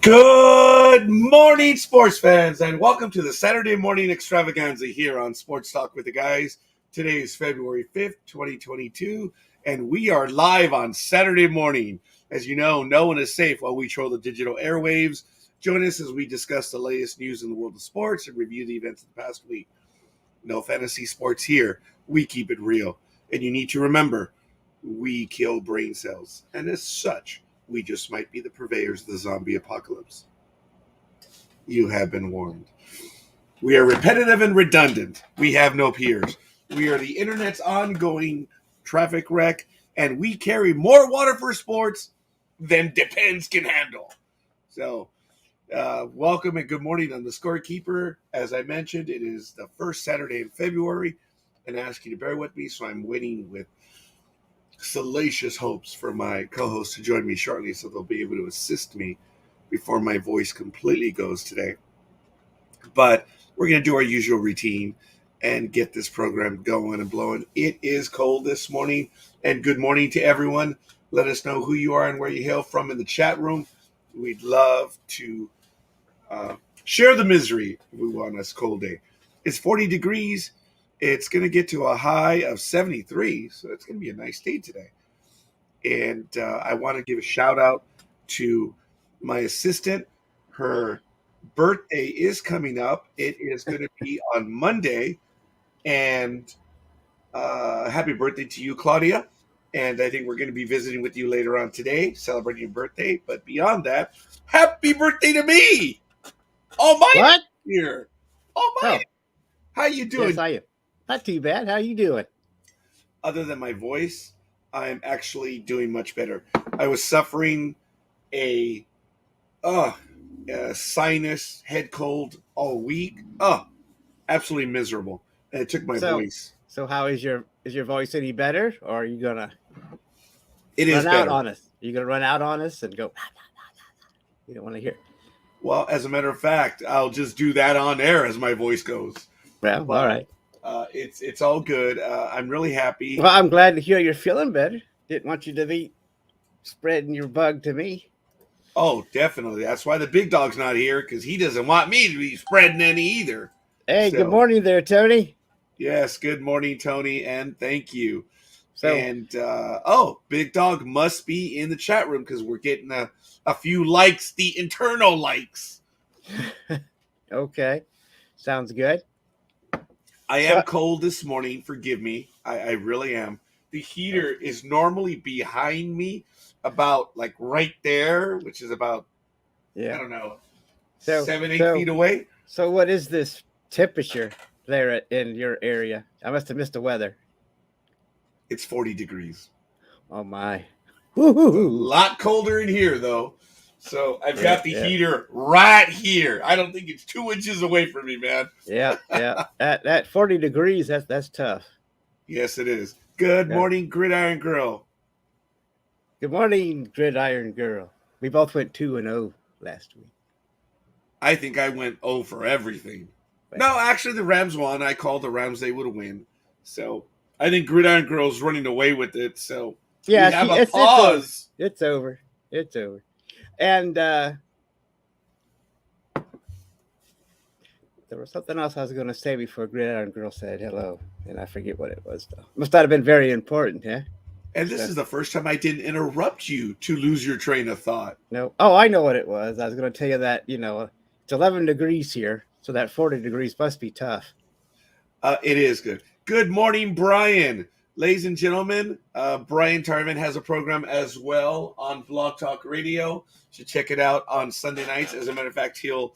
Good morning, sports fans, and welcome to the Saturday morning extravaganza here on Sports Talk with the Guys. Today is February 5th, 2022, and we are live on Saturday morning. As you know, no one is safe while we troll the digital airwaves. Join us as we discuss the latest news in the world of sports and review the events of the past week. No fantasy sports here. We keep it real. And you need to remember, we kill brain cells. And as such, we just might be the purveyors of the zombie apocalypse. You have been warned. We are repetitive and redundant. We have no peers. We are the internet's ongoing traffic wreck, and we carry more water for sports than Depends can handle. So, welcome and good morning on the Scorekeeper. As I mentioned, it is the first Saturday in February, and I ask you to bear with me, so I'm waiting with salacious hopes for my co-host to join me shortly so they'll be able to assist me before my voice completely goes today. But we're going to do our usual routine and get this program going and blowing. It is cold this morning, and good morning to everyone. Let us know who you are and where you hail from in the chat room. We'd love to share the misery on this cold day. It's 40 degrees. It's going to get to a high of 73, so it's going to be a nice day today. And I want to give a shout out to my assistant. Her birthday is coming up. It is going to be on Monday. And happy birthday to you, Claudia. And I think we're going to be visiting with you later on today, celebrating your birthday. But beyond that, happy birthday to me! Almighty What? here. Almighty. Oh. How you doing? Yes, I am. Not too bad. How you doing? Other than my voice, I'm actually doing much better. I was suffering a sinus head cold all week. Absolutely miserable. And it took my voice. So how is your voice any better, or are you gonna run out on us? Are you gonna run out on us and go? You don't want to hear it. Well, as a matter of fact, I'll just do that on air as my voice goes. Well, all right. It's all good. I'm really happy. Well, I'm glad to hear you're feeling better. Didn't want you to be spreading your bug to me. Oh, definitely. That's why the big dog's not here, because he doesn't want me to be spreading any either. Hey, good morning there, Tony. Yes, good morning, Tony, and thank you. So, and Big Dog must be in the chat room because we're getting a few likes, the internal likes. Okay, sounds good. I am cold this morning. Forgive me. I really am. The heater is normally behind me, about like right there, which is about, I don't know, 7-8 feet away. So what is this temperature there in your area? I must have missed the weather. It's 40 degrees. Oh, my. It's a lot colder in here, though. So I've got the heater right here. I don't think it's 2 inches away from me, man. Yeah. At 40 degrees, that's tough. Yes, it is. Good morning, Gridiron Girl. Good morning, Gridiron Girl. We both went 2-0 last week. I think I went 0 for everything. Right. No, actually, the Rams won. I called the Rams; they would win. So I think Gridiron Girl's running away with it. So yeah, we have a pause. It's over. And there was something else I was going to say before Gridiron Girl said hello, and I forget what it was, though. Must not have been very important, huh? And this is the first time I didn't interrupt you to lose your train of thought. No. Oh, I know what it was. I was going to tell you that, it's 11 degrees here, so that 40 degrees must be tough. It is good. Good morning, Brian. Ladies and gentlemen, Brian Tarvin has a program as well on Blog Talk Radio. You should check it out on Sunday nights. As a matter of fact, he'll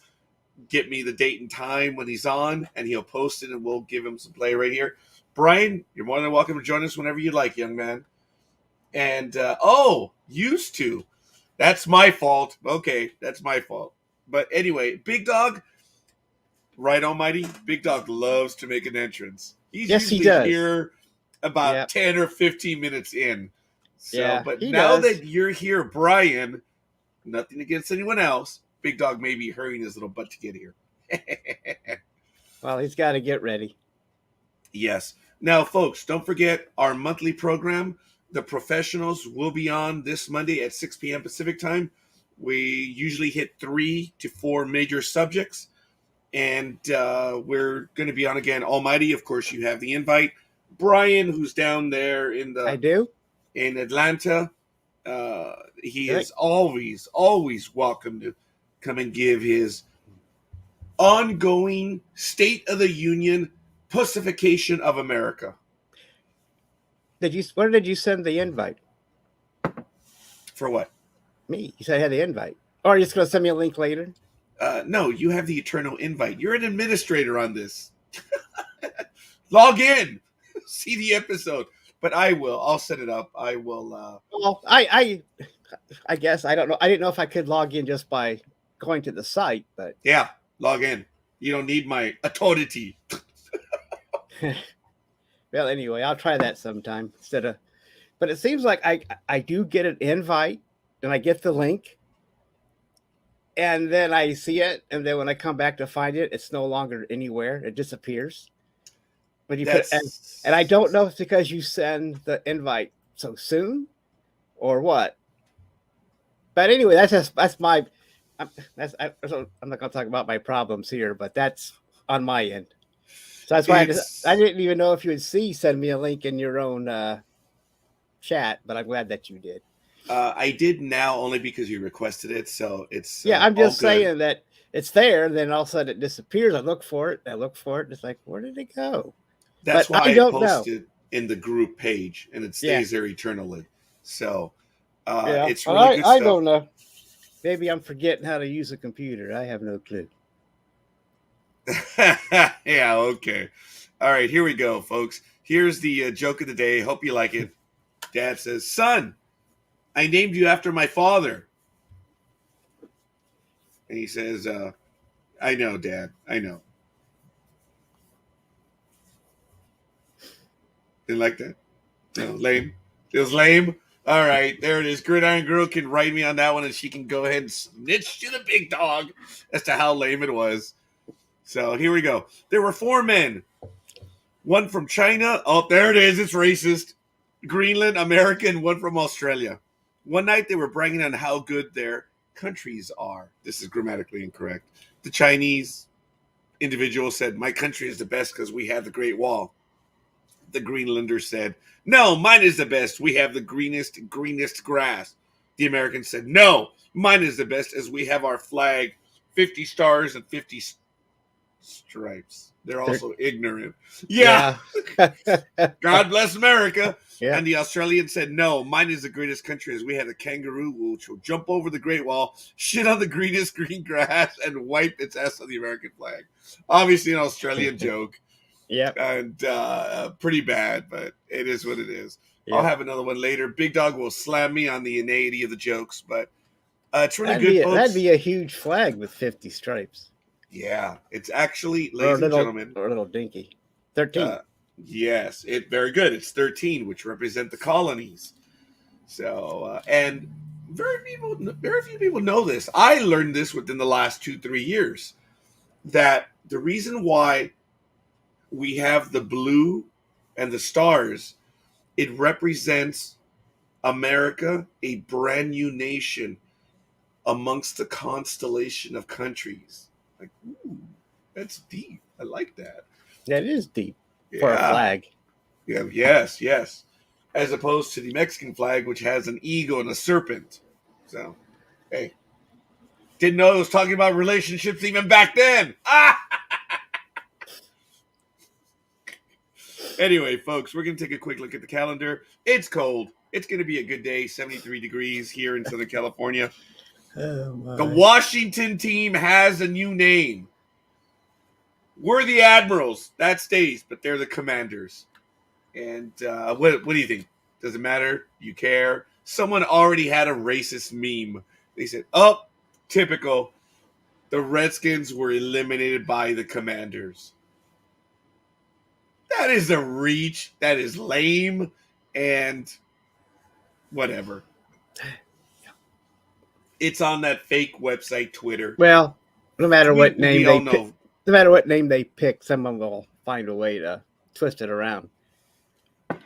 get me the date and time when he's on, and he'll post it, and we'll give him some play right here. Brian, you're more than welcome to join us whenever you like, young man. And, used to. That's my fault. Okay, that's my fault. But anyway, Big Dog, right almighty, Big Dog loves to make an entrance. He's usually here about 10 or 15 minutes in. So, but now that you're here, Brian, nothing against anyone else, Big Dog may be hurrying his little butt to get here. Well, he's got to get ready. Yes. Now, folks, don't forget our monthly program. The Professionals will be on this Monday at 6 p.m. Pacific time. We usually hit 3 to 4 major subjects, and we're going to be on again. Almighty, of course, you have the invite. Brian, who's down there I do. in Atlanta, he Right. is always welcome to come and give his ongoing State of the Union pussification of America. Where did you send the invite? For what? Me. You said I had the invite. Or are you just going to send me a link later? No, you have the eternal invite. You're an administrator on this. Log in, see the episode. But I'll set it up. I will. Well, I guess I don't know. I didn't know if I could log in just by going to the site, but Yeah, log in. You don't need my authority. well, anyway, I'll try that sometime instead of. But it seems like I do get an invite and I get the link, and then I see it, and then when I come back to find it, it's no longer anywhere. It disappears. But you put, and I don't know if it's because you send the invite so soon or what. But anyway, that's my. I'm not going to talk about my problems here, but that's on my end. So that's why I didn't even know if you would send me a link in your own chat, but I'm glad that you did. I did now only because you requested it, so it's I'm just saying that it's there, and then all of a sudden it disappears. I look for it. It's like, where did it go? That's but why I posted in the group page, and it stays there eternally. So it's really good stuff. I don't know. Maybe I'm forgetting how to use a computer. I have no clue. Yeah, okay. All right, here we go, folks. Here's the joke of the day. Hope you like it. Dad says, "Son, I named you after my father." And he says, "I know, Dad. I know." Didn't like that? No, lame. It was lame. All right, there it is. Gridiron Girl can write me on that one, and she can go ahead and snitch to the big dog as to how lame it was. So here we go. There were 4 men. One from China. Oh, there it is. It's racist. Greenland, America, and one from Australia. One night they were bragging on how good their countries are. This is grammatically incorrect. The Chinese individual said, "My country is the best because we have the Great Wall." The Greenlander said, "No, mine is the best. We have the greenest grass." The American said, "No, mine is the best as we have our flag, 50 stars and 50 stripes." They're also ignorant. Yeah. God bless America. Yeah. And the Australian said, "No, mine is the greatest country as we have a kangaroo which will jump over the Great Wall, shit on the greenest green grass, and wipe its ass on the American flag." Obviously an Australian joke. Yeah. And pretty bad, but it is what it is. Yep. I'll have another one later. Big Dog will slam me on the innatity of the jokes, but it's really good, folks. That'd be a huge flag with 50 stripes. Yeah, it's actually, ladies and gentlemen. Or a little dinky. 13. Yes, very good. It's 13, which represent the colonies. So, and very few people know this. I learned this within the last 2-3 years, that the reason why we have the blue and the stars, it represents America, a brand new nation amongst the constellation of countries. Like, ooh, that's deep. I like that. That is deep for a flag. Yeah, yes. As opposed to the Mexican flag, which has an eagle and a serpent. So, hey, didn't know it was talking about relationships even back then. Anyway, folks, we're going to take a quick look at the calendar. It's cold. It's going to be a good day, 73 degrees here in Southern California. Oh, my. The Washington team has a new name. We're the Admirals. That stays, but they're the Commanders. And what do you think? Does it matter? You care? Someone already had a racist meme. They said, "Oh, typical. The Redskins were eliminated by the Commanders." That is a reach. That is lame. And whatever. It's on that fake website, Twitter. Well, no matter what name they pick, someone will find a way to twist it around.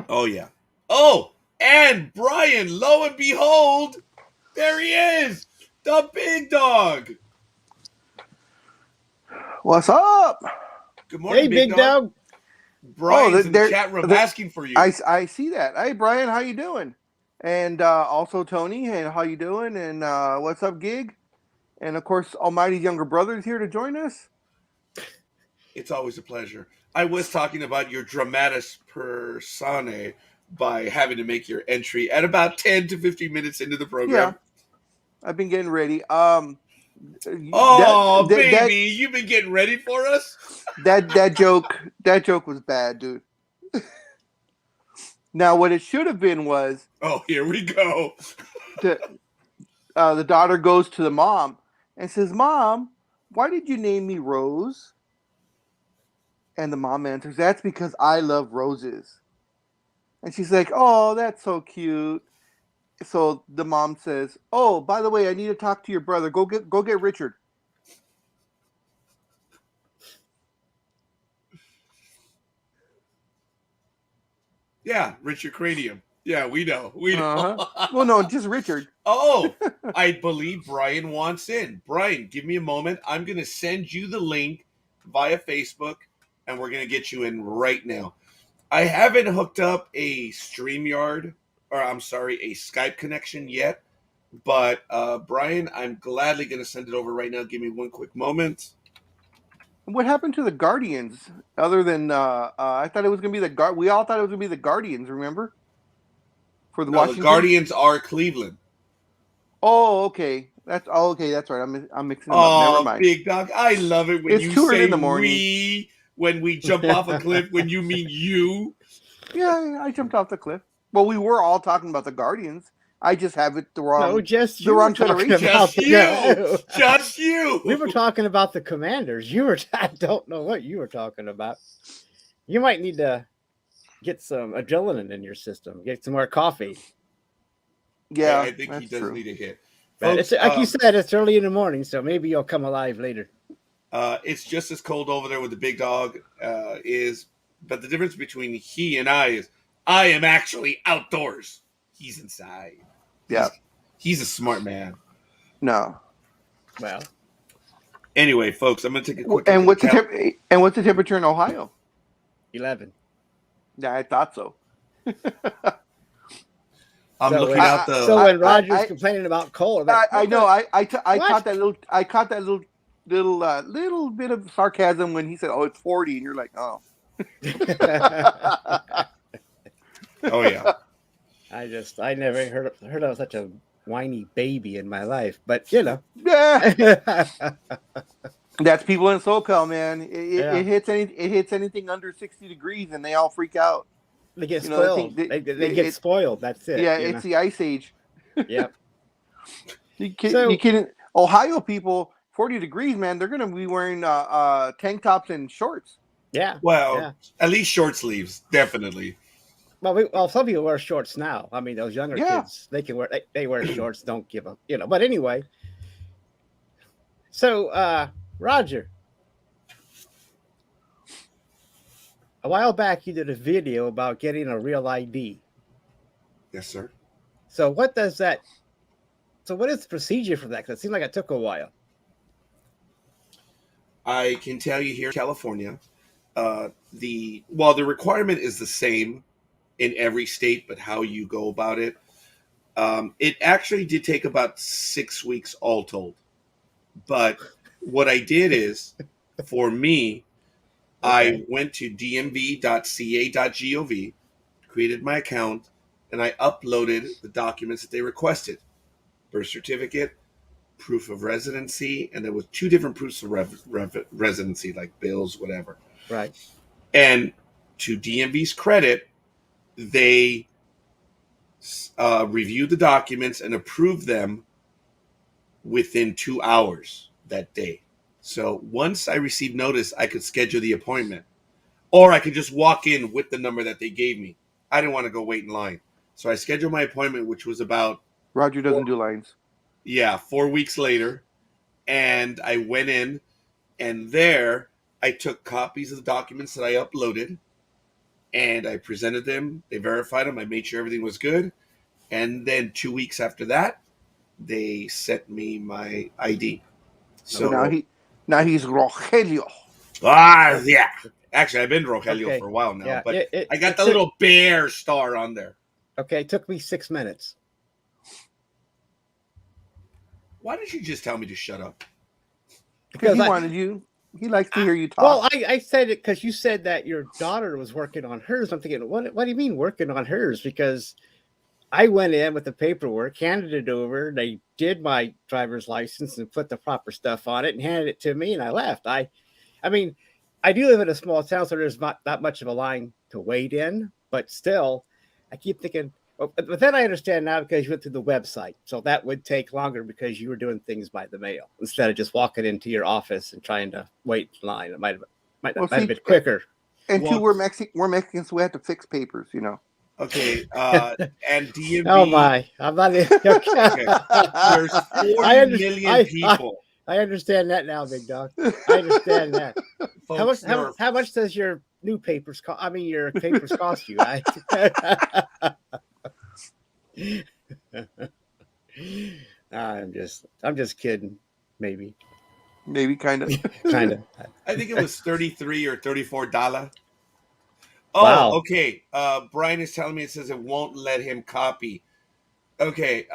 Oh, yeah. Oh, and Brian, lo and behold, there he is. The big dog. What's up? Good morning, Hey, big big dog. dog. Brian's in the chat room asking for you. I see that. Hey, Brian, how you doing? And also Tony, and how you doing? And what's up, Gig? And of course, Almighty's younger brother is here to join us. It's always a pleasure. I was talking about your dramatis personae by having to make your entry at about 10 to 15 minutes into the program. Yeah, I've been getting ready. Baby, you've been getting ready for us? that joke was bad, dude. Now, what it should have been was, oh, here we go. The daughter goes to the mom and says, "Mom, why did you name me Rose?" And the mom answers, "That's because I love roses." And she's like, "Oh, that's so cute." So the mom says, "Oh, by the way, I need to talk to your brother. Go get Richard." Yeah, Richard Cranium. Yeah, we know. We know. Uh-huh. Well, no, just Richard. Oh, I believe Brian wants in. Brian, give me a moment. I'm going to send you the link via Facebook, and we're going to get you in right now. I haven't hooked up a StreamYard, or I'm sorry, a Skype connection yet. But, Brian, I'm gladly going to send it over right now. Give me one quick moment. What happened to the Guardians? Other than I thought it was going to be we all thought it was going to be the Guardians. Remember? For the Washington. The Guardians are Cleveland. Oh, okay. That's right. I'm mixing them up. Never mind. Big dog, I love it when it's you 2 say in the morning. we when we jump off a cliff. When you mean you. Yeah, I jumped off the cliff. Well, we were all talking about the Guardians. I just have it the wrong. No, just the wrong federation. Just you. We were talking about the Commanders. I don't know what you were talking about. You might need to get some adrenaline in your system. Get some more coffee. Yeah, I think he does need a hit. But Folks, it's, like you said, it's early in the morning, so maybe you'll come alive later. It's just as cold over there with the big dog is, but the difference between he and I is I am actually outdoors. He's inside. Yeah. He's a smart man. No. Well. Anyway, folks, I'm going to take a quick And what's the temperature in Ohio? 11. Yeah, I thought so. I'm looking out the. So when Roger's complaining about cold, I know. I caught that little bit of sarcasm when he said, "Oh, it's 40," and you're like, "Oh." Oh yeah. I never heard of such a whiny baby in my life, but you know. Yeah. That's people in SoCal, man. It hits anything under 60 degrees, and they all freak out. They get spoiled. They get spoiled. That's it. Yeah, it's the ice age. Yep. You kidding? Ohio people, 40 degrees, man. They're gonna be wearing tank tops and shorts. Yeah. Well, at least short sleeves, definitely. Well, some people wear shorts now. I mean, those younger kids, they can wear they wear shorts. Don't give up, you know. But anyway, so Roger, a while back you did a video about getting a real ID. Yes, sir. So what is the procedure for that? Because it seemed like it took a while. I can tell you here in California, the requirement is the same in every state, but how you go about it. It actually did take about 6 weeks all told. But what I did is, for me, I went to dmv.ca.gov, created my account, and I uploaded the documents that they requested. Birth certificate, proof of residency, and there was 2 different proofs of residency, like bills, whatever. Right. And to DMV's credit, they reviewed the documents and approved them within 2 hours that day. So once I received notice, I could schedule the appointment, or I could just walk in with the number that they gave me. I didn't want to go wait in line. So I scheduled my appointment, which was about... Roger doesn't do lines. Yeah, 4 weeks later. And I went in, and there I took copies of the documents that I uploaded, and I presented them. They verified them. I made sure everything was good. And then 2 weeks after that, they sent me my ID. So So now he's Rogelio. yeah. Actually, I've been Rogelio Okay. for a while now, Yeah, but it I got it the took- little bear star on there. Okay, it took me 6 minutes. Why did you just tell me to shut up? Because he I- wanted you. He likes to hear you talk. Well, I said it because you said that your daughter was working on hers. I'm thinking, what do you mean working on hers? Because I went in with the paperwork, handed it over. They did my driver's license and put the proper stuff on it and handed it to me, and I left. I mean, I do live in a small town, so there's not that much of a line to wait in. But still, I keep thinking. But then I understand now because you went through the website, so that would take longer because you were doing things by the mail instead of just walking into your office and trying to wait in line. It might have been quicker. And Well, two, we're Mexicans, so we have to fix papers, you know. Okay, and DMV. Oh my! I'm not. Okay. There's 40 million people. I understand that now, Big Dog. I understand that. Folks, How much does your new papers cost? I mean, your papers cost you. I'm just kidding. Maybe kind of. I think it was $33 or $34. Oh, Wow. okay. Brian is telling me it says it won't let him copy. Okay.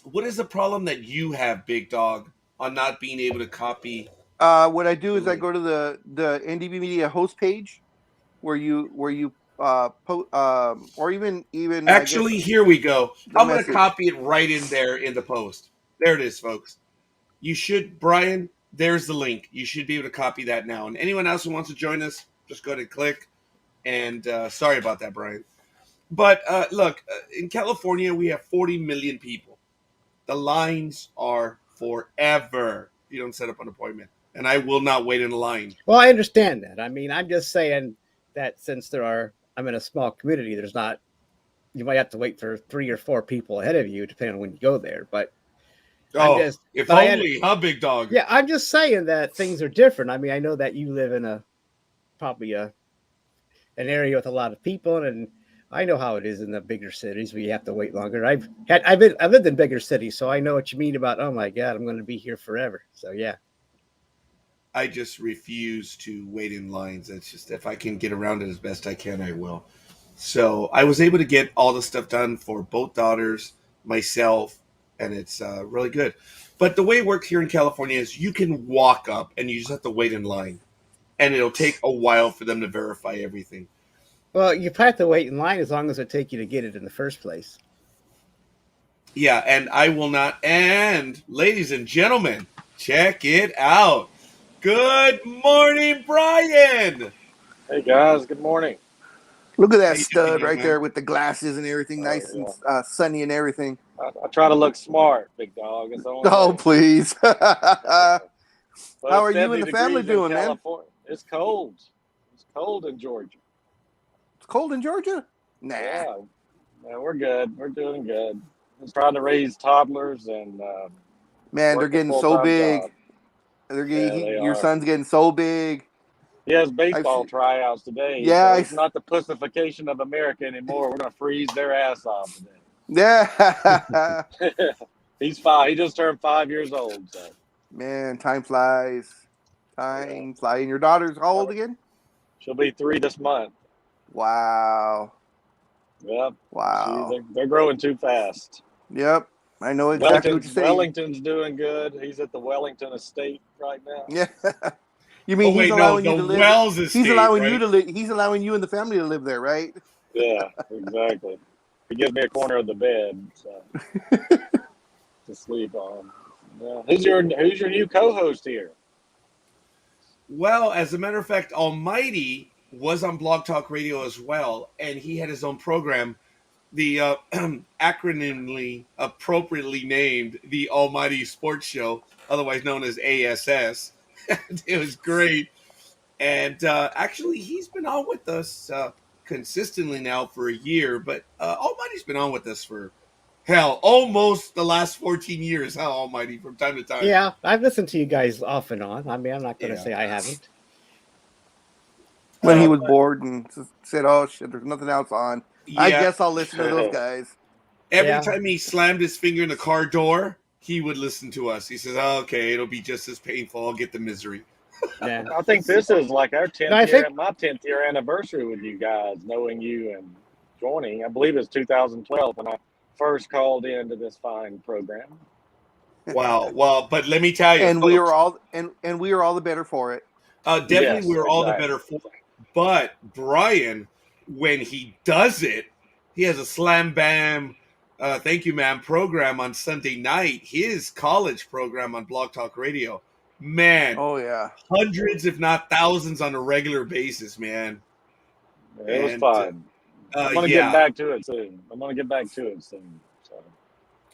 What is the problem that you have, Big Dog, on not being able to copy? What I do is I go to the NDB Media host page, where you or even Actually, here we go. I'm going to message. copy it right in there in the post. There it is, folks. You should, Brian, there's the link. You should be able to copy that now. And anyone else who wants to join us, just go ahead and click. And sorry about that, Brian. But look, in California, we have 40 million people. The lines are forever. You don't set up an appointment. And I will not wait in a line. Well, I understand that. I mean, I'm just saying that since I'm in a small community, you might have to wait for 3 or 4 people ahead of you, depending on when you go there. But if only, huh, Big Dog? Yeah, I'm just saying that things are different. I mean, I know that you live in probably an area with a lot of people, and I know how it is in the bigger cities where you have to wait longer. I've lived in bigger cities, so I know what you mean about, oh my God, I'm going to be here forever. So yeah. I just refuse to wait in lines. It's just, if I can get around it as best I can, I will. So I was able to get all the stuff done for both daughters, myself, and it's really good. But the way it works here in California is you can walk up and you just have to wait in line. And it'll take a while for them to verify everything. Well, you probably have to wait in line as long as it take you to get it in the first place. Yeah, and I will not. And ladies and gentlemen, check it out. Good morning, Brian. Hey guys, good morning. Look at that stud right there with the glasses and everything, nice yeah. and sunny and everything. I try to look smart, Big Dog. It's the only Oh, way. please. How How are you and the family doing, man? It's cold. It's cold in Georgia. It's cold in Georgia? Nah. Yeah, we're good. We're doing good. Just trying to raise toddlers and man, they're getting so big. Job. Your son's getting so big. He has baseball tryouts today. Yeah, so it's not the pussification of America anymore. We're gonna freeze their ass off today. Yeah. He's 5. He just turned 5 years old. So. Man, time flies. Time flies. And your daughter's how old again? She'll be 3 this month. Wow. Yep. Wow. They're growing too fast. Yep. I know exactly what you're saying. Wellington's doing good. He's at the Wellington estate right now. Yeah. You mean he's allowing you to live? Wells estate, he's allowing right? you to live. He's allowing you and the family to live there, right? Yeah, exactly. He gives me a corner of the bed to sleep on. Yeah. Who's your new co-host here? Well, as a matter of fact, Almighty was on Blog Talk Radio as well, and he had his own program, the acronymically appropriately named the Almighty Sports Show, otherwise known as ASS. It was great. And actually, he's been on with us consistently now for a year, but Almighty's been on with us for, almost the last 14 years, Almighty, from time to time. Yeah, I've listened to you guys off and on. I mean, I'm not going to say I haven't. When he was bored and said, oh, shit, there's nothing else on. Yeah. I guess I'll listen to those guys. Every Yeah. time he slammed his finger in the car door, he would listen to us. He says, oh, okay, it'll be just as painful. I'll get the misery. Yeah. I think this is like our 10th No, I year, think my 10th year anniversary with you guys, knowing you and joining. I believe it's 2012 when I first called into this fine program. Wow. Well, but let me tell you, And we folks, are all and we are all the better for it. definitely Yes, we're all the exactly. better for it. But Brian, when he does it, he has a slam bam, thank you, ma'am, program on Sunday night, his college program on Blog Talk Radio. Man, Oh yeah. hundreds, if not thousands, on a regular basis, man. It was And fun. I'm gonna get yeah, back to it soon. So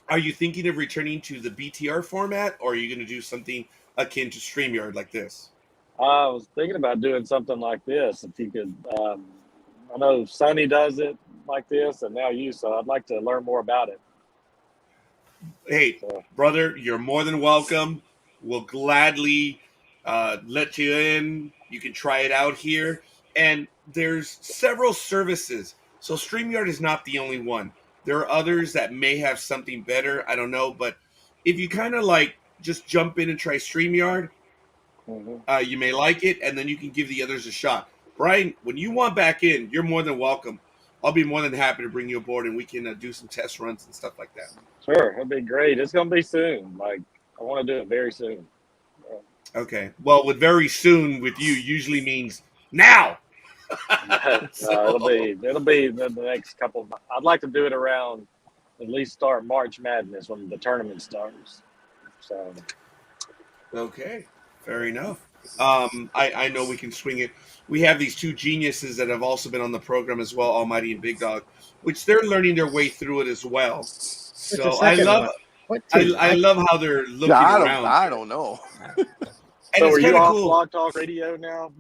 are you thinking of returning to the BTR format, or are you going to do something akin to StreamYard like this? I was thinking about doing something like this. If you could, I know Sonny does it like this, and now you. So I'd like to learn more about it. Hey, So, brother, you're more than welcome. We'll gladly let you in. You can try it out here. And there's several services. So StreamYard is not the only one. There are others that may have something better. I don't know. But if you kind of like just jump in and try StreamYard, mhm. you may like it, and then you can give the others a shot. Brian, when you want back in, you're more than welcome. I'll be more than happy to bring you aboard, and we can do some test runs and stuff like that. Sure, it'd be great. It's gonna be soon. Like I want to do it very soon. Okay. Well, with very soon with you usually means now. It'll be the next couple of months. I'd like to do it around at least start March Madness when the tournament starts. So Okay. Fair enough. I know we can swing it. We have these two geniuses that have also been on the program as well, Almighty and Big Dog, which they're learning their way through it as well. what's the So I second love one? What two? I love how they're looking around. I don't know. And so it's are kind you of off cool. Blog Talk Radio now,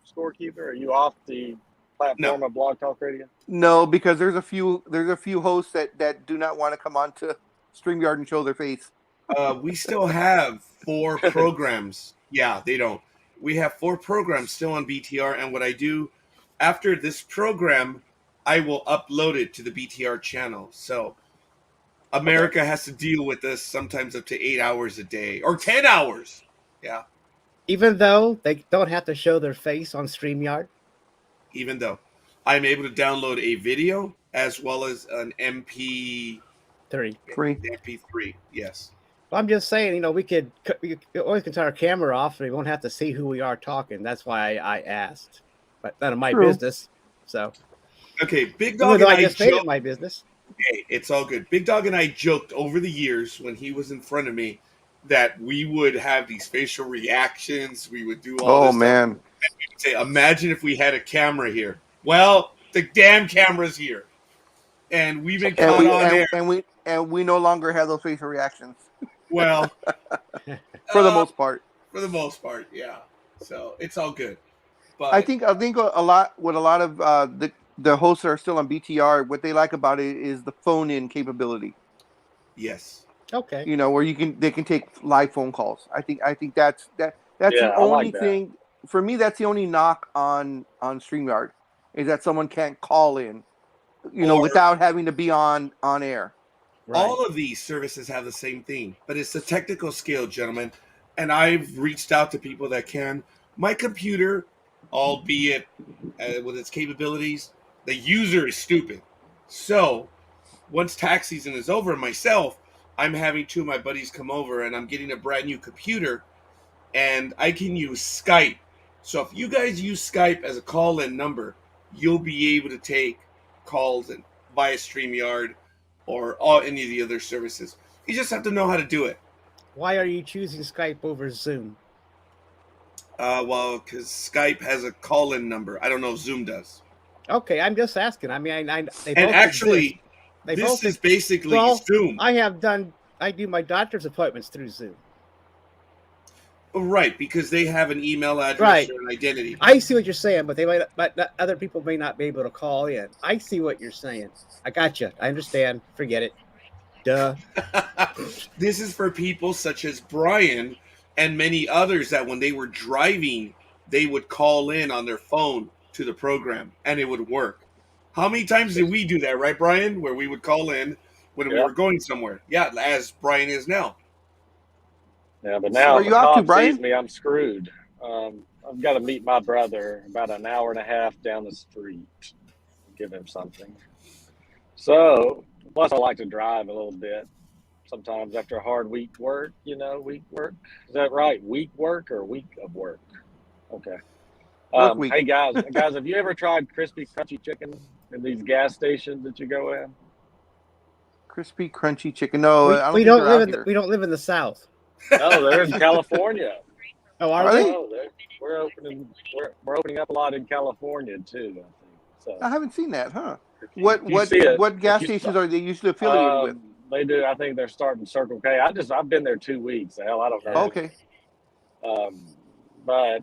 Scorekeeper? Are you off the platform of Blog Talk Radio? No, because there's a few hosts that do not want to come on to StreamYard and show their face. We still have 4 programs. Yeah, they don't. We have 4 programs still on BTR, and what I do after this program, I will upload it to the BTR channel. So America has to deal with this sometimes up to 8 hours a day or 10 hours. Yeah, Even though they don't have to show their face on StreamYard. even though I'm able to download a video as well as an 3. MP3. Yes. Well, I'm just saying, we could always turn our camera off, and we won't have to see who we are talking. That's why I asked, but none of my True. business. So, Okay, Big even Dog though and I I just made it joked. my business. Hey, it's all good. Big Dog and I joked over the years when he was in front of me that we would have these facial reactions. We would do all Oh this stuff. man. Say, imagine if we had a camera here. Well, the damn camera's here, and we've been caught on air. And we no longer have those facial reactions Well, for the most part. for the most part, yeah. So it's all good. But I think a lot of the hosts that are still on BTR, what they like about it is the phone in capability. yes, Okay. Where they can take live phone calls. I think that's Yeah, the I only like that. thing for me. That's the only knock on StreamYard is that someone can't call in, Or- without having to be on air. Right. all of these services have the same thing, but it's the technical skill, gentlemen. And I've reached out to people that can. My computer, albeit with its capabilities, the user is stupid. So once tax season is over, myself, I'm having 2 of my buddies come over, and I'm getting a brand new computer, and I can use Skype. So if you guys use Skype as a call-in number, you'll be able to take calls and via StreamYard or any of the other services. You just have to know how to do it. Why are you choosing Skype over Zoom? Well, because Skype has a call-in number. I don't know if Zoom does. Okay, I'm just asking. I mean, they both And actually, exist. They this both is basically Well, Zoom. I do my doctor's appointments through Zoom. Right, because they have an email address Right. or an identity. I see what you're saying, but other people may not be able to call in. I see what you're saying. I got you. I understand. Forget it. Duh. This is for people such as Brian and many others that when they were driving, they would call in on their phone to the program and it would work. How many times did we do that, right, Brian? Where we would call in when we were going somewhere. Yeah, as Brian is now. Yeah, but So now where if you a off to, cop Brian? sees me, I'm screwed. I've got to meet my brother about an hour and a half down the street. Give him something. So, plus I like to drive a little bit. Sometimes after a hard week work, week work. Is that right? Week work or week of work? Okay. Work week. Hey guys, have you ever tried crispy crunchy chicken in these gas stations that you go in? Crispy, crunchy chicken. No, I don't we think don't they're live out in here. we don't live in the South. No, they're in California. Oh, Are they? Oh, we're opening up a lot in California too. I think so. I haven't seen that, huh? If you see it, What gas if you stations are they usually affiliated with? They do. I think they're starting Circle K. I've been there 2 weeks. Hell, I don't know. Okay. But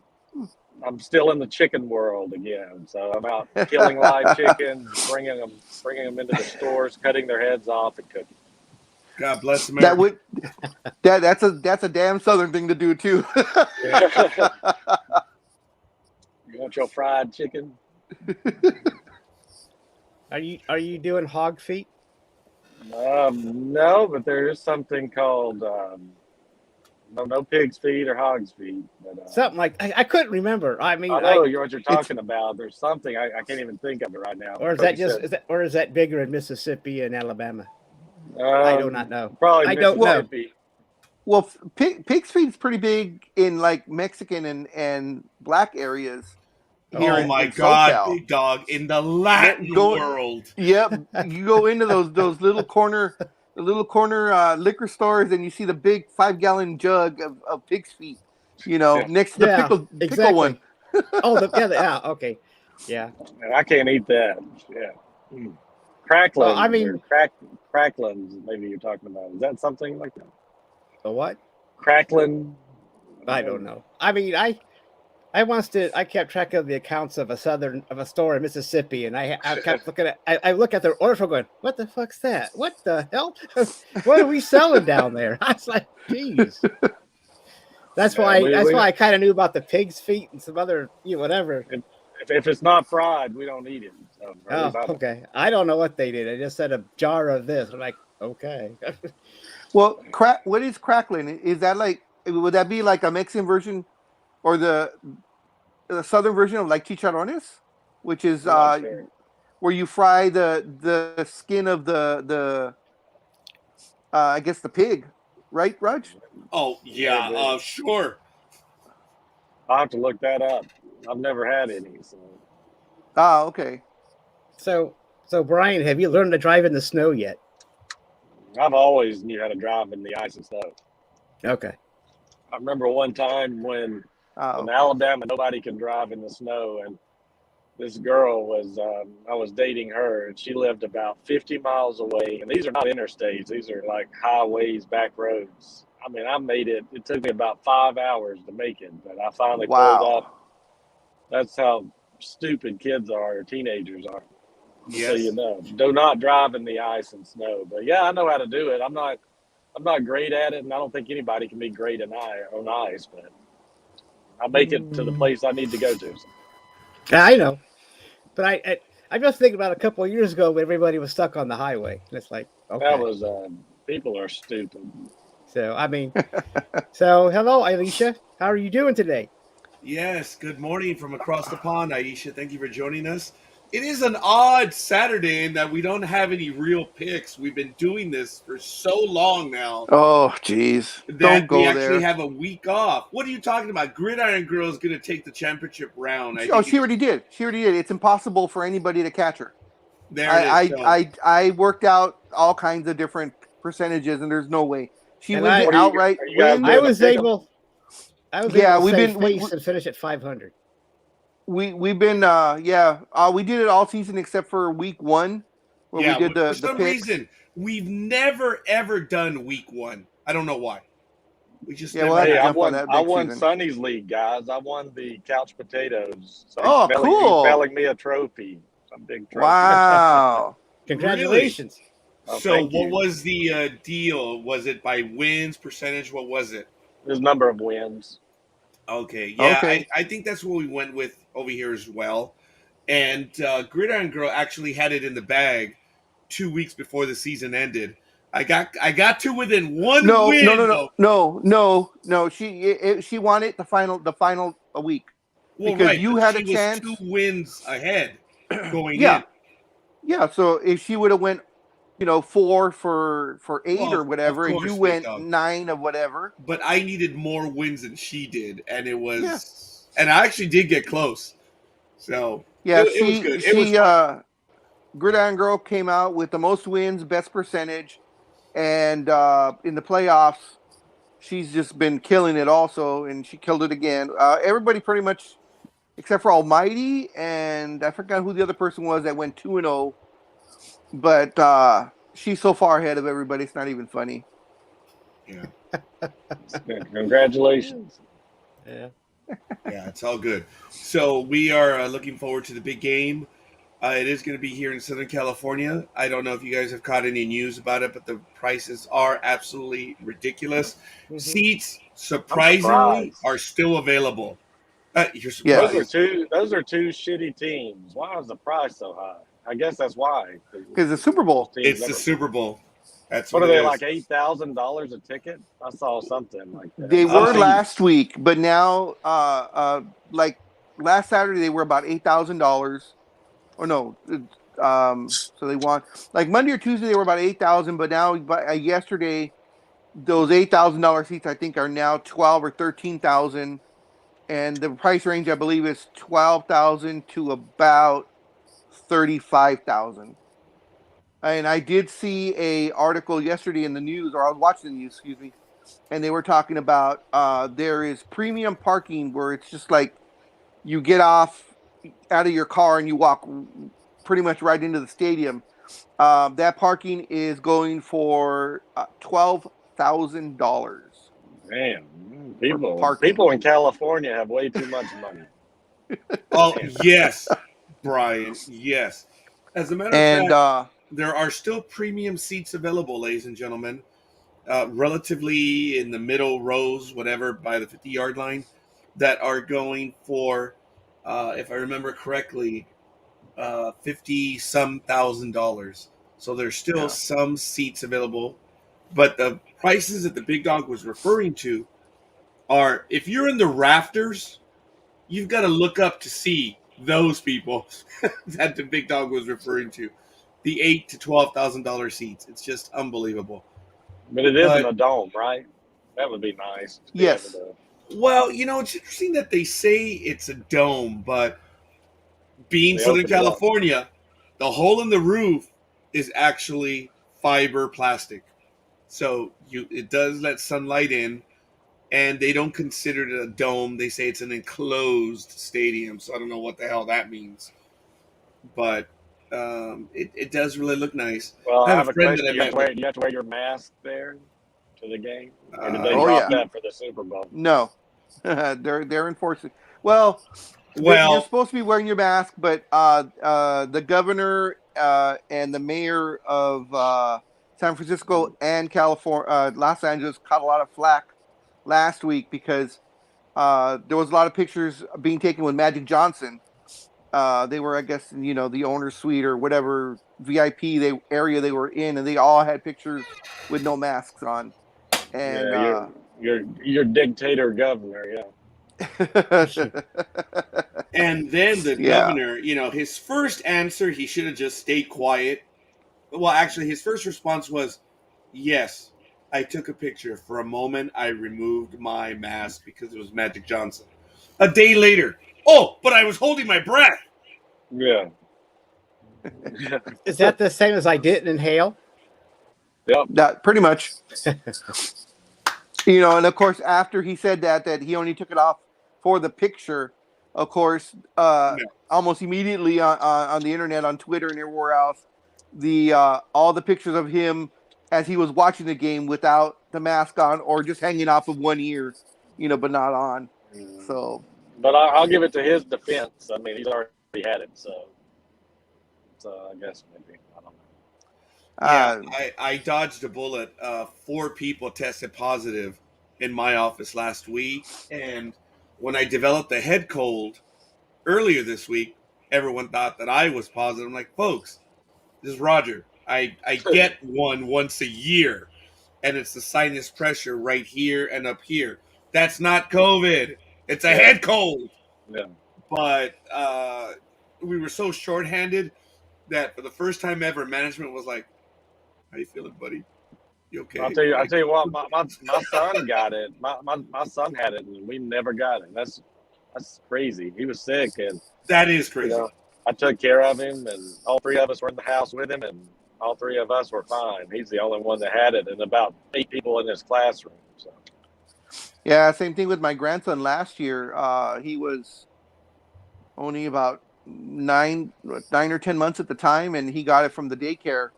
I'm still in the chicken world again. So I'm out killing live chickens, bringing them into the stores, cutting their heads off, and cooking. God bless America. That's a damn Southern thing to do too. You want your fried chicken? Are you doing hog feet? No, but there is something called no pig's feet or hog's feet. But, Something like I couldn't remember. I mean, I know what you're talking about. There's something I can't even think of it right now. Or is that bigger in Mississippi and Alabama? I do not know. Probably I don't know. Well, pig's feet is pretty big in like Mexican and black areas. Oh my God, Big Dog, in the Latin world. Yep, you go into those little corner liquor stores and you see the big 5-gallon jug of pig's feet. Next to the pickle one. Okay, yeah. I can't eat that. Yeah. Cracklins. Well, I mean, cracklins. Maybe you're talking about. Is that something like that? The what? Cracklin. I don't know. I mean, I kept track of the accounts of a store in Mississippi, and I kept looking at. I look at their order going, "What the fuck's that? What the hell? What are we selling down there?" I was like, "Jeez." That's why I kind of knew about the pig's feet and some other whatever. If it's not fried, we don't eat it. So, okay. I don't know what they did. I just said a jar of this. I'm like, okay. Well, what is crackling? Is that would that be like a Mexican version or the southern version of like chicharrones, which is where you fry the skin of the I guess the pig, right, Raj? Oh yeah, sure. I'll have to look that up. I've never had any. So. Okay. So Brian, have you learned to drive in the snow yet? I've always knew how to drive in the ice and snow. Okay. I remember one time when in Alabama nobody can drive in the snow, and this girl was I was dating her, and she lived about 50 miles away. And these are not interstates; these are like highways, back roads. I mean, I made it. It took me about 5 hours to make it, but I finally pulled up. That's how stupid kids are, or teenagers are. Yes. So do not drive in the ice and snow. But yeah, I know how to do it. I'm not great at it, and I don't think anybody can be great on ice. But I make it to the place I need to go to. So. I know, but I'm just thinking about a couple of years ago when everybody was stuck on the highway. And it's like, okay, that was people are stupid. So I mean, hello, Aisha. How are you doing today? Yes, good morning from across the pond, Aisha. Thank you for joining us. It is an odd Saturday in that we don't have any real picks. We've been doing this for so long now. Oh, geez. Don't go there. We actually have a week off. What are you talking about? Gridiron Girl is going to take the championship round. She already did. It's impossible for anybody to catch her. I worked out all kinds of different percentages, and there's no way. She wins it outright. I was able to face and finish at 500. We've been we did it all season except for week 1 where we did the for some picks. reason we've never ever done week 1. I don't know why. We just I won Sonny's league, guys. I won the couch potatoes. So cool! He's selling me a trophy, a big trophy. Wow! Congratulations! Really? So what was the deal? Was it by wins, percentage? What was it? There's number of wins. Okay, yeah, okay. I think that's what we went with over here as well. And Gridiron Girl actually had it in the bag 2 weeks before the season ended. I got to within one No, win. no. She won it the final a week. Well, because right, you but had she a was chance. 2 wins ahead going Yeah. in. Yeah, so if she would have went, 4 for 8 Well, or of whatever, and you course, Big went Dog. 9 of whatever. But I needed more wins than she did, and it was, and I actually did get close. So Yeah, it was good. It was fun. Gridiron Girl came out with the most wins, best percentage, and in the playoffs, she's just been killing it also, and she killed it again. Everybody pretty much, except for Almighty, and I forgot who the other person was that went 2-0, but she's so far ahead of everybody, it's not even funny. Yeah. Congratulations. Yeah. Yeah, it's all good. So we are looking forward to the big game. It is going to be here in Southern California. I don't know if you guys have caught any news about it, but the prices are absolutely ridiculous. Mhm. Seats, surprisingly, are still available. You're surprised? Those are two shitty teams. Why is the price so high? I guess that's why. Because the Super Bowl. It's the Super Bowl. That's What what are it they, is. like $8,000 a ticket? I saw something like that. They were last week, but now, like last Saturday, they were about $8,000. Or no, so they want like Monday or Tuesday they were about 8,000, but now yesterday those $8,000 seats I think are now 12 or 13,000, and the price range I believe is 12,000 to about 35,000. And I did see a article yesterday in the news, or I was watching the news, excuse me, and they were talking about there is premium parking where it's just like you get off out of your car and you walk pretty much right into the stadium. That parking is going for $12,000. Man, people in California have way too much money. Oh, yes, Brian, yes. As a matter of fact, there are still premium seats available, ladies and gentlemen, relatively in the middle rows, whatever, by the 50-yard line, that are going for, if I remember correctly, $50-some thousand. So there's still some seats available, but the prices that the Big Dog was referring to are, if you're in the rafters, you've got to look up to see those people that the Big Dog was referring to. The $8,000 to $12,000 seats. It's just unbelievable. But it isn't a dome, right? That would be nice. Yes. Well, it's interesting that they say it's a dome, but being Southern California, the hole in the roof is actually fiber plastic. So it does let sunlight in, and they don't consider it a dome. They say it's an enclosed stadium, so I don't know what the hell that means. But it does really look nice. Well, I have a friend question. You have to wear your mask there to the game? Or did they drop that for the Super Bowl? No. They're enforcing. Well, you're supposed to be wearing your mask, but the governor and the mayor of San Francisco and California, Los Angeles, caught a lot of flack last week because there was a lot of pictures being taken with Magic Johnson. They were, I guess, in, the owner's suite or whatever VIP area they were in, and they all had pictures with no masks on. And your dictator governor, And then the governor, his first answer, he should have just stayed quiet. Well, actually, his first response was, yes, I took a picture. For a moment, I removed my mask because it was Magic Johnson. A day later, but I was holding my breath. Yeah. Is that the same as I didn't inhale? Yep. That pretty much. And of course, after he said that he only took it off for the picture, of course, almost immediately on the internet, on Twitter and everywhere else, all the pictures of him as he was watching the game without the mask on or just hanging off of one ear, but not on. So, but I'll give it to his defense. I mean, he's already had it, so I guess maybe I don't know. I dodged a bullet. 4 people tested positive in my office last week, and when I developed a head cold earlier this week, everyone thought that I was positive. I'm like, folks, this is Roger. I get one once a year, and it's the sinus pressure right here and up here. That's not COVID. It's a head cold. Yeah. But we were so shorthanded that for the first time ever, management was like, "How you feeling, buddy? You okay?" I'll tell you what. My son got it. My son had it, and we never got it. That's crazy. He was sick, and That is crazy. you know, I took care of him, and all three of us were in the house with him, and all three of us were fine. He's the only one that had it, and about 8 people in his classroom. So. Yeah, same thing with my grandson last year. He was only about 9 or 10 months at the time, and he got it from the daycare.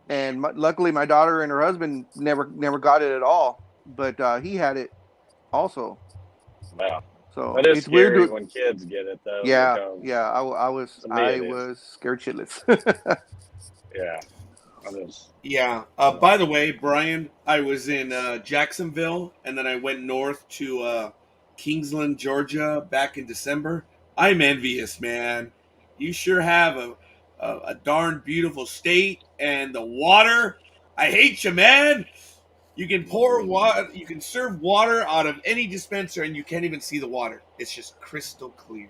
And luckily, my daughter and her husband never got it at all, but he had it also. Wow. So But it's scary weird when kids get it, though. Yeah, because yeah. I was scared shitless. yeah. Yeah. By the way, Brian, I was in Jacksonville, and then I went north to Kingsland, Georgia, back in December. I'm envious, man. You sure have a darn beautiful state, and the water. I hate you, man. You can pour water. You can serve water out of any dispenser, and you can't even see the water. It's just crystal clear.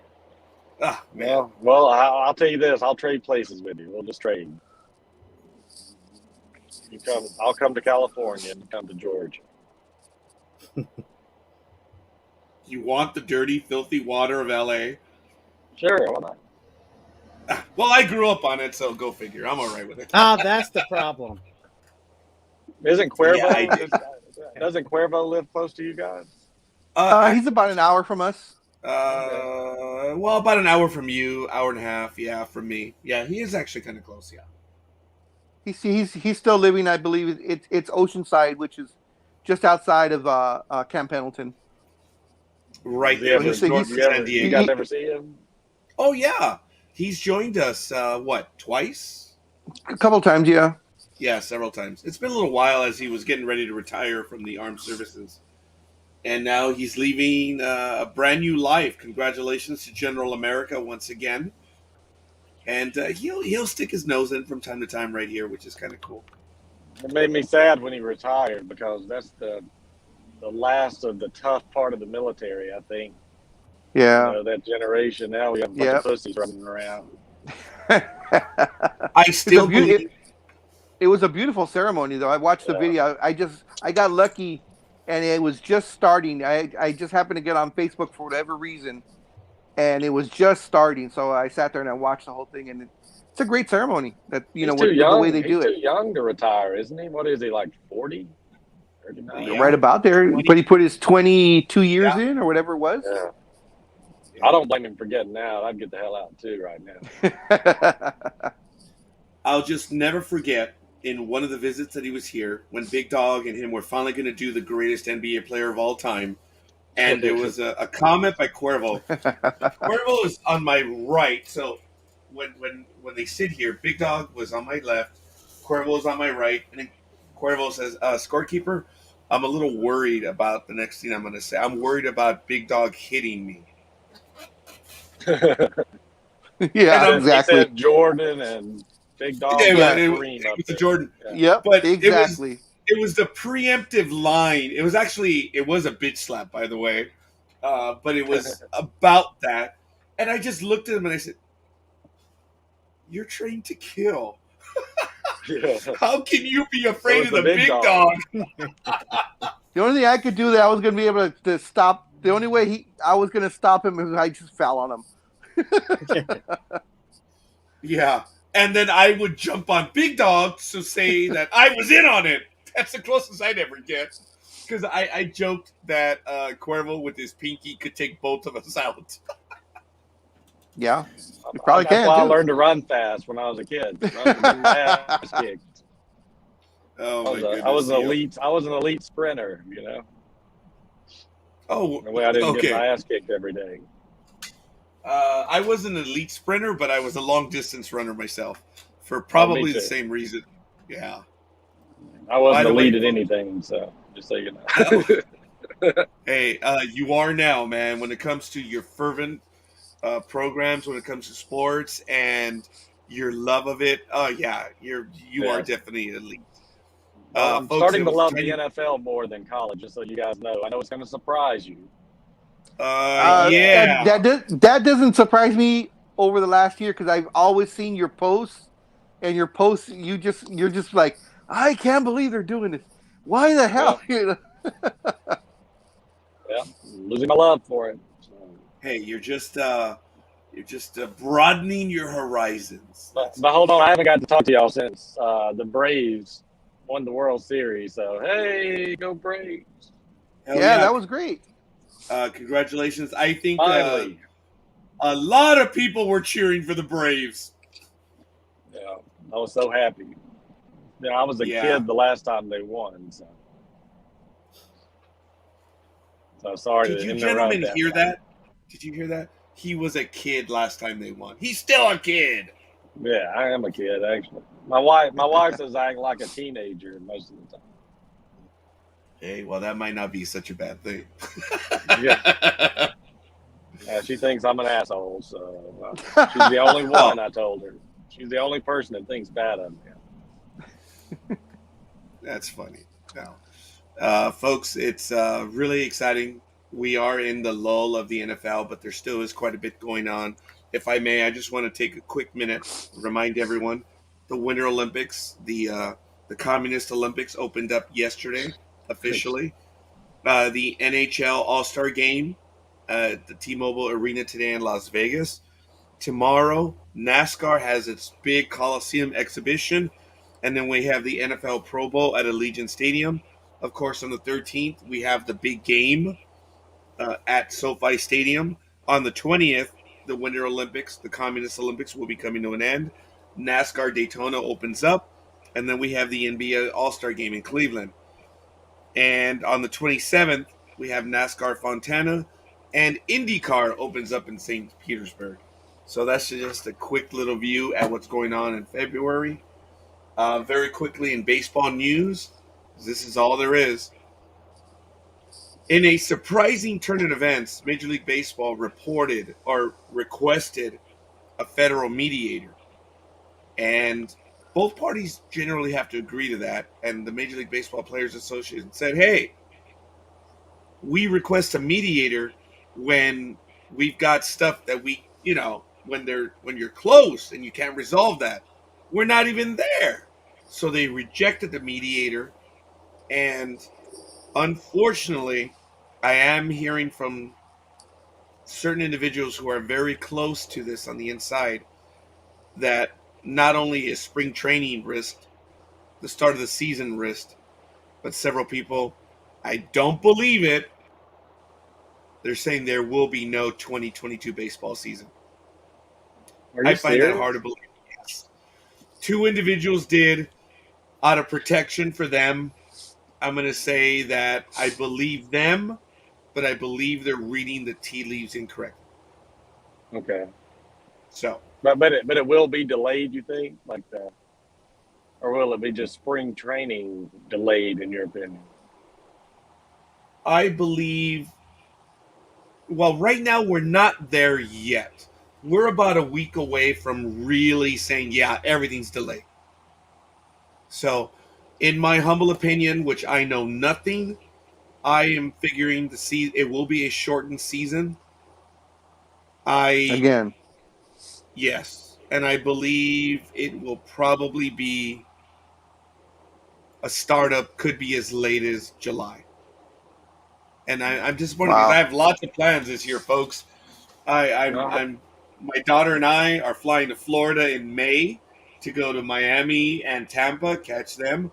Ah, man. Well, I'll tell you this. I'll trade places with you. We'll just trade. You come. I'll come to California and you come to Georgia. You want the dirty, filthy water of LA? Sure, why not? Well, I grew up on it, so go figure. I'm all right with it. That's the problem. Isn't Cuervo? Yeah, Doesn't Cuervo live close to you guys? He's about an hour from us. Well, about an hour from you, hour and a half, yeah, from me. Yeah, he is actually kind of close, yeah. He's still living, I believe. It's Oceanside, which is just outside of Camp Pendleton. Right there. You guys ever see him? Oh yeah, he's joined us. What, twice? A couple times, yeah. Yeah, several times. It's been a little while as he was getting ready to retire from the armed services. And now he's leaving a brand new life. Congratulations to General America once again. And he'll stick his nose in from time to time right here, which is kind of cool. It made me sad when he retired because that's the last of the tough part of the military, I think. Yeah. That generation. Now we have a bunch of pussies running around. I still believe... It was a beautiful ceremony, though. I watched the video. I got lucky, and it was just starting. I just happened to get on Facebook for whatever reason, and it was just starting. So I sat there and I watched the whole thing, and it's a great ceremony. That the way they do it. He's too young to retire, isn't he? What is he, like 40? Yeah. Right about there. 20. But he put his 22 years in, or whatever it was. Yeah. I don't blame him for getting out. I'd get the hell out too right now. I'll just never forget in one of the visits that he was here when Big Dawg and him were finally going to do the greatest NBA player of all time. And there was a comment by Cuervo. Cuervo is on my right. So when they sit here, Big Dawg was on my left. Cuervo is on my right. And then Cuervo says, Scorekeeper, I'm a little worried about the next thing I'm going to say. I'm worried about Big Dawg hitting me. Yeah, exactly. He said Jordan and Big Dawg. Yeah, it was the Jordan. Yep, but exactly. It was the preemptive line. It was a bitch slap, by the way. But it was about that. And I just looked at him and I said, "You're trained to kill. How can you be afraid of the big dog?" The only thing I could do that I was going to be able to stop. The only way I was going to stop him is I just fell on him. Yeah. And then I would jump on Big Dawg to say that I was in on it. That's the closest I'd ever get. Because I joked that Cuervo with his pinky could take both of us out. Yeah. You probably can. That's why I learned to run fast when I was a kid. Oh my goodness. I was an elite sprinter, you know. Oh, the way I didn't get my ass kicked every day. I was an elite sprinter, but I was a long distance runner myself for probably the same reason. Yeah. I wasn't elite at anything, so just so you know. Hey, you are now, man, when it comes to your fervent programs, when it comes to sports, and your love of it. Oh yeah, you are definitely elite. I'm Folks, starting to love the NFL more than college, just so you guys know. I know it's going to surprise you. Yeah. That doesn't surprise me over the last year because I've always seen your posts, and your posts you're just like, I can't believe they're doing this. Why the hell? Yeah, losing my love for it. So. Hey, you're just broadening your horizons. But hold on, I haven't got to talk to y'all since the Braves won the World Series. So hey, go Braves! Yeah, that was great. Congratulations! I think Finally, a lot of people were cheering for the Braves. Yeah, I was so happy. Yeah, I was a kid the last time they won. So sorry. Did you gentlemen hear that? Did you hear that? He was a kid last time they won. He's still a kid. Yeah, I am a kid actually. My wife says I act like a teenager most of the time. Hey, well, that might not be such a bad thing. Yeah, she thinks I'm an asshole. So she's the only one. I told her she's the only person that thinks bad of me. That's funny. No. Folks, it's really exciting. We are in the lull of the NFL, but there still is quite a bit going on. If I may, I just want to take a quick minute to remind everyone the Winter Olympics, the Communist Olympics opened up yesterday officially. The NHL All-Star Game at the T-Mobile Arena today in Las Vegas. Tomorrow, NASCAR has its big Coliseum exhibition, and then we have the NFL Pro Bowl at Allegiant Stadium. Of course, on the 13th, we have the big game at SoFi Stadium. On the 20th, the Winter Olympics, the Communist Olympics, will be coming to an end. NASCAR Daytona opens up, and then we have the NBA All-Star Game in Cleveland. And on the 27th, we have NASCAR Fontana, and IndyCar opens up in St. Petersburg. So that's just a quick little view at what's going on in February. Very quickly in baseball news, this is all there is. In a surprising turn of events, Major League Baseball reported or requested a federal mediator. And both parties generally have to agree to that. And the Major League Baseball Players Association said, hey, we request a mediator when we've got stuff that we, when you're close and you can't resolve that. We're not even there. So they rejected the mediator. And unfortunately, I am hearing from certain individuals who are very close to this on the inside that not only is spring training risked, the start of the season risked, but several people, I don't believe it, they're saying there will be no 2022 baseball season. I find that hard to believe. Yes. Two individuals did, out of protection for them. I'm going to say that I believe them, but I believe they're reading the tea leaves incorrectly. Okay. So, but it will be delayed, you think, or will it be just spring training delayed, in your opinion? I believe. Well, right now we're not there yet. We're about a week away from really saying, yeah, everything's delayed. So, in my humble opinion, which I know nothing, I am figuring it will be a shortened season. Yes, and I believe it will probably be a startup, could be as late as July. And I'm disappointed because I have lots of plans this year, folks. My daughter and I are flying to Florida in May to go to Miami and Tampa, catch them.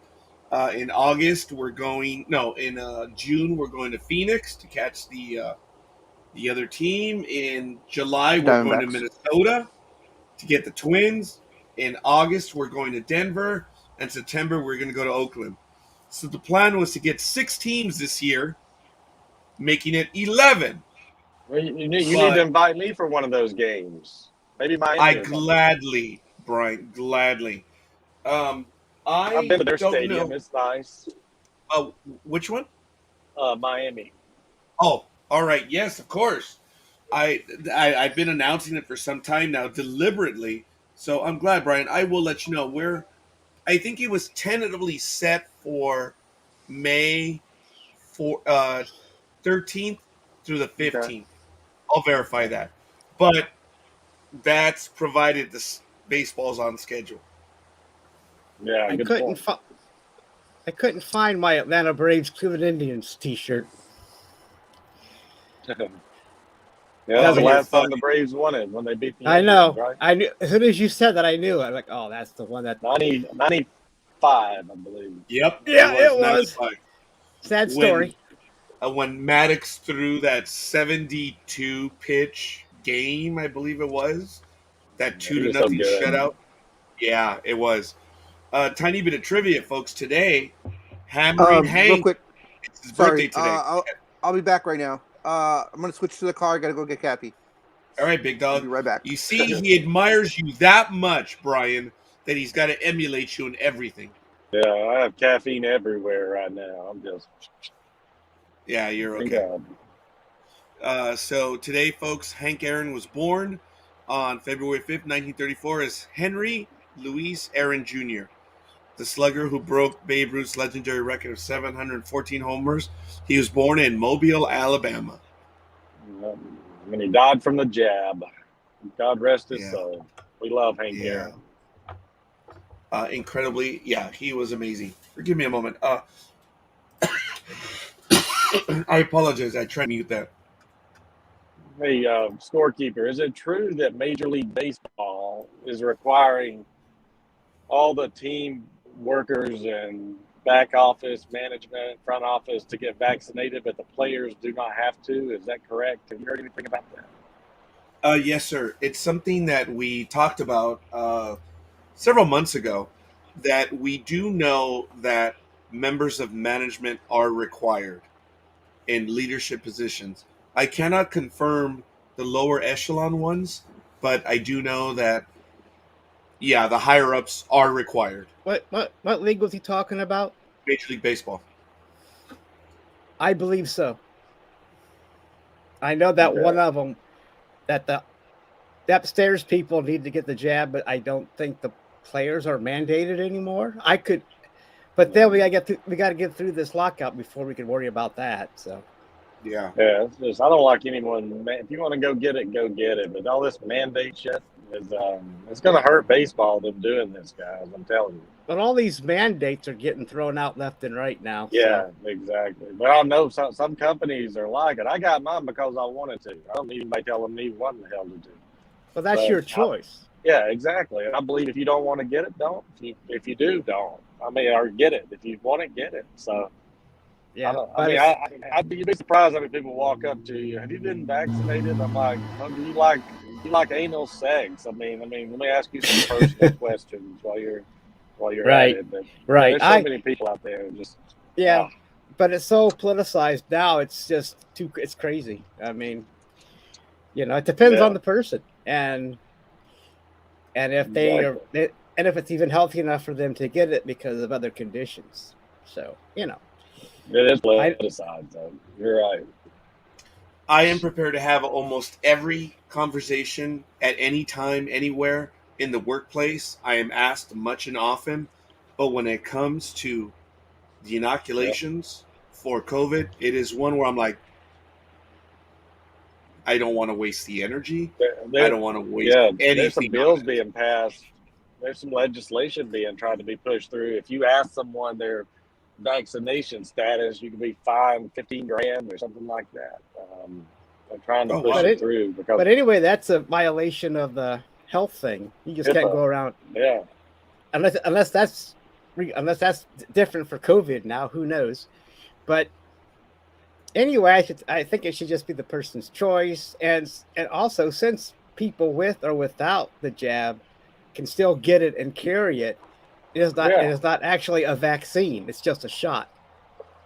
In August, in June, we're going to Phoenix to catch the other team. In July, we're going to Minnesota to get the Twins. In August, we're going to Denver. And September, we're going to go to Oakland. So the plan was to get 6 teams this year, making it 11. Well, you need to invite me for one of those games. Maybe Miami. Brian, gladly. I've been to their stadium. It's nice. Oh, which one? Miami. Oh, all right. Yes, of course. I've been announcing it for some time now, deliberately, So I'm glad, Brian. I will let you know. I think it was tentatively set for May 13th through the 15th. Okay. I'll verify that. But that's provided the baseball's on schedule. Yeah, I good couldn't point. I couldn't find my Atlanta Braves Cleveland Indians T-shirt. Yeah, that's the you're last time funny. the Braves won it when they beat the I Indians, know. right? I knew as soon as you said that. I knew. I'm like, oh, that's the one that 95, I believe. Yep. Yeah, it was. 95. Sad story. When Maddox threw that 72 pitch game, I believe it was, that 2-0 so good. shutout. Yeah, it was. Tiny bit of trivia, folks. Today, Hammering Hank. Real quick. It's his birthday today. I'll be back right now. I'm gonna switch to the car. I gotta go get Cappy. All right, big dog. I'll be right back. You see, he admires you that much, Brian, that he's got to emulate you in everything. Yeah, I have caffeine everywhere right now. I'm just. Yeah, you're okay. So today, folks, Hank Aaron was born on February 5th, 1934, as Henry Louis Aaron Jr., the slugger who broke Babe Ruth's legendary record of 714 homers. He was born in Mobile, Alabama. And he died from the jab. God rest his soul. We love Hank Aaron. Incredibly, he was amazing. Give me a moment. I apologize. I tried to mute that. Hey, Scorekeeper, is it true that Major League Baseball is requiring all the team workers and back office management, front office to get vaccinated, but the players do not have to? Is that correct? Have you heard anything about that? Yes, sir. It's something that we talked about several months ago, that we do know that members of management are required in leadership positions. I cannot confirm the lower echelon ones, but I do know that, the higher-ups are required. What league was he talking about? Major League Baseball. I believe so. I know that one of them, that the upstairs people need to get the jab, but I don't think the players are mandated anymore. But then we got to get through this lockout before we can worry about that. So. Yeah. It's just, I don't like anyone. If you want to go get it, go get it. But all this mandate shit is it's going to hurt baseball. Them doing this, guys. I'm telling you. But all these mandates are getting thrown out left and right now. Yeah, exactly. But I know some companies are like it. I got mine because I wanted to. I don't need anybody telling me what the hell to do. Well, that's your choice. Yeah, exactly. And I believe if you don't want to get it, don't. If you do, don't. I mean, or get it. If you want it, get it. So. Yeah, I'd be surprised how many people walk up to you. Have you been vaccinated? I'm like, oh, do you like anal sex? I mean, let me ask you some personal questions while you're right. at it. But, right. There's so many people out there who just but it's so politicized now. It's just it's crazy. I mean, it depends on the person and if they are, and if it's even healthy enough for them to get it because of other conditions. So It is politicized, though. You're right. I am prepared to have almost every conversation at any time, anywhere in the workplace. I am asked much and often, but when it comes to the inoculations for COVID, it is one where I'm like, I don't want to waste the energy. I don't want to waste anything. There's some bills being passed. There's some legislation being tried to be pushed through. If you ask someone their vaccination status, you could be fined $15,000 or something like that. They're trying to push it through. But anyway, that's a violation of the health thing. You just can't go around. Yeah. Unless that's different for COVID now. Who knows? But anyway, I think it should just be the person's choice, and also since people with or without the jab can still get it and carry it. It is not actually a vaccine. It's just a shot.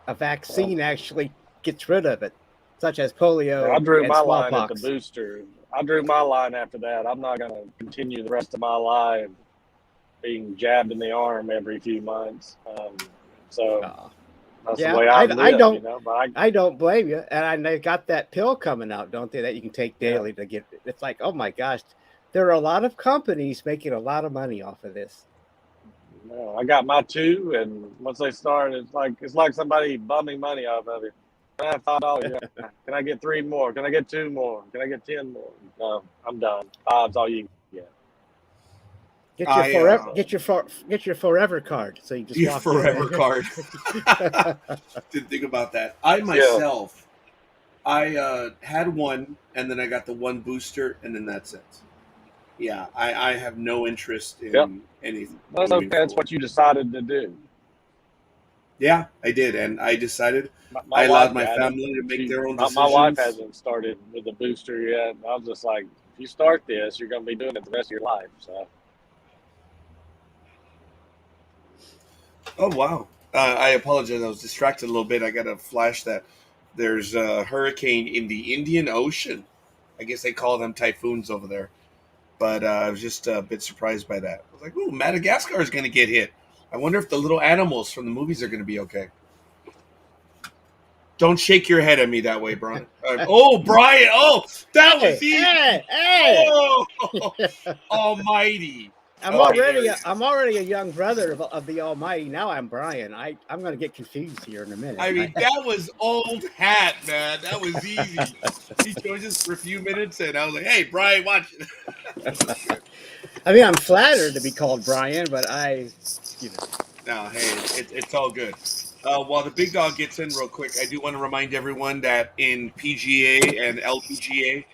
A vaccine actually gets rid of it, such as polio. I drew my smallpox. line at the booster. I drew my line after that. I'm not going to continue the rest of my life being jabbed in the arm every few months. That's the way I live. I don't blame you. And they got that pill coming out, don't they, that you can take daily to get. It's like, oh my gosh, there are a lot of companies making a lot of money off of this. No, I got my 2, and once they start, it's like somebody bumming money off of it. Can I have $5? Yeah. Can I get 3 more? Can I get 2 more? Can I get 10 more? No, I'm done. 5's all you get. Get your forever card, so you just your walk forever in. card. Didn't think about that. I myself, I had one, and then I got the one booster, and then that's it. Yeah, I have no interest in anything. That's okay. That's what you decided to do. Yeah, I did, and I decided I allowed my family to make their own decisions. My wife hasn't started with the booster yet. I was just like, if you start this, you're going to be doing it the rest of your life. So. Oh, wow. I apologize. I was distracted a little bit. I got a flash that there's a hurricane in the Indian Ocean. I guess they call them typhoons over there. But I was just a bit surprised by that. I was like, ooh, Madagascar is going to get hit. I wonder if the little animals from the movies are going to be okay. Don't shake your head at me that way, Brian. Oh, Brian. Oh, that was easy. Hey. Oh, almighty. I'm already a young brother of the Almighty. Now I'm Brian. I'm going to get confused here in a minute. I mean, that was old hat, man. That was easy. He joined us for a few minutes, and I was like, hey, Brian, watch it. I mean, I'm flattered to be called Brian, but No, hey, it's all good. While the big dog gets in real quick, I do want to remind everyone that in PGA and LPGA,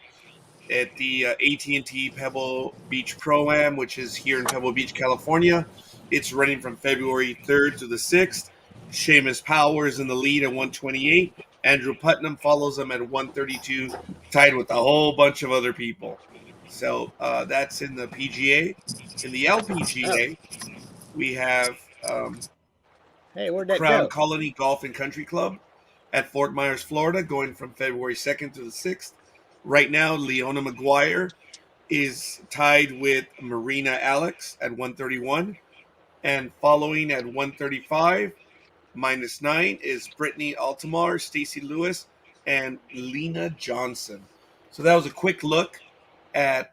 at the AT&T Pebble Beach Pro-Am, which is here in Pebble Beach, California. It's running from February 3rd to the 6th. Seamus Power is in the lead at 128. Andrew Putnam follows him at 132, tied with a whole bunch of other people. So that's in the PGA. In the LPGA, we have where'd that Crown go? Colony Golf and Country Club at Fort Myers, Florida, going from February 2nd to the 6th. Right now, Leona McGuire is tied with Marina Alex at 131. And following at 135, -9, is Brittany Altamar, Stacey Lewis, and Lena Johnson. So that was a quick look at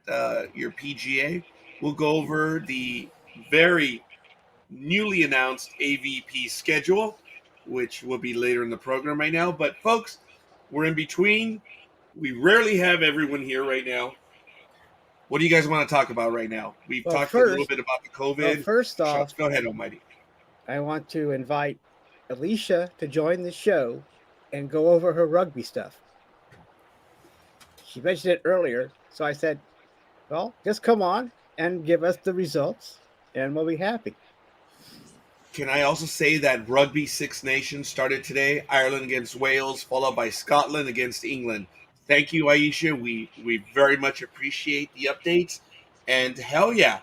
your PGA. We'll go over the very newly announced AVP schedule, which will be later in the program right now. But, folks, we're in between. We rarely have everyone here right now. What do you guys want to talk about right now? We've talked a little bit about the COVID. Well, first off, go ahead, Almighty. I want to invite Alicia to join the show and go over her rugby stuff. She mentioned it earlier, so I said, well, just come on and give us the results, and we'll be happy. Can I also say that Rugby Six Nations started today? Ireland against Wales, followed by Scotland against England. Thank you, Aisha. We very much appreciate the updates. And hell yeah,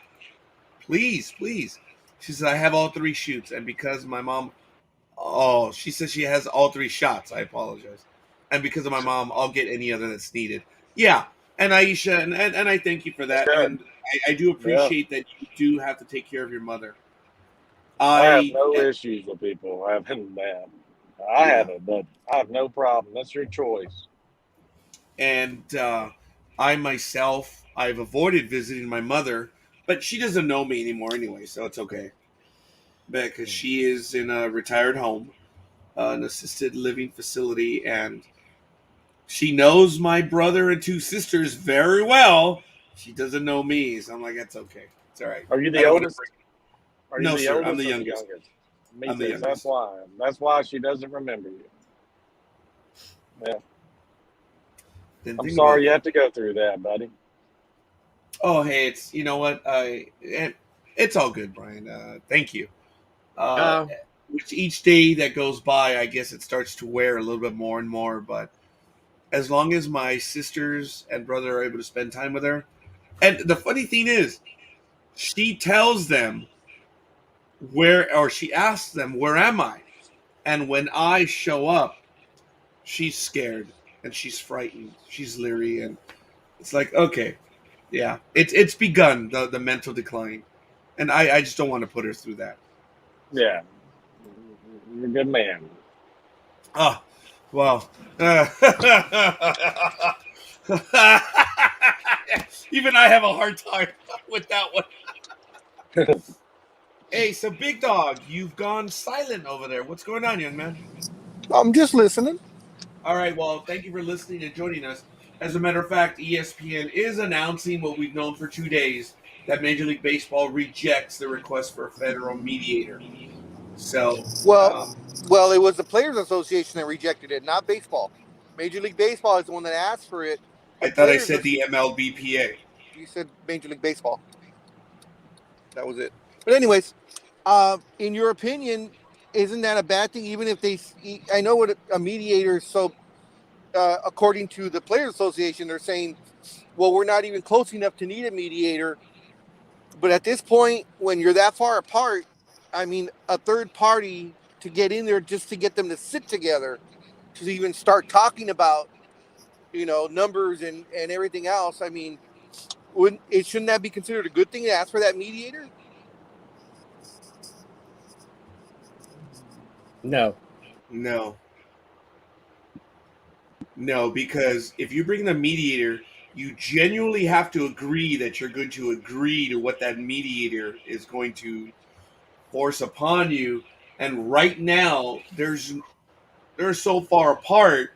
please. She says, I have all 3 shoots. And because my mom, she says she has all 3 shots. I apologize. And because of my mom, I'll get any other that's needed. Yeah. And Aisha, and I thank you for that. Sure. And I do appreciate that you do have to take care of your mother. I have no issues with people having that. I have it, but I have no problem. That's your choice. And I myself, I've avoided visiting my mother, but she doesn't know me anymore anyway, so it's okay. Because she is in a retired home, an assisted living facility, and she knows my brother and 2 sisters very well. She doesn't know me, so I'm like, that's okay. It's all right. Are you the oldest? No, sir. I'm the youngest. Me too. That's why she doesn't remember you. Yeah. I'm sorry you have to go through that, buddy. Oh, hey, it's, you know what? It's all good, Brian. Thank you. Which each day that goes by, I guess it starts to wear a little bit more and more. But as long as my sisters and brother are able to spend time with her, and the funny thing is, she tells them she asks them, where am I? And when I show up, she's scared and she's frightened. She's leery, and it's like, okay, yeah, it's begun, the mental decline. And I just don't want to put her through that. Yeah. You're a good man. Oh, well. Even I have a hard time with that one. Hey, so Big Dog, you've gone silent over there. What's going on, young man? I'm just listening. All right, well, thank you for listening and joining us. As a matter of fact, ESPN is announcing what we've known for 2 days, that Major League Baseball rejects the request for a federal mediator. So, well, it was the Players Association that rejected it, not baseball. Major League Baseball is the one that asked for it. I thought I said the MLBPA. You said Major League Baseball. That was it. But anyways, in your opinion, isn't that a bad thing? Even if I know what a mediator is. So, according to the Players Association, they're saying, well, we're not even close enough to need a mediator. But at this point, when you're that far apart, I mean, a third party to get in there just to get them to sit together, to even start talking about, numbers and everything else. I mean, shouldn't that be considered a good thing to ask for that mediator? No, because if you bring in a mediator, you genuinely have to agree that you're going to agree to what that mediator is going to force upon you. And right now, they're so far apart,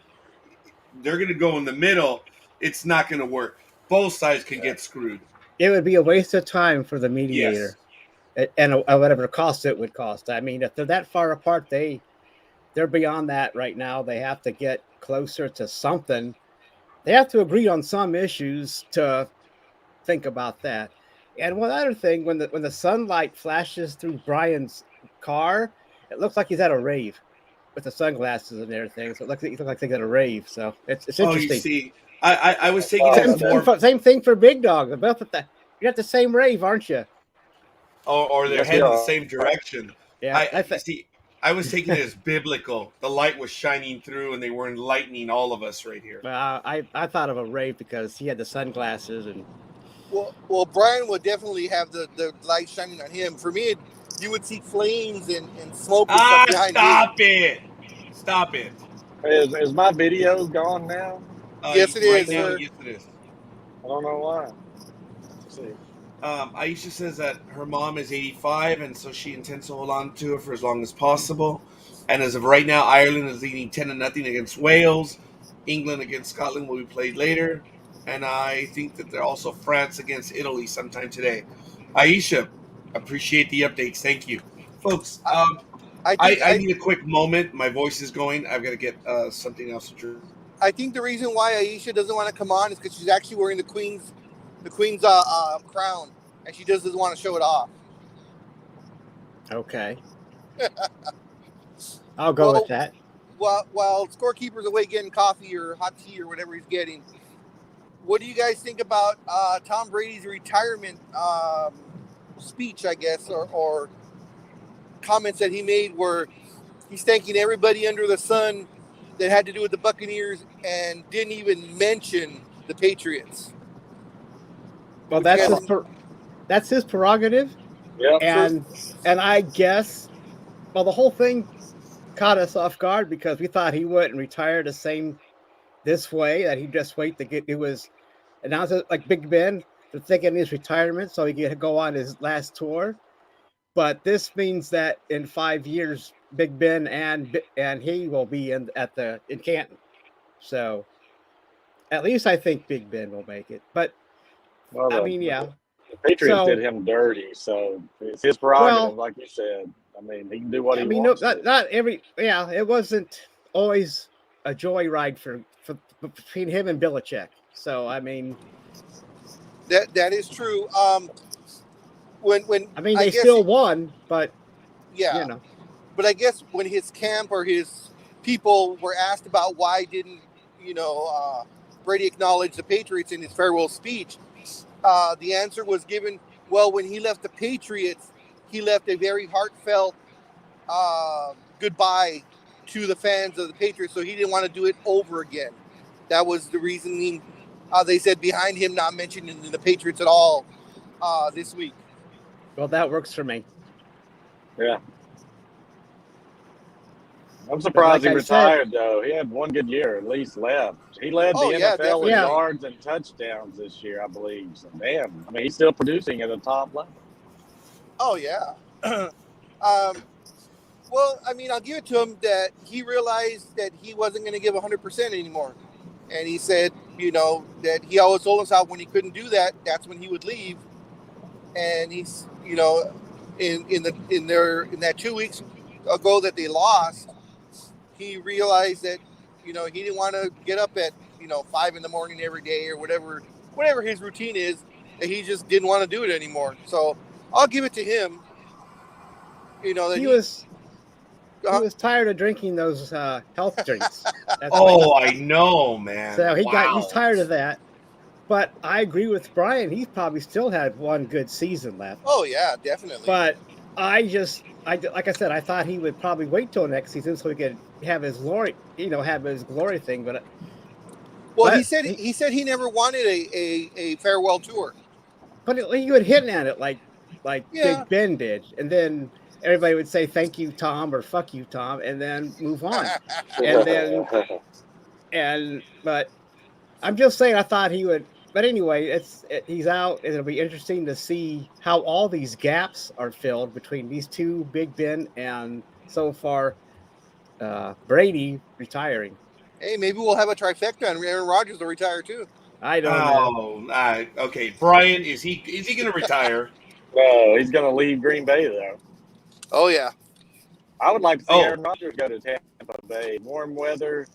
they're going to go in the middle. It's not going to work. Both sides can get screwed. It would be a waste of time for the mediator, and whatever cost it would cost. I mean, if they're that far apart, they're beyond that right now. They have to get closer to something. They have to agree on some issues to think about that. And one other thing, when the sunlight flashes through Brian's car, it looks like he's at a rave with the sunglasses and everything. So it looks like he's at a rave. So it's interesting. You see, I was taking it same thing for Big Dog. They're both you're at the same rave, aren't you? Or they're heading the same direction. Yeah, I was taking it as biblical. The light was shining through, and they were enlightening all of us right here. I thought of a rave because he had the sunglasses and. Well, Brian would definitely have the light shining on him. For me, you would see flames and smoke and stuff behind him. Stop it! Is my video gone now? Yes, it is. Yes, it is. I don't know why. Let's see. Aisha says that her mom is 85, and so she intends to hold on to it for as long as possible. And as of right now, Ireland is leading 10-0 against Wales. England against Scotland will be played later. And I think that they're also France against Italy sometime today. Aisha, appreciate the updates. Thank you. Folks, I need a quick moment. My voice is going. I've got to get something else to drink. I think the reason why Aisha doesn't want to come on is because she's actually wearing the Queen's crown, and she just doesn't want to show it off. Okay. I'll go with that. While Scorekeeper's away getting coffee or hot tea or whatever he's getting, what do you guys think about Tom Brady's retirement speech, I guess, or comments that he made where he's thanking everybody under the sun that had to do with the Buccaneers and didn't even mention the Patriots? Well, that's his prerogative. Yeah. And I guess, the whole thing caught us off guard because we thought he wouldn't retire this way, that he'd just wait to get, it was announced like Big Ben, they're thinking his retirement so he could go on his last tour. But this means that in 5 years, Big Ben and he will be in Canton. So at least I think Big Ben will make it. But the Patriots did him dirty, so it's his prerogative, like you said. I mean, he can do what he wants. It wasn't always a joyride for between him and Belichick. So I mean, that is true. They still won, but yeah, But I guess when his camp or his people were asked about why didn't Brady acknowledge the Patriots in his farewell speech, the answer was given. Well, when he left the Patriots, he left a very heartfelt goodbye to the fans of the Patriots, so he didn't want to do it over again. That was the reasoning, they said, behind him not mentioning the Patriots at all this week. Well, that works for me. Yeah. I'm surprised like he I said- retired, though. He had one good year, at least left. He led Oh, the yeah, NFL in definitely. Yeah. yards and touchdowns this year, I believe. So, damn. I mean, he's still producing at a top level. Oh, yeah. Well, I mean, I'll give it to him that he realized that he wasn't going to give 100% anymore. And he said, you know, that he always told himself when he couldn't do that, that's when he would leave. And he's, you know, in that 2 weeks ago that they lost, he realized that, you know, he didn't want to get up at, you know, 5 a.m. every day or whatever his routine is, that he just didn't want to do it anymore. So I'll give it to him. You know, that he was tired of drinking those health drinks. I know, man. So he's Wow. tired of that. But I agree with Brian. He's probably still had one good season left. Oh yeah, definitely. But like I said, I thought he would probably wait till next season so he could have his glory, have his glory thing. But he said he never wanted a farewell tour. But he would hit at it like Yeah. Big Ben did, and then everybody would say "Thank you, Tom" or "Fuck you, Tom," and then move on. But I'm just saying, I thought he would. But anyway, he's out, and it'll be interesting to see how all these gaps are filled between these two, Big Ben and so far Brady retiring. Hey, maybe we'll have a trifecta, and Aaron Rodgers will retire too. I don't know. Okay, Brian, is he going to retire? No, he's going to leave Green Bay, though. Oh yeah. I would like to see Aaron Rodgers go to Tampa Bay. Warm weather,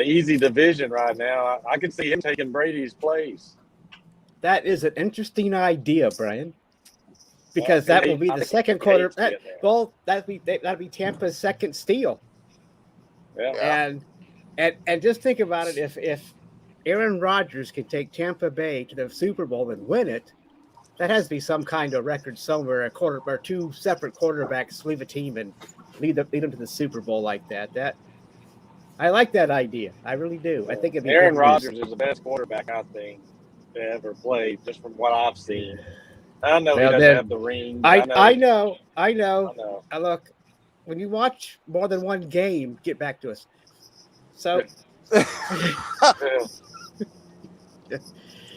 easy division right now. I could see him taking Brady's place. That is an interesting idea, Brian. Because that will be the second quarter. That'd be Tampa's second steal. Yeah. And just think about it. If Aaron Rodgers can take Tampa Bay to the Super Bowl and win it, that has to be some kind of record somewhere. A quarter or two separate quarterbacks leave a team and lead them to the Super Bowl like that. I like that idea. I really do. I think it'd be Aaron Rodgers is the best quarterback I think to ever play, just from what I've seen. I know he doesn't have the ring. I know. Look, when you watch more than one game, get back to us. So,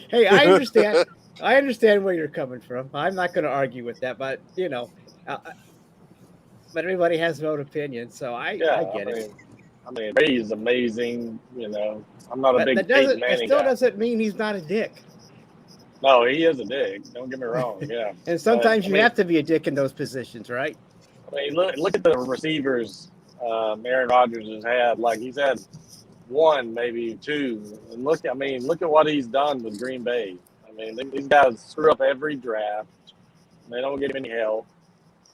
hey, I understand. I understand where you're coming from. I'm not going to argue with that, but but everybody has their own opinion, so I get it. I mean, Brady's amazing. I'm not a big Peyton Manning guy. It still doesn't mean he's not a dick. No, he is a dick. Don't get me wrong. Yeah. And sometimes you have to be a dick in those positions, right? I mean, look at the receivers Aaron Rodgers has had. Like, he's had one, maybe two. And look at what he's done with Green Bay. I mean, these guys screw up every draft. They don't get him any help.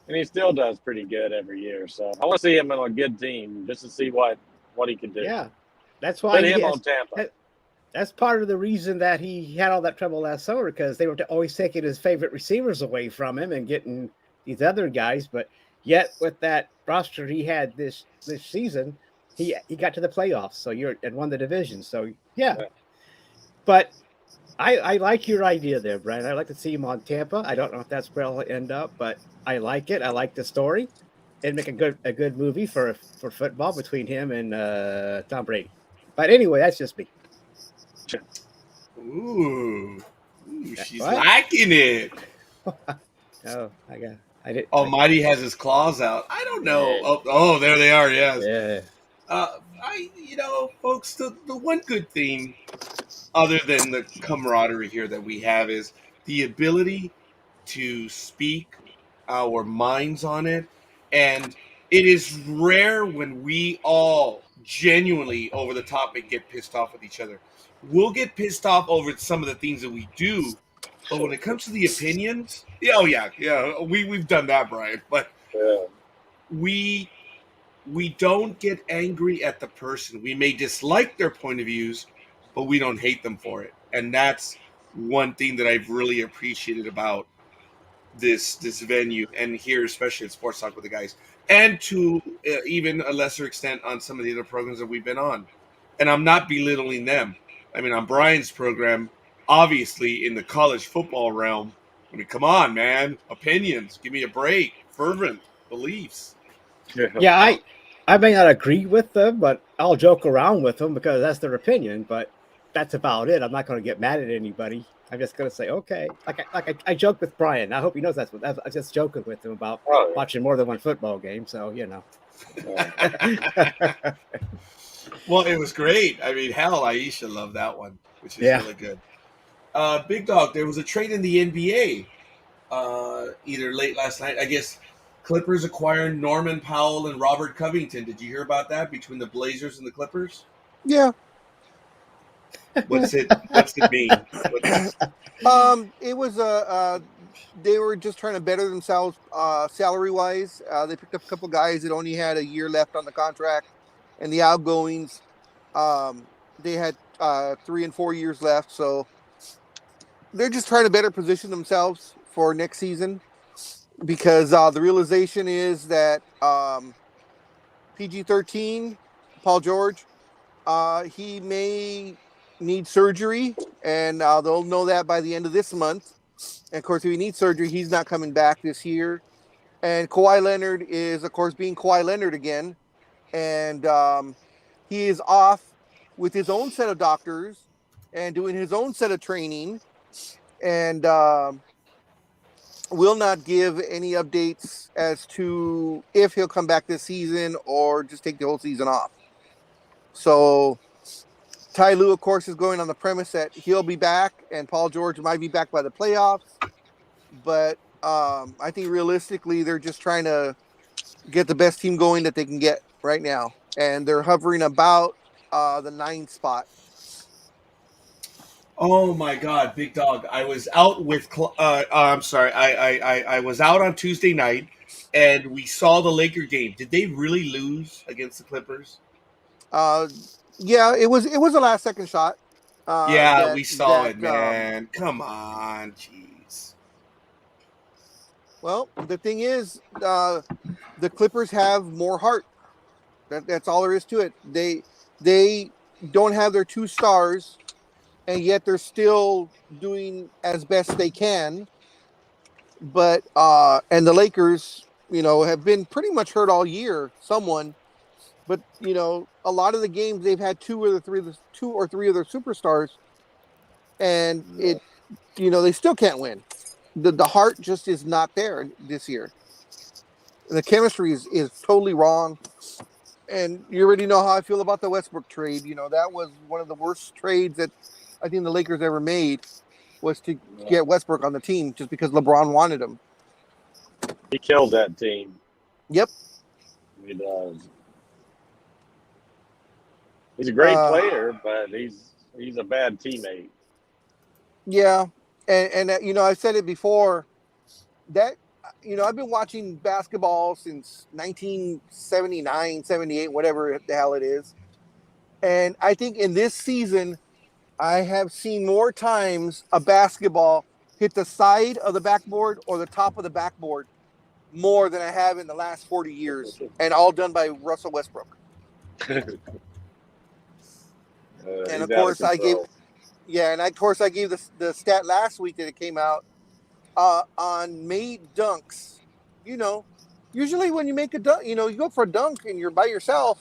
And he still does pretty good every year. So I want to see him on a good team just to see what he can do. Yeah. That's why put him on Tampa. That's part of the reason that he had all that trouble last summer, because they were always taking his favorite receivers away from him and getting these other guys. But yet with that roster he had this season, he got to the playoffs. So and won the division. So yeah. But I like your idea there, Brian. I'd like to see him on Tampa. I don't know if that's where he'll end up, but I like it. I like the story. It'd make a good movie for football between him and Tom Brady. But anyway, that's just me. Ooh, she's liking it. Oh, I did. Almighty has his claws out. I don't know. Yeah. Oh, there they are. Yes. Yeah. Folks, the one good thing, other than the camaraderie here that we have, is the ability to speak our minds on it. And it is rare when we all genuinely over the topic get pissed off with each other. We'll get pissed off over some of the things that we do, but when it comes to the opinions, we've done that, Brian. But we don't get angry at the person. We may dislike their point of views, but we don't hate them for it. And that's one thing that I've really appreciated about this venue, and here especially at Sports Talk with the Guys, and to even a lesser extent on some of the other programs that we've been on. And I'm not belittling them. I mean, on Brian's program, obviously in the college football realm, I mean, come on, man. Opinions. Give me a break. Fervent beliefs. Yeah, I may not agree with them, but I'll joke around with them because that's their opinion. But that's about it. I'm not going to get mad at anybody. I'm just going to say, okay. I joke with Brian. I hope he knows that's what I was just joking with him about watching more than one football game. So, you know. Well, it was great. I mean, hell, Aisha loved that one, which is really good. Big Dog, there was a trade in the NBA either late last night. I guess Clippers acquiring Norman Powell and Robert Covington. Did you hear about that between the Blazers and the Clippers? Yeah. What's it mean? It was they were just trying to better themselves salary wise. They picked up a couple guys that only had a year left on the contract, and the outgoings, they had 3 and 4 years left. So they're just trying to better position themselves for next season, because the realization is that PG-13, Paul George, he may need surgery, and they'll know that by the end of this month. And of course, if he needs surgery, he's not coming back this year. And Kawhi Leonard is, of course, being Kawhi Leonard again. And he is off with his own set of doctors and doing his own set of training. And will not give any updates as to if he'll come back this season or just take the whole season off. So Ty Lue, of course, is going on the premise that he'll be back and Paul George might be back by the playoffs. But I think realistically, they're just trying to get the best team going that they can get right now. And they're hovering about the 9th spot. Oh my God, Big Dog! I was out with. I'm sorry. I was out on Tuesday night, and we saw the Laker game. Did they really lose against the Clippers? Yeah, it was a last second shot. We saw it, man. Come on, jeez. Well, the thing is, the Clippers have more heart. That's all there is to it. They don't have their 2 stars, and yet they're still doing as best they can. But and the Lakers, have been pretty much hurt all year. Someone, but a lot of the games they've had 2 or 3 of their superstars, and they still can't win. The heart just is not there this year. The chemistry is totally wrong. And you already know how I feel about the Westbrook trade. That was one of the worst trades that I think the Lakers ever made, was to get Westbrook on the team just because LeBron wanted him. He killed that team. Yep. He does. He's a great player, but he's a bad teammate. Yeah. And I've said it before that, I've been watching basketball since 1979, 78, whatever the hell it is. And I think in this season, I have seen more times a basketball hit the side of the backboard or the top of the backboard more than I have in the last 40 years, and all done by Russell Westbrook. And of course, I gave the stat last week that it came out on made dunks. Usually when you make a dunk, you go for a dunk and you're by yourself,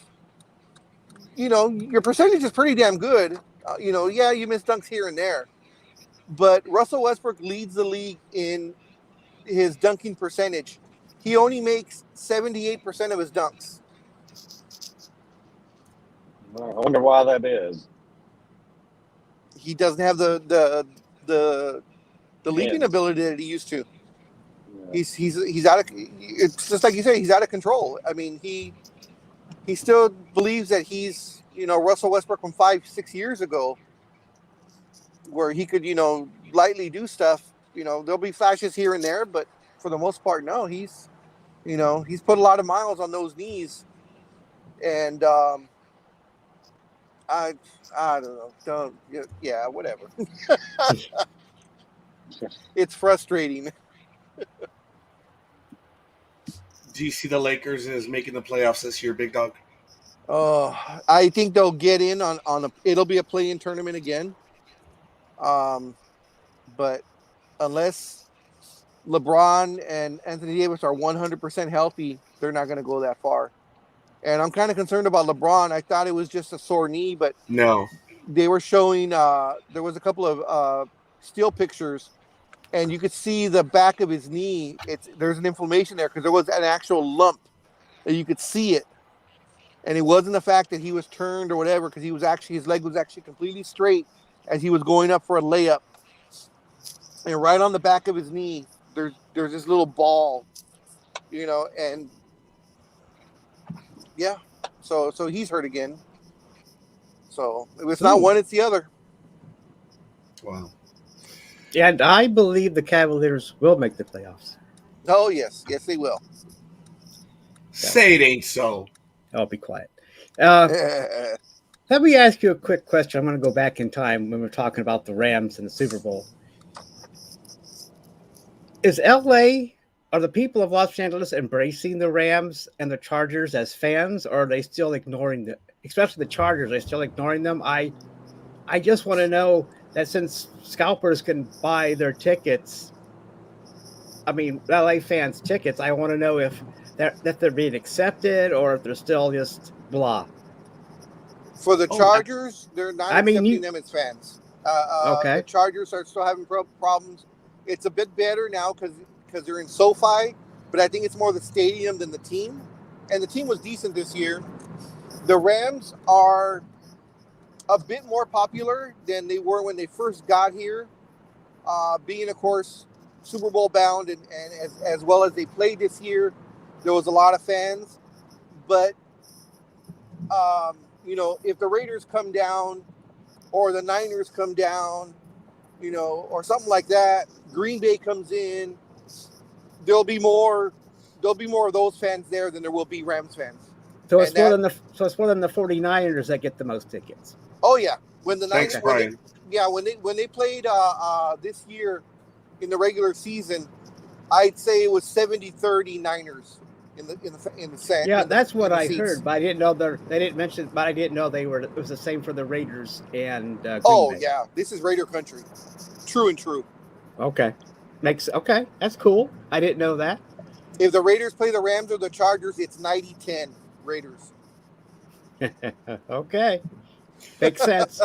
your percentage is pretty damn good. You miss dunks here and there, but Russell Westbrook leads the league in his dunking percentage. He only makes 78% of his dunks. I wonder why that is. He doesn't have the leaping ability that he used to. Yeah. He's out of. It's just like you say, he's out of control. I mean, he still believes that he's Russell Westbrook from 5-6 years ago, where he could lightly do stuff. There'll be flashes here and there, but for the most part, no. He's put a lot of miles on those knees, and I don't know. Whatever. It's frustrating. Do you see the Lakers as making the playoffs this year, Big Dog? I think they'll get in on it'll be a play-in tournament again. But unless LeBron and Anthony Davis are 100% healthy, they're not going to go that far. And I'm kind of concerned about LeBron. I thought it was just a sore knee, but No. they were showing there was a couple of still pictures, and you could see the back of his knee. There's an inflammation there because there was an actual lump, and you could see it. And it wasn't the fact that he was turned or whatever, because his leg was actually completely straight as he was going up for a layup. And right on the back of his knee, there's this little ball, and yeah, so he's hurt again. So if it's not one, it's the other. Wow. And I believe the Cavaliers will make the playoffs. Oh, yes, they will. Say it ain't so. I'll be quiet. Let me ask you a quick question. I'm going to go back in time when we're talking about the Rams and the Super Bowl. Is LA, are the people of Los Angeles embracing the Rams and the Chargers as fans, or are they still ignoring them? Especially the Chargers, are they still ignoring them? I just want to know that since scalpers can buy their tickets, LA fans' tickets, I want to know if they're being accepted or if they're still just blah. For the Chargers, they're not accepting them as fans. Okay. The Chargers are still having problems. It's a bit better now because they're in SoFi, but I think it's more the stadium than the team. And the team was decent this year. The Rams are a bit more popular than they were when they first got here, being, of course, Super Bowl bound, and as well as they played this year, there was a lot of fans. But if the Raiders come down or the Niners come down, or something like that, Green Bay comes in, there'll be more of those fans there than there will be Rams fans. So it's more than the 49ers that get the most tickets. Oh yeah, when the Niners, Thanks, Brian. when they played this year in the regular season, I'd say it was 70-30 Niners in the set. Yeah, that's what I heard, but I didn't know they didn't mention. But I didn't know it was the same for the Raiders and Green Bay. Yeah, this is Raider country, true and true. Okay, that's cool. I didn't know that. If the Raiders play the Rams or the Chargers, it's 90-10 Raiders. Okay, makes sense.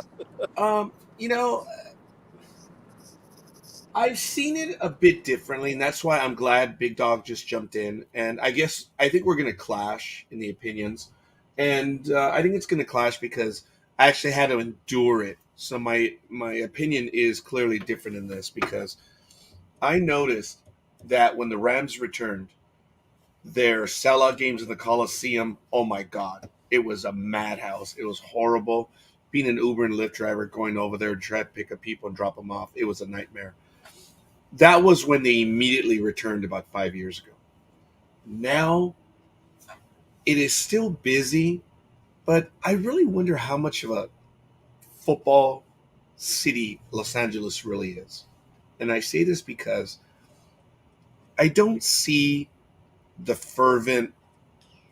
I've seen it a bit differently, and that's why I'm glad Big Dawg just jumped in. And I think we're going to clash in the opinions. And I think it's going to clash because I actually had to endure it. So my opinion is clearly different in this because I noticed that when the Rams returned, their sellout games in the Coliseum, oh my God, it was a madhouse. It was horrible. Being an Uber and Lyft driver, going over there to try to pick up people and drop them off, it was a nightmare. That was when they immediately returned about 5 years ago. Now, it is still busy, but I really wonder how much of a football city Los Angeles really is. And I say this because I don't see the fervent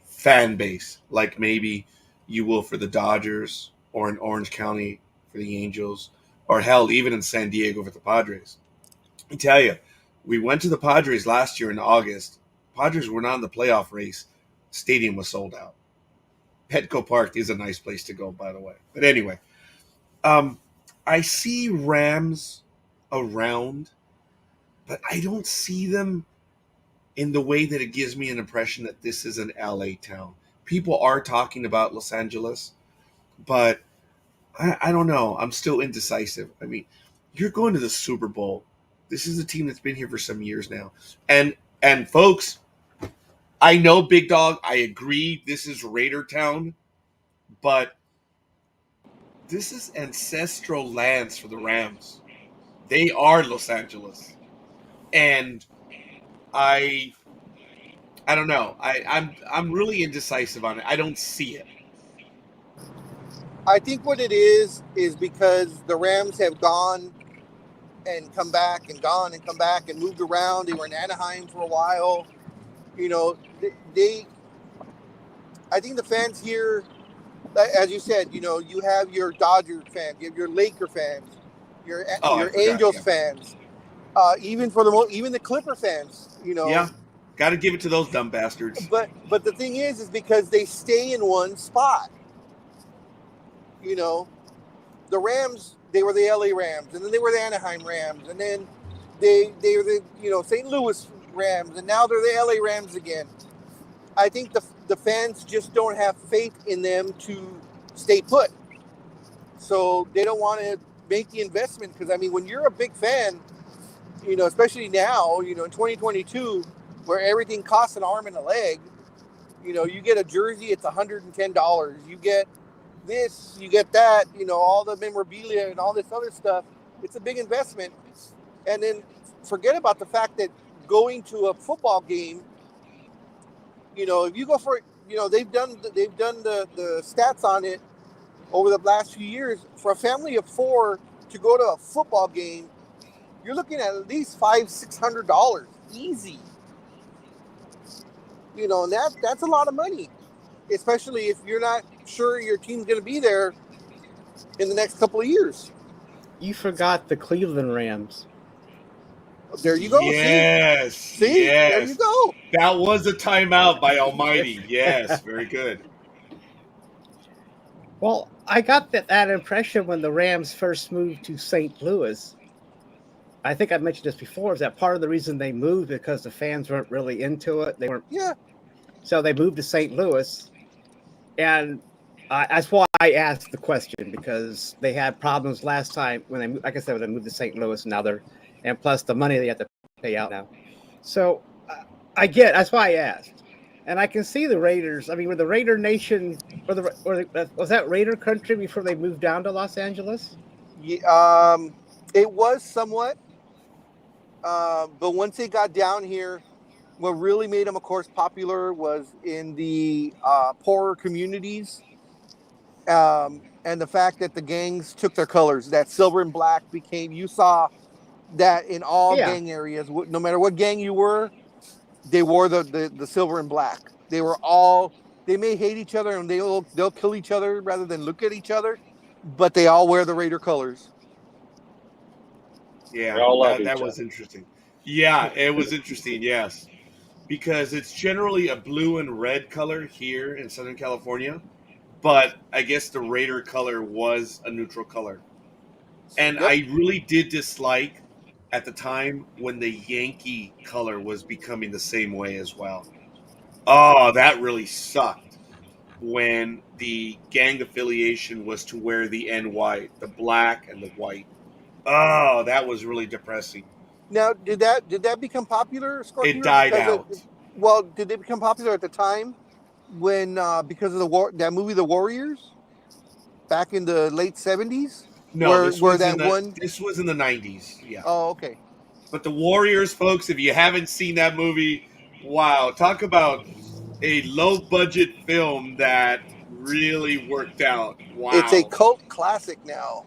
fan base like maybe you will for the Dodgers or in Orange County for the Angels, or hell, even in San Diego for the Padres. I tell you, we went to the Padres last year in August. Padres were not in the playoff race. Stadium was sold out. Petco Park is a nice place to go, by the way. But anyway, I see Rams around, but I don't see them in the way that it gives me an impression that this is an LA town. People are talking about Los Angeles, but I don't know. I'm still indecisive. I mean, you're going to the Super Bowl. This is a team that's been here for some years now. And folks, I know, Big Dawg, I agree this is Raider Town, but this is ancestral lands for the Rams. They are Los Angeles. And I don't know. I'm really indecisive on it. I don't see it. I think what it is because the Rams have gone and come back and gone and come back and moved around. They were in Anaheim for a while. I think the fans here, as you said, you have your Dodger fans, you have your Laker fans, your Angels fans, even the Clipper fans. Yeah, Got to give it to those dumb bastards. But the thing is because they stay in one spot. You know, the Rams, they were the LA Rams, and then they were the Anaheim Rams, and then they were the St. Louis Rams, and now they're the LA Rams again. I think the fans just don't have faith in them to stay put. So they don't want to make the investment because, I mean, when you're a big fan, especially now, in 2022, where everything costs an arm and a leg, you get a jersey, it's $110. You get this, you get that, all the memorabilia and all this other stuff. It's a big investment. And then forget about the fact that going to a football game, if you go for, they've done the stats on it over the last few years. For a family of 4 to go to a football game, you're looking at least $500-$600 easy. And that's a lot of money, especially if you're not sure your team's going to be there in the next couple of years. You forgot the Cleveland Rams. There you go. Yes. See? Yes. There you go. That was a timeout by Almighty. Yes, very good. Well, I got that impression when the Rams first moved to St. Louis. I think I mentioned this before, is that part of the reason they moved because the fans weren't really into it. They weren't. Yeah. So they moved to St. Louis. And that's why I asked the question, because they had problems last time when they, like I said, when they moved to St. Louis. Now and plus the money they have to pay out now. So that's why I asked. And I can see the Raiders. I mean, were the Raider Nation, was that Raider country before they moved down to Los Angeles? Yeah, it was somewhat. But once they got down here, what really made them, of course, popular was in the poorer communities. And the fact that the gangs took their colors, that silver and black you saw that in all gang areas. No matter what gang you were, they wore the silver and black. They may hate each other and they'll kill each other rather than look at each other, but they all wear the Raider colors. Yeah, that was interesting. Yeah, it was interesting, yes. Because it's generally a blue and red color here in Southern California, but I guess the Raider color was a neutral color. And I really did dislike at the time when the Yankee color was becoming the same way as well. Oh, that really sucked when the gang affiliation was to wear the NY, the black and the white. Oh, that was really depressing. Now, did that become popular, Scorekeeper? It died out. Did they become popular at the time when because of that movie, The Warriors, back in the late 70s? No, this was in the 90s. Yeah. Oh, okay. But The Warriors, folks, if you haven't seen that movie, wow, talk about a low-budget film that really worked out. Wow. It's a cult classic now.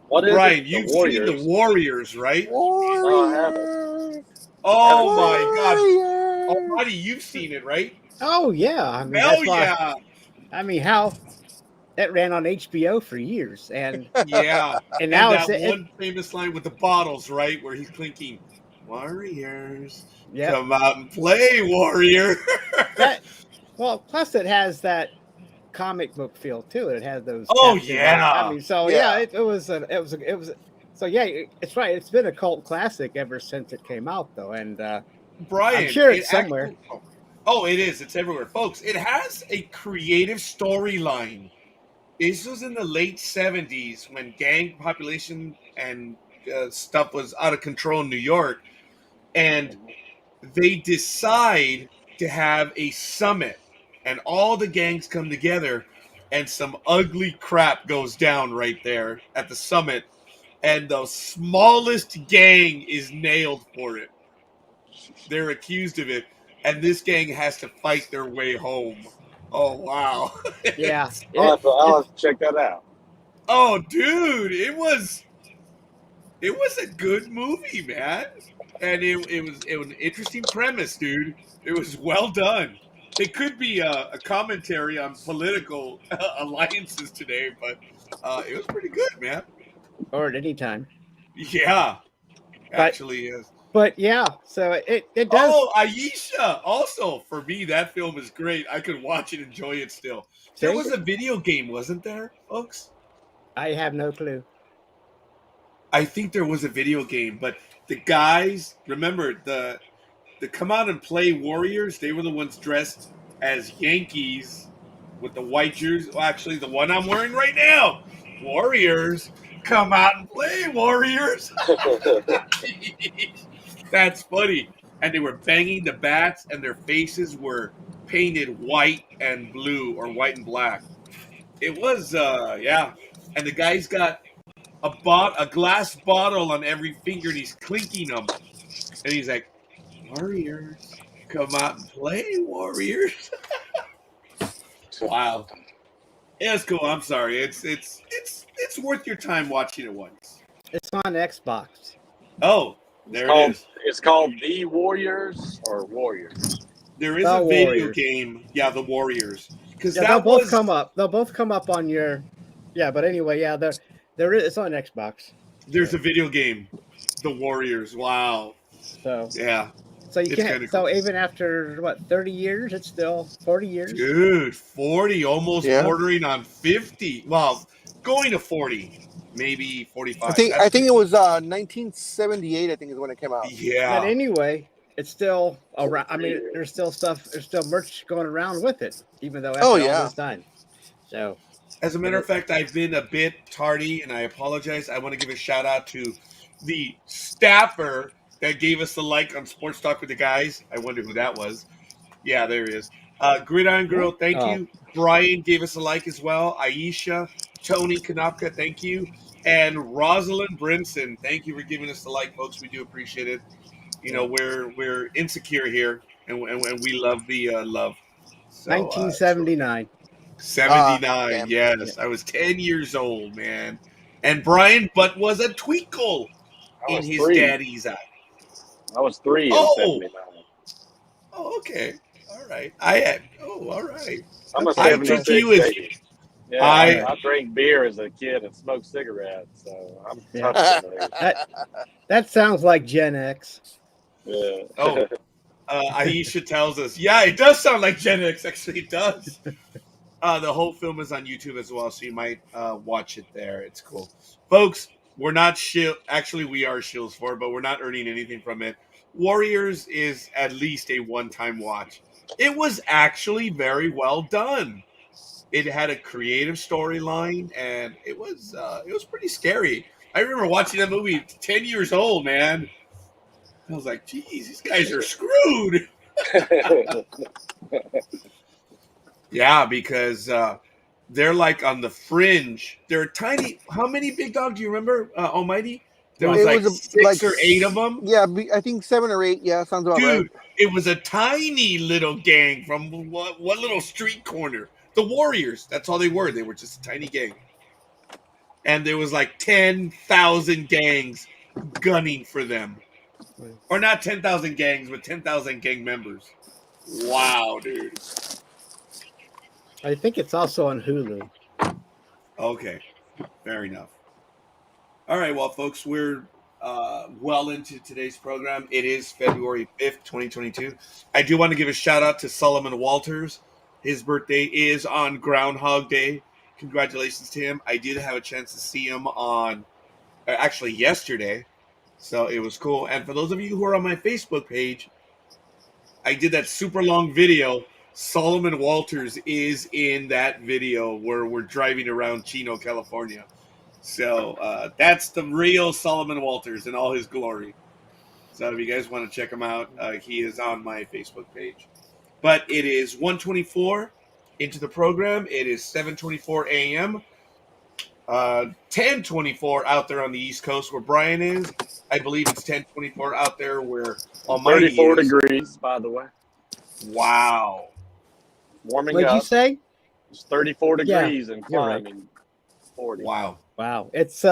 What is Brian, it? you've seen The Warriors, right? Warriors. Oh, my God. Almighty, you've seen it, right? Oh, yeah. I mean, yeah. I mean, that ran on HBO for years, and yeah, and now that one famous line with the bottles, right, where he's clinking, "Warriors, come out and play, Warrior." Plus it has that comic book feel too. It has those. Oh yeah, I mean, so it was. So yeah, it's right. It's been a cult classic ever since it came out, though, and Brian, I'm sure it's somewhere. It is. It's everywhere, folks. It has a creative storyline. This was in the late 70s when gang population and stuff was out of control in New York. And they decide to have a summit. And all the gangs come together. And some ugly crap goes down right there at the summit. And the smallest gang is nailed for it. They're accused of it. And this gang has to fight their way home. Oh, wow. Yeah. I'll have to check that out. Oh, dude, it was a good movie, man. And it was an interesting premise, dude. It was well done. It could be a commentary on political alliances today, but it was pretty good, man. Or at any time. Yeah. Actually, yes. But yeah, so it does. Oh, Aisha! Also, for me, that film is great. I could watch it, enjoy it still. There was a video game, wasn't there, folks? I have no clue. I think there was a video game, but the guys, remember the come out and play Warriors? They were the ones dressed as Yankees with the white jersey. Well, actually, the one I'm wearing right now, Warriors. Come out and play, Warriors. That's funny. And they were banging the bats, and their faces were painted white and blue or white and black. It was, yeah. And the guy's got a glass bottle on every finger, and he's clinking them. And he's like, Warriors, come out and play, Warriors. Wow. Yeah, it's cool. I'm sorry. It's worth your time watching it once. It's on Xbox. Oh, there it is. It's called The Warriors or Warriors. There is a video game. Yeah, The Warriors. Because they'll both come up. They'll both come up on your. Yeah, but anyway, yeah, there is. It's on Xbox. There's a video game, The Warriors. Wow. So yeah. So you can't. So even after 30 years, it's still 40 years. Dude, 40, almost bordering on 50. Well, going to 40, maybe 45. I think it was 1978. I think is when it came out. Yeah. But anyway, it's still around. I mean, there's still stuff. There's still merch going around with it, even though after all this time. So. As a matter of fact, I've been a bit tardy, and I apologize. I want to give a shout out to the staffer that gave us the like on Sports Talk with the Guys. I wonder who that was. Yeah, there he is. Gridiron Girl, thank you. Brian gave us a like as well. Aisha, Tony Kanapka, thank you. And Rosalind Brinson, thank you for giving us the like, folks. We do appreciate it. You know, we're insecure here, and we love the love. So, 1979. 79, yes. I was 10 years old, man. And Brian Butt was a twinkle in his daddy's eye. I was 3 in 79. Oh, okay. All right. All right. I'm a 76 baby. Yeah, I drank beer as a kid and smoked cigarettes, so I'm tough. That sounds like Gen X. Yeah. Oh, Aisha tells us, yeah, it does sound like Gen X. Actually, it does. The whole film is on YouTube as well, so you might watch it there. It's cool. Folks, we're not actually, we are shills for it, but we're not earning anything from it. Warriors is at least a one-time watch. It was actually very well done. It had a creative storyline, and it was pretty scary. I remember watching that movie 10 years old, man. I was like, geez, these guys are screwed. Yeah, because they're like on the fringe. They're tiny. How many Big Dog do you remember, Almighty? There was six or 8 of them. Yeah, I think 7 or 8. Yeah, sounds about right. Dude, it was a tiny little gang from one little street corner. The Warriors, that's all they were. They were just a tiny gang. And there was like 10,000 gangs gunning for them. Or not 10,000 gangs, but 10,000 gang members. Wow, dude. I think it's also on Hulu. Okay, fair enough. All right, well, folks, we're well into today's program. It is February 5th, 2022. I do want to give a shout out to Solomon Walters. His birthday is on Groundhog Day. Congratulations to him. I did have a chance to see him on, actually yesterday, so it was cool. And for those of you who are on my Facebook page, I did that super long video. Solomon Walters is in that video where we're driving around Chino, California. So that's the real Solomon Walters in all his glory. So if you guys want to check him out, he is on my Facebook page. But it is 1:24 into the program. It is 7:24 a.m. 10:24 out there on the East Coast where Brian is. I believe it's 10:24 out there where Almighty 34 is. degrees, by the way. Wow. Warming What'd up. you say? It's 34 degrees and climbing. Right. 40. Wow. Wow. It's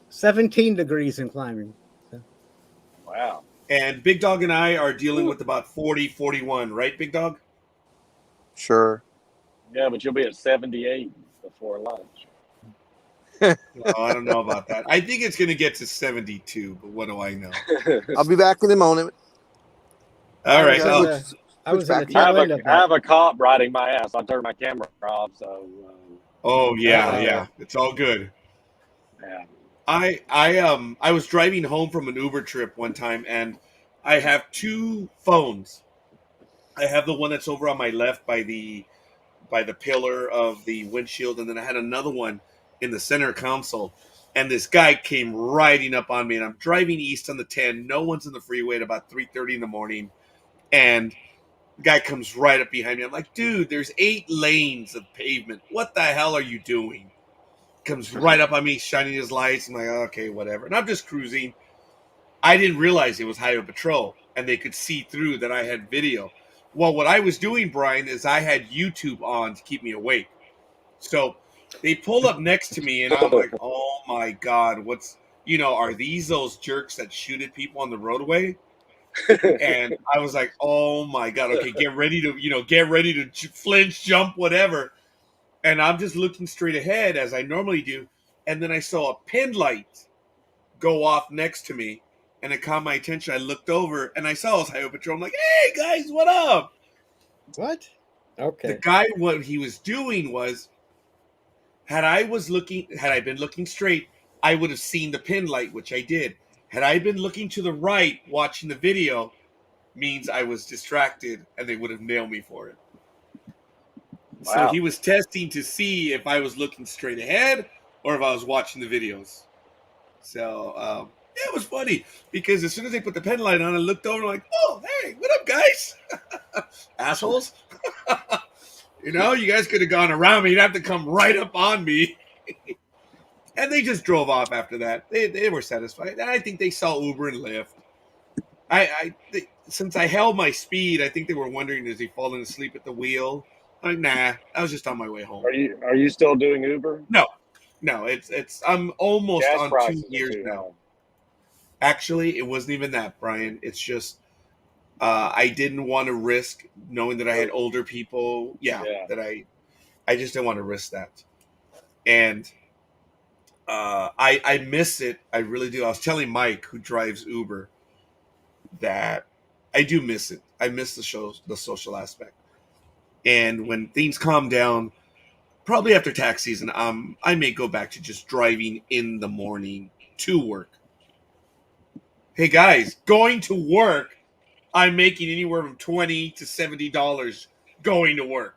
17 degrees and climbing. Wow. And Big Dog and I are dealing with about 40, 41, right, Big Dog? Sure. Yeah, but you'll be at 78 before lunch. No, I don't know about that. I think it's going to get to 72, but what do I know? I'll be back in a moment. All right. I was in the I tail end of that. have a cop riding my ass. I turned my camera off, so. Yeah. It's all good. Yeah. I was driving home from an Uber trip one time, and I have two phones. I have the one that's over on my left by the pillar of the windshield, and then I had another one in the center console. And this guy came riding up on me, and I'm driving east on the 10. No one's in the freeway at about 3:30 in the morning, and the guy comes right up behind me. I'm like, dude, there's 8 lanes of pavement. What the hell are you doing? Comes right up on me, shining his lights. I'm like, okay, whatever. And I'm just cruising. I didn't realize it was highway patrol, and they could see through that I had video. Well, what I was doing, Brian, is I had YouTube on to keep me awake. So they pulled up next to me, and I'm like, oh my God, are these those jerks that shoot at people on the roadway? And I was like, oh my God, okay, get ready to flinch, jump, whatever. And I'm just looking straight ahead as I normally do. And then I saw a pin light go off next to me, and it caught my attention. I looked over, and I saw his highway patrol. I'm like, hey, guys, what up? What? Okay. The guy, what he was doing was, had I been looking straight, I would have seen the pin light, which I did. Had I been looking to the right, watching the video, means I was distracted, and they would have nailed me for it. Wow. So he was testing to see if I was looking straight ahead or if I was watching the videos. So, it was funny because as soon as they put the pen light on, I looked over like, oh, hey, what up, guys? Assholes. You guys could have gone around me. You'd have to come right up on me. And they just drove off after that. They were satisfied. And I think they saw Uber and Lyft. Since I held my speed, I think they were wondering, is he falling asleep at the wheel? I'm like, nah, I was just on my way home. Are you still doing Uber? No, it's I'm almost Gas on 2 years now. Actually, it wasn't even that, Brian. It's just I didn't want to risk knowing that I had older people. That I just didn't want to risk that. And I miss it. I really do. I was telling Mike, who drives Uber, that I do miss it. I miss the social aspect. And when things calm down, probably after tax season, I may go back to just driving in the morning to work. Hey guys, going to work, I'm making anywhere from $20 to $70 going to work.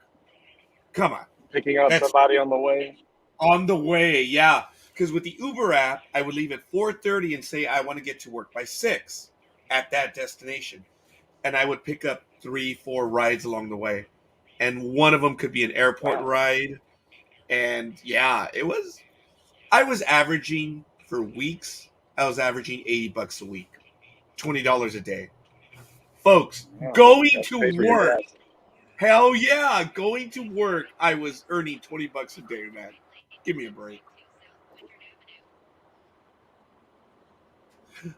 Come on. Picking up somebody on the way? On the way, yeah. Because with the Uber app, I would leave at 4:30 and say I want to get to work by 6 at that destination. And I would pick up 3-4 rides along the way. And one of them could be an airport ride. And I was averaging for weeks, I was averaging $80 a week, $20 a day. Folks, going to work, hell yeah, going to work, I was earning $20 a day, man. Give me a break.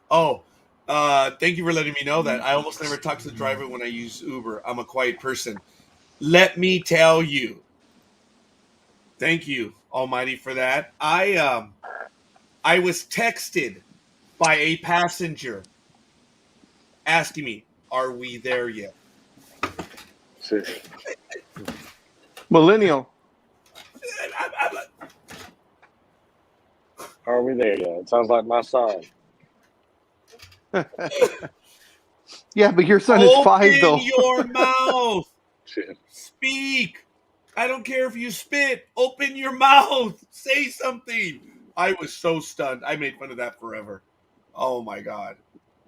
Oh, thank you for letting me know that. I almost never talk to the driver when I use Uber. I'm a quiet person. Let me tell you. Thank you, Almighty, for that. I was texted by a passenger asking me, "Are we there yet?" Millennial. I'm like, are we there yet? It sounds like my son. Yeah, but your son is 5, though. Open your mouth. Speak. I don't care if you spit. Open your mouth. Say something. I was so stunned. I made fun of that forever. Oh, my God.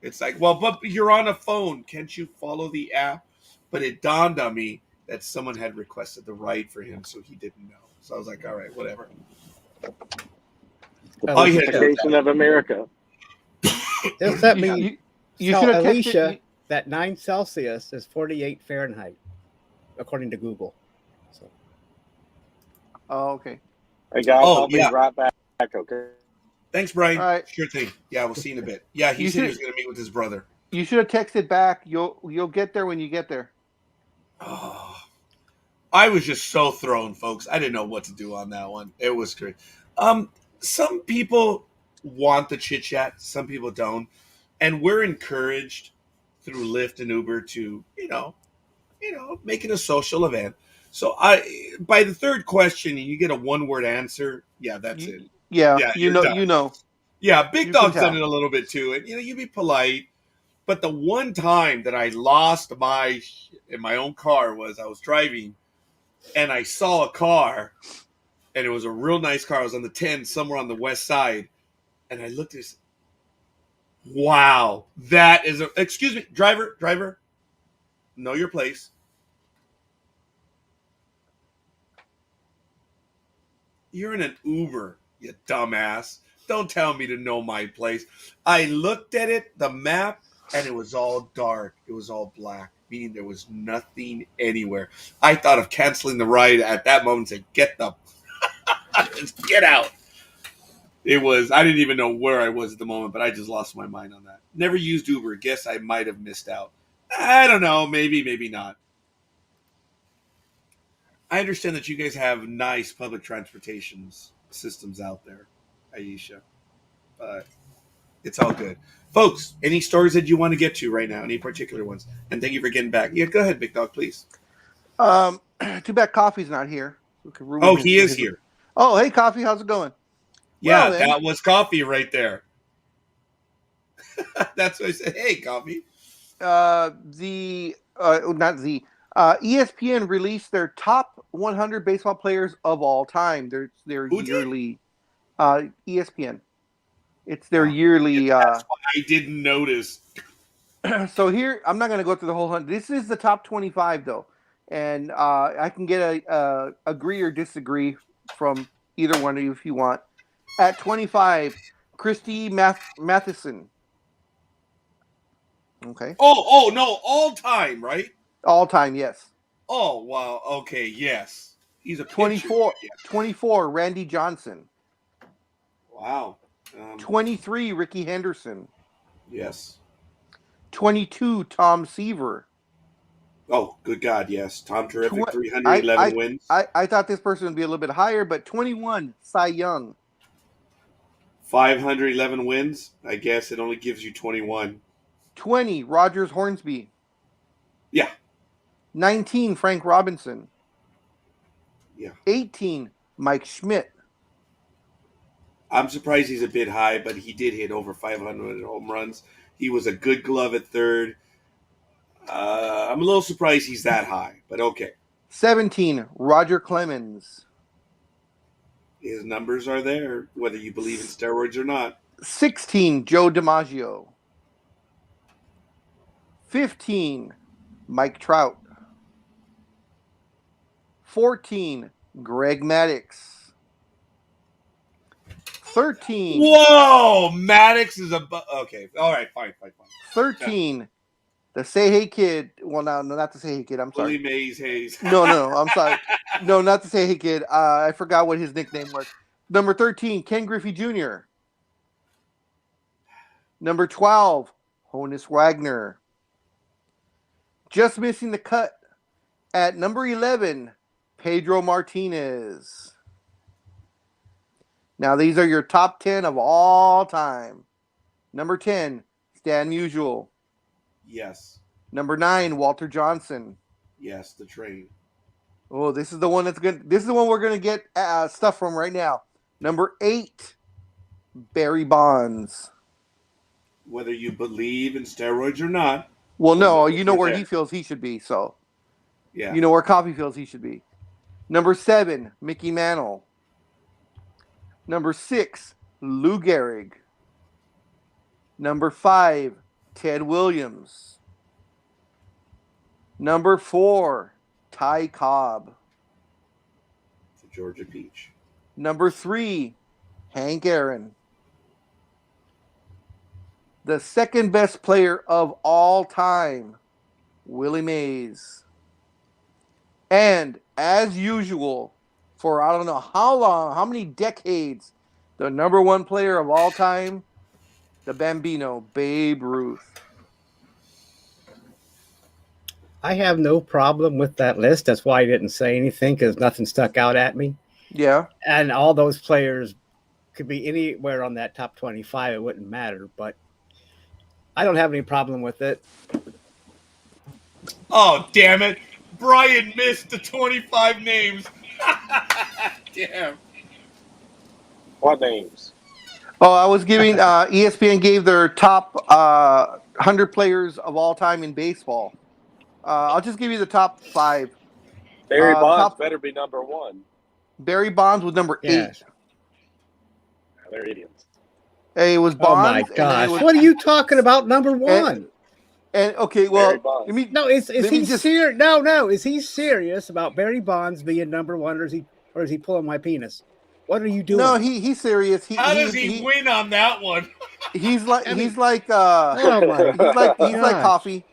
It's like, well, but you're on a phone. Can't you follow the app? But it dawned on me that someone had requested the ride for him, so he didn't know. So I was like, all right, whatever. The vacation of America. Does that mean you should have Alicia that 9 Celsius is 48 Fahrenheit, according to Google? So. Oh, okay. Hey guys, I'll be right back. Okay. Thanks, Brian. All right. Sure thing. Yeah, we'll see you in a bit. Yeah, he said he was going to meet with his brother. You should have texted back. You'll get there when you get there. Oh, I was just so thrown, folks. I didn't know what to do on that one. It was great. some people want the chit chat, some people don't, and we're encouraged through Lyft and Uber to make it a social event. So by the third question, you get a one-word answer. Yeah, that's it. Yeah, Yeah, you know. Yeah, Big You Dog's can tell. done it a little bit too, and you be polite. But the one time that I lost in my own car was I was driving, and I saw a car, and it was a real nice car. I was on the 10 somewhere on the west side, and I looked at it. Wow, that is excuse me, driver, know your place. You're in an Uber, you dumbass. Don't tell me to know my place. I looked at it, the map, and it was all dark. It was all black, meaning there was nothing anywhere. I thought of canceling the ride at that moment and said, get out. I didn't even know where I was at the moment, but I just lost my mind on that. Never used Uber. Guess I might have missed out. I don't know. Maybe not. I understand that you guys have nice public transportation systems out there, Aisha. But it's all good. Folks, any stories that you want to get to right now? Any particular ones? And thank you for getting back. Yeah, go ahead, Big Dog, please. Too bad Coffee's not here. He is here. Oh, hey, Coffee, how's it going? Yeah, that was Coffee right there. That's what I said. Hey, Coffee. ESPN released their top 100 baseball players of all time. Their yearly ESPN. It's their yearly. That's why I didn't notice. So here, I'm not going to go through the whole 100. This is the top 25, though, and I can get a agree or disagree from either one of you if you want. At 25, Christy Matheson. Okay. Oh no, all time, right? All time, yes. Oh wow, okay, yes. He's a 24. 24, Randy Johnson. Wow. 23, Ricky Henderson. Yes. 22, Tom Seaver. Oh, good God, yes. Tom Terrific, 311 wins. I thought this person would be a little bit higher, but 21, Cy Young. 511 wins. I guess it only gives you 21. 20, Rogers Hornsby. Yeah. 19, Frank Robinson. Yeah. 18, Mike Schmidt. I'm surprised he's a bit high, but he did hit over 500 home runs. He was a good glove at third. I'm a little surprised he's that high, but okay. 17, Roger Clemens. His numbers are there, whether you believe in steroids or not. 16, Joe DiMaggio. 15, Mike Trout. 14, Greg Maddux. 13. Whoa, Maddux is okay. All right, fine. 13, the Say Hey Kid. Well, no, not the Say Hey Kid. I'm sorry. Willie Mays Hayes. No, I'm sorry. No, not the Say Hey Kid. I forgot what his nickname was. Number 13, Ken Griffey Jr. Number 12, Honus Wagner. Just missing the cut at number 11, Pedro Martinez. Now, these are your top 10 of all time. Number 10, Stan Musial. Yes. Number 9, Walter Johnson. Yes, the train. Oh, this is the one that's good. This is the one we're going to get stuff from right now. Number 8, Barry Bonds. Whether you believe in steroids or not. Well, no, you know where he feels he should be, so. Yeah. You know where Coffee feels he should be. Number 7, Mickey Mantle. Number 6, Lou Gehrig. Number 5, Ted Williams. Number 4, Ty Cobb. The Georgia Peach. Number 3, Hank Aaron. The second best player of all time, Willie Mays. And as usual, for I don't know how long, how many decades, the number 1 player of all time, the Bambino, Babe Ruth. I have no problem with that list. That's why I didn't say anything, because nothing stuck out at me. Yeah. And all those players could be anywhere on that top 25. It wouldn't matter, but I don't have any problem with it. Oh, damn it. Brian missed the 25 names. Damn. What names? Oh, I was giving ESPN gave their top 100 players of all time in baseball. I'll just give you the top 5. Barry Bonds better be number 1. Barry Bonds was number 8. They're idiots. Hey, it was Bonds. Oh my gosh! What are you talking about? Number 1. And okay, well, no, is he serious? No, is he serious about Barry Bonds being number 1, or is he pulling my penis? What are you doing? No, he's serious. How does he win on that one? He's like oh my he's like coffee.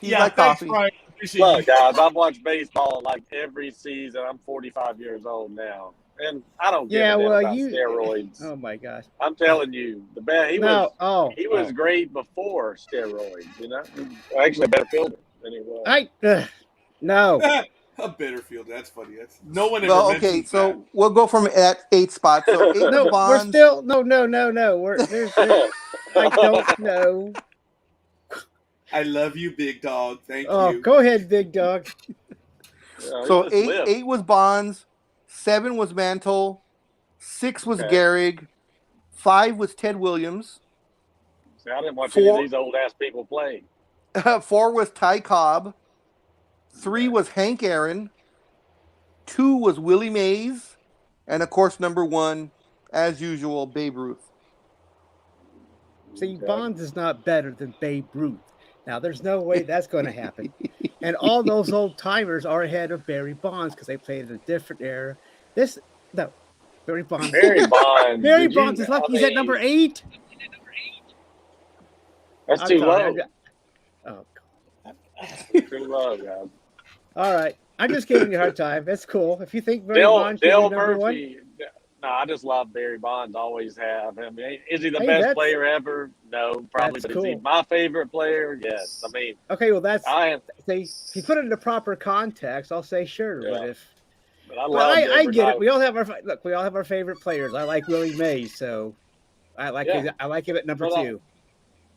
He's like thanks, coffee. Brian. Look, guys, I've watched baseball like every season. I'm 45 years old now, and I don't give a damn about steroids. Oh my gosh! I'm telling you, the best. He was great before steroids. You know, actually a better fielder than he was. No. A better fielder. That's funny. No one ever. Well, okay, so that. We'll go from at 8 spots. So 8 no, Bonds. We're still no. I don't know. I love you, Big Dog. Thank you. Oh, go ahead, Big Dog. So 8 was Bonds, 7 was Mantle, 6 was Gehrig, 5 was Ted Williams. See, I didn't watch any of these old ass people play. 4 was Ty Cobb, 3 was Hank Aaron, 2 was Willie Mays, and of course number 1, as usual, Babe Ruth. See, Bonds is not better than Babe Ruth. Now, there's no way that's going to happen. And all those old timers are ahead of Barry Bonds because they played in a different era. Barry Bonds. Barry Bonds is lucky he's at number 8. That's too low. Oh, God. Too low, guys. All right. I'm just giving you a hard time. That's cool. If you think Barry Bonds should be number 1. No, I just love Barry Bonds. Always have. I mean, is he the best player ever? No, probably. But is he my favorite player? Yes. I mean, okay. Well, if you put it in the proper context, I'll say sure. Yeah. But I get it. We all have our favorite players. I like Willie Mays, so I like him at number 2.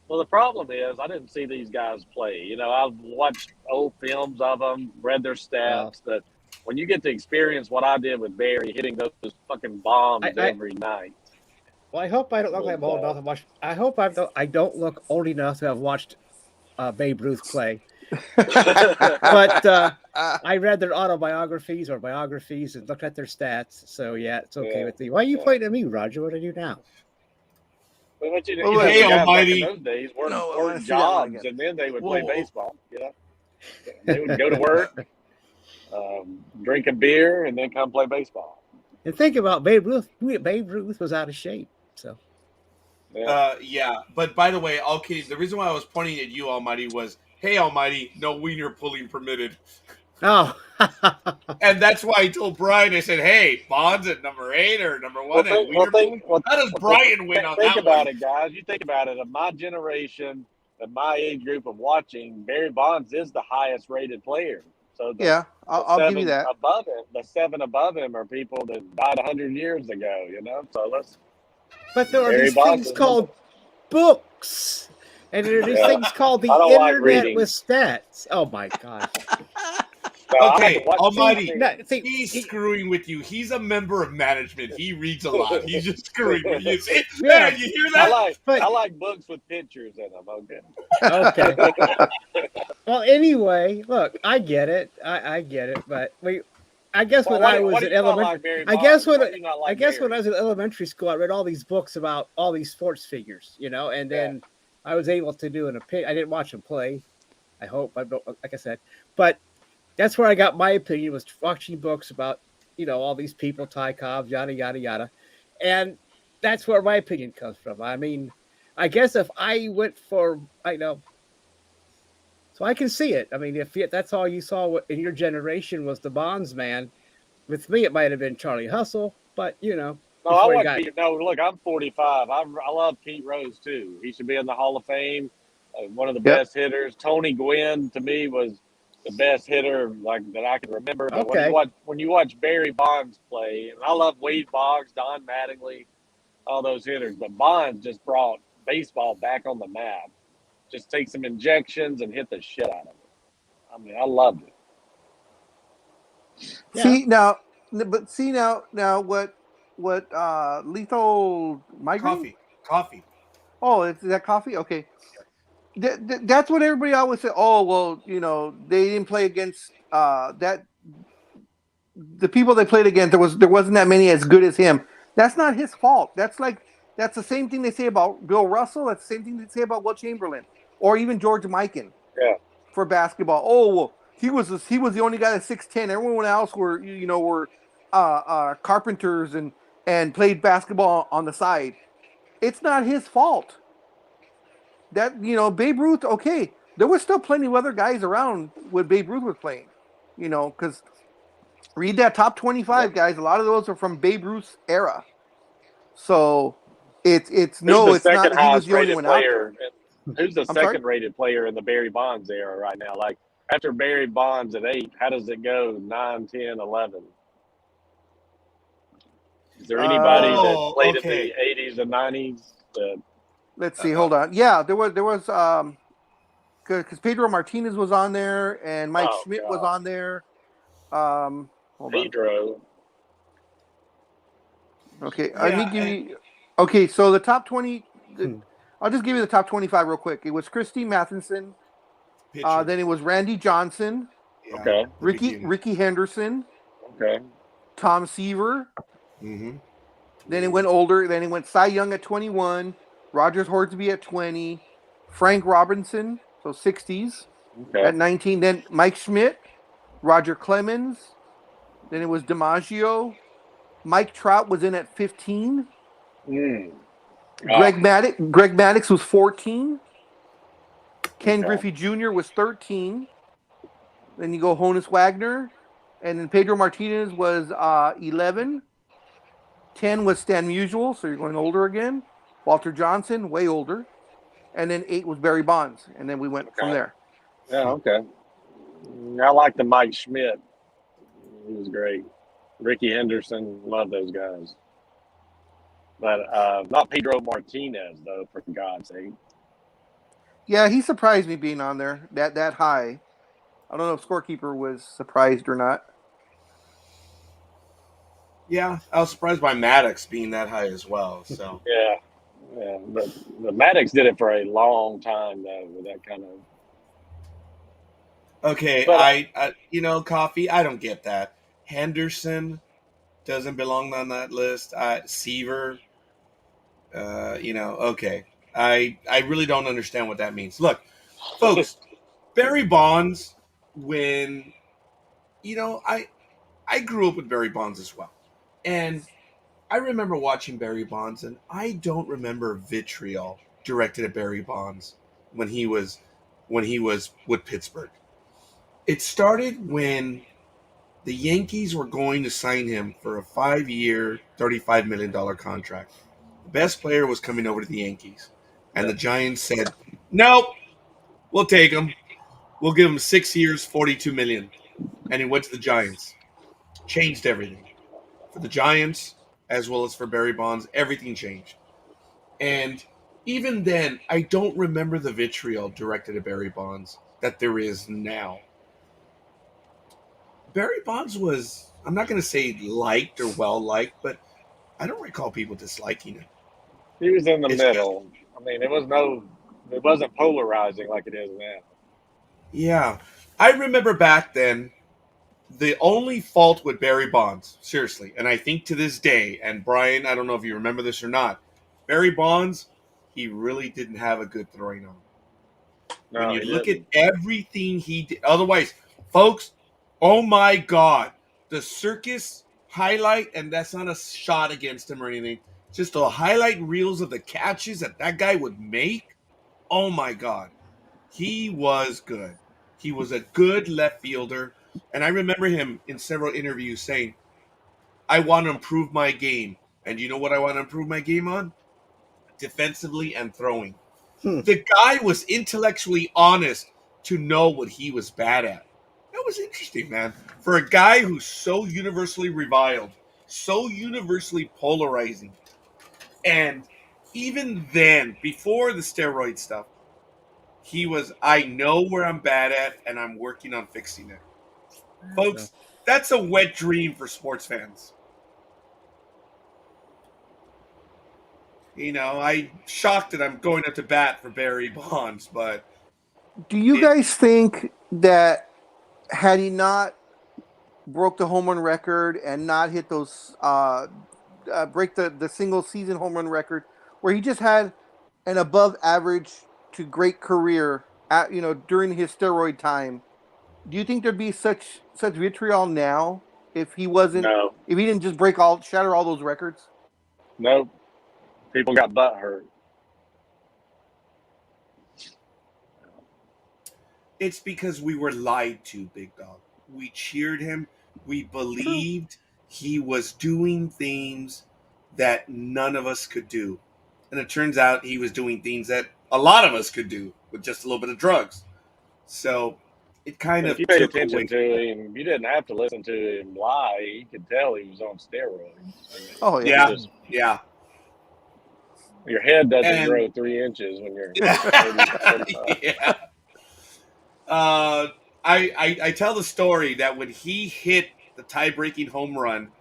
Well, the problem is I didn't see these guys play. You know, I've watched old films of them, read their stats, but when you get to experience what I did with Barry hitting those fucking bombs every night. Well, I hope I don't look like I'm old enough to watch. I hope I don't look old enough to have watched Babe Ruth play. But I read their autobiographies or biographies and looked at their stats. So yeah, it's okay with me. Why are you pointing at me, Roger? What do I do now? Well, hey, Almighty! In those days weren't jobs, and then they would play baseball. You know, they would go to work. Drink a beer and then come play baseball. And think about Babe Ruth. Babe Ruth was out of shape. So, But by the way, okay, the reason why I was pointing at you, Almighty, was, hey, Almighty, no wiener pulling permitted. Oh. And that's why I told Brian, I said, hey, Bonds at number 8 or number 1 at wiener pulling. How does Brian win on that one? Think about it, guys. You think about it. Of my generation, of my age group of watching, Barry Bonds is the highest rated player. So I'll give you that. The 7 above him are people that died 100 years ago, you know? So let's. But there are these things called books. And there are these things called the internet with stats. Oh, my God. Okay, Almighty, he's screwing with you. He's a member of management. He reads a lot. He's just screwing with you. See? Yeah, you hear that? I like books with pictures in them. Okay. Well, anyway, look, I get it. I get it, but I guess when I was at elementary, I guess when I was in elementary school, I read all these books about all these sports figures, you know, and then I was able to do an opinion. I didn't watch them play. I hope I don't, like I said, but that's where I got my opinion, was watching books about, you know, all these people, Ty Cobb, yada, yada, yada. And that's where my opinion comes from. I mean, I guess if I went for, so I can see it. I mean, if that's all you saw in your generation was the Bonds man, with me, it might have been Charlie Hustle, but, you know. No, look, I'm 45. I love Pete Rose, too. He should be in the Hall of Fame. One of the best hitters. Tony Gwynn, to me, was the best hitter that I can remember. But when you watch Barry Bonds play, and I love Wade Boggs, Don Mattingly, all those hitters. But Bonds just brought baseball back on the map. Just take some injections and hit the shit out of it. I mean, I loved it. See now, but see now what lethal migraine? Coffee. Oh, is that coffee? Okay. That's what everybody always say. Oh, well, you know, they didn't play against that. The people they played against, there wasn't that many as good as him. That's not his fault. That's the same thing they say about Bill Russell. That's the same thing they say about Will Chamberlain or even George Mikan. Yeah. For basketball. Oh, well, he was the only guy that's 6'10". Everyone else were carpenters and played basketball on the side. It's not his fault. That, Babe Ruth, okay, there was still plenty of other guys around when Babe Ruth was playing, because read that top 25 guys. A lot of those are from Babe Ruth's era. So it's not. He was the only one out there. Who's the second rated player in the Barry Bonds era right now? Like after Barry Bonds at 8, how does it go 9, 10, 11? Is there anybody that played in the 80s and 90s? Let's see. Hold on. Yeah, there was because Pedro Martinez was on there and Mike Schmidt was on there. Hold Pedro. On. Okay, let me give you. Okay, so the top 20. I'll just give you the top 25 real quick. It was Christy Matheson. Then it was Randy Johnson. Yeah, okay. Ricky Henderson. Okay. Tom Seaver. Mm-hmm. Then it went older. Then it went Cy Young at 21. Rogers Hornsby at 20. Frank Robinson, so 60s, at 19. Then Mike Schmidt. Roger Clemens. Then it was DiMaggio. Mike Trout was in at 15. Greg Maddux was 14. Ken Griffey Jr. was 13. Then you go Honus Wagner. And then Pedro Martinez was 11. 10 was Stan Musial, so you're going older again. Walter Johnson, way older. And then 8 was Barry Bonds. And then we went from there. Yeah, okay. I like the Mike Schmidt. He was great. Ricky Henderson, love those guys. But not Pedro Martinez, though, for God's sake. Yeah, he surprised me being on there that high. I don't know if Scorekeeper was surprised or not. Yeah, I was surprised by Maddux being that high as well. So yeah, but Maddux did it for a long time though, with that kind of. Okay, but, I Coffee. I don't get that. Henderson doesn't belong on that list. Seaver, okay. I really don't understand what that means. Look, folks, Barry Bonds, when, I grew up with Barry Bonds as well. And I remember watching Barry Bonds, and I don't remember vitriol directed at Barry Bonds when he was with Pittsburgh. It started when the Yankees were going to sign him for a 5-year, $35 million contract. The best player was coming over to the Yankees. And the Giants said, nope, we'll take him. We'll give him 6 years, $42 million. And he went to the Giants. Changed everything. For the Giants, as well as for Barry Bonds, everything changed. And even then, I don't remember the vitriol directed at Barry Bonds that there is now. Barry Bonds was, I'm not going to say liked or well-liked, but I don't recall people disliking him. He was in the middle. I mean, it wasn't polarizing like it is now. Yeah. I remember back then, the only fault with Barry Bonds, seriously, and I think to this day, and Brian, I don't know if you remember this or not, Barry Bonds, he really didn't have a good throwing arm. No, when you look at everything he did, otherwise, folks, oh my God, the circus highlight, and that's not a shot against him or anything, just the highlight reels of the catches that guy would make, oh my God, he was good. He was a good left fielder. And I remember him in several interviews saying, I want to improve my game. And you know what I want to improve my game on? Defensively and throwing. The guy was intellectually honest to know what he was bad at. That was interesting, man. For a guy who's so universally reviled, so universally polarizing, And even then, before the steroid stuff, he was, I know where I'm bad at, and I'm working on fixing it. Folks, that's a wet dream for sports fans. You know, I'm shocked that I'm going up to bat for Barry Bonds, but... Do you guys think that had he not broke the home run record and not hit those... break the single season home run record, where he just had an above average to great career during his steroid time, do you think there'd be such vitriol now if he didn't just shatter all those records? Nope. People got butt hurt. It's because we were lied to, Big Dog. We cheered him. We believed he was doing things that none of us could do. And it turns out he was doing things that a lot of us could do with just a little bit of drugs. So it kind of if you paid attention to him, you didn't have to listen to him lie. You could tell he was on steroids. Oh, yeah. Yeah. Your head doesn't grow 3 inches when you're 30, yeah. I tell the story that when he hit the tie-breaking home run,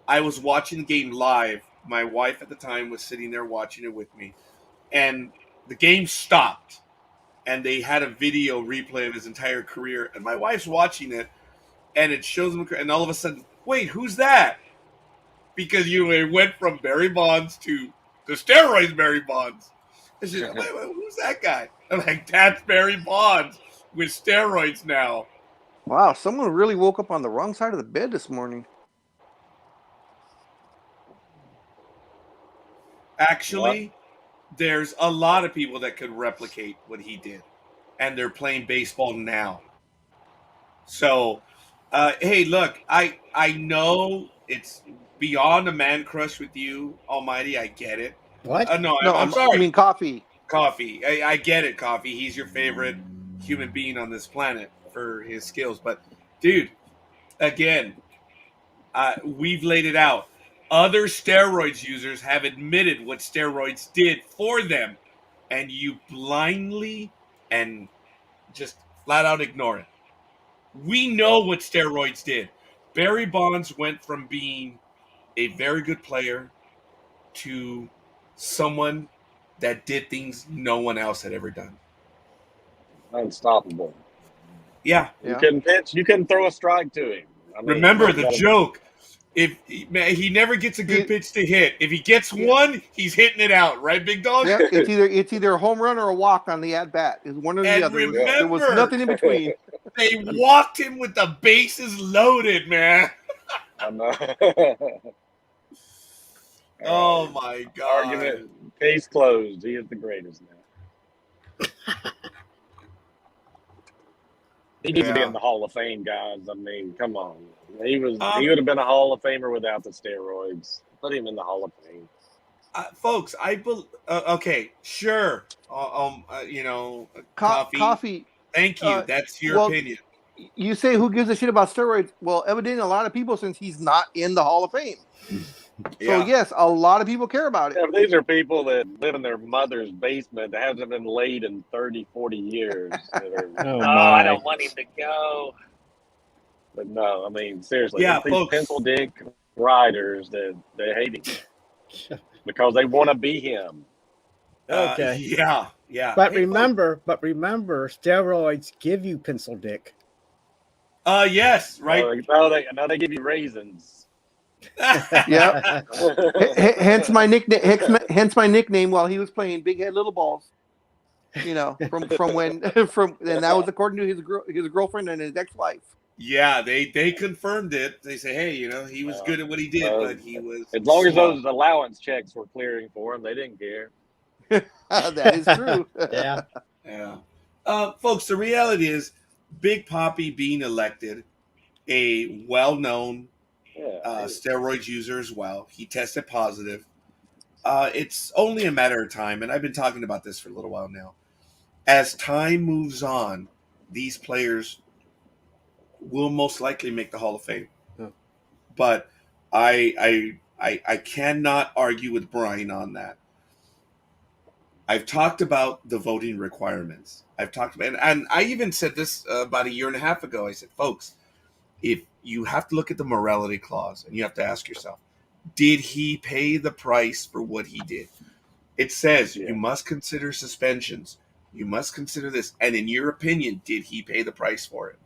I was watching the game live. My wife at the time was sitting there watching it with me. And the game stopped. And they had a video replay of his entire career. And my wife's watching it. And it shows him. And all of a sudden, wait, who's that? Because it went from Barry Bonds to the steroids Barry Bonds. And she's like, wait, who's that guy? I'm like, that's Barry Bonds with steroids now. Wow, someone really woke up on the wrong side of the bed this morning. Actually, there's a lot of people that could replicate what he did. And they're playing baseball now. So, hey, look, I know it's beyond a man crush with you, Almighty. I get it. What? No, I'm sorry. I mean, Coffee. Coffee. I get it, Coffee. He's your favorite human being on this planet for his skills. But, dude, again, we've laid it out. Other steroids users have admitted what steroids did for them. And you blindly and just flat out ignore it. We know what steroids did. Barry Bonds went from being a very good player to someone that did things no one else had ever done. Unstoppable. Yeah. You couldn't pitch. You couldn't throw a strike to him. I mean, remember the joke. If he never gets a good pitch to hit, if he gets one, he's hitting it out, right, Big Dog? Yeah, it's either a home run or a walk on the at bat. It's one or the other. Remember, there was nothing in between. They walked him with the bases loaded, man. I know. Oh my God! Argument. Case closed. He is the greatest now. He needs to be in the Hall of Fame, guys. I mean, come on. He would have been a Hall of Famer without the steroids. Put him in the Hall of Fame. Folks, okay, sure. Coffee. Thank you. That's your opinion. You say who gives a shit about steroids? Well, evidently a lot of people, since he's not in the Hall of Fame. So yes, a lot of people care about it. Yeah, these are people that live in their mother's basement that hasn't been laid in 30, 40 years. I don't want him to go. But no, I mean, seriously. These pencil dick riders that they hate him because they want to be him. Okay. Yeah. But remember, steroids give you pencil dick. Yes, right. Now they give you raisins. Yeah. Hence my nickname while he was playing Big Head Little Balls. From when and that was according to his girlfriend and his ex-wife. Yeah, they confirmed it. They say, hey, he was good at what he did, but he was as long as those allowance checks were clearing for him, they didn't care. That is true. Yeah. Folks, the reality is Big Papi being elected a well-known steroid user as well. He tested positive. It's only a matter of time, and I've been talking about this for a little while now. As time moves on, these players will most likely make the Hall of Fame. But I I cannot argue with Brian on that. I've talked about the voting requirements. I've talked about, and I even said this about a year and a half ago. I said, folks, if you have to look at the morality clause and you have to ask yourself, did he pay the price for what he did? It says you must consider suspensions. You must consider this. And in your opinion, did he pay the price for it?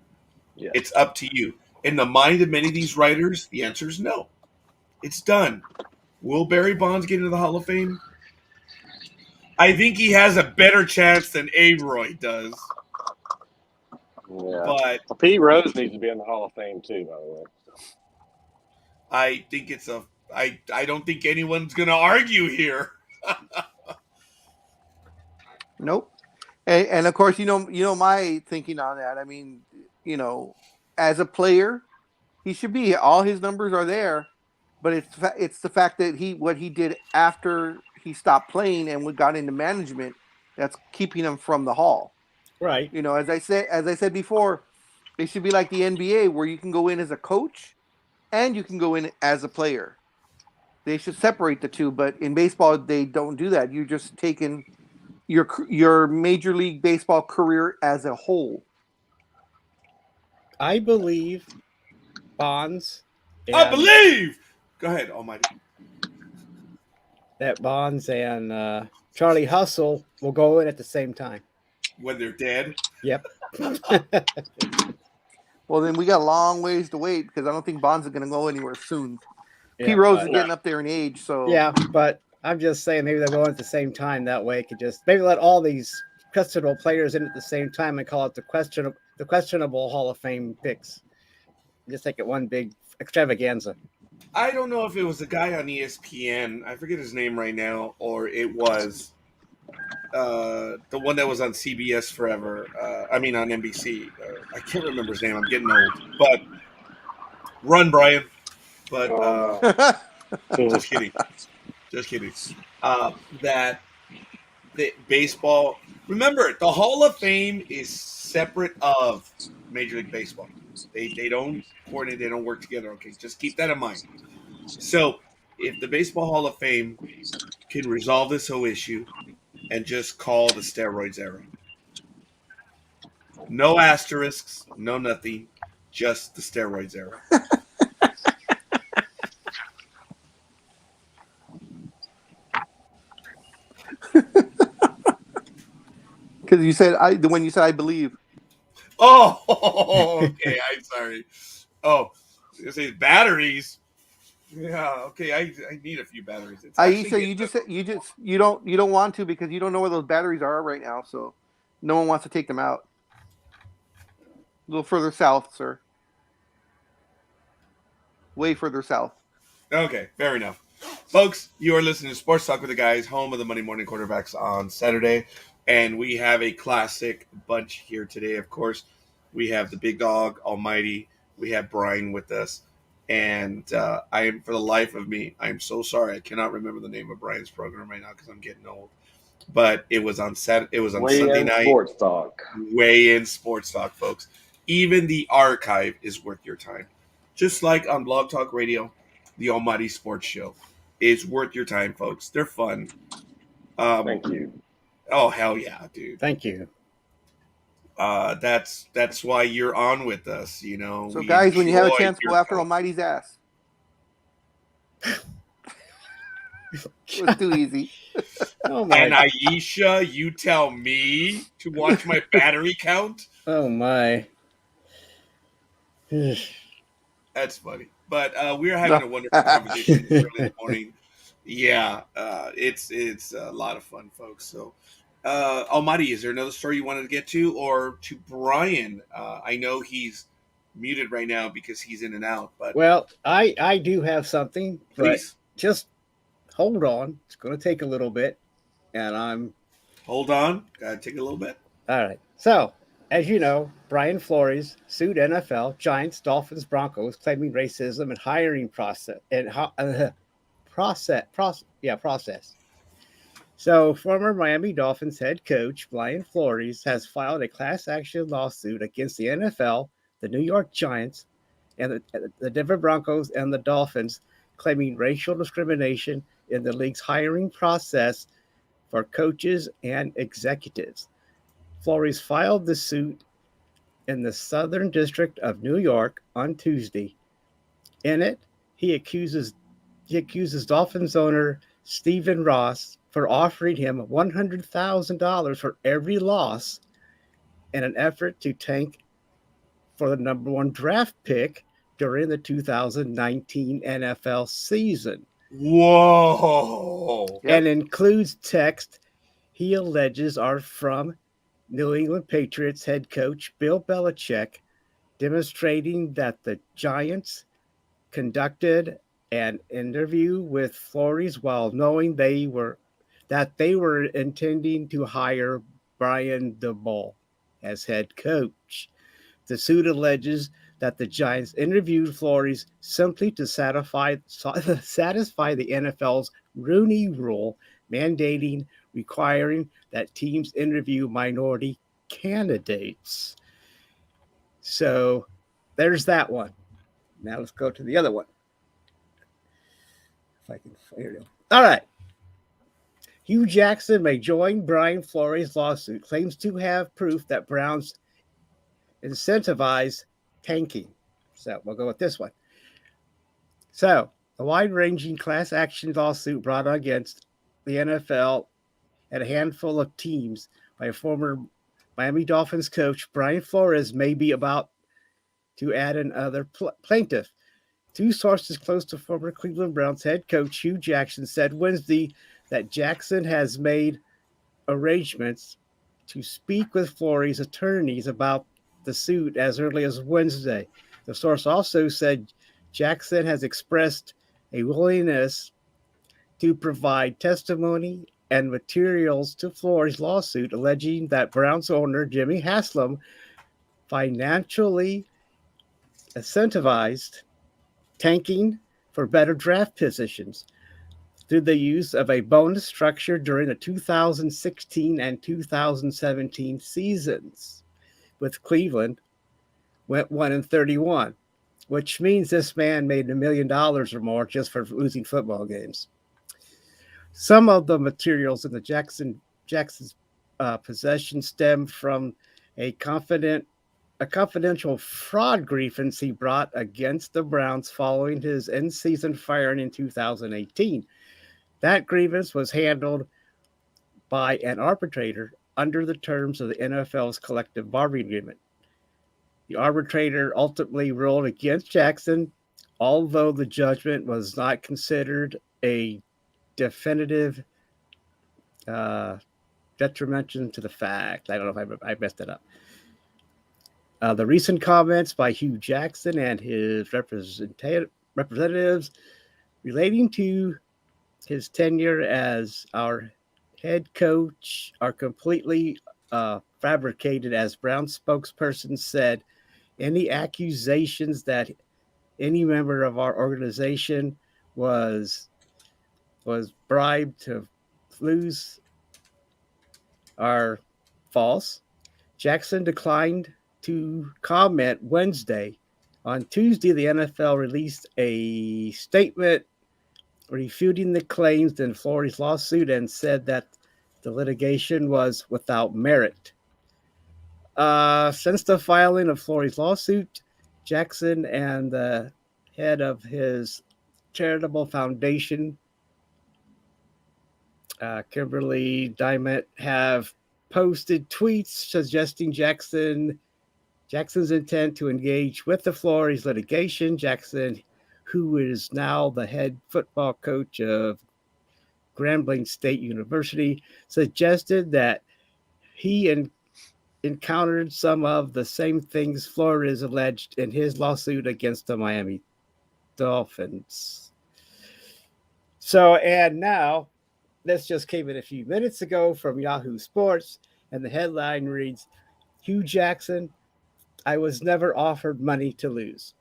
Yeah. It's up to you. In the mind of many of these writers, the answer is no. It's done. Will Barry Bonds get into the Hall of Fame? I think he has a better chance than A-Roy does. Yeah. But Pete Rose needs to be in the Hall of Fame too, by the way. I think it's I don't think anyone's going to argue here. Nope. And of course, you know my thinking on that. I mean, as a player, he should be. All his numbers are there, but it's the fact that what he did after he stopped playing and got into management that's keeping him from the Hall. Right. As I said before, it should be like the NBA where you can go in as a coach and you can go in as a player. They should separate the two, but in baseball they don't do that. You're just taking your Major League Baseball career as a whole. I believe Bonds. I believe. Go ahead, Almighty. That Bonds and Charlie Hustle will go in at the same time. When they're dead? Yep. Well, then we got a long ways to wait because I don't think Bonds is going to go anywhere soon. Yeah, Pete Rose is getting up there in age, so yeah. But I'm just saying maybe they'll go in at the same time. That way, it could just maybe let all these questionable players in at the same time and call it the questionable Hall of Fame picks. Just take it one big extravaganza. I don't know if it was a guy on ESPN. I forget his name right now, or it was the one that was on CBS forever. On NBC. I can't remember his name. I'm getting old. But run, Brian. But just kidding. Just kidding. That the baseball. Remember, the Hall of Fame is separate of Major League Baseball. They don't coordinate. They don't work together. Okay, just keep that in mind. So, if the Baseball Hall of Fame can resolve this whole issue and just call the steroids era, no asterisks, no nothing, just the steroids era. Because you said when you said I believe. Oh, okay. I'm sorry. Oh, I was gonna say batteries. Yeah, okay. I need a few batteries. Aisha, you don't want to because you don't know where those batteries are right now, so no one wants to take them out. A little further south, sir. Way further south. Okay, fair enough. Folks, you are listening to Sports Talk with the Guys, home of the Monday Morning Quarterbacks on Saturday. And we have a classic bunch here today, of course. We have the Big Dog, Almighty. We have Brian with us. And I am, for the life of me, I'm so sorry. I cannot remember the name of Brian's program right now because I'm getting old. But it was on Saturday. It was on Sunday night. Sports Talk. Way in Sports Talk, folks. Even the archive is worth your time. Just like on Blog Talk Radio, the Almighty Sports Show is worth your time, folks. They're fun. Thank you. Oh, hell yeah, dude. Thank you. That's why you're on with us, So, guys, when you have a chance, go after Almighty's ass. It was too easy. Oh my. And Aisha, you tell me to watch my battery count? Oh my. That's funny. But we're having a wonderful conversation early in the morning. Yeah, it's a lot of fun, folks. So, Almighty, is there another story you wanted to get to? Or to Brian? I know he's muted right now because he's in and out. But well, I do have something. Please. Just hold on. It's going to take a little bit. And Hold on. Gotta take a little bit. All right. So, as you know, Brian Flores sued NFL, Giants, Dolphins, Broncos, claiming racism and hiring process. So, former Miami Dolphins head coach Brian Flores has filed a class action lawsuit against the NFL, the New York Giants, and the Denver Broncos and the Dolphins, claiming racial discrimination in the league's hiring process for coaches and executives. Flores filed the suit in the Southern District of New York on Tuesday. In it, he accuses Dolphins owner Stephen Ross for offering him $100,000 for every loss in an effort to tank for the number one draft pick during the 2019 NFL season. Whoa. And includes text he alleges are from New England Patriots head coach Bill Belichick, demonstrating that the Giants conducted an interview with Flores while knowing they were intending to hire Brian Daboll as head coach. The suit alleges that the Giants interviewed Flores simply to satisfy the NFL's Rooney Rule, requiring that teams interview minority candidates. So there's that one. Now let's go to the other one. If I can fire it. All right. Hugh Jackson may join Brian Flores' lawsuit, claims to have proof that Browns incentivize tanking. So we'll go with this one. So a wide-ranging class action lawsuit brought against the NFL and a handful of teams by a former Miami Dolphins coach, Brian Flores, may be about to add another plaintiff. Two sources close to former Cleveland Browns head coach Hugh Jackson said Wednesday that Jackson has made arrangements to speak with Flores' attorneys about the suit as early as Wednesday. The source also said Jackson has expressed a willingness to provide testimony and materials to Flores' lawsuit, alleging that Browns owner Jimmy Haslam financially incentivized tanking for better draft positions through the use of a bonus structure during the 2016 and 2017 seasons, with Cleveland went 1-31, which means this man made $1 million or more just for losing football games. Some of the materials in the Jackson's possession stem from a confidential fraud grievance he brought against the Browns following his in-season firing in 2018. That grievance was handled by an arbitrator under the terms of the NFL's collective bargaining agreement. The arbitrator ultimately ruled against Jackson, although the judgment was not considered a definitive detrimental to the fact. I don't know if I messed it up. The recent comments by Hugh Jackson and his representatives relating to his tenure as our head coach are completely fabricated, as Brown spokesperson said. Any accusations that any member of our organization was bribed to lose are false. Jackson declined to comment Wednesday. On Tuesday, the NFL released a statement refuting the claims in Flores' lawsuit and said that the litigation was without merit. Since the filing of Flores' lawsuit, Jackson and the head of his charitable foundation, Kimberly Diamond, have posted tweets suggesting Jackson's intent to engage with the Flores litigation. Jackson, who is now the head football coach of Grambling State University, suggested that he encountered some of the same things Flores alleged in his lawsuit against the Miami Dolphins. So, and now, this just came in a few minutes ago from Yahoo Sports, and the headline reads, Hugh Jackson, I was never offered money to lose.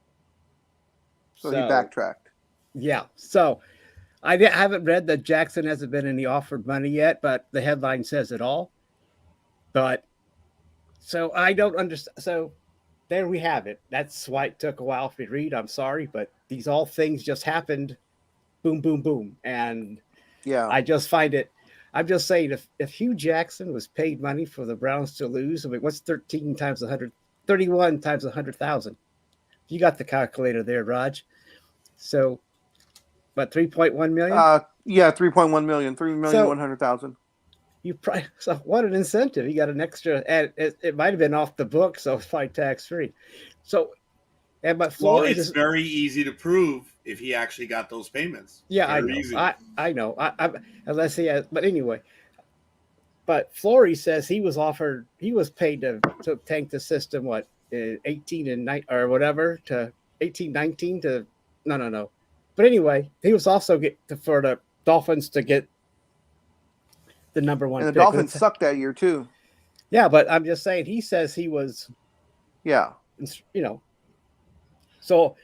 So he backtracked. Yeah. So I haven't read that Jackson hasn't been any offered money yet, but the headline says it all. But so I don't understand. So there we have it. That's why it took a while for me to read. I'm sorry, but these all things just happened boom, boom, boom. And Yeah. I just find it. I'm just saying, if Hugh Jackson was paid money for the Browns to lose, I mean, what's 13 times 100? 31 times 100,000. You got the calculator there, Raj. So, but 3.1 million. Yeah, 3.1 million, 3,100,000. You probably, so what an incentive! You got an extra, and it might have been off the book, so it's probably tax free. So, but Flory, it's very easy to prove if he actually got those payments. Yeah, I know. I know. Unless he has, but anyway. But Flory says he was paid to tank the system. What 18 and 9 or whatever to 18, 19 to no. But anyway, he was also for the Dolphins to get the number one. And the pick. Dolphins sucked that year too. Yeah, but I'm just saying he says he was. Yeah. So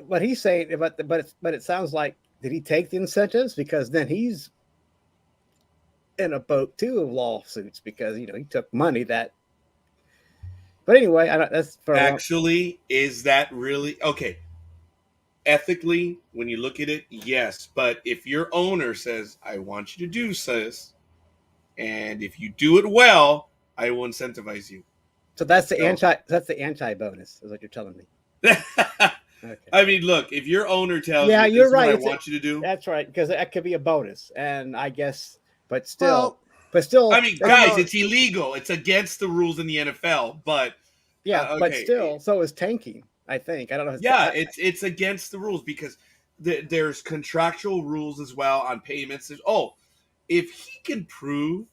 but he's saying, but it sounds like, did he take the incentives? Because then he's in a boat too of lawsuits because he took money that. But anyway, that's for actually. Is that really okay? Ethically, when you look at it, yes. But if your owner says, "I want you to do this," and if you do it well, I will incentivize you. So that's the anti bonus, is what you're telling me. Okay. I mean, look, if your owner tells you, you're right. What I want you to do. That's right, because that could be a bonus, and I guess, but still. I mean, guys, it's illegal. It's against the rules in the NFL. But yeah, but still, so is tanking. I think I don't know. It's against the rules because there's contractual rules as well on payments. If he can prove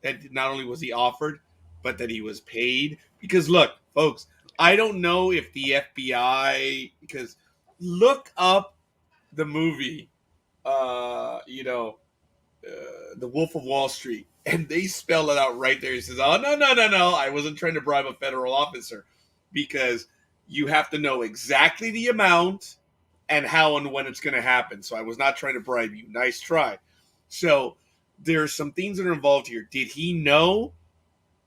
that not only was he offered, but that he was paid. Because look, folks, I don't know if the FBI, because look up the movie, The Wolf of Wall Street, and they spell it out right there. He says, "Oh, no, I wasn't trying to bribe a federal officer," because you have to know exactly the amount and how and when it's going to happen. So I was not trying to bribe you. Nice try. So there's some things that are involved here. Did he know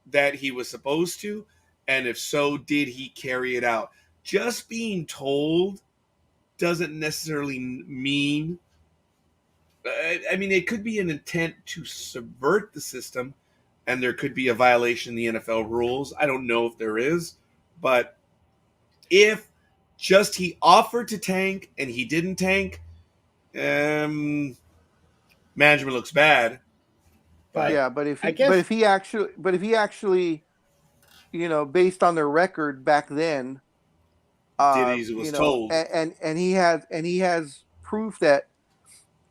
that he was supposed to? And if so, did he carry it out? Just being told doesn't necessarily mean... I mean, it could be an intent to subvert the system, and there could be a violation of the NFL rules. I don't know if there is, but if just he offered to tank and he didn't tank, management looks bad. But but if he actually, based on their record back then, did as it was told, and he has proof that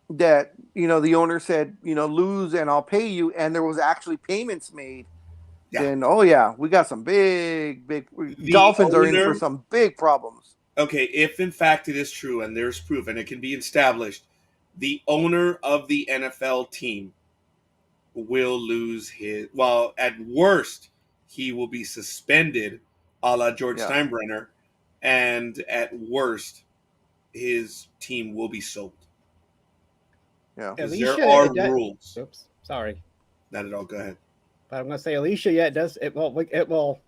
the owner said, lose and I'll pay you, and there was actually payments made. Yeah. Then we got some big Dolphins are in for some big problems. Okay, if in fact it is true and there's proof and it can be established, the owner of the NFL team will lose his... Well, at worst, he will be suspended, a la George Steinbrenner, and at worst, his team will be sold. Yeah, there are rules. Oops, sorry. Not at all. Go ahead. But I'm going to say, Alicia, it will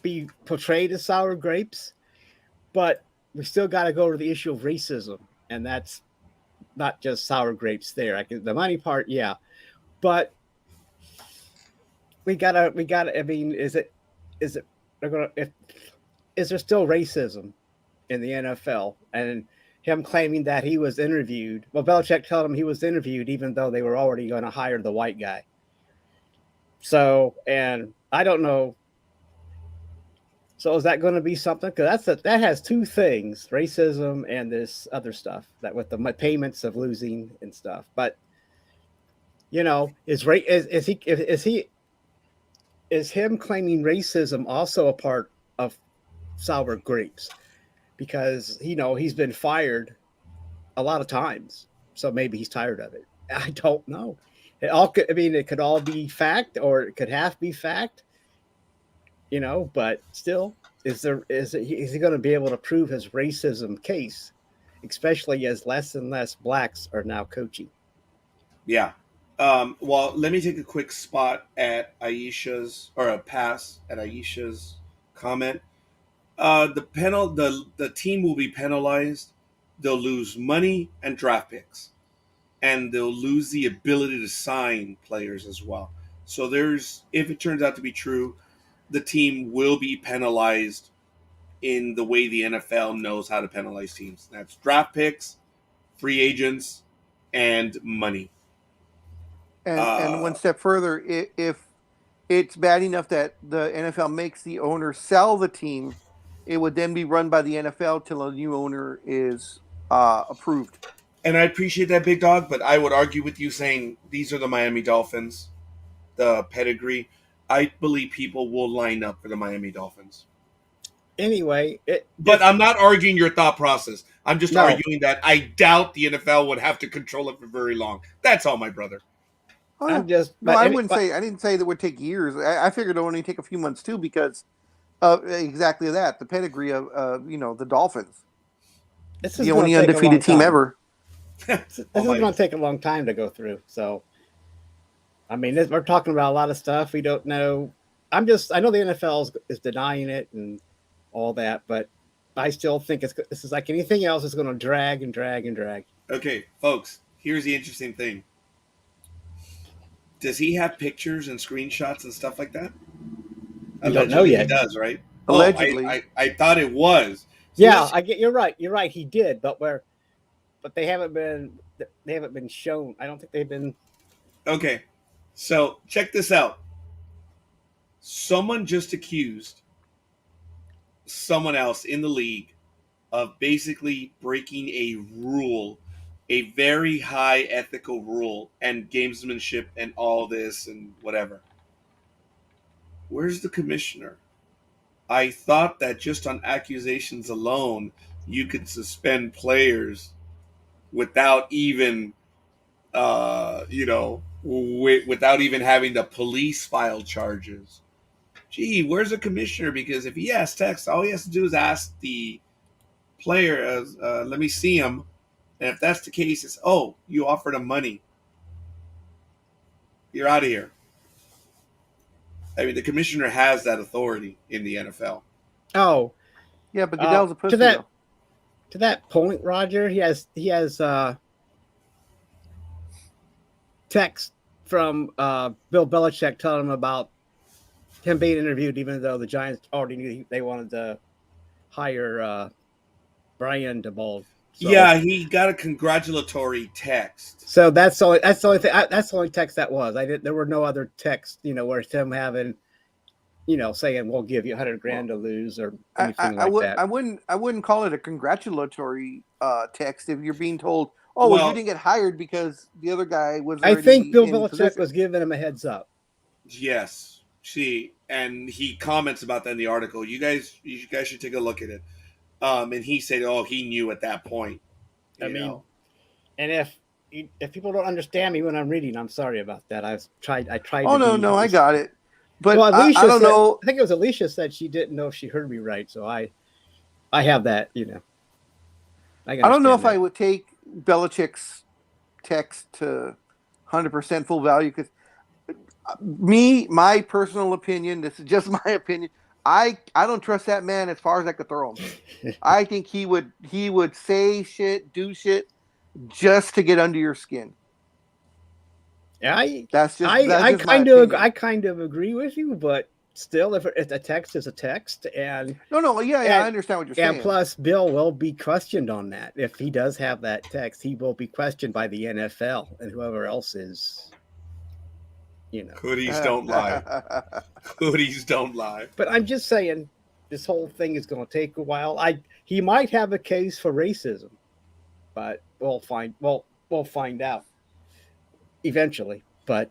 be portrayed as sour grapes, but we still got to go to the issue of racism, and that's not just sour grapes there. The money part, yeah, but we gotta. I mean, is there still racism in the NFL? And him claiming that he was interviewed. Well, Belichick told him he was interviewed, even though they were already going to hire the white guy. So, and I don't know. So is that going to be something? Because that has two things: racism and this other stuff that with the payments of losing and stuff. But is him claiming racism also a part of sour grapes? Because he's been fired a lot of times, so maybe he's tired of it. I don't know. It could all be fact, or it could half be fact. But still, is he going to be able to prove his racism case, especially as less and less blacks are now coaching? Yeah. Well, let me take a quick spot at Aisha's, or a pass at Aisha's comment. The team will be penalized they'll lose money and draft picks, and they'll lose the ability to sign players as well. So if it turns out to be true, the team will be penalized in the way the NFL knows how to penalize teams. That's draft picks, free agents, and money. And one step further, if it's bad enough that the NFL makes the owner sell the team, it would then be run by the NFL till a new owner is approved. And I appreciate that, Big Dog, but I would argue with you saying these are the Miami Dolphins, the pedigree. I believe people will line up for the Miami Dolphins. Anyway, but I'm not arguing your thought process. I'm just arguing that I doubt the NFL would have to control it for very long. That's all, my brother. Oh, yeah. I didn't say that it would take years. I figured it would only take a few months too, because of exactly that, the pedigree of the Dolphins. This is the only undefeated team ever. This is going to take a long time to go through. So, I mean, we're talking about a lot of stuff we don't know. I know the NFL is denying it and all that, but I still think this is like anything else. It's going to drag and drag and drag. Okay, folks, here's the interesting thing. Does he have pictures and screenshots and stuff like that? I don't know yet. He does, right? Allegedly. I thought it was. So yeah, you're right. You're right. He did, but they haven't been shown. I don't think they've been. Okay, so check this out. Someone just accused someone else in the league of basically breaking a rule, a very high ethical rule, and gamesmanship and all this and whatever. Where's the commissioner? I thought that just on accusations alone, you could suspend players without even, without even having the police file charges. Gee, where's the commissioner? Because if he has text, all he has to do is ask the player, let me see him. And if that's the case, it's, you offered him money. You're out of here. I mean, the commissioner has that authority in the NFL. Oh. Yeah, but Goodell's a pussy. To that point, Roger, he has text from Bill Belichick telling him about him being interviewed, even though the Giants already knew they wanted to hire Brian DeBold. So, yeah, he got a congratulatory text. So that's the only thing. That's the only text that was. There were no other texts, where it's him having, saying we'll give you $100,000 to lose or anything that. I wouldn't call it a congratulatory text if you're being told, you didn't get hired because the other guy was. I think Bill Belichick was giving him a heads up. Yes. And he comments about that in the article. You guys should take a look at it. And he said, he knew at that point. And if people don't understand me when I'm reading, I'm sorry about that. I tried. Oh, no, I got it. But Alicia I don't know. I think it was Alicia said she didn't know if she heard me right. So I have that, I don't know if I would take Belichick's text to 100% full value, because my personal opinion, this is just my opinion, I don't trust that man as far as I could throw him. I think he would say shit, do shit just to get under your skin. I kind of agree with you, but still, if a text is a text, and I understand what you're saying. And plus, Bill will be questioned on that. If he does have that text, he will be questioned by the NFL and whoever else is. Hoodies don't lie. Hoodies don't lie. But I'm just saying, this whole thing is going to take a while. He might have a case for racism, but we'll find out eventually. But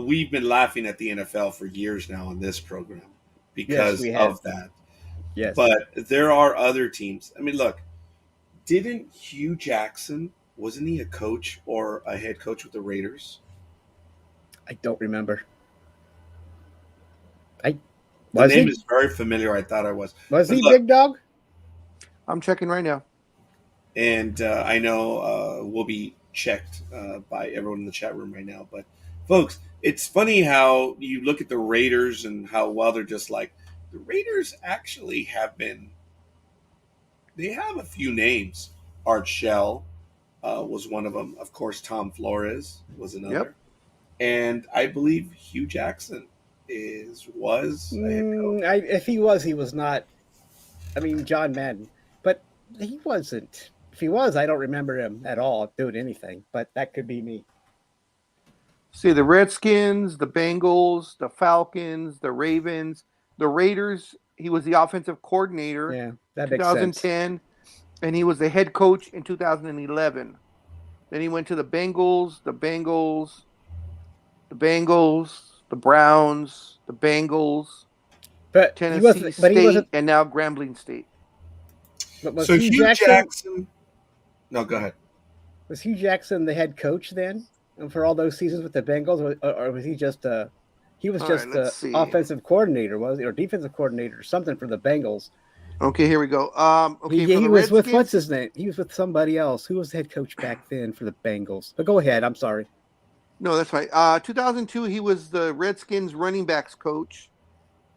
we've been laughing at the NFL for years now on this program because of that. Yes, but there are other teams. I mean, look, didn't Hugh Jackson, wasn't he a coach or a head coach with the Raiders? I don't remember. The name is very familiar. I thought I was. Was he Big Dog? I'm checking right now. And I know will be checked by everyone in the chat room right now. But, folks, it's funny how you look at the Raiders and how they're just like, the Raiders actually they have a few names. Art Shell was one of them. Of course, Tom Flores was another. Yep. And I believe Hugh Jackson was a head coach. If he was not. I mean, John Madden, but he wasn't. If he was, I don't remember him at all doing anything. But that could be me. See, the Redskins, the Bengals, the Falcons, the Ravens, the Raiders. He was the offensive coordinator. Yeah, that makes sense. 2010, and he was the head coach in 2011. Then he went to the Bengals, the Browns, the Bengals, but Tennessee State, and now Grambling State. But was so Hugh Jackson? No, go ahead. Was Hugh Jackson the head coach then, and for all those seasons with the Bengals, or was he just a? He was just the offensive coordinator, was he, or defensive coordinator, or something for the Bengals? Okay, here we go. He was with what's his name? He was with somebody else. Who was the head coach back then for the Bengals? But go ahead. I'm sorry. No, that's right. 2002, he was the Redskins running backs coach,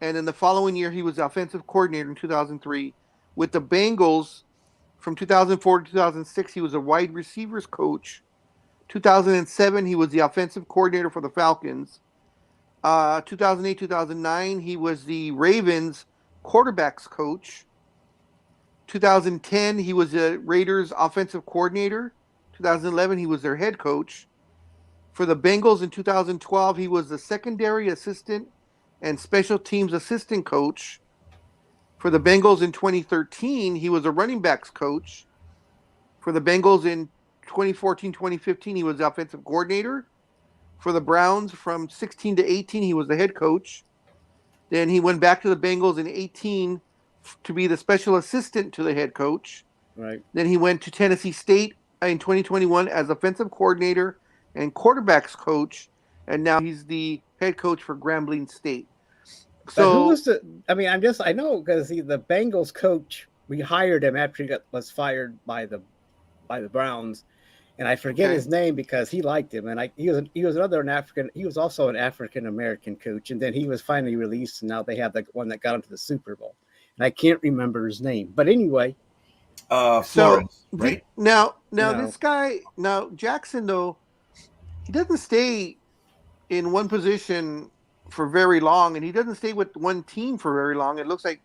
and then the following year, he was the offensive coordinator in 2003 with the Bengals. From 2004 to 2006, he was a wide receivers coach. 2007, he was the offensive coordinator for the Falcons. 2008, 2009, he was the Ravens quarterbacks coach. 2010, he was the Raiders offensive coordinator. 2011, he was their head coach. For the Bengals in 2012, he was the secondary assistant and special teams assistant coach. For the Bengals in 2013, he was a running backs coach. For the Bengals in 2014-2015, he was the offensive coordinator. For the Browns from 16 to 18, he was the head coach. Then he went back to the Bengals in 18 to be the special assistant to the head coach. Right. Then he went to Tennessee State in 2021 as offensive coordinator and quarterbacks coach, and now he's the head coach for Grambling State. So who was the? I mean, I know because the Bengals coach, we hired him after he was fired by the Browns, and I forget his name because he liked him, and he was also an African American coach, and then he was finally released, and now they have the one that got him to the Super Bowl, and I can't remember his name, but anyway. Florence, right? Now this guy, Jackson, though, he doesn't stay in one position for very long, and he doesn't stay with one team for very long. It looks like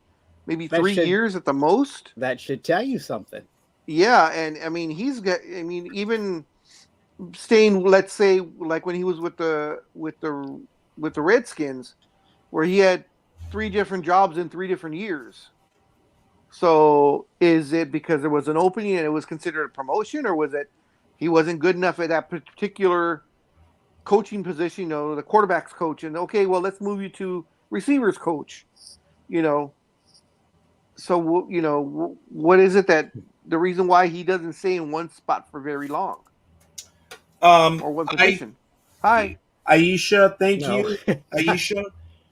maybe 3 years at the most. That should tell you something. Yeah, and I mean even staying, let's say, like when he was with the Redskins, where he had 3 different jobs in 3 different years. So is it because there was an opening and it was considered a promotion, or was it he wasn't good enough at that particular coaching position, the quarterback's coach, and okay, well, let's move you to receivers coach, So, what is it that the reason why he doesn't stay in one spot for very long? Or one position? Hi. Aisha, thank you. Aisha.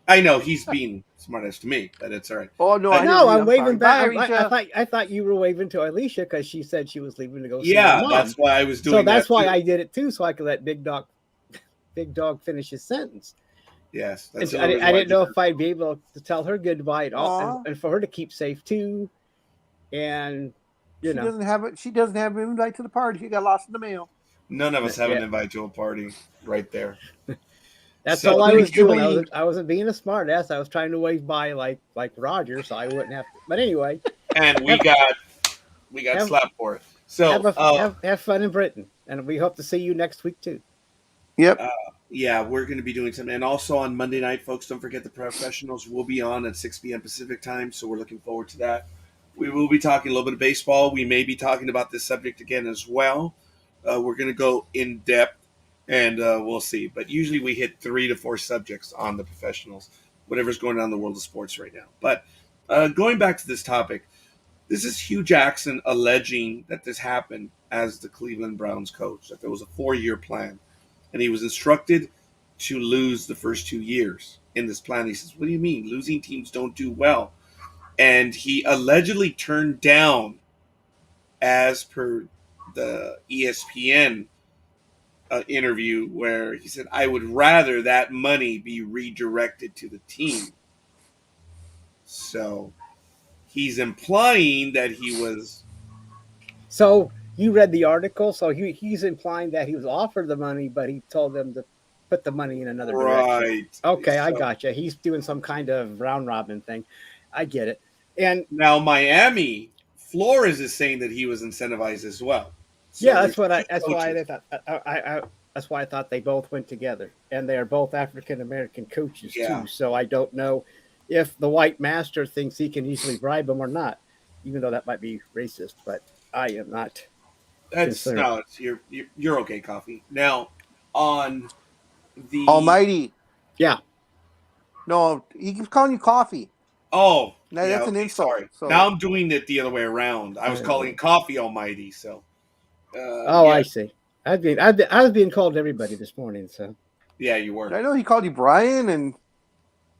I know he's being smartass to me, but it's all right. Oh no, I'm waving back. I thought you were waving to Alicia because she said she was leaving to go see her mom. That's why I was doing. So that's why I did it too, so I could let Big Dog finish his sentence. Yes, I didn't know if I'd be able to tell her goodbye at all, and for her to keep safe too. And she doesn't have it. She doesn't have an invite to the party. She got lost in the mail. None of us have an invite to a party right there. That's all I was doing. I wasn't being a smart ass. I was trying to wave by like Roger, so I wouldn't have to. But anyway. And we got slapped for it. So have fun in Britain. And we hope to see you next week too. Yep. Yeah, we're going to be doing something. And also on Monday night, folks, don't forget the professionals will be on at 6 p.m. Pacific time. So we're looking forward to that. We will be talking a little bit of baseball. We may be talking about this subject again as well. We're going to go in depth. And we'll see. But usually we hit 3 to 4 subjects on the professionals, whatever's going on in the world of sports right now. But going back to this topic, this is Hugh Jackson alleging that this happened as the Cleveland Browns coach, that there was a 4-year plan. And he was instructed to lose the first 2 years in this plan. He says, what do you mean? Losing teams don't do well. And he allegedly turned down, as per the ESPN interview, where he said, I would rather that money be redirected to the team. So he's implying that he was. So you read the article, so he's implying that he was offered the money, but he told them to put the money in another direction. Right. Okay, So, I gotcha. He's doing some kind of round robin thing. I get it. And now Miami, Flores is saying that he was incentivized as well. So yeah, that's there's what I. two That's why coaches. that's why I thought they both went together, and they are both African American coaches Yeah. too. So I don't know if the white master thinks he can easily bribe them or not, even though that might be racist. But I am not That's concerned. no, you're okay, Coffee. Now on the Almighty. Yeah. No, he keeps calling you Coffee. Oh, Now, yeah, that's an okay, insult. sorry. So. Now I'm doing it the other way around. I was calling Coffee Almighty. So. Oh, yeah. I see. I was being called everybody this morning. So. Yeah, you were. I know he called you Brian, and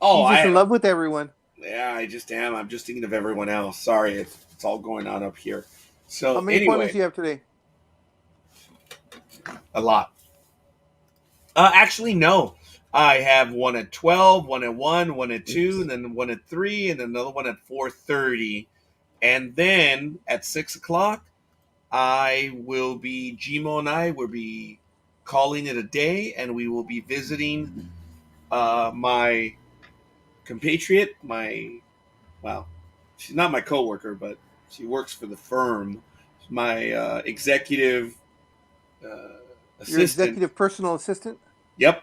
he's just in love with everyone. Yeah, I just am. I'm just thinking of everyone else. Sorry, it's all going on up here. So how many appointments do you have today? A lot. Actually, no. I have one at 12, one at 1, one at 2, and then one at 3, and another one at 4:30. And then at 6 o'clock, Gmo and I will be calling it a day, and we will be visiting my compatriot, she's not my coworker, but she works for the firm. My executive assistant. Your executive personal assistant? Yep.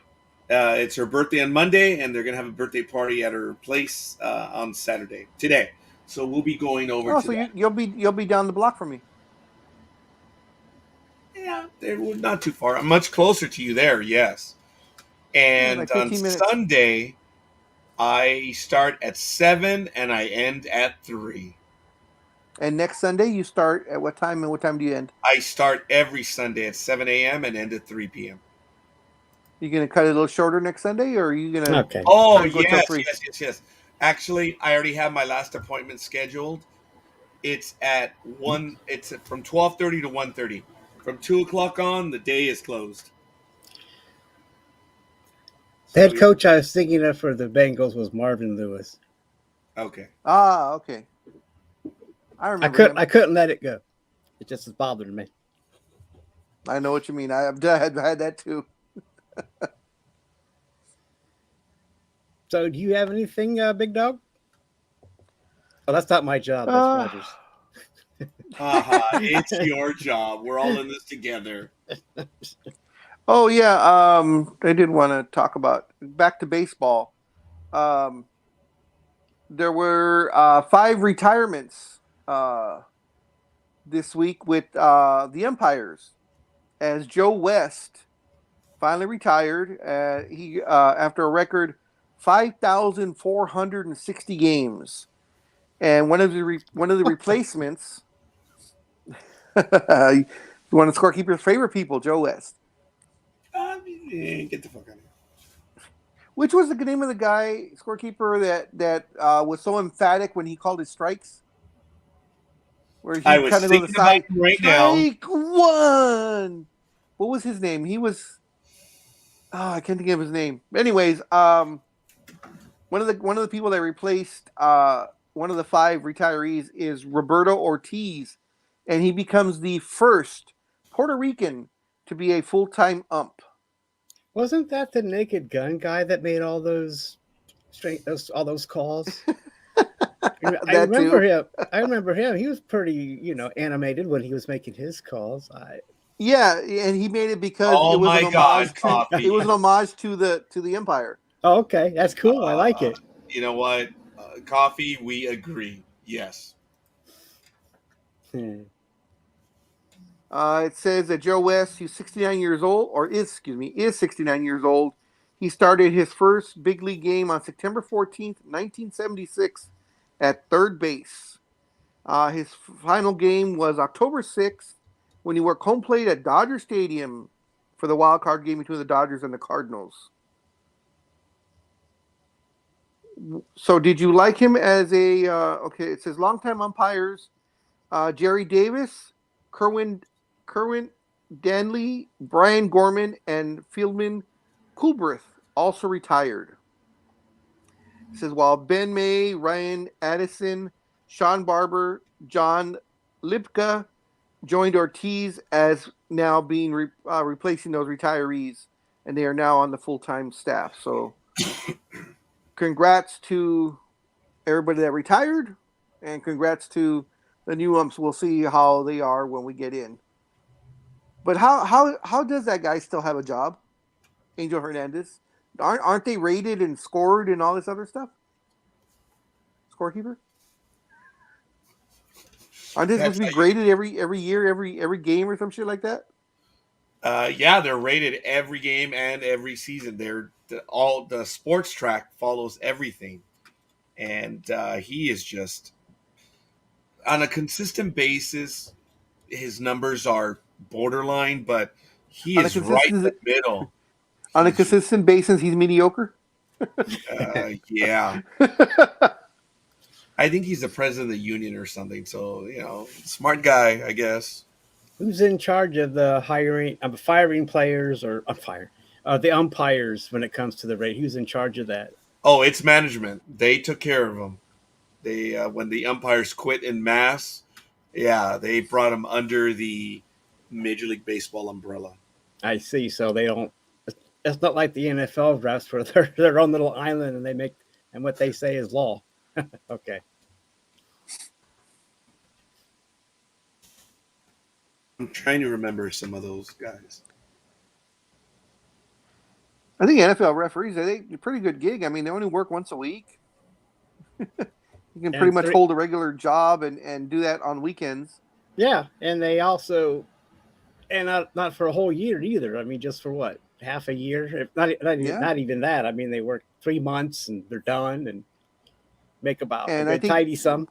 It's her birthday on Monday, and they're going to have a birthday party at her place on Saturday, today. So we'll be going over to that. You'll be down the block from me. Yeah, they're not too far. I'm much closer to you there, yes. And like on 15 minutes. Sunday, I start at 7 and I end at 3. And next Sunday, you start at what time, and what time do you end? I start every Sunday at 7 a.m. and end at 3 p.m. You going to cut it a little shorter next Sunday, or are you going to... Okay. Oh, yes. Actually, I already have my last appointment scheduled. It's at 1. It's from 12:30 to 1:30. From 2 o'clock on, the day is closed. The head coach I was thinking of for the Bengals was Marvin Lewis. Okay. Okay. I remember him. I couldn't let it go. It just was bothering me. I know what you mean. I've had that too. So, do you have anything, Big Dog? Oh, that's not my job. That's Rogers. It's your job. We're all in this together. Oh yeah. I did want to talk about back to baseball. There were 5 retirements this week with the umpires, as Joe West finally retired. He after a record 5,460 games, and one of the replacements, one of Scorekeeper's favorite people, Joe West. Get the fuck out of here. Which was the name of the guy, Scorekeeper, that was so emphatic when he called his strikes? Where he I was kind of thinking about him right now. Strike one. What was his name? He was. Oh, I can't think of his name. Anyways, one of the people that replaced one of the 5 retirees is Roberto Ortiz, and he becomes the first Puerto Rican to be a full-time ump. Wasn't that the Naked Gun guy that made all those calls? I remember him. I remember him. He was pretty, animated when he was making his calls. Yeah, and he made it because it was an homage to the Empire. Oh, okay, that's cool. I like it. You know what, Coffee? We agree. Yes. It says that Joe West, who's 69 years old, is 69 years old. He started his first big league game on September 14th, 1976, at third base. His final game was October 6th, when he worked home plate at Dodger Stadium for the wild card game between the Dodgers and the Cardinals. So did you like him as a... okay, it says longtime umpires, Jerry Davis, Kerwin Danley, Brian Gorman, and Fieldman Coolbrith also retired. It says while Ben May, Ryan Addison, Sean Barber, John Lipka, joined Ortiz as now being replacing those retirees, and they are now on the full-time staff. So congrats to everybody that retired, and congrats to the new umps. We'll see how they are when we get in. But how does that guy still have a job? Angel Hernandez? Aren't they rated and scored and all this other stuff? Scorekeeper? Aren't they supposed to be graded every year, every game or some shit like that? Yeah, they're rated every game and every season. All the sports track follows everything, and he is just on a consistent basis. His numbers are borderline, but he is right in the middle. On a consistent basis, he's mediocre. Yeah. I think he's the president of the union or something. So, smart guy, I guess. Who's in charge of the firing players or the umpires when it comes to the rate? Who's in charge of that? Oh, it's management. They took care of them. They when the umpires quit in mass, they brought them under the Major League Baseball umbrella. I see. So they don't. It's not like the NFL refs where they're their own little island and they make and what they say is law. Okay. I'm trying to remember some of those guys. I think NFL referees, they do a pretty good gig. I mean, they only work once a week. You can pretty much hold a regular job and do that on weekends. Yeah, and they also, and not for a whole year either. I mean, just for what, half a year? Not even that. I mean, they work 3 months and they're done and make about a tidy sum.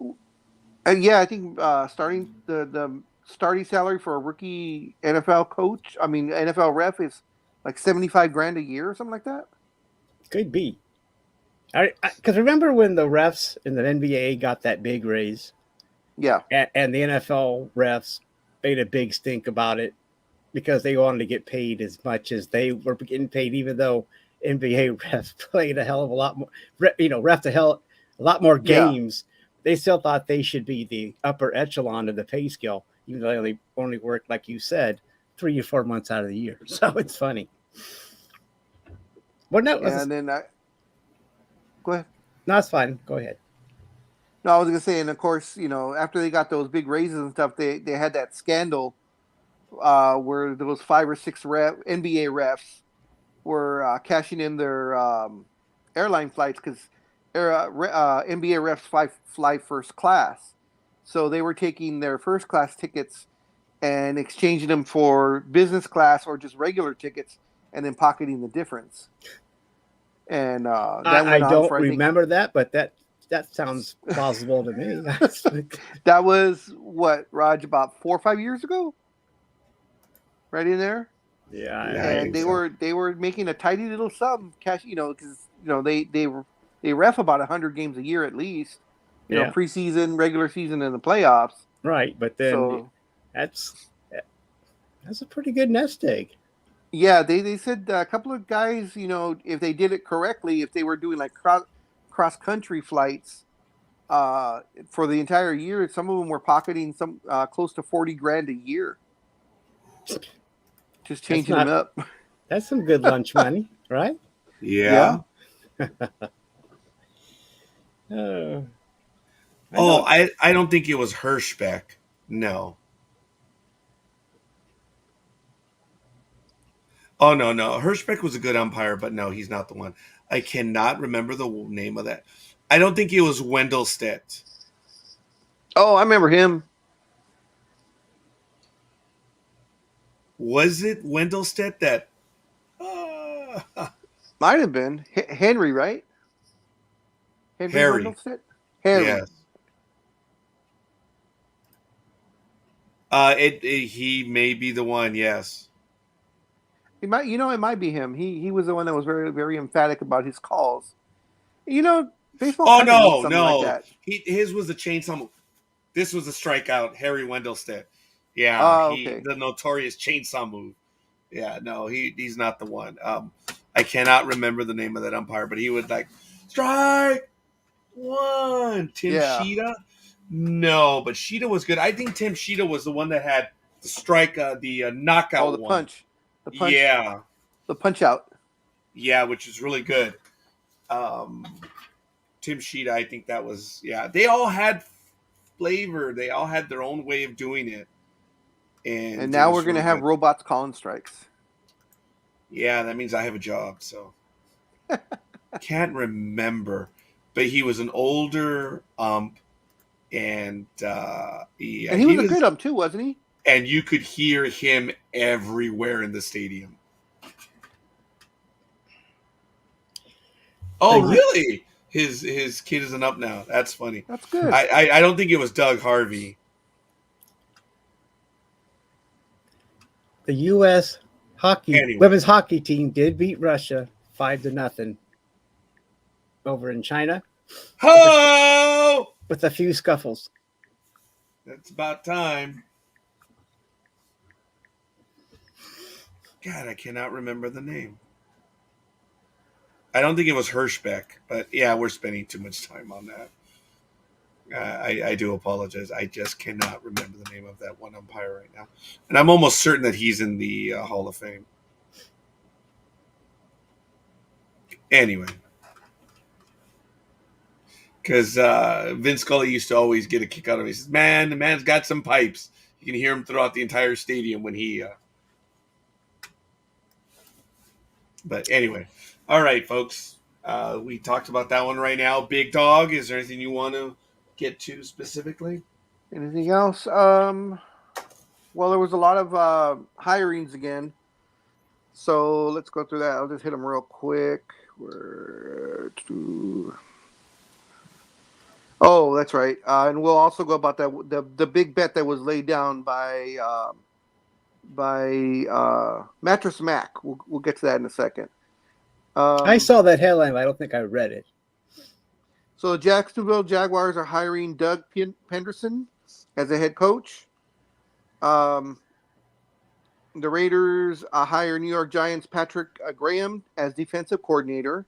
Yeah, I think starting the starting salary for a rookie NFL coach, NFL ref is like $75,000 a year or something like that. Could be. Because remember when the refs in the NBA got that big raise? Yeah. And the NFL refs made a big stink about it because they wanted to get paid as much as they were getting paid, even though NBA refs played a hell of a lot more, refed a lot more games. Yeah. They still thought they should be the upper echelon of the pay scale, even though they only worked, like you said, 3 or 4 months out of the year. So it's funny. Well, no, go ahead. No, it's fine. Go ahead. No, I was going to say, and of course, after they got those big raises and stuff, they had that scandal where there was 5 or 6 NBA refs were cashing in their airline flights because NBA refs fly first class. So they were taking their first class tickets and exchanging them for business class or just regular tickets and then pocketing the difference. And I don't remember that, but that sounds plausible to me. That was what, Raj, about 4 or 5 years ago? Right in there? Yeah. And they were making a tidy little sum cash, because they ref about 100 games a year at least. Preseason, regular season, and the playoffs. Right, but then that's a pretty good nest egg. Yeah, they said a couple of guys, if they did it correctly, if they were doing like cross country flights for the entire year, some of them were pocketing some close to $40,000 a year. Just changing them up. That's some good lunch money, right? Yeah. I don't think it was Hirschbeck. No. Oh, no. Hirschbeck was a good umpire, but no, he's not the one. I cannot remember the name of that. I don't think it was Wendelstedt. Oh, I remember him. Was it Wendelstedt that? Might have been. Henry, right? Harry. Wendelstedt? Harry. Yes. He may be the one, yes. It might be him. He was the one that was very, very emphatic about his calls. Baseball. Oh no. Like that. His was a chainsaw move. This was a strikeout, Harry Wendelstedt. Yeah, okay. The notorious chainsaw move. Yeah, no, he's not the one. I cannot remember the name of that umpire, but he would like strike one. Tim Sheeta? No, but Sheeta was good. I think Tim Sheeta was the one that had the strike, the knockout. Oh, the one. punch. The punch. Yeah. The punch out. Yeah, which is really good. Tim Sheeta, I think that was, they all had flavor. They all had their own way of doing it. And now we're going to have robots calling strikes. Yeah, that means I have a job, so. Can't remember. But he was an older ump, and he was a good ump too, wasn't he? And you could hear him everywhere in the stadium. Oh, really? His kid is an ump now. That's funny. That's good. I don't think it was Doug Harvey. The U.S. women's hockey team did beat Russia 5-0 over in China. Ho! With a few scuffles. That's about time. God, I cannot remember the name. I don't think it was Hirschbeck, but yeah, we're spending too much time on that. I do apologize. I just cannot remember the name of that one umpire right now. And I'm almost certain that he's in the Hall of Fame. Anyway. Because Vince Scully used to always get a kick out of it. He says, man, the man's got some pipes. You can hear him throughout the entire stadium when he... But anyway. All right, folks. We talked about that one right now. Big Dog, is there anything you want to get to specifically? Anything else? Well, there was a lot of hirings again. So let's go through that. I'll just hit them real quick. Oh, that's right. And we'll also go about that the big bet that was laid down by Mattress Mac. We'll get to that in a second. I saw that headline, but I don't think I read it. So the Jacksonville Jaguars are hiring Doug Penderson as a head coach. The Raiders hire New York Giants Patrick Graham as defensive coordinator.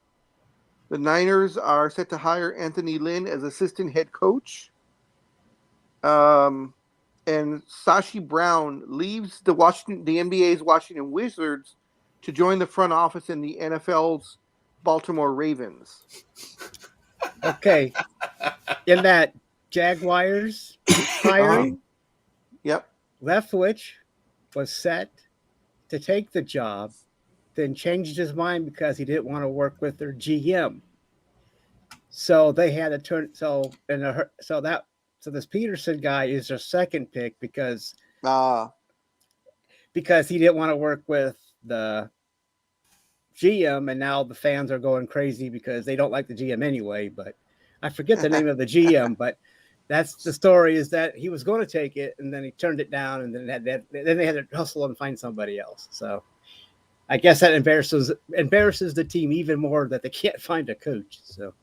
The Niners are set to hire Anthony Lynn as assistant head coach. And Sashi Brown leaves the NBA's Washington Wizards to join the front office in the NFL's Baltimore Ravens. Okay. In that Jaguars hiring, yep. Leftwich was set to take the job, then changed his mind because he didn't want to work with their GM. So they had to turn. So this Peterson guy is their second pick because he didn't want to work with the GM, and now the fans are going crazy because they don't like the GM anyway. But I forget the name of the GM, but that's the story, is that he was going to take it and then he turned it down, and then they had to hustle and find somebody else. So I guess that embarrasses the team even more that they can't find a coach. So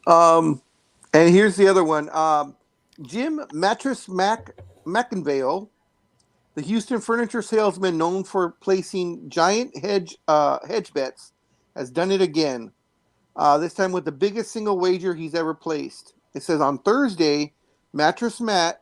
and here's the other one. Jim Mattress McInvale, the Houston furniture salesman known for placing giant hedge bets, has done it again. This time with the biggest single wager he's ever placed. It says on Thursday, Mattress Matt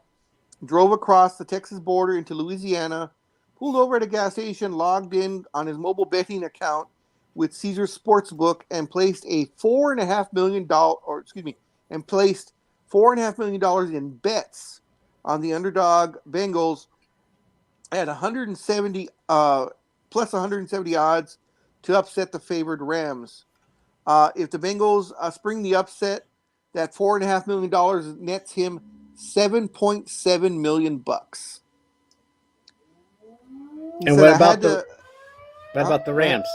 drove across the Texas border into Louisiana, pulled over at a gas station, logged in on his mobile betting account with Caesars Sportsbook, and placed $4.5 million in bets on the underdog Bengals at 170 plus 170 odds to upset the favored Rams. If the Bengals spring the upset, that $4.5 million nets him $7.7 million. And what about the Rams?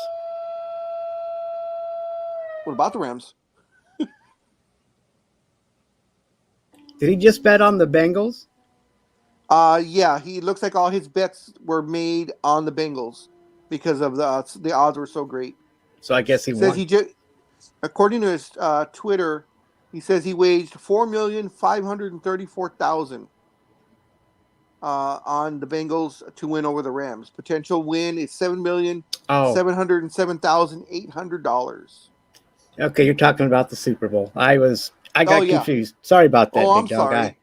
What about the Rams? Did he just bet on the Bengals? Yeah, he looks like all his bets were made on the Bengals because of the odds were so great. So I guess he won. According to his Twitter, he says he waged $4,534,000 on the Bengals to win over the Rams. Potential win is $7,707,800. Okay, you're talking about the Super Bowl. I got confused. Sorry about that, Big Dog. Sorry.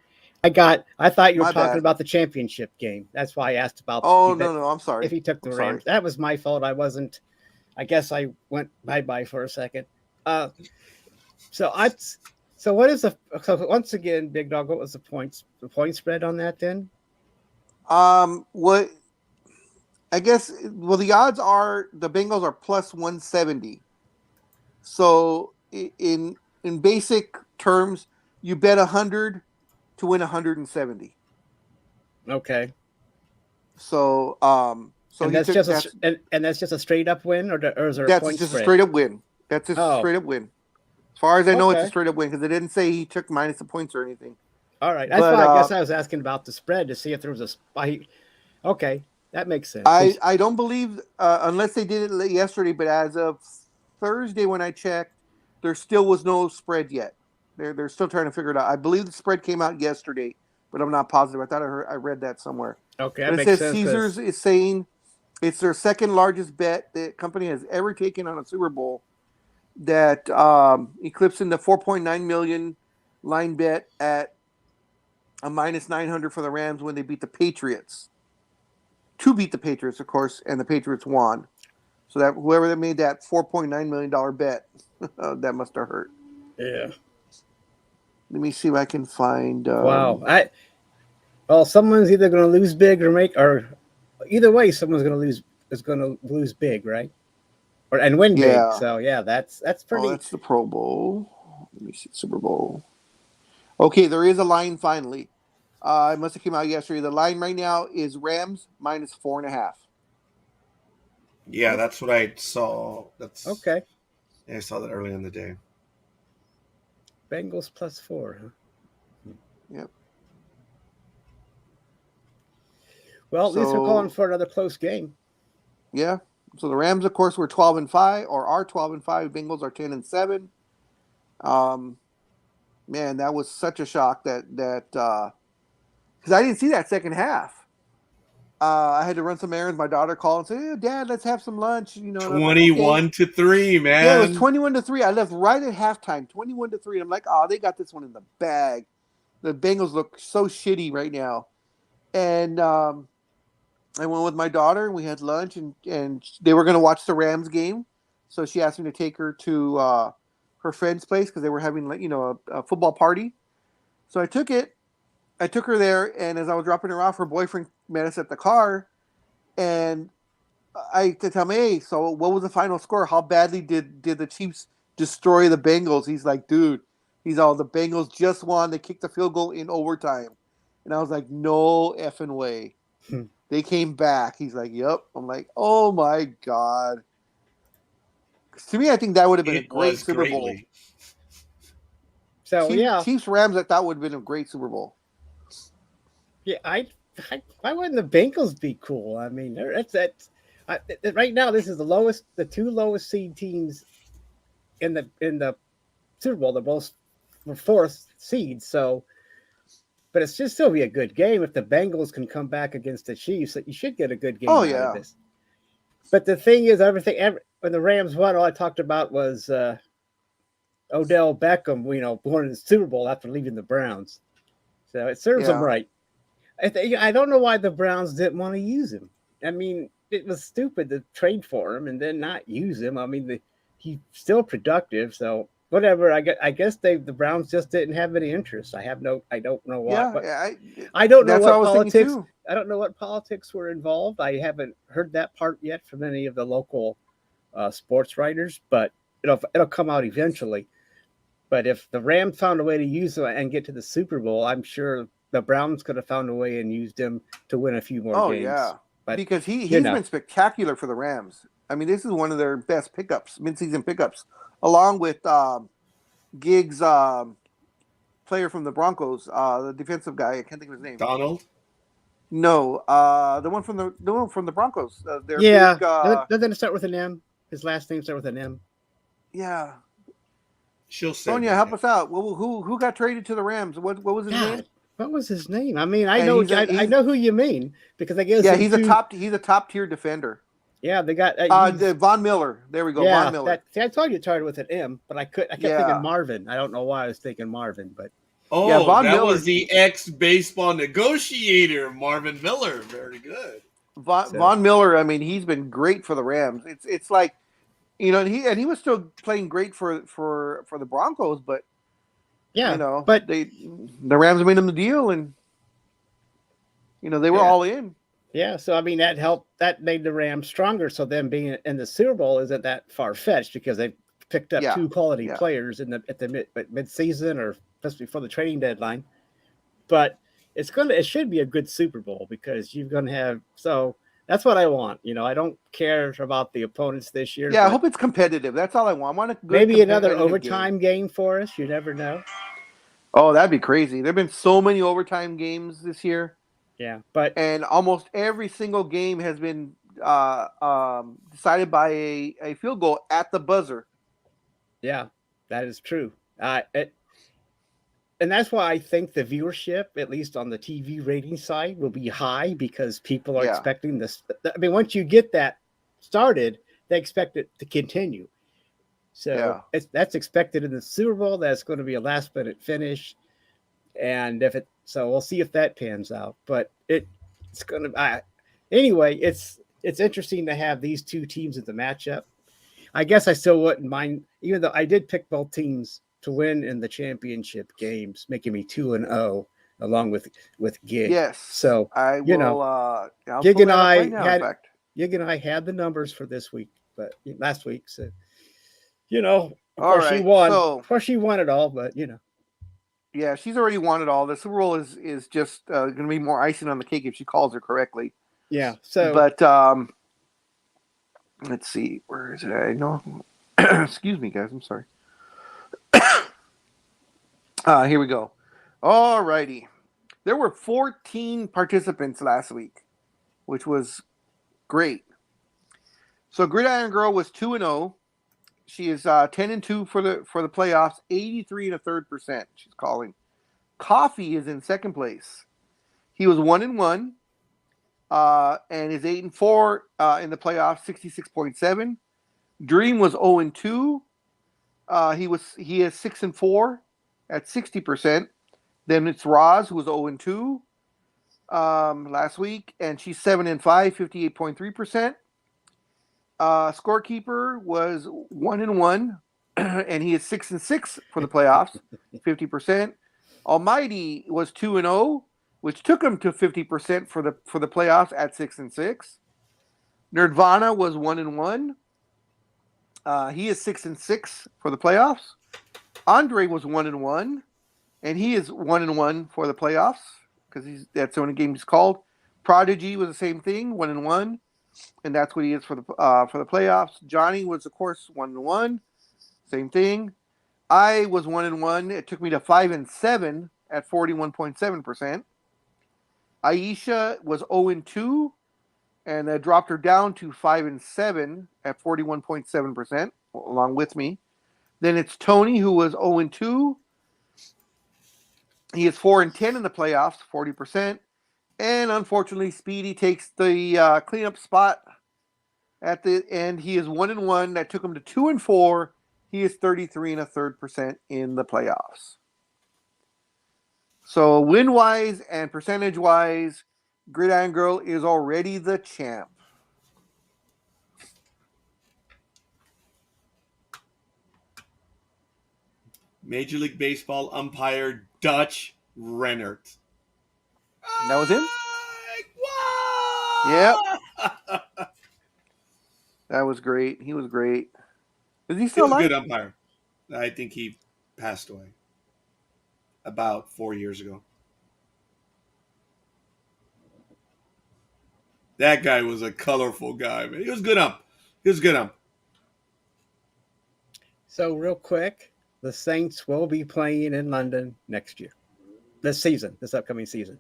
I thought you were My talking bad. about the championship game. That's why I asked about. Oh no, I'm sorry. If he took the I'm Rams, sorry. that was my fault. I wasn't. I guess I went bye for a second. So what is so once again, Big Dog? What was the point spread on that then? What I guess, well, the odds are the Bengals are plus 170. So in basic terms, you bet 100 to win 170. Okay. So and that's just a straight up win, or is there a point just spread? A straight up win. That's just a straight up win. As far as I know, it's a straight up win because it didn't say he took minus the points or anything. All right, that's why I guess I was asking about the spread to see if there was a spike. Okay, that makes sense. I don't believe unless they did it yesterday, but as of Thursday when I checked, there still was no spread yet. They're still trying to figure it out. I believe the spread came out yesterday, but I'm not positive. I thought I read that somewhere. Okay, but it says sense, Caesars is saying it's their second largest bet the company has ever taken on a Super Bowl. That eclipsing the 4.9 million line bet at a minus 900 for the Rams when they beat the Patriots. To beat the Patriots, of course, and the Patriots won. So that whoever that made that $4.9 million bet, that must have hurt. Yeah. Let me see if I can find. Wow. Well, someone's either going to lose big or either way, someone's going to lose big, right? And win big. So yeah, that's pretty. Oh, that's the Pro Bowl. Let me see, Super Bowl. Okay, there is a line finally. It must have came out yesterday. The line right now is Rams minus 4.5. Yeah, that's what I saw. That's okay. Yeah, I saw that early in the day. Bengals plus 4, huh? Yep. Well, at least we're calling for another close game. Yeah. So the Rams, of course, were 12-5, or are 12-5. Bengals are 10-7. Man, that was such a shock that because I didn't see that second half. I had to run some errands. My daughter called and said, hey, Dad, let's have some lunch. 21-3, man. Yeah, it was 21-3. I left right at halftime, 21-3. I'm like, oh, they got this one in the bag. The Bengals look so shitty right now. And I went with my daughter, and we had lunch, and they were going to watch the Rams game. So she asked me to take her to her friend's place because they were having, a football party. So I took her there, and as I was dropping her off, her boyfriend met us at the car, and I tell me, hey, so what was the final score? How badly did the Chiefs destroy the Bengals? He's like, dude, the Bengals just won. They kicked the field goal in overtime. And I was like, no effing way. They came back. He's like, yep. I'm like, oh my God. To me, I think that would have been a great Super Bowl. So Chiefs Rams, I thought would have been a great Super Bowl. Yeah, why wouldn't the Bengals be cool? I mean, right now this is the two lowest seed teams in the Super Bowl. They're both fourth seeds, so. But it's just still be a good game if the Bengals can come back against the Chiefs. You should get a good game out of this. But the thing is, when the Rams won, all I talked about was Odell Beckham, born in the Super Bowl after leaving the Browns. So it serves them right. I don't know why the Browns didn't want to use him. I mean, it was stupid to trade for him and then not use him. I mean, he's still productive, so. Whatever, I guess the Browns just didn't have any interest. I don't know why. I don't know what politics. I don't know what politics were involved. I haven't heard that part yet from any of the local sports writers, but it'll come out eventually. But if the Rams found a way to use him and get to the Super Bowl, I'm sure the Browns could have found a way and used him to win a few more games. Oh yeah, but because he's been spectacular for the Rams. I mean, this is one of their best pickups, midseason pickups. Along with Giggs, player from the Broncos, the defensive guy, I can't think of his name. Donald? No, the one from the Broncos. Doesn't it start with an M? His last name start with an M. Yeah. She'll say. Sonia, help us out. Who got traded to the Rams? What was his name? What was his name? I mean, I know who you mean because I guess he's a top tier defender. Yeah, they got Von Miller. There we go. Yeah, Von Miller. I told you it started with an M, but I kept thinking Marvin. I don't know why I was thinking Marvin, but Oh, Yeah, Von that Miller. was the ex-baseball negotiator, Marvin Miller. Very good. Von Miller, I mean, he's been great for the Rams. It's like, you know, and he was still playing great for the Broncos, but Yeah, you know, but the Rams made him the deal, and you know, they were all in. Yeah, so I mean that helped. That made the Rams stronger. So them being in the Super Bowl isn't that far fetched because they picked up two quality players at the mid season or just before the trading deadline. But it should be a good Super Bowl because you're going to have. So that's what I want. You know, I don't care about the opponents this year. Yeah, I hope it's competitive. That's all I want. I want a good maybe another overtime game for us. You never know. Oh, that'd be crazy. There've been so many overtime games this year. Yeah, and almost every single game has been decided by a field goal at the buzzer. Yeah, that is true. And that's why I think the viewership, at least on the TV rating side, will be high because people are expecting this. I mean, once you get that started, they expect it to continue. So that's expected in the Super Bowl. That's going to be a last-minute finish, and so we'll see if that pans out. But it's going to anyway. It's interesting to have these two teams at the matchup. I guess I still wouldn't mind, even though I did pick both teams to win in the championship games, making me 2-0 along with Gig. Yes. So I will. You know, Gig and I had the numbers for this week, but last week. So you know, of course she won. Of course she won it all, but you know. Yeah, she's already won it all. The Super Bowl is just going to be more icing on the cake if she calls it correctly. Yeah. So, but let's see, where is it? I know. Excuse me, guys. I'm sorry. Here we go. All righty. There were 14 participants last week, which was great. So Gridiron Girl was 2-0. She is 10-2 for the playoffs, 83 1/3%. She's calling. Coffee is in second place. He was 1-1, and is 8-4 in the playoffs, 66.7. Dreem was 0-2. He is 6-4 at 60%. Then it's Roz, who was 0-2 last week, and she's 7-5, 58.3%. Scorekeeper was 1-1, and he is 6-6 for the playoffs, 50%. Almighty was 2-0, which took him to 50% for the playoffs at 6-6. Nerdvana was 1-1. He is 6-6 for the playoffs. Andre was 1-1, and he is 1-1 for the playoffs because that's the only game he's called. Prodigy was the same thing, 1-1. And that's what he is for the playoffs. Johnny was, of course, 1-1. Same thing. I was 1-1. It took me to 5-7 at 41.7%. Aisha was 0-2, and that dropped her down to 5-7 at 41.7%, along with me. Then it's Tony, who was 0-2. He is 4-10 in the playoffs, 40%. And unfortunately, Speedy takes the cleanup spot at the end. He is 1-1. That took him to 2-4. He is 33 1/3% in the playoffs. So win-wise and percentage-wise, Gridiron Girl is already the champ. Major League Baseball umpire Dutch Rennert. That was him? Yep. That was great. He was great. Is he still alive? He was a good umpire. I think he passed away about 4 years ago. That guy was a colorful guy, man. He was good ump. So real quick, the Saints will be playing in London next year. This upcoming season.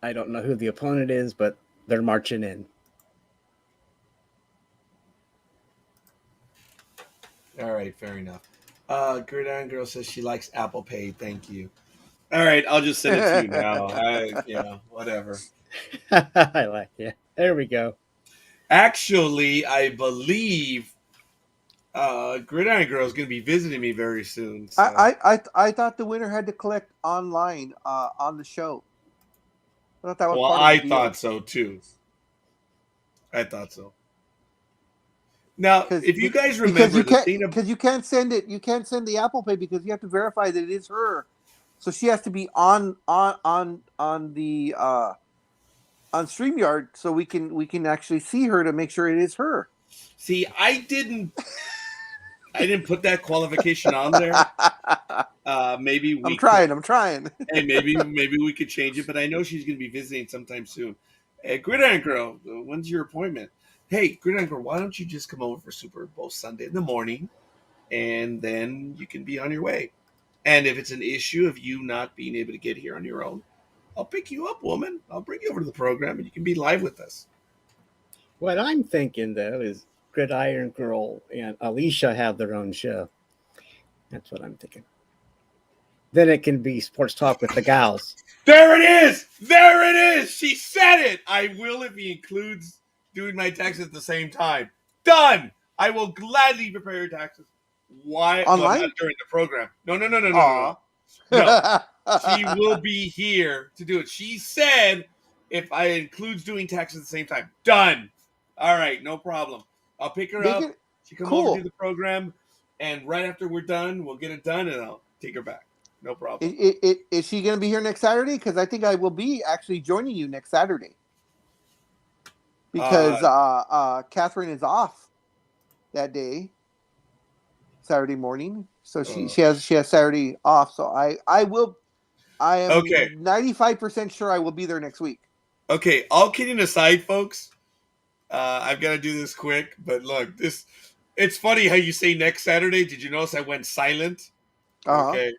I don't know who the opponent is, but they're marching in. All right, fair enough. Gridiron Girl says she likes Apple Pay. Thank you. All right, I'll just send it to you now. Whatever. I like it. There we go. Actually, I believe Gridiron Girl is going to be visiting me very soon. So. I thought the winner had to collect online on the show. I thought that was part of the deal. Thought so too. I thought so. Now, if you guys remember, because you can't send it, you can't send the Apple Pay because you have to verify that it is her. So she has to be on the on StreamYard so we can actually see her to make sure it is her. See, I didn't put that qualification on there. Maybe we. I'm trying. Hey, maybe we could change it, but I know she's going to be visiting sometime soon. Hey, Gridiron Girl, when's your appointment? Hey, Gridiron Girl, why don't you just come over for Super Bowl Sunday in the morning, and then you can be on your way. And if it's an issue of you not being able to get here on your own, I'll pick you up, woman. I'll bring you over to the program, and you can be live with us. What I'm thinking, though, is Gridiron Girl and Alicia have their own show. That's what I'm thinking. Then it can be Sports Talk with the gals. There it is! There it is! She said it! I will if he includes doing my taxes at the same time. Done! I will gladly prepare your taxes. Why? Online? Well, not during the program. No. No. She will be here to do it. She said if I includes doing taxes at the same time. Done. All right, no problem. I'll pick her up. She come over to the program, and right after we're done, we'll get it done, and I'll take her back. No problem. Is she going to be here next Saturday? Because I think I will be actually joining you next Saturday. Because Catherine is off that day, Saturday morning. So she has Saturday off. So I am 95% sure I will be there next week. Okay, all kidding aside, folks, I've got to do this quick. But look, it's funny how you say next Saturday. Did you notice I went silent? Okay.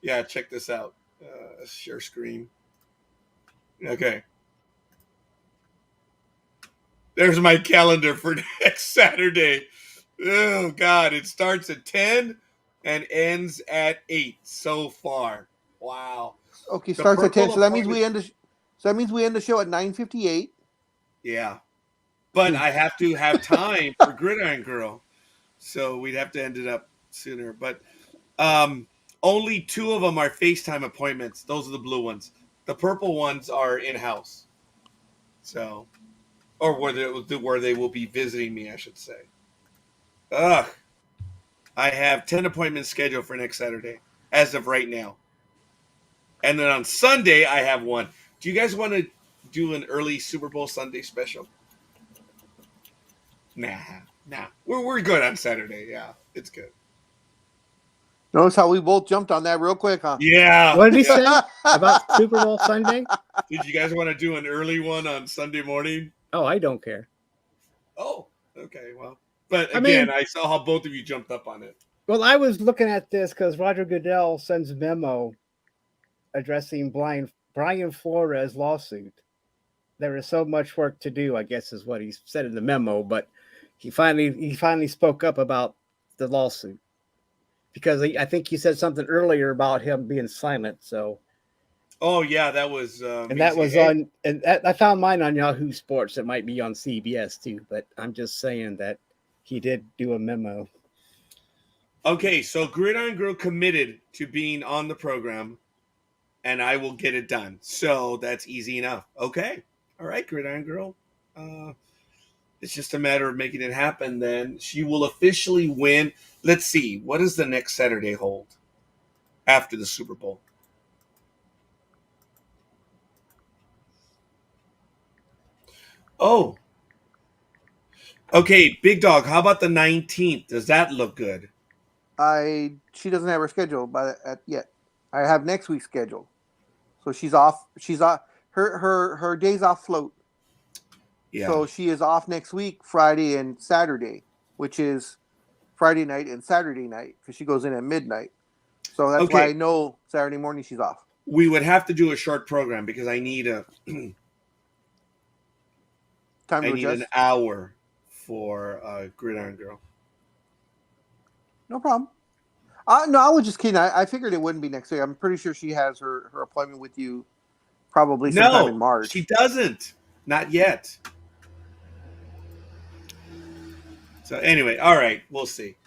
Yeah, check this out. Share screen. Okay. There's my calendar for next Saturday. Oh, God. It starts at 10 and ends at 8 so far. Wow. Okay, starts at 10. So that means we end the show at 9:58. Yeah. But I have to have time for Gridiron Girl. So we'd have to end it up sooner. But only 2 of them are FaceTime appointments. Those are the blue ones. The purple ones are in-house. So, or where they will be visiting me, I should say. Ugh. I have 10 appointments scheduled for next Saturday, as of right now. And then on Sunday, I have 1. Do you guys want to do an early Super Bowl Sunday special? Nah. We're good on Saturday. Yeah, it's good. Notice how we both jumped on that real quick, huh? Yeah. What did he say about Super Bowl Sunday? Did you guys want to do an early one on Sunday morning? Oh, I don't care. Oh, okay. Well, but again, I saw how both of you jumped up on it. Well, I was looking at this because Roger Goodell sends a memo addressing Brian Flores' lawsuit. There is so much work to do, I guess, is what he said in the memo. But he finally spoke up about the lawsuit. Because I think you said something earlier about him being silent. So, oh yeah, that was and that was on, and I found mine on Yahoo Sports. It might be on CBS too, but I'm just saying that he did do a memo. Okay, so Gridiron Girl committed to being on the program, and I will get it done. So that's easy enough. Okay, all right, Gridiron Girl. It's just a matter of making it happen. Then she will officially win. Let's see. What does the next Saturday hold after the Super Bowl? Oh. Okay, Big Dog, how about the 19th? Does that look good? She doesn't have her schedule yet. I have next week's schedule. So she's off. Her days off float. Yeah. So she is off next week, Friday and Saturday, which is Friday night and Saturday night, because she goes in at midnight. So that's why I know Saturday morning she's off. We would have to do a short program because I need an hour for Gridiron Girl. No problem. No, I was just kidding. I figured it wouldn't be next week. I'm pretty sure she has her appointment with you probably sometime in March. She doesn't. Not yet. So anyway, all right, we'll see.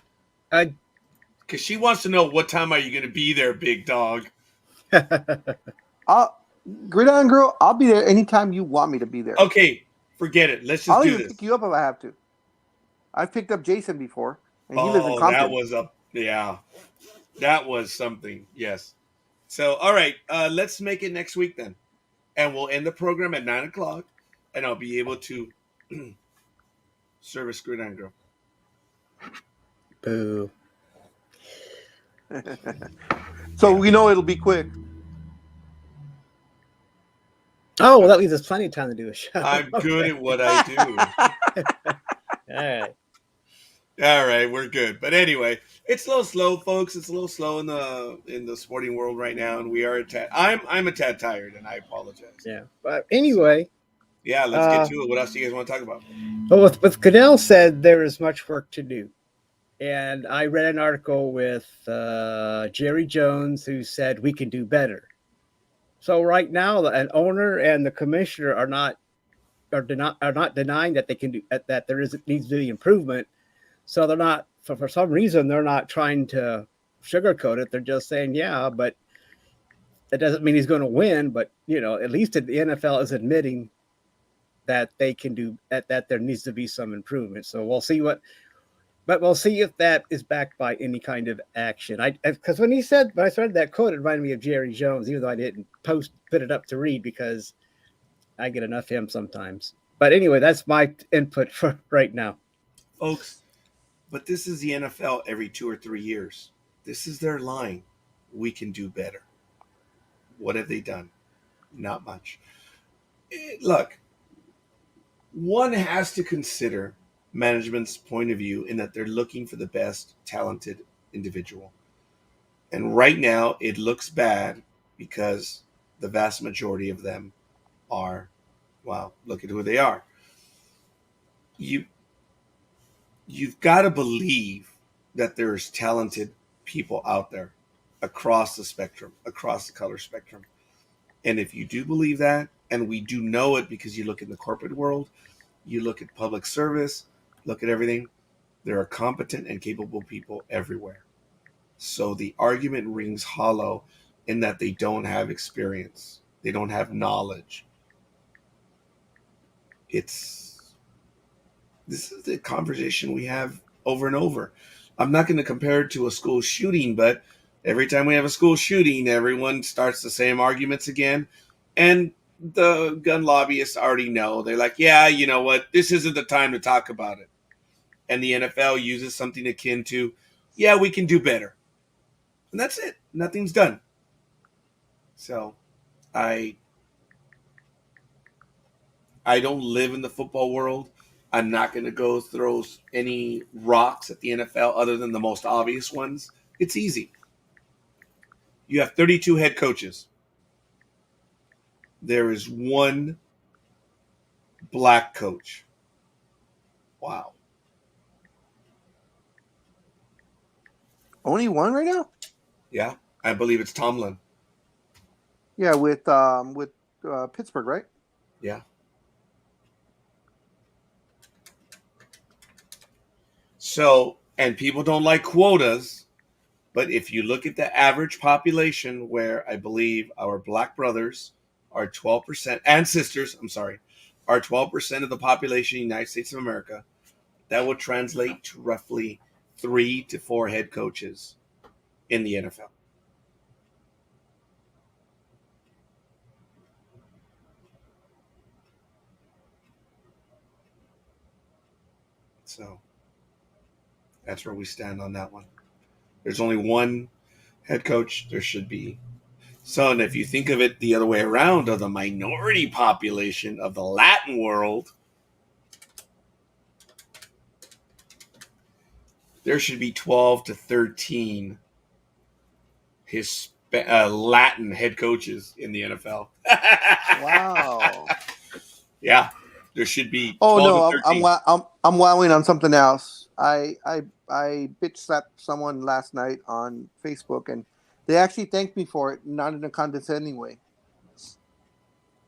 Because she wants to know what time are you going to be there, big dog. Gridiron Girl, I'll be there anytime you want me to be there. Okay, forget it. Let's just I'll do even this. pick you up if I have to. I've picked up Jason before, and he lives in Compton. That was something. Yes. So, all right, let's make it next week then, and we'll end the program at 9:00, and I'll be able to service Gridiron Girl. Boo. So we know it'll be quick. Oh, well, that leaves us plenty of time to do a show. I'm good at what I do. All right, we're good. But anyway, it's a little slow, folks. It's a little slow in the sporting world right now, and we are I'm a tad tired, and I apologize. Yeah, but anyway. Yeah, let's get to it. What else do you guys want to talk about? Well, with Goodell said there is much work to do. And I read an article with Jerry Jones who said we can do better. So right now, an owner and the commissioner are not denying that they can do that. Needs to be improvement. So they're not for some reason they're not trying to sugarcoat it. They're just saying but that doesn't mean he's going to win. But at least the NFL is admitting that they can do that there needs to be some improvement. So we'll see But we'll see if that is backed by any kind of action. Because when I started that quote, it reminded me of Jerry Jones, even though I didn't put it up to read because I get enough of him sometimes. But anyway, that's my input for right now. Folks, but this is the NFL every 2 or 3 years. This is their line. We can do better. What have they done? Not much. Look, one has to consider management's point of view in that they're looking for the best talented individual. And right now it looks bad because the vast majority of them are, look at who they are. You've got to believe that there's talented people out there across the spectrum, across the color spectrum. And if you do believe that, and we do know it because you look in the corporate world, you look at public service, look at everything, there are competent and capable people everywhere. So the argument rings hollow in that they don't have experience. They don't have knowledge. This is the conversation we have over and over. I'm not going to compare it to a school shooting, but every time we have a school shooting, everyone starts the same arguments again. And the gun lobbyists already know. They're like, yeah, you know what? This isn't the time to talk about it. And the NFL uses something akin to, yeah, we can do better. And that's it. Nothing's done. So I don't live in the football world. I'm not going to go throw any rocks at the NFL other than the most obvious ones. It's easy. You have 32 head coaches. There is one black coach. Wow. Only one right now? Yeah, I believe it's Tomlin. Yeah, with Pittsburgh, right? Yeah. So, and people don't like quotas, but if you look at the average population, where I believe our black brothers are 12%, and sisters, are 12% of the population of the United States of America, that would translate to roughly 3 to 4 head coaches in the NFL. So that's where we stand on that one. There's only one head coach. There should be. So, and if you think of it the other way around, of the minority population of the Latin world, there should be 12 to 13 Latin head coaches in the NFL. Wow. Yeah, there should be. Oh no, I'm wowing on something else. I bitch slapped someone last night on Facebook, and they actually thanked me for it, not in a condescending way.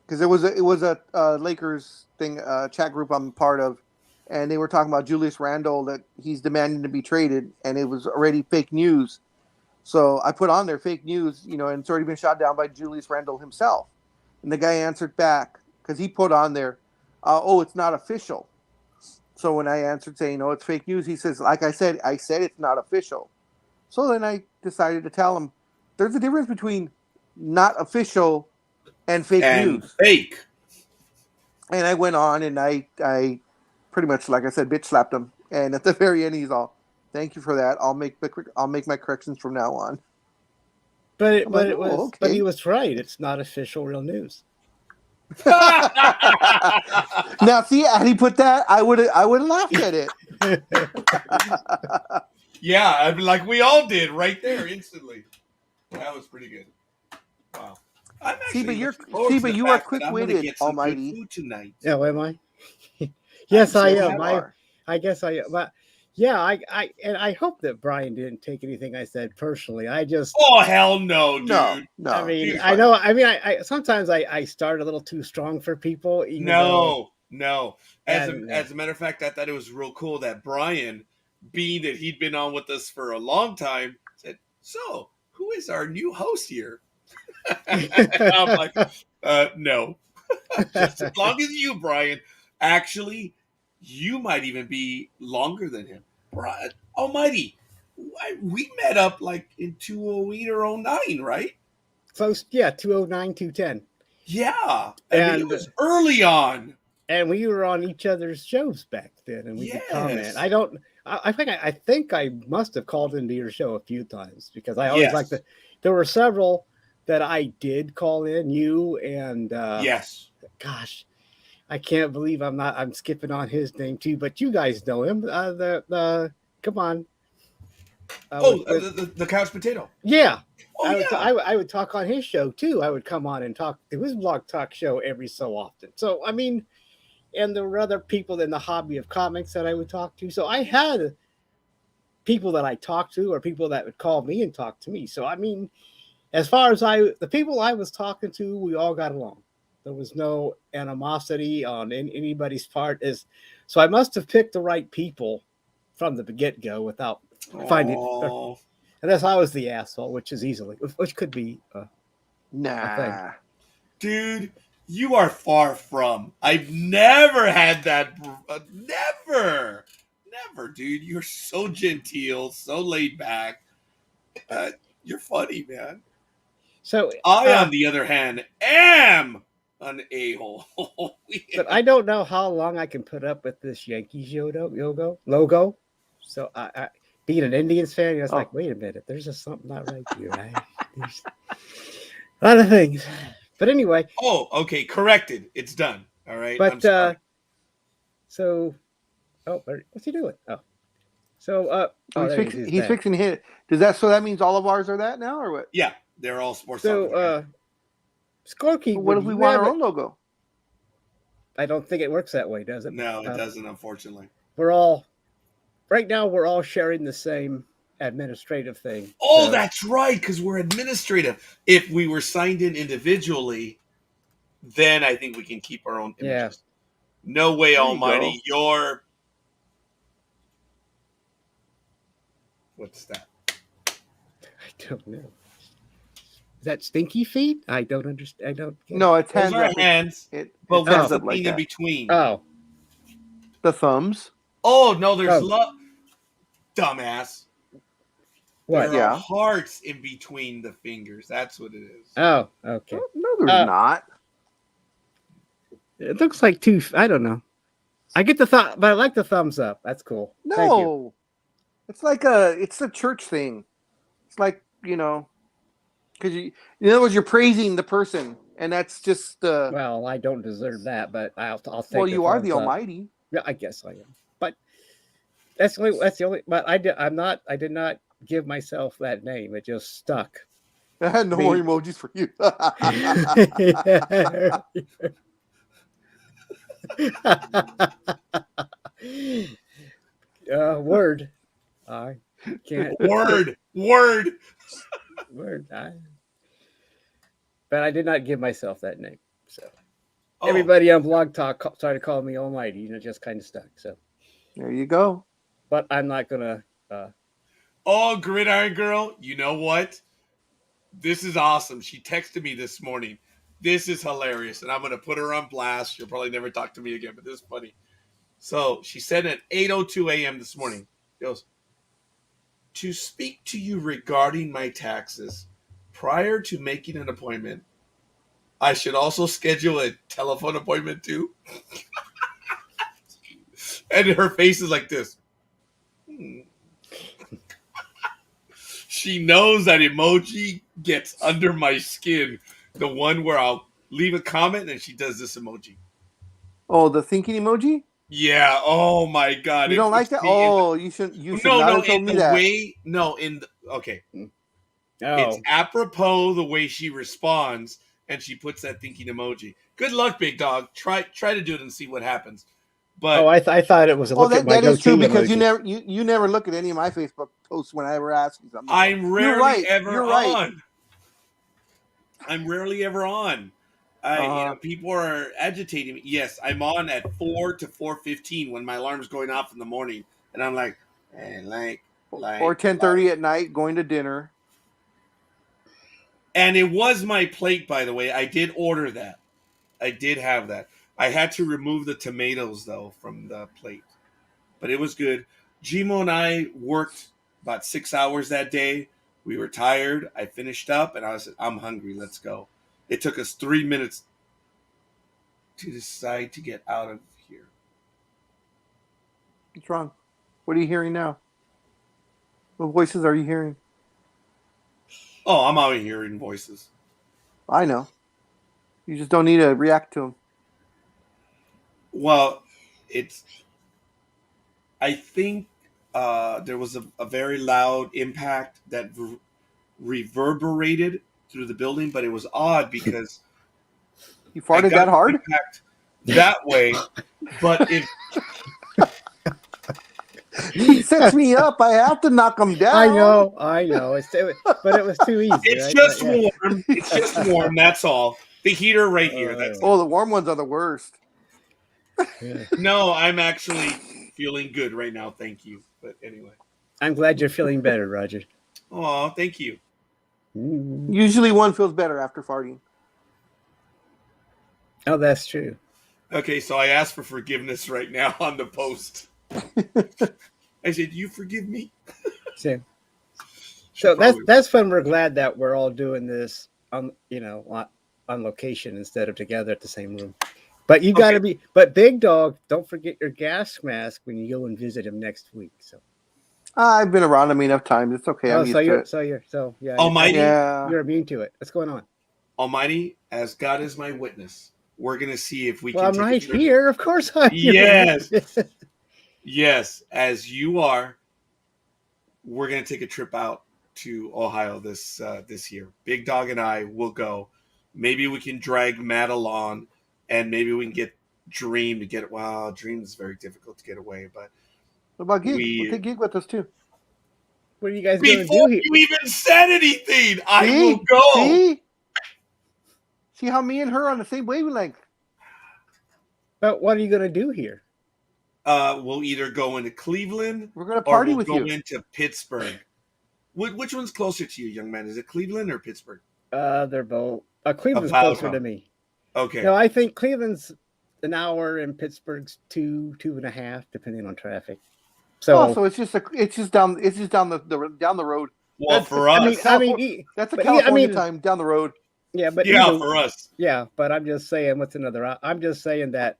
Because it was a Lakers thing, chat group I'm part of, and they were talking about Julius Randle, that he's demanding to be traded, and it was already fake news. So I put on there fake news, and it's already been shot down by Julius Randle himself. And the guy answered back because he put on there, oh, it's not official. So when I answered saying, no, it's fake news, he says, like I said it's not official. So then I decided to tell him there's a difference between not official and fake news. Fake. And I went on and I pretty much, like I said, bitch slapped him. And at the very end, he's all, "Thank you for that. I'll make my corrections from now on." But but he was right. It's not official real news. Now, see, had he put that, I would have laughed at it. Yeah, I'd be like we all did right there instantly. That was pretty good. Wow. See, but you are quick-witted, Almighty. Tonight. Yeah, am I? Yes, I am. I guess I am. But yeah, I hope that Brian didn't take anything I said personally. Oh, hell no, dude. No. I mean, I know. I mean, I sometimes I start a little too strong for people. No. As a matter of fact, I thought it was real cool that Brian, being that he'd been on with us for a long time, said, "So, who is our new host here?" I'm like, no. Just as long as you, Brian. Actually, you might even be longer than him. Brian, Almighty, we met up like in 2008 or 09, right? Close, yeah, 2009, 2010. Yeah, and it was early on. And we were on each other's shows back then, and we could comment. I think I must have called into your show a few times because I always liked it. There were several that I did call in, you and yes. Gosh, I can't believe I'm skipping on his name too, but you guys know him. Come on. The couch potato. Yeah. Oh, I would talk on his show too. I would come on and talk to his blog talk show every so often. So I mean, and there were other people in the hobby of comics that I would talk to. So I had people that I talked to or people that would call me and talk to me. So I mean, as far as the people I was talking to, we all got along. There was no animosity on anybody's part. So I must have picked the right people from the get-go without finding. Unless I was the asshole, which could be a thing. Dude, you are far from. I've never had that. Never, dude. You're so genteel, so laid back. You're funny, man. So I, on the other hand, am an a-hole. But I don't know how long I can put up with this Yankees logo. So I being an Indians fan, it's like, wait a minute, there's just something not right here. There's a lot of things. But anyway. Oh, okay, corrected. It's done. All right. But what's he doing? He's fixing his. That means all of ours are that now, or what? Yeah, they're all sports. So, Scorekeeper. What if we want our own logo? I don't think it works that way, does it? No, it doesn't. Unfortunately, right now we're all sharing the same administrative thing. Oh, that's right, because we're administrative. If we were signed in individually, then I think we can keep our own images. Yeah. No way, Almighty. You're. What's that? I don't know. Is that stinky feet? I don't understand. I don't. No, it's hands. Those are hands. But what's the thing in between? Oh, the thumbs. Oh no, there's dumbass. What? There are hearts in between the fingers. That's what it is. Oh, okay. No, there's not. It looks like two. I don't know. I get the thought, but I like the thumbs up. That's cool. No, it's like it's a church thing. It's like, because in other words, you're praising the person, and that's just. Well, I don't deserve that, but I'll take. Well, you are the Almighty. Yeah, I guess I am. But that's the only. But I did not give myself that name. It just stuck. No more emojis for you. Word. I can't. Word. But I did not give myself that name. So everybody on Blog Talk started calling me Almighty, and it just kind of stuck. So There you go. But I'm not gonna. Oh, Gridiron Girl, you know what? This is awesome. She texted me this morning. This is hilarious, and I'm going to put her on blast. She'll probably never talk to me again, but this is funny. So she said at 8:02 a.m. this morning, she goes, to speak to you regarding my taxes prior to making an appointment, I should also schedule a telephone appointment too. And her face is like this. She knows that emoji gets under my skin. The one where I'll leave a comment and she does this emoji. Oh, the thinking emoji? Yeah. Oh my God. You don't like that? Oh, you should not have told me that. Okay. Oh. It's apropos the way she responds, and she puts that thinking emoji. Good luck, Big Dog. Try to do it and see what happens. But I thought it was a look at my that is true because emoji. you never look at any of my Facebook posts when I ever ask you something. I'm rarely ever on. I'm rarely ever on. People are agitating me. Yes, I'm on at 4 to 4:15 when my alarm's going off in the morning, and I'm like, or 10:30 at night going to dinner. And it was my plate, by the way. I did order that. I did have that. I had to remove the tomatoes, though, from the plate. But it was good. Gmo and I worked about 6 hours that day. We were tired. I finished up, and I'm hungry. Let's go. It took us 3 minutes to decide to get out of here. What's wrong? What are you hearing now? What voices are you hearing? Oh, I'm out hearing voices. I know. You just don't need to react to them. Well, I think there was a very loud impact that reverberated through the building, but it was odd because you farted that hard? That way, but if he sets me up, I have to knock him down. I know. But it was too easy. It's right? just warm. It's just warm. That's all. The heater right here. That's the warm ones are the worst. Yeah. No, I'm actually feeling good right now. Thank you. But anyway, I'm glad you're feeling better, Roger. Oh, thank you. Usually one feels better after farting. Oh, that's true. Okay, so I asked for forgiveness right now on the post. I said, "You forgive me." So that's fun. We're glad that we're all doing this on location instead of together at the same room. But you got to be. But Big Dog, don't forget your gas mask when you go and visit him next week. So I've been around him enough times. It's okay. Almighty, you're immune to it. What's going on? Almighty, as God is my witness, we're gonna see if we can. I'm take right here. Of course, I'm yes, yes. As you are, we're gonna take a trip out to Ohio this year. Big Dog and I will go. Maybe we can drag Matt along, and maybe we can get Dreem to get. Well, Dreem is very difficult to get away, but. What about Gig? We'll take Gig with us too. What are you guys going to do here? You even said anything, I will go. See how me and her are on the same wavelength. But what are you going to do here? We'll either go into Cleveland. We're going to party with you. Or we'll go into Pittsburgh. Which one's closer to you, young man? Is it Cleveland or Pittsburgh? They're both. Cleveland's closer to me. Okay. No, I think Cleveland's an hour and Pittsburgh's 2.5, depending on traffic. So it's just down the road. Well, for us, that's a California time down the road. Yeah, but for us. Yeah, but I'm just saying, what's another? I'm just saying that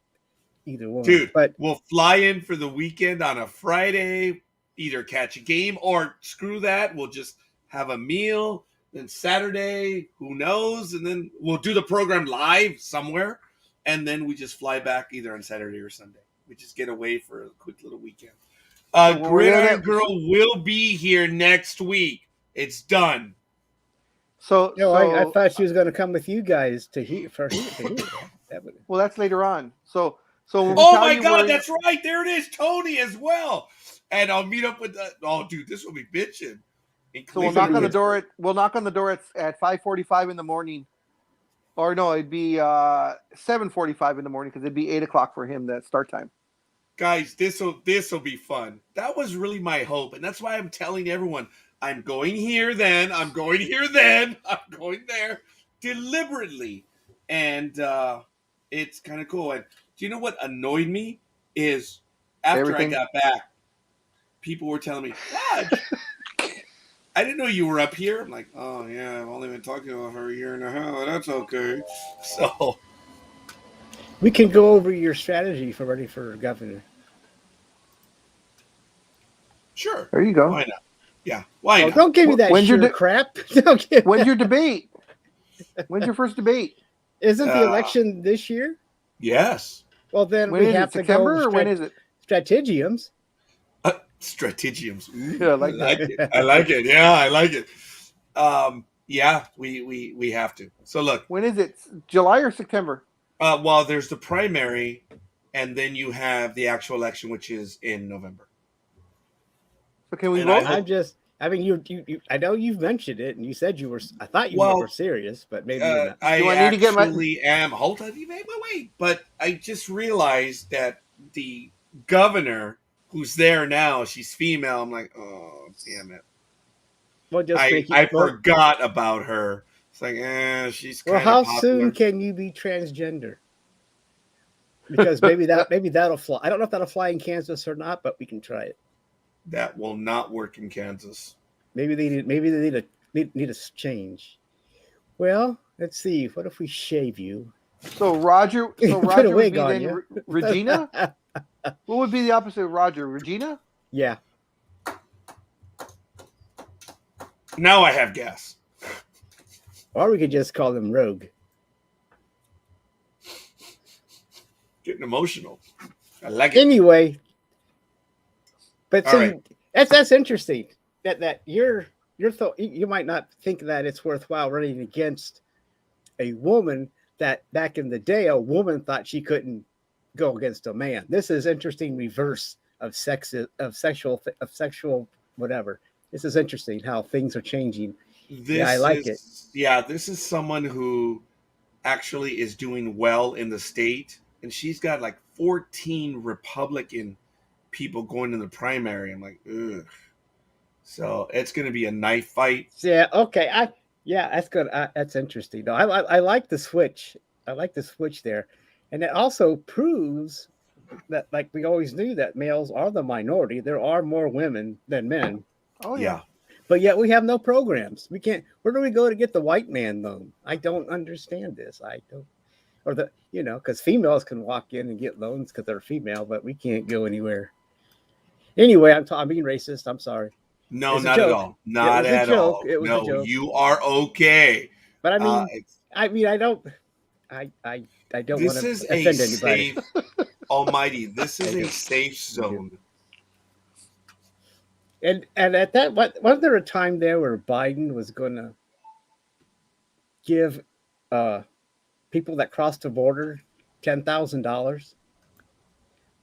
either one. Dude, but we'll fly in for the weekend on a Friday, either catch a game or screw that. We'll just have a meal. Then Saturday, who knows? And then we'll do the program live somewhere. And then we just fly back either on Saturday or Sunday. We just get away for a quick little weekend. Gridiron Girl will be here next week. It's done. I thought she was going to come with you guys to hear. Well, that's later on. So. Oh my God, that's right. There it is, Tony as well. And I'll meet up with. Dude, this will be bitching. So we'll knock on the door at 5:45 in the morning. Or no, it'd be 7:45 in the morning because it'd be 8 o'clock for him. That start time. guys, this will be fun. That was really my hope, and that's why I'm telling everyone I'm going here. Then I'm going here. Then I'm going there deliberately, and it's kind of cool. And do you know what annoyed me is after I got back, people were telling me, Raj, I didn't know you were up here. I'm like, oh yeah, I've only been talking to her for a year and a half. That's okay. So we can go over your strategy for running for governor. Sure. There you go. Why not? Yeah. Why not? Don't give me that crap. When's your debate? When's your first debate? Isn't the election this year? Yes. Well, then we have to September go. Or when is it? Stratagems. Stratagems. Yeah, I like that. It. I like it. Yeah, I like it. Yeah, we have to. So look. When is it? July or September? Well, there's the primary, and then you have the actual election, which is in November. So can we vote? I mean, you. I know you've mentioned it, and you said you were. I thought you were serious, but maybe you're not. I actually am. Hold on, wait. But I just realized that the governor, who's there now, she's female. I'm like, oh, damn it. Well, I forgot about her. It's like, she's kind of how popular. soon can you be transgender? Because maybe that'll fly. I don't know if that'll fly in Kansas or not, but we can try it. That will not work in Kansas. Maybe they need a change. Well, let's see. What if we shave you? So Roger would be then Regina? What would be the opposite of Roger? Regina? Yeah. Now I have gas. Or we could just call them Rogue. Getting emotional. I like it. Anyway. But see, right. that's interesting. That you might not think that it's worthwhile running against a woman that back in the day a woman thought she couldn't go against a man. This is interesting reverse of sexual whatever. This is interesting how things are changing. I like it. Yeah, this is someone who actually is doing well in the state, and she's got like 14 Republican people going to the primary. I'm like, ugh. So it's going to be a knife fight. Yeah. Okay. That's good. That's interesting. No, I like the switch. I like the switch there, and it also proves that, like we always knew, that males are the minority. There are more women than men. Oh yeah. But yet we have no programs. We can't. Where do we go to get the white man loan? I don't understand this. I don't. Or because females can walk in and get loans because they're female, but we can't go anywhere. Anyway, I'm being racist. I'm sorry. No, not at all. Not at all. It was a joke. You are okay. But I don't want to offend anybody. Almighty, this is a safe zone. And at that, wasn't there a time there where Biden was going to give people that crossed the border $10,000?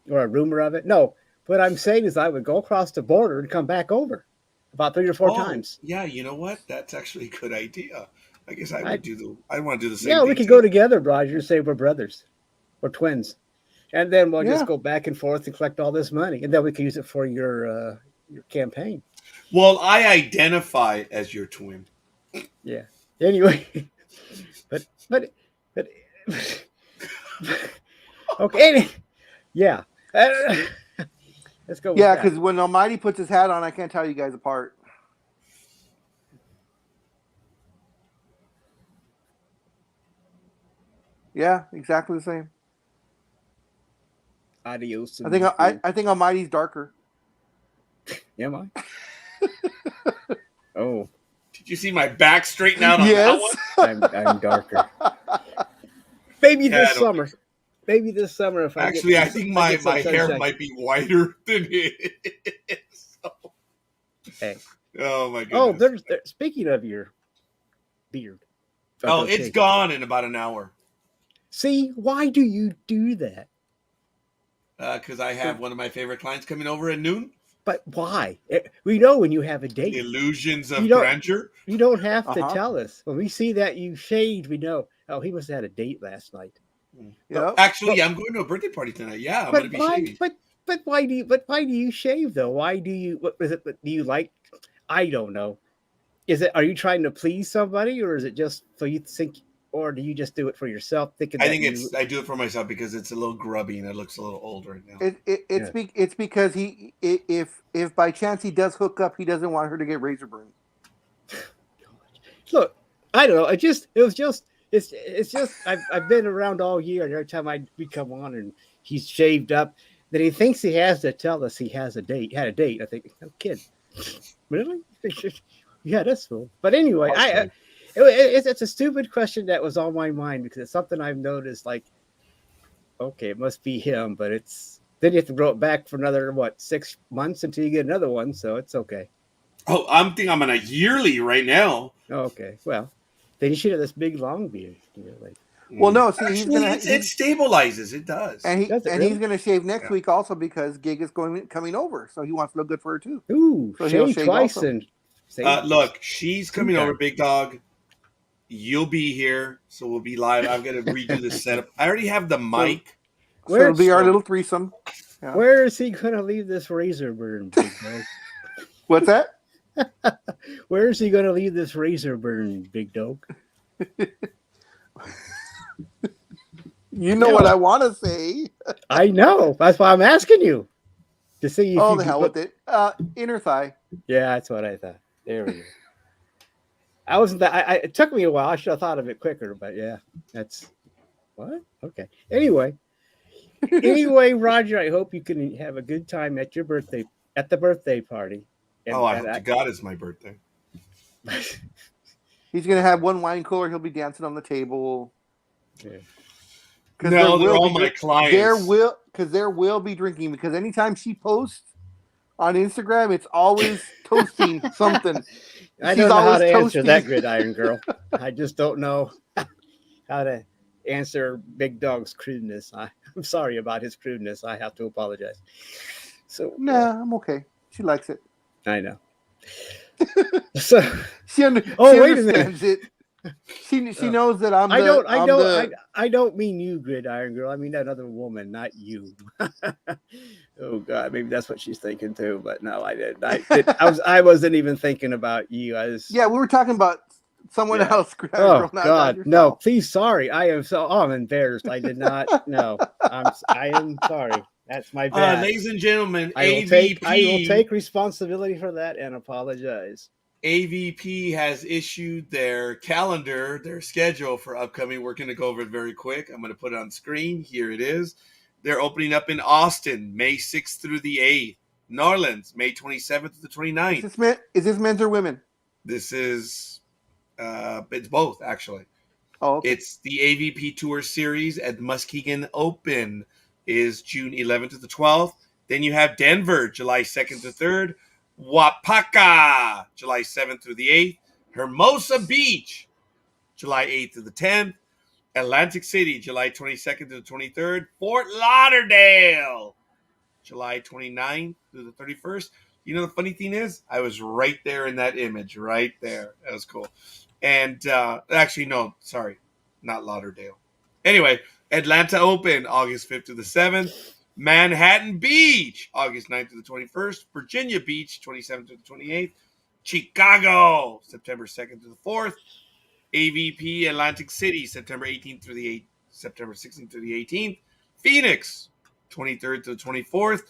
Or a rumor of it? No. What I'm saying is I would go across the border and come back over about 3 or 4 times. Yeah, you know what? That's actually a good idea. I guess I want to do the same. Yeah, we could go together, Roger, and say we're brothers. We're twins. And then we'll just go back and forth and collect all this money. And then we can use it for your campaign. Well, I identify as your twin. Yeah. Anyway. But okay. Yeah. Let's go. Yeah, because when Almighty puts his hat on, I can't tell you guys apart. Yeah, exactly the same. Adios. I think Almighty's darker. Am I? Oh. Did you see my back straighten out on that one? I'm darker. Maybe this summer. Maybe this summer, if I think my hair might be whiter than it is. So. Hey. Oh my goodness. Oh, there's speaking of your beard. It's gone in about an hour. See, why do you do that? Because I have one of my favorite clients coming over at noon. But why? We know when you have a date. The illusions of grandeur. You don't have to tell us. When we see that you shaved, we know. Oh, he must have had a date last night. Yep. Actually, I'm going to a birthday party tonight. Yeah, I'm going to be shaving. But But why do you shave though? Why do you? What is it? Do you like? I don't know. Are you trying to please somebody, or is it just so you think, or do you just do it for yourself, thinking? I think I do it for myself because it's a little grubby and it looks a little old right now. It's because if by chance he does hook up, he doesn't want her to get razor burn. Look, I don't know. It's just I've been around all year, and every time we come on and he's shaved up, then he thinks he has to tell us he had a date. I think, no kid, really? Yeah, that's cool. But anyway, it's a stupid question that was on my mind because it's something I've noticed. Like, okay, it must be him, but then you have to grow it back for another 6 months until you get another one, so it's okay. Oh, I'm on a yearly right now. Oh, okay, well, then you should have this big long beard. Well, no, see, it stabilizes. It does, and he's gonna shave next week also because Gig is coming over, so he wants to look good for her too. Ooh, so shave twice also. And look, she's coming over, Big Dog. You'll be here, so we'll be live. I'm gonna redo the setup. I already have the mic. So it'll be our little threesome. Yeah. Where is he gonna leave this razor burn, Big Dog? What's that? Where is he gonna leave this razor burn, Big Dog? You know what I want to say. I know. That's why I'm asking you to see. Oh, the hell with it. Inner thigh. Yeah, that's what I thought. There we go. I wasn't that. It took me a while. I should have thought of it quicker, but yeah, that's what. Okay. Anyway, Roger, I hope you can have a good time at the birthday party. And, I hope to God it's my birthday. He's gonna have one wine cooler. He'll be dancing on the table. Yeah. No, they're all my clients. There will be drinking because anytime she posts on Instagram, it's always toasting something. I don't know how to answer that, Gridiron Girl. I just don't know how to answer Big Dog's crudeness. I'm sorry about his crudeness. I have to apologize. So I'm okay. She likes it. I know. So she understands it. She knows that I'm. I don't mean you, Gridiron Girl. I mean that other woman, not you. Oh God, maybe that's what she's thinking too. But no, I didn't. I wasn't even thinking about you. We were talking about someone else. Oh God, no! Please, sorry. I'm embarrassed. I did not. No, I am sorry. That's my bad. Ladies and gentlemen, I will take responsibility for that and apologize. AVP has issued their calendar, their schedule for upcoming. We're going to go over it very quick. I'm going to put it on screen. Here it is. They're opening up in Austin, May 6th through the 8th. New Orleans, May 27th to the 29th. Is this men's or women? This is, it's both, actually. Oh, okay. It's the AVP Tour Series at Muskegon Open is June 11th to the 12th. Then you have Denver, July 2nd to 3rd. Wapaka, July 7th through the 8th. Hermosa Beach, July 8th to the 10th. Atlantic City, July 22nd to the 23rd. Fort Lauderdale, July 29th through the 31st. You know, the funny thing is, I was right there in that image, right there. That was cool. And actually, no, sorry, not Lauderdale. Anyway, Atlanta Open, August 5th to the 7th. Manhattan Beach, August 9th to the 21st. Virginia Beach, 27th to the 28th. Chicago, September 2nd to the 4th. AVP Atlantic City, September 18th through the 8th. September 16th through the 18th. Phoenix, 23rd to the 24th.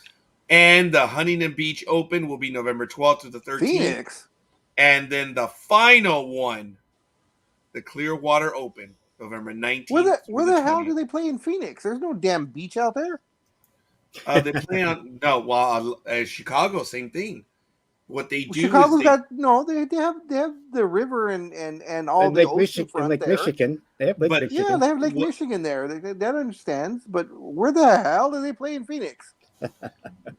And the Huntington Beach Open will be November 12th to the 13th. Phoenix. And then the final one, the Clearwater Open, November 19th. Where the hell do they play in Phoenix? There's no damn beach out there. They play on Chicago, same thing. What they do Chicago's they have the river and all and the Lake Michigan. Lake Michigan. They have Lake Michigan. Yeah, they have Lake Michigan there. That understands. But where the hell do they play in Phoenix?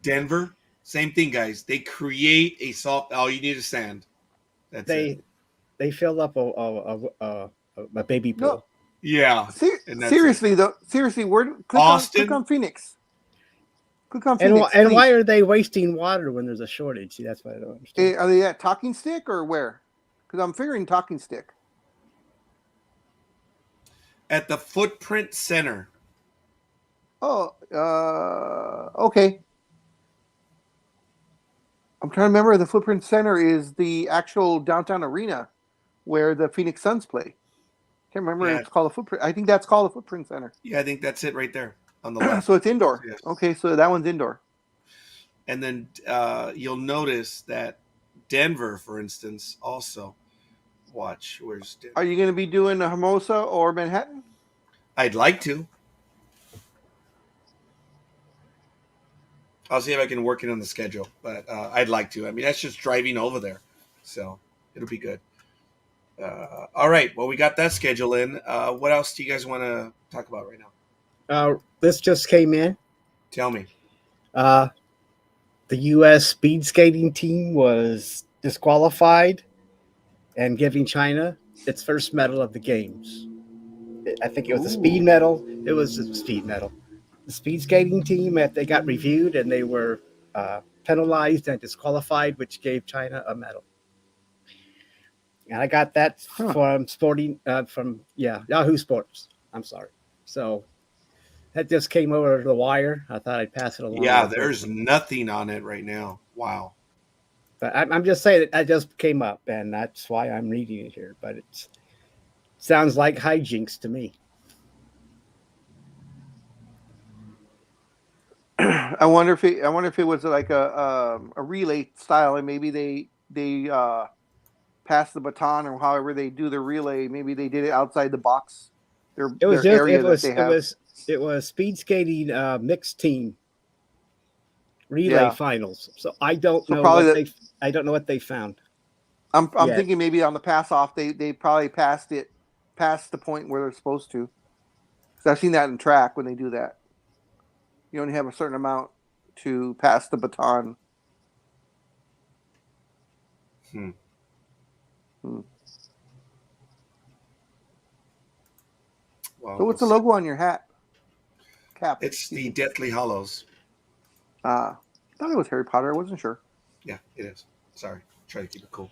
Denver, same thing, guys. They create a soft. All you need is sand. That's it. They fill up a baby pool. No. Yeah. Seriously, Austin. Click on Phoenix. Click on Phoenix. And why are they wasting water when there's a shortage? See, that's what I don't understand. Are they at Talking Stick or where? Because I'm figuring Talking Stick. At the Footprint Center. Oh, okay. I'm trying to remember. The Footprint Center is the actual downtown arena where the Phoenix Suns play. Can't remember. Yeah. It's called the Footprint. I think that's called the Footprint Center. Yeah, I think that's it right there on the left. So it's indoor. Yes. Okay, so that one's indoor. And then you'll notice that Denver, for instance, also. Watch. Where's Denver? Are you going to be doing Hermosa or Manhattan? I'd like to. I'll see if I can work it on the schedule, but I'd like to. I mean, that's just driving over there, so it'll be good. All right. Well, we got that schedule in. What else do you guys want to talk about right now? This just came in. Tell me. The U.S. speed skating team was disqualified and giving China its first medal of the games. I think it was a speed medal. It was a speed medal. The speed skating team, they got reviewed and they were penalized and disqualified, which gave China a medal. And I got that from Yahoo Sports. I'm sorry. So that just came over the wire. I thought I'd pass it along. Yeah, there's nothing on it right now. Wow. But I'm just saying that just came up, and that's why I'm reading it here. But it sounds like hijinks to me. I wonder if it was like a relay style, and maybe they pass the baton, or however they do the relay. Maybe they did it outside the box. It was speed skating mixed team relay finals. So I don't know what they found. I'm thinking maybe on the pass off they probably passed the point where they're supposed to. So I've seen that in track when they do that. You only have a certain amount to pass the baton. Well, so what's the logo on your hat? Cap. It's the Deathly Hallows. I thought it was Harry Potter. I wasn't sure. Yeah, it is. Sorry. Try to keep it cool.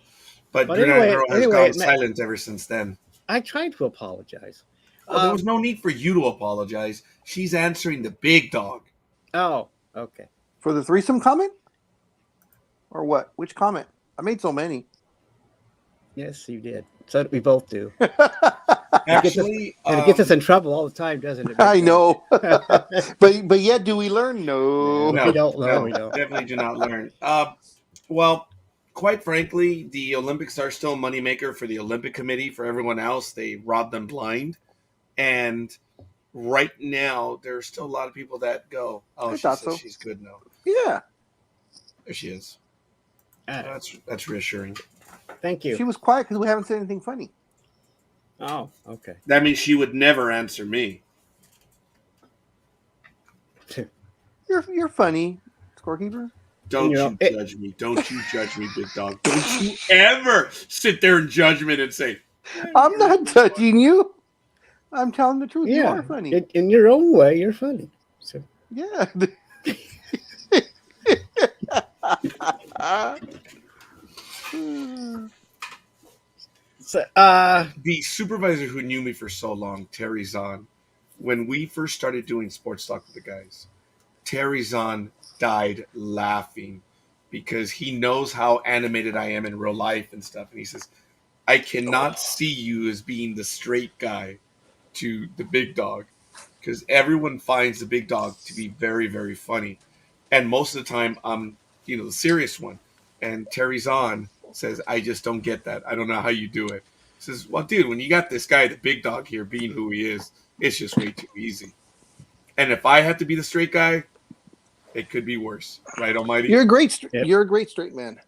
But anyway, has gone silent ever since then. I tried to apologize. Well, there was no need for you to apologize. She's answering the big dog. Oh, okay. For the threesome comment? Or what? Which comment? I made so many. Yes, you did. So we both do. Actually, it gets us in trouble all the time, doesn't it? I know. but yet, do we learn? No. We don't learn. We don't. Definitely do not learn. Well, quite frankly, the Olympics are still a moneymaker for the Olympic Committee. For everyone else, they rob them blind. And right now, there are still a lot of people that go, oh, she's good now. Yeah. There she is. That's reassuring. Thank you. She was quiet because we haven't said anything funny. Oh, okay. That means she would never answer me. You're funny, Scorekeeper. Don't you judge me. Don't you judge me, big dog. Don't you ever sit there in judgment and say, I'm not judging you. I'm telling the truth. You are funny. In your own way, you're funny. So. Yeah. So, the supervisor who knew me for so long, Terry Zahn, when we first started doing Sports Talk with the guys, Terry Zahn died laughing because he knows how animated I am in real life and stuff. And he says, I cannot see you as being the straight guy to the big dog because everyone finds the big dog to be very, very funny. And most of the time, I'm, the serious one. And Terry Zahn says, I just don't get that. I don't know how you do it. He says, well, dude, when you got this guy, the big dog here, being who he is, it's just way too easy. And if I had to be the straight guy, it could be worse. Right, Almighty? You're a great straight man.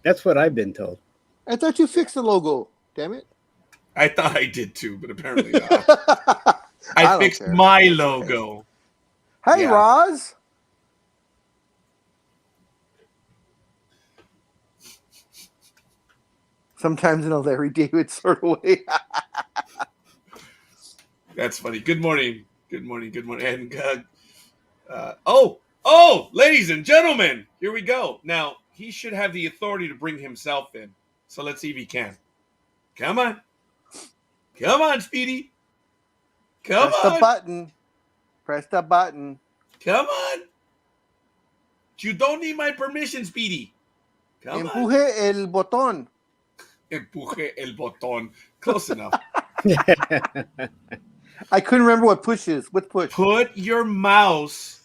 That's what I've been told. I thought you fixed the logo. Damn it. I thought I did too, but apparently not. I fixed my logo. Hey, yeah. Roz. Sometimes in a Larry David sort of way. That's funny. Good morning. Good morning. Good morning. And ladies and gentlemen, here we go. Now, he should have the authority to bring himself in. So let's see if he can. Come on. Come on, Speedy. Come on. Press the button. Press the button. Come on. You don't need my permission, Speedy. Empuje el botón. Empuje el botón. Close enough. I couldn't remember what push is. What's push? Put your mouse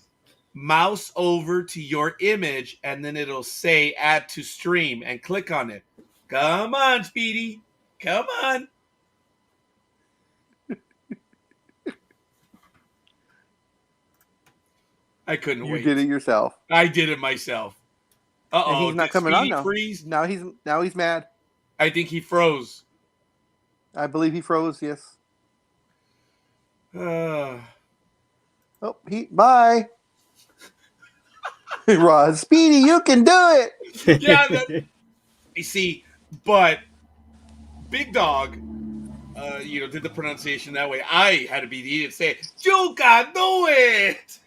over to your image, and then it'll say add to stream, and click on it. Come on, Speedy. Come on. I couldn't wait. You did it yourself. I did it myself. Uh-oh. And he's not coming on now. Freeze? Now he's mad. I think he froze. I believe he froze, yes. Uh, Bye. Rod, Speedy, you can do it. Yeah, you see, but Big Dawg, did the pronunciation that way. I had to be the idiot to say, you can do it.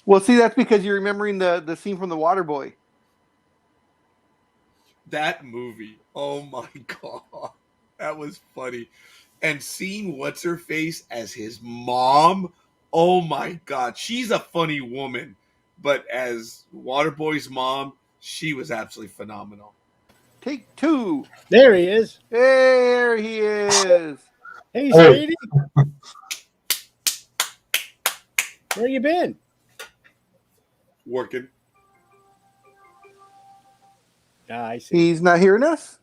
Well, see, that's because you're remembering the scene from The Waterboy. That movie, oh my God, that was funny. And seeing what's-her-face as his mom, oh my God, she's a funny woman. But as Waterboy's mom, she was absolutely phenomenal. Take two. There he is. There he is. Hey, Speedy. Where you been? Working. I see. He's not hearing us?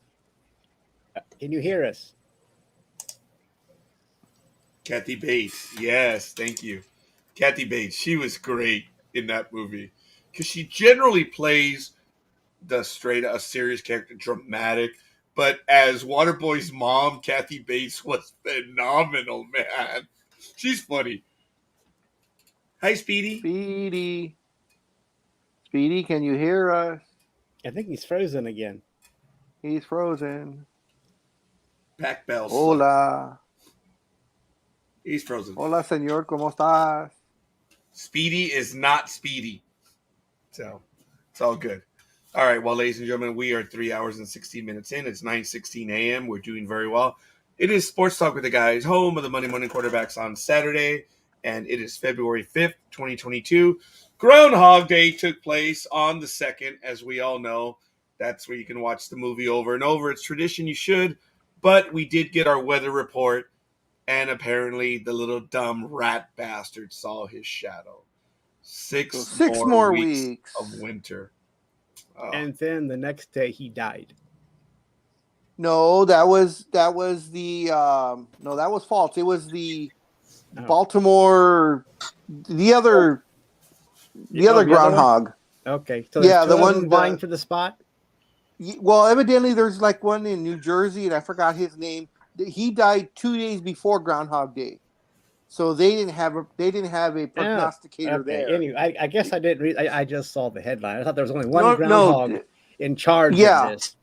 Can you hear us? Kathy Bates. Yes, thank you. Kathy Bates. She was great in that movie. Because she generally plays a serious character, dramatic. But as Waterboy's mom, Kathy Bates was phenomenal, man. She's funny. Hi, Speedy. Speedy, can you hear us? I think he's frozen again. He's frozen. Pac Bell. Hola. He's frozen. Hola, señor. ¿Cómo estás? Speedy is not Speedy. So, it's all good. All right, well, ladies and gentlemen, we are 3 hours and 16 minutes in. It's 9:16 a.m. We're doing very well. It is Sports Talk with the Guys, home of the Monday Morning Quarterbacks on Saturday, and it is February 5th, 2022. Groundhog Day took place on the 2nd, as we all know. That's where you can watch the movie over and over. It's tradition, you should. But we did get our weather report, and apparently the little dumb rat bastard saw his shadow. Six more weeks of winter. Oh. And then the next day he died. No, that was the no, that was false. It was the Baltimore, the other groundhog. Okay, so yeah, the one vying for the spot. Well, evidently there's like one in New Jersey, and I forgot his name. He died 2 days before Groundhog Day, so they didn't have a prognosticator there. Anyway, I guess I didn't read. I just saw the headline. I thought there was only one groundhog in charge of this.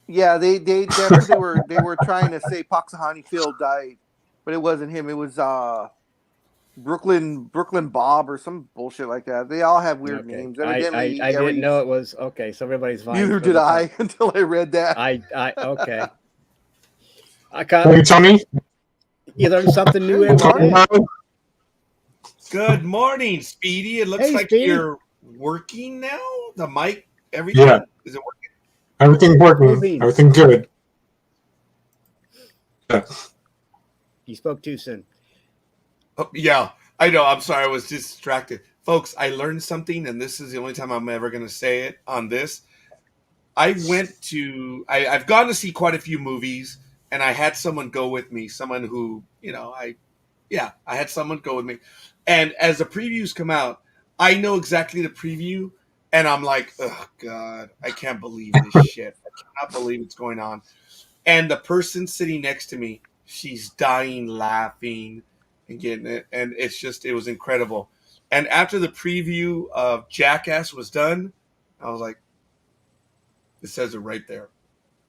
Yeah, they were trying to say Poxahani Phil died, but it wasn't him. It was Brooklyn Bob or some bullshit like that. They all have weird names. I didn't know it was okay. So everybody's vying. Neither did I until I read that. Okay. Hey, Tony. You learned something new every day. Good morning, Speedy. It looks like Speedy. You're working now. The mic, everything. Yeah. Is it working? Everything's working. Everything good. Yeah. You spoke too soon. Oh, yeah, I know. I'm sorry. I was distracted. Folks, I learned something, and this is the only time I'm ever going to say it on this. I've gone to see quite a few movies, and I had someone go with me, someone who, I had someone go with me. And as the previews come out, I know exactly the preview, and I'm like, oh, God, I can't believe this shit. I cannot believe what's going on. And the person sitting next to me, she's dying laughing and getting it. And it was incredible. And after the preview of Jackass was done, I was like, it says it right there.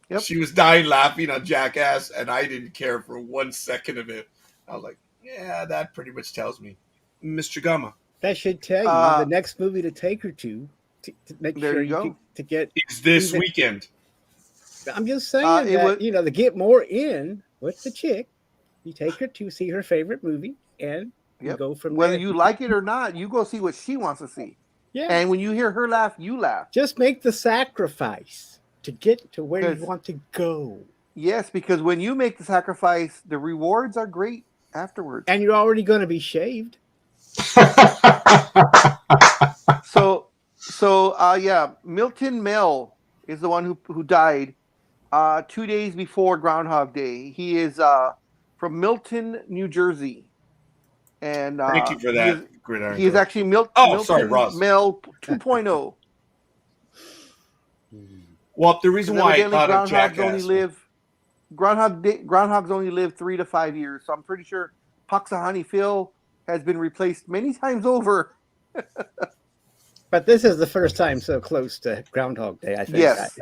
Yep. She was dying laughing on Jackass, and I didn't care for 1 second of it. I was like, yeah, that pretty much tells me. Mr. Gama. That should tell you the next movie to take her to make sure you get. It's this weekend. I'm just saying to get more in with the chick, you take her to see her favorite movie, and you go from whether there. you like it or not, you go see what she wants to see. Yeah. And when you hear her laugh, you laugh. Just make the sacrifice to get to where you want to go. Yes, because when you make the sacrifice, the rewards are great afterwards. And you're already going to be shaved. So, Milton Mel is the one who died 2 days before Groundhog Day. He is from Milton, New Jersey. And thank you for that. He is actually Milton Mel 2.0. Well, the reason why I thought of Groundhogs only live 3 to 5 years, so I'm pretty sure Puxahani Phil has been replaced many times over. But this is the first time so close to Groundhog Day, I think. Yes,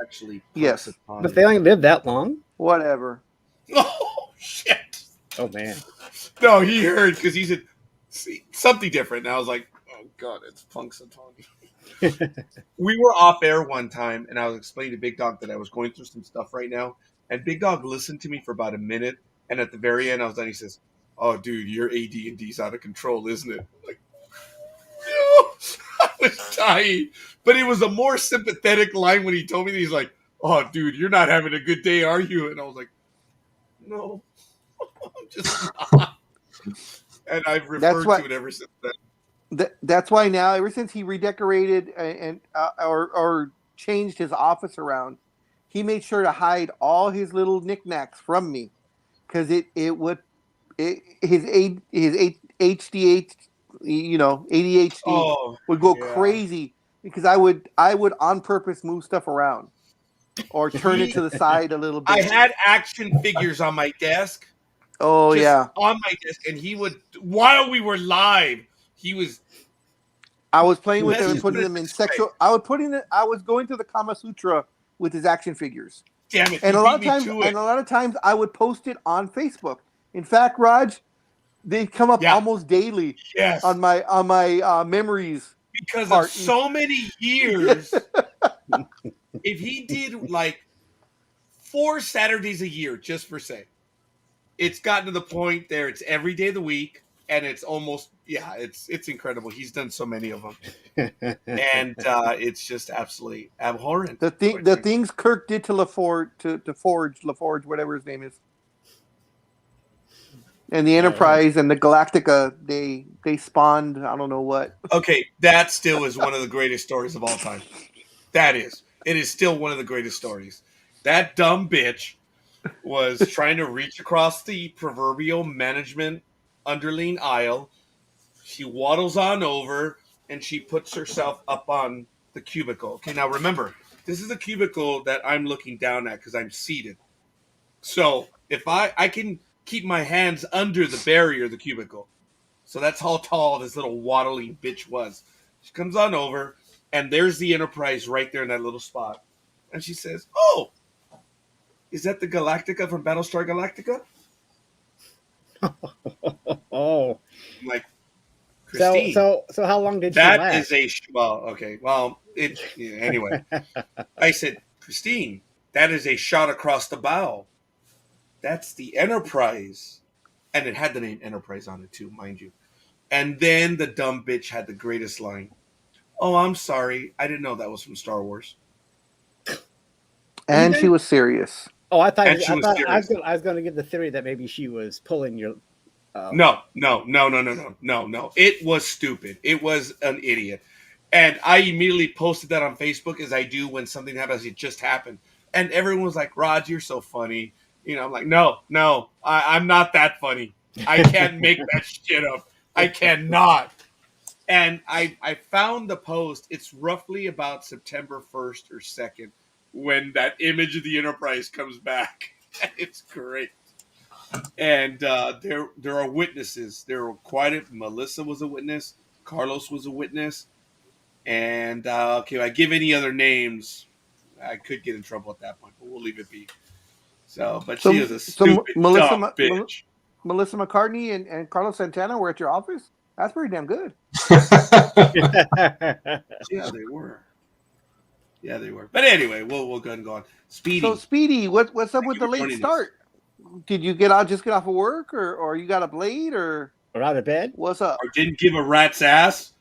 yes. But they only live that long? Whatever. Oh, shit. Oh, man. No, he heard because he said something different. And I was like, oh, God, it's Punxsutawney. We were off air one time, and I was explaining to Big Dog that I was going through some stuff right now. And Big Dog listened to me for about a minute. And at the very end, I was done. He says, oh, dude, your AD&D's out of control, isn't it? I'm like, no. I was dying. But it was a more sympathetic line when he told me that. He's like, oh, dude, you're not having a good day, are you? And I was like, no, I'm just not. And I've referred to it ever since then. That's why now, ever since he redecorated and or changed his office around, he made sure to hide all his little knickknacks from me, because his ADHD would go crazy, because I would on purpose move stuff around or turn it to the side a little bit. I had action figures on my desk. Oh yeah, on my desk, and he would, while we were live, I was playing with them and putting them in sexual. I was going through the Kama Sutra with his action figures. Damn it! And a lot of times, I would post it on Facebook. In fact, Raj, they come up almost daily. Yes. On my memories. Because of so many years. If he did like 4 Saturdays a year, just for say, it's gotten to the point there. It's every day of the week. And it's almost, it's incredible. He's done so many of them, and it's just absolutely abhorrent. The things Kirk did to LaForge, whatever his name is, and the Enterprise and the Galactica, they spawned, I don't know what. Okay, that still is one of the greatest stories of all time. It is still one of the greatest stories. That dumb bitch was trying to reach across the proverbial management underling aisle. She waddles on over and she puts herself up on the cubicle. Okay, now remember, this is a cubicle that I'm looking down at because I'm seated. So if I can keep my hands under the barrier of the cubicle. So that's how tall this little waddling bitch was. She comes on over, and there's the Enterprise right there in that little spot. And she says, oh, is that the Galactica from Battlestar Galactica? Oh, I'm like, Christine. So how long did she last? Anyway. I said, Christine, that is a shot across the bow. That's the Enterprise. And it had the name Enterprise on it too, mind you. And then the dumb bitch had the greatest line. Oh, I'm sorry. I didn't know that was from Star Wars. And she was serious. Oh, I was going to give the theory that maybe she was pulling your. No. It was stupid. It was an idiot. And I immediately posted that on Facebook, as I do when something happens. It just happened. And everyone was like, Rod, you're so funny. You know, I'm like, no, I'm not that funny. I can't make that shit up. I cannot. And I found the post. It's roughly about September 1st or 2nd when that image of the Enterprise comes back. It's great. And there are witnesses. There were quite a Melissa was a witness. Carlos was a witness. And I give any other names, I could get in trouble at that point, but we'll leave it be. But she is a stupid dumb bitch. Melissa McCartney and Carlos Santana were at your office? That's pretty damn good. Yeah, they were. But anyway, we'll go ahead and go on. Speedy. So Speedy, what's up with the late start? Did you get off of work, or you got up late, or out of bed? What's up? Or didn't give a rat's ass?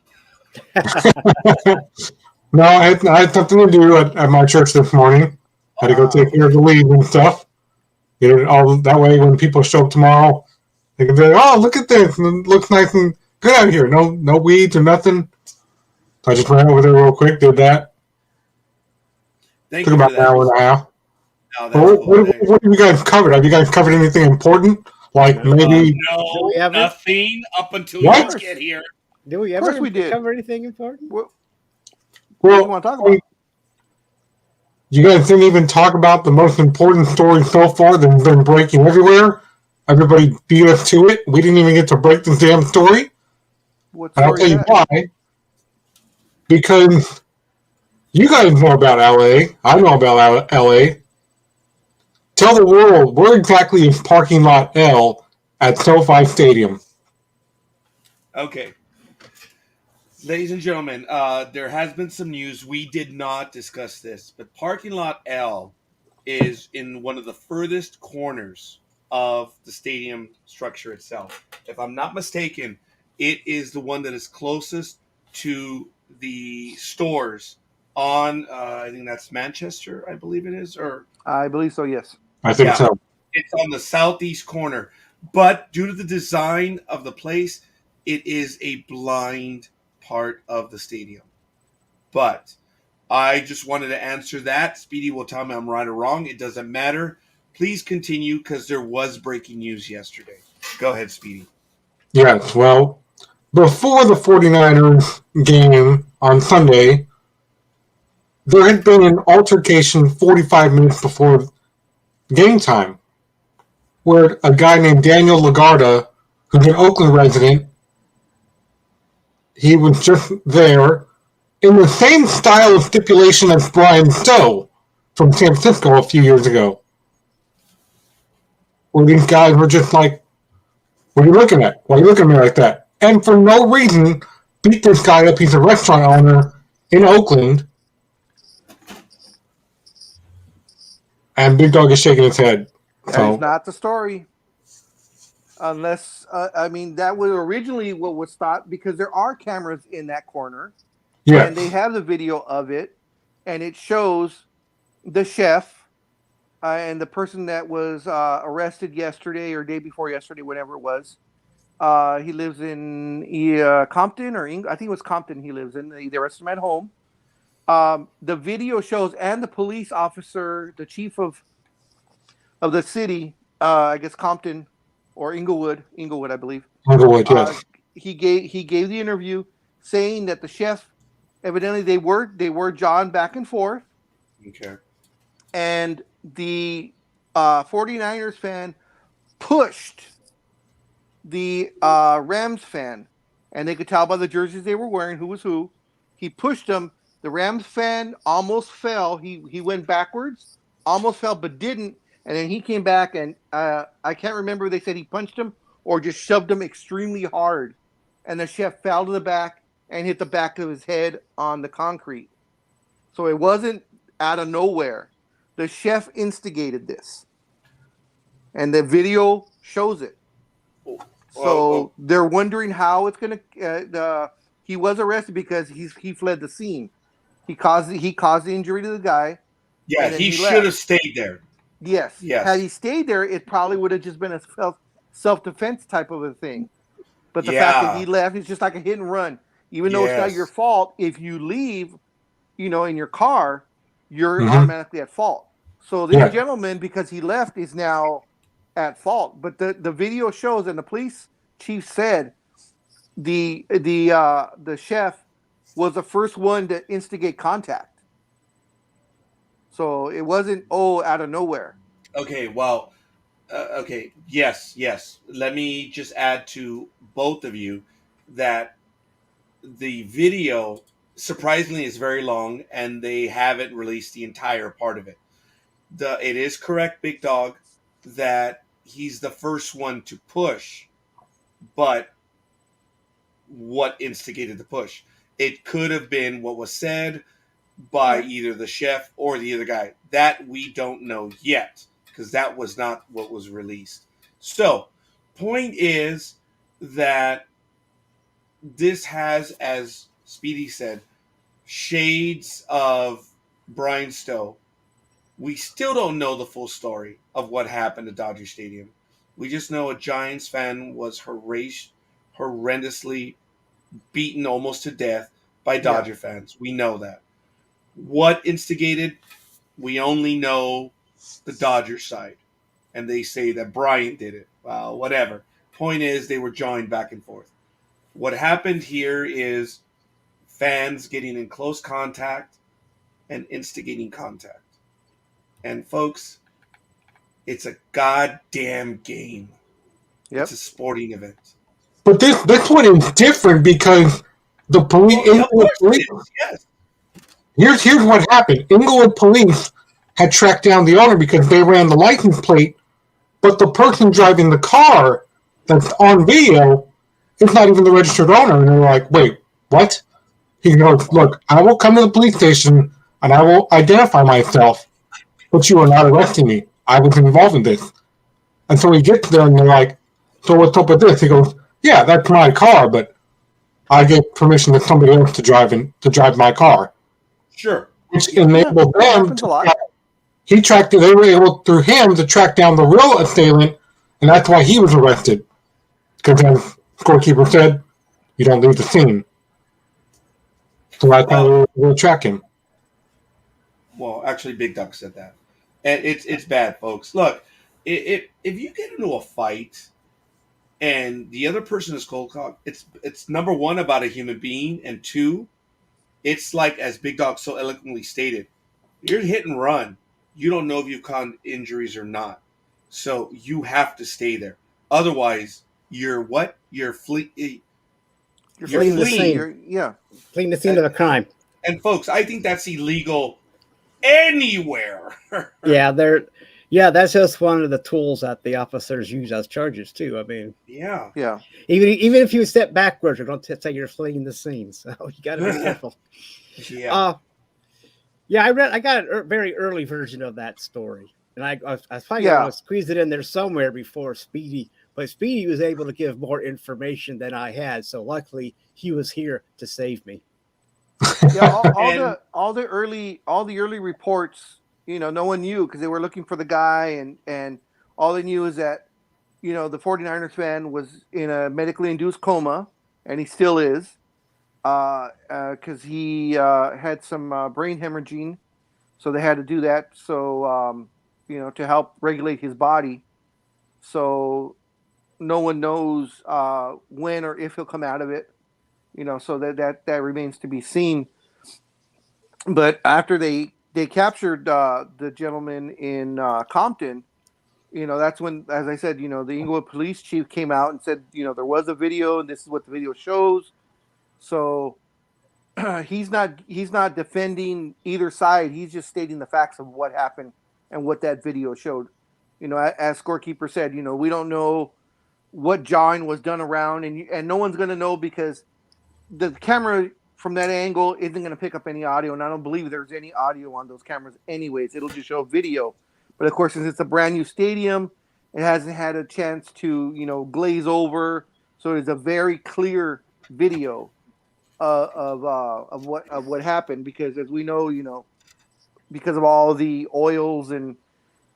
No, I had something to do at my church this morning. Had to go take care of the leaves and stuff. Get it all that way when people show up tomorrow, they can be like, "Oh, look at this! It looks nice and good out here. No weeds or nothing." So I just ran over there real quick, did that. Thank Took you about for an that. hour and a half. Oh, that's cool. What have you guys covered? Have you guys covered anything important? Like maybe no, nothing up until you What? guys get here. Did we ever cover anything important? What do you want to talk about? You guys didn't even talk about the most important story so far that's been breaking everywhere. Everybody beat us to it. We didn't even get to break the damn story. What And I'll tell you why. Because you guys know about LA. I know about LA. Tell the world where exactly is parking lot L at SoFi Stadium. Okay. Ladies and gentlemen, there has been some news. We did not discuss this, but parking lot L is in one of the furthest corners of the stadium structure itself. If I'm not mistaken, it is the one that is closest to the stores on, I think that's Manchester, I believe it is, or I believe so, yes. I think so. It's on the southeast corner, but due to the design of the place, it is a blind part of the stadium. But I just wanted to answer that. Speedy will tell me I'm right or wrong. It doesn't matter. Please continue because there was breaking news yesterday. Go ahead, Speedy. Yes, well, before the 49ers game on Sunday, there had been an altercation 45 minutes before game time where a guy named Daniel Lagarda, who's an Oakland resident, he was just there in the same style of stipulation as Brian Stowe from San Francisco a few years ago. Where these guys were just like, "What are you looking at? Why are you looking at me like that?" And for no reason, beat this guy up. He's a restaurant owner in Oakland. And Big Dog is shaking his head. That is not the story. Unless, that was originally what was thought, because there are cameras in that corner. Yeah. And they have the video of it, and it shows the chef and the person that was arrested yesterday or day before yesterday, whatever it was. He lives in Compton, or I think it was Compton he lives in. They arrested him at home. The video shows, and the police officer, the chief of the city, I guess Compton or Inglewood, I believe. Inglewood, yes. He gave the interview saying that the chef, evidently they were John back and forth. Okay. And the 49ers fan pushed the Rams fan, and they could tell by the jerseys they were wearing who was who. He pushed them. The Rams fan almost fell. He went backwards, almost fell, but didn't. And then he came back, and I can't remember if they said he punched him or just shoved him extremely hard. And the chef fell to the back and hit the back of his head on the concrete. So it wasn't out of nowhere. The chef instigated this. And the video shows it. So they're wondering how it's going to... he was arrested because he fled the scene. He caused the injury to the guy. Yeah, he should have stayed there. Yes. Had he stayed there, it probably would have just been a self-defense type of a thing. But the fact that he left, it's just like a hit and run. Even though it's not your fault, if you leave, in your car, you're automatically at fault. So this gentleman, because he left, is now at fault. But the video shows, and the police chief said the chef was the first one to instigate contact. So it wasn't out of nowhere. Okay, well, yes. Let me just add to both of you that the video surprisingly is very long, and they haven't released the entire part of it. It is correct, Big Dog, that he's the first one to push, but what instigated the push? It could have been what was said by either the chef or the other guy. That we don't know yet, because that was not what was released. So, point is that this has, as Speedy said, shades of Brian Stowe. We still don't know the full story of what happened at Dodger Stadium. We just know a Giants fan was horrendously beaten almost to death by Dodger fans. We know that. What instigated? We only know the Dodgers side. And they say that Bryant did it. Well, whatever. Point is, they were jawing back and forth. What happened here is fans getting in close contact and instigating contact. And folks, it's a goddamn game. Yep. It's a sporting event. But this one is different because the police. Yes. Here's what happened. Inglewood police had tracked down the owner because they ran the license plate, but the person driving the car that's on video is not even the registered owner. And they're like, wait, what? He goes, look, I will come to the police station and I will identify myself, but you are not arresting me. I was involved in this. And so he gets there and they're like, so what's up with this? He goes, yeah, that's my car, but I get permission to somebody else to drive my car. Sure. Which enabled them they were able through him to track down the real assailant, and that's why he was arrested. Because as Scorekeeper said, you don't leave the scene. So that's how we'll track him. Well, actually, Big Duck said that. And it's bad, folks. Look, if you get into a fight and the other person is cold cocked, it's number one about a human being, and two, it's like, as Big Dog so eloquently stated, you're hit and run. You don't know if you've caused injuries or not. So you have to stay there. Otherwise, you're what? You're fleeing the scene. Fleeing the scene of a crime. And folks, I think that's illegal anywhere. That's just one of the tools that the officers use as charges too. I mean, yeah. Even if you step backwards, or don't say you're fleeing the scene, so you got to be careful. I got a very early version of that story, and I was probably going to squeeze it in there somewhere before Speedy, but Speedy was able to give more information than I had, so luckily he was here to save me. Yeah, all the early reports, no one knew because they were looking for the guy, and all they knew is that, the 49ers fan was in a medically induced coma, and he still is, because he had some brain hemorrhaging, so they had to do that, so, to help regulate his body. So no one knows when or if he'll come out of it, so that remains to be seen. But after they captured the gentleman in Compton, that's when, as I said, the Inglewood police chief came out and said, there was a video and this is what the video shows. So he's not defending either side. He's just stating the facts of what happened and what that video showed. As Scorekeeper said, we don't know what jawing was done around, and no one's going to know because the camera from that angle isn't going to pick up any audio, and I don't believe there's any audio on those cameras anyways. It'll just show video. But, of course, since it's a brand-new stadium, it hasn't had a chance to, glaze over. So it's a very clear video of what happened because, as we know, because of all the oils and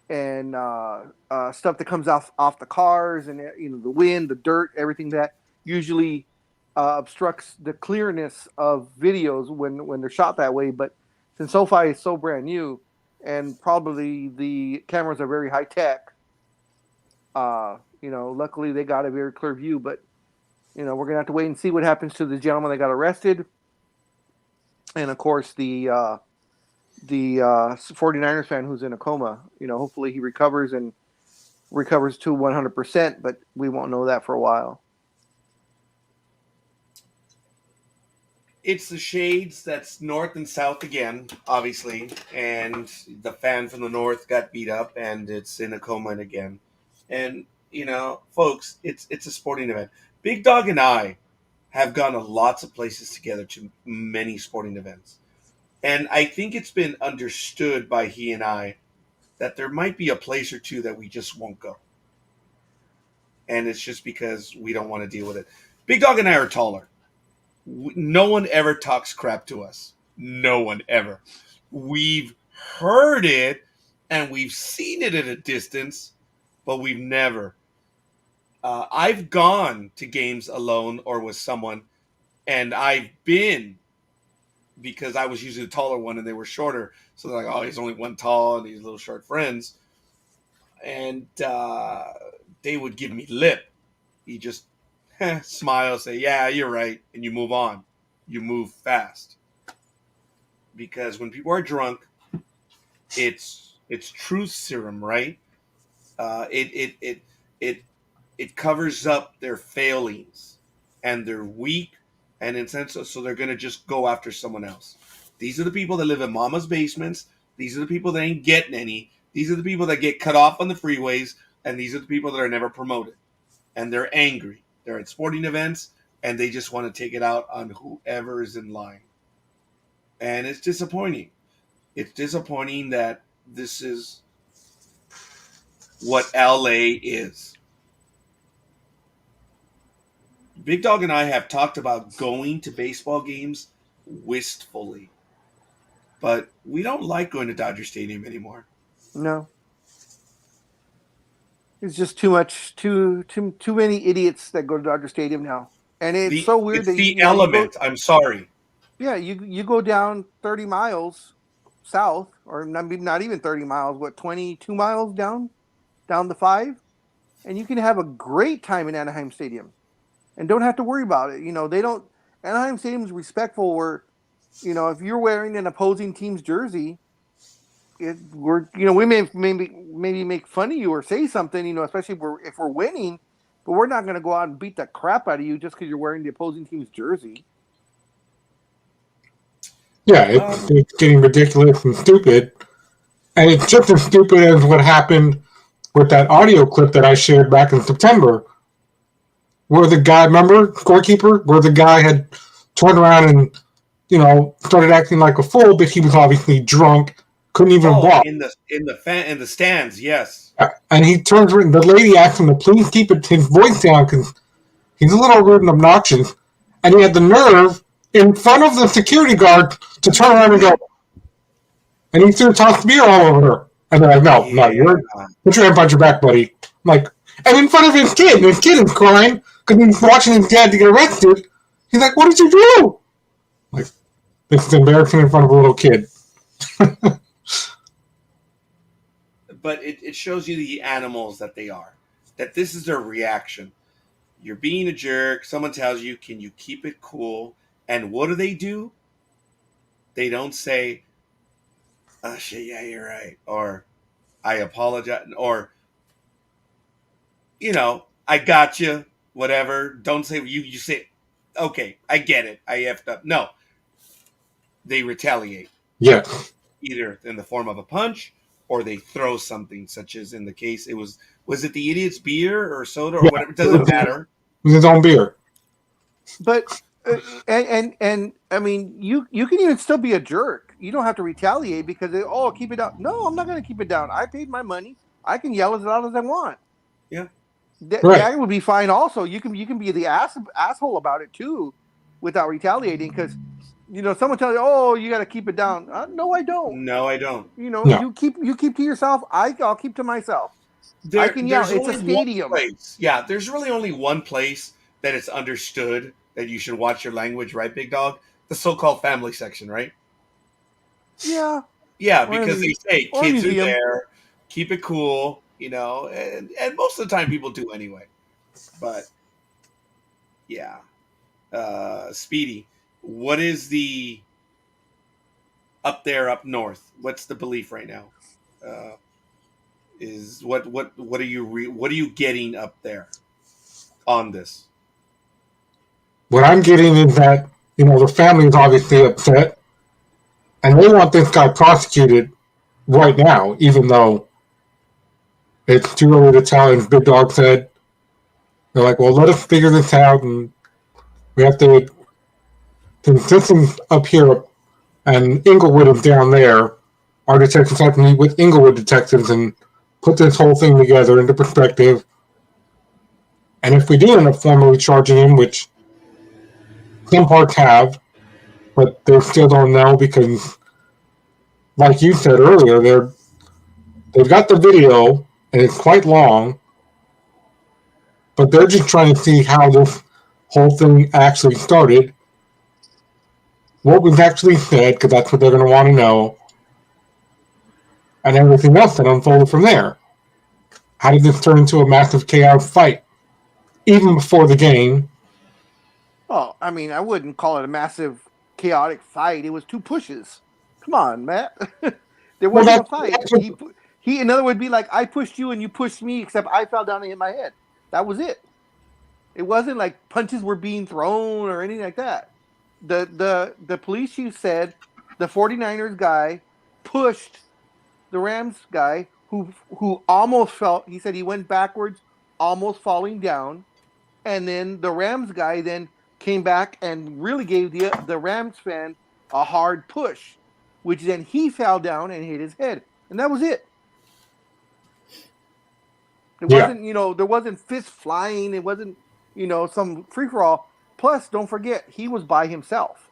stuff that comes off the cars and, the wind, the dirt, everything that usually obstructs the clearness of videos when they're shot that way. But since SoFi is so brand new and probably the cameras are very high tech, luckily they got a very clear view. But we're gonna have to wait and see what happens to the gentleman that got arrested, and of course the 49ers fan who's in a coma. Hopefully he recovers to 100%, but we won't know that for a while. It's the shades that's north and south again, obviously, and the fan from the north got beat up, and it's in a coma again. And folks, it's a sporting event. Big Dog and I have gone to lots of places together to many sporting events, and I think it's been understood by he and I that there might be a place or two that we just won't go, and it's just because we don't want to deal with it. Big Dog and I are taller. No one ever talks crap to us. No one ever. We've heard it and we've seen it at a distance, but we've never. I've gone to games alone or with someone, and I've been because I was usually the taller one and they were shorter. So they're like, oh, he's only one tall and these little short friends. And they would give me lip. You just smile, say, yeah, you're right. And you move on. You move fast. Because when people are drunk, it's truth serum, right? It covers up their failings, and they're weak, and in sense, so they're gonna just go after someone else. These are the people that live in mama's basements. These are the people that ain't getting any. These are the people that get cut off on the freeways, and these are the people that are never promoted. And they're angry. They're at sporting events, and they just want to take it out on whoever is in line. And it's disappointing. It's disappointing that this is what LA is. Big Dog and I have talked about going to baseball games wistfully. But we don't like going to Dodger Stadium anymore. No. It's just too much, too many idiots that go to Dodger Stadium now. And it's so weird that the element. I'm sorry. Yeah, you go down 30 miles south, or not even 30 miles, what, 22 miles down the 5, and you can have a great time in Anaheim Stadium and don't have to worry about it. Anaheim Stadium's respectful where, if you're wearing an opposing team's jersey, we may maybe make fun of you or say something, especially if we're winning, but we're not going to go out and beat the crap out of you just because you're wearing the opposing team's jersey. Yeah, it's getting ridiculous and stupid. And it's just as stupid as what happened with that audio clip that I shared back in September, where the guy, remember, Scorekeeper, where the guy had turned around and, started acting like a fool, but he was obviously drunk, couldn't even walk. In the stands, yes. And he turns around, the lady asked him to please keep his voice down because he's a little rude and obnoxious. And he had the nerve in front of the security guard to turn around and go, and he threw tossed beer all over her. And they're like, no, you're put your hand behind your back, buddy. I'm like, and in front of his kid is crying because he's watching his dad to get arrested. He's like, what did you do? Like, this is embarrassing in front of a little kid. But it shows you the animals that they are, that this is their reaction. You're being a jerk. Someone tells you, can you keep it cool? And what do? They don't say, oh, shit, yeah, you're right. Or, I apologize. Or, I got you. Whatever. Don't say, you say, okay, I get it. I effed up. No. They retaliate. Yeah. Either in the form of a punch or they throw something, such as in the case, was it the idiot's beer or soda or whatever? It doesn't matter. It was his own beer. But... And I mean, you can even still be a jerk. You don't have to retaliate because keep it down. No, I'm not going to keep it down. I paid my money. I can yell as loud as I want. Yeah, that would be fine. Also, you can be the asshole about it too, without retaliating. Because someone tells you, you got to keep it down. No, I don't. No, I don't. You keep to yourself. I'll keep to myself. I can yell. It's a stadium. Yeah, there's really only one place that it's understood that you should watch your language, right, Big Dog? The so-called family section, right? Yeah. Yeah, because they say kids are there, keep it cool, and most of the time people do anyway. But, yeah. Speedy, what is the up north? What's the belief right now? What are you getting up there on this? What I'm getting is that, the family is obviously upset, and they want this guy prosecuted right now, even though it's too early to tell, as Big Dog said. They're like, well, let us figure this out, and we have to, the systems up here, and Inglewood is down there, our detectives have to meet with Inglewood detectives and put this whole thing together into perspective. And if we do end up formally charging him, which some parts have, but they still don't know because, like you said earlier, they've got the video and it's quite long, but they're just trying to see how this whole thing actually started, what was actually said, because that's what they're going to want to know, and everything else that unfolded from there. How did this turn into a massive chaotic fight? Even before the game. Oh, I mean, I wouldn't call it a massive chaotic fight. It was 2 pushes. Come on, Matt. There wasn't a fight. He, in other words, be like, I pushed you and you pushed me, except I fell down and hit my head. That was it. It wasn't like punches were being thrown or anything like that. The police chief said the 49ers guy pushed the Rams guy who almost fell. He said he went backwards, almost falling down. And then the Rams guy then came back and really gave the Rams fan a hard push, which then he fell down and hit his head. And that was it. There wasn't fist flying. It wasn't, some free-for-all. Plus, don't forget, he was by himself.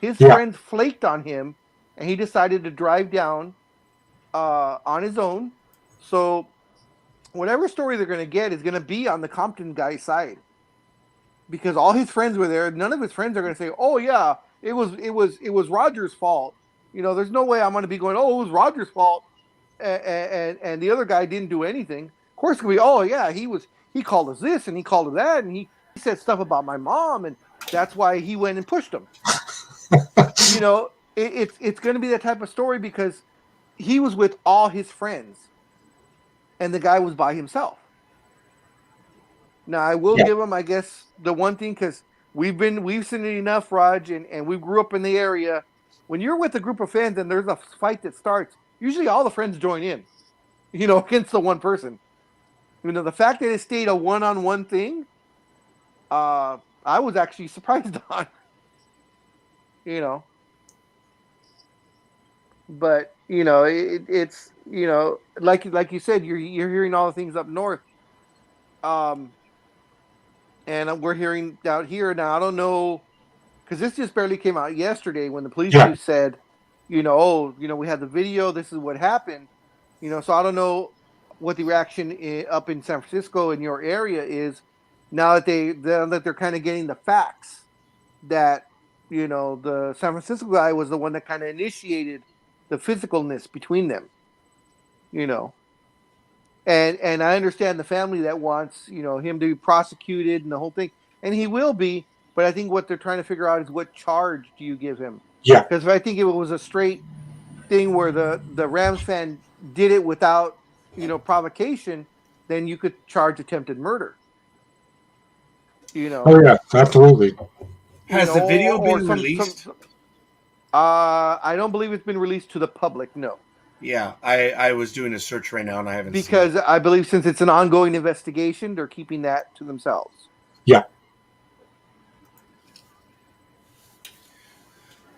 His friends flaked on him, and he decided to drive down on his own. So whatever story they're going to get is going to be on the Compton guy's side. Because all his friends were there. None of his friends are going to say, "Oh yeah, it was Roger's fault." There's no way I'm going to be going, "Oh, it was Roger's fault," and the other guy didn't do anything. Of course, it's going to be, "Oh yeah, he called us this and he called us that and he said stuff about my mom and that's why he went and pushed him." It's going to be that type of story because he was with all his friends, and the guy was by himself. Now, I will give him, I guess, the one thing, because we've seen it enough, Raj, and we grew up in the area. When you're with a group of fans and there's a fight that starts, usually all the friends join in, against the one person. The fact that it stayed a one-on-one thing, I was actually surprised on. But, it's, like you said, you're hearing all the things up north. And we're hearing out here now. I don't know, because this just barely came out yesterday when the police chief said, we had the video. This is what happened. So I don't know what the reaction up in San Francisco in your area is now that they're kind of getting the facts that the San Francisco guy was the one that kind of initiated the physicalness between them. And I understand the family that wants, him to be prosecuted and the whole thing. And he will be, but I think what they're trying to figure out is what charge do you give him? Yeah. Because if I think it was a straight thing where the Rams fan did it without, provocation, then you could charge attempted murder. Oh, yeah, absolutely. Has the video been released? I don't believe it's been released to the public, no. Yeah, I was doing a search right now and I haven't seen it. Because I believe since it's an ongoing investigation, they're keeping that to themselves. Yeah.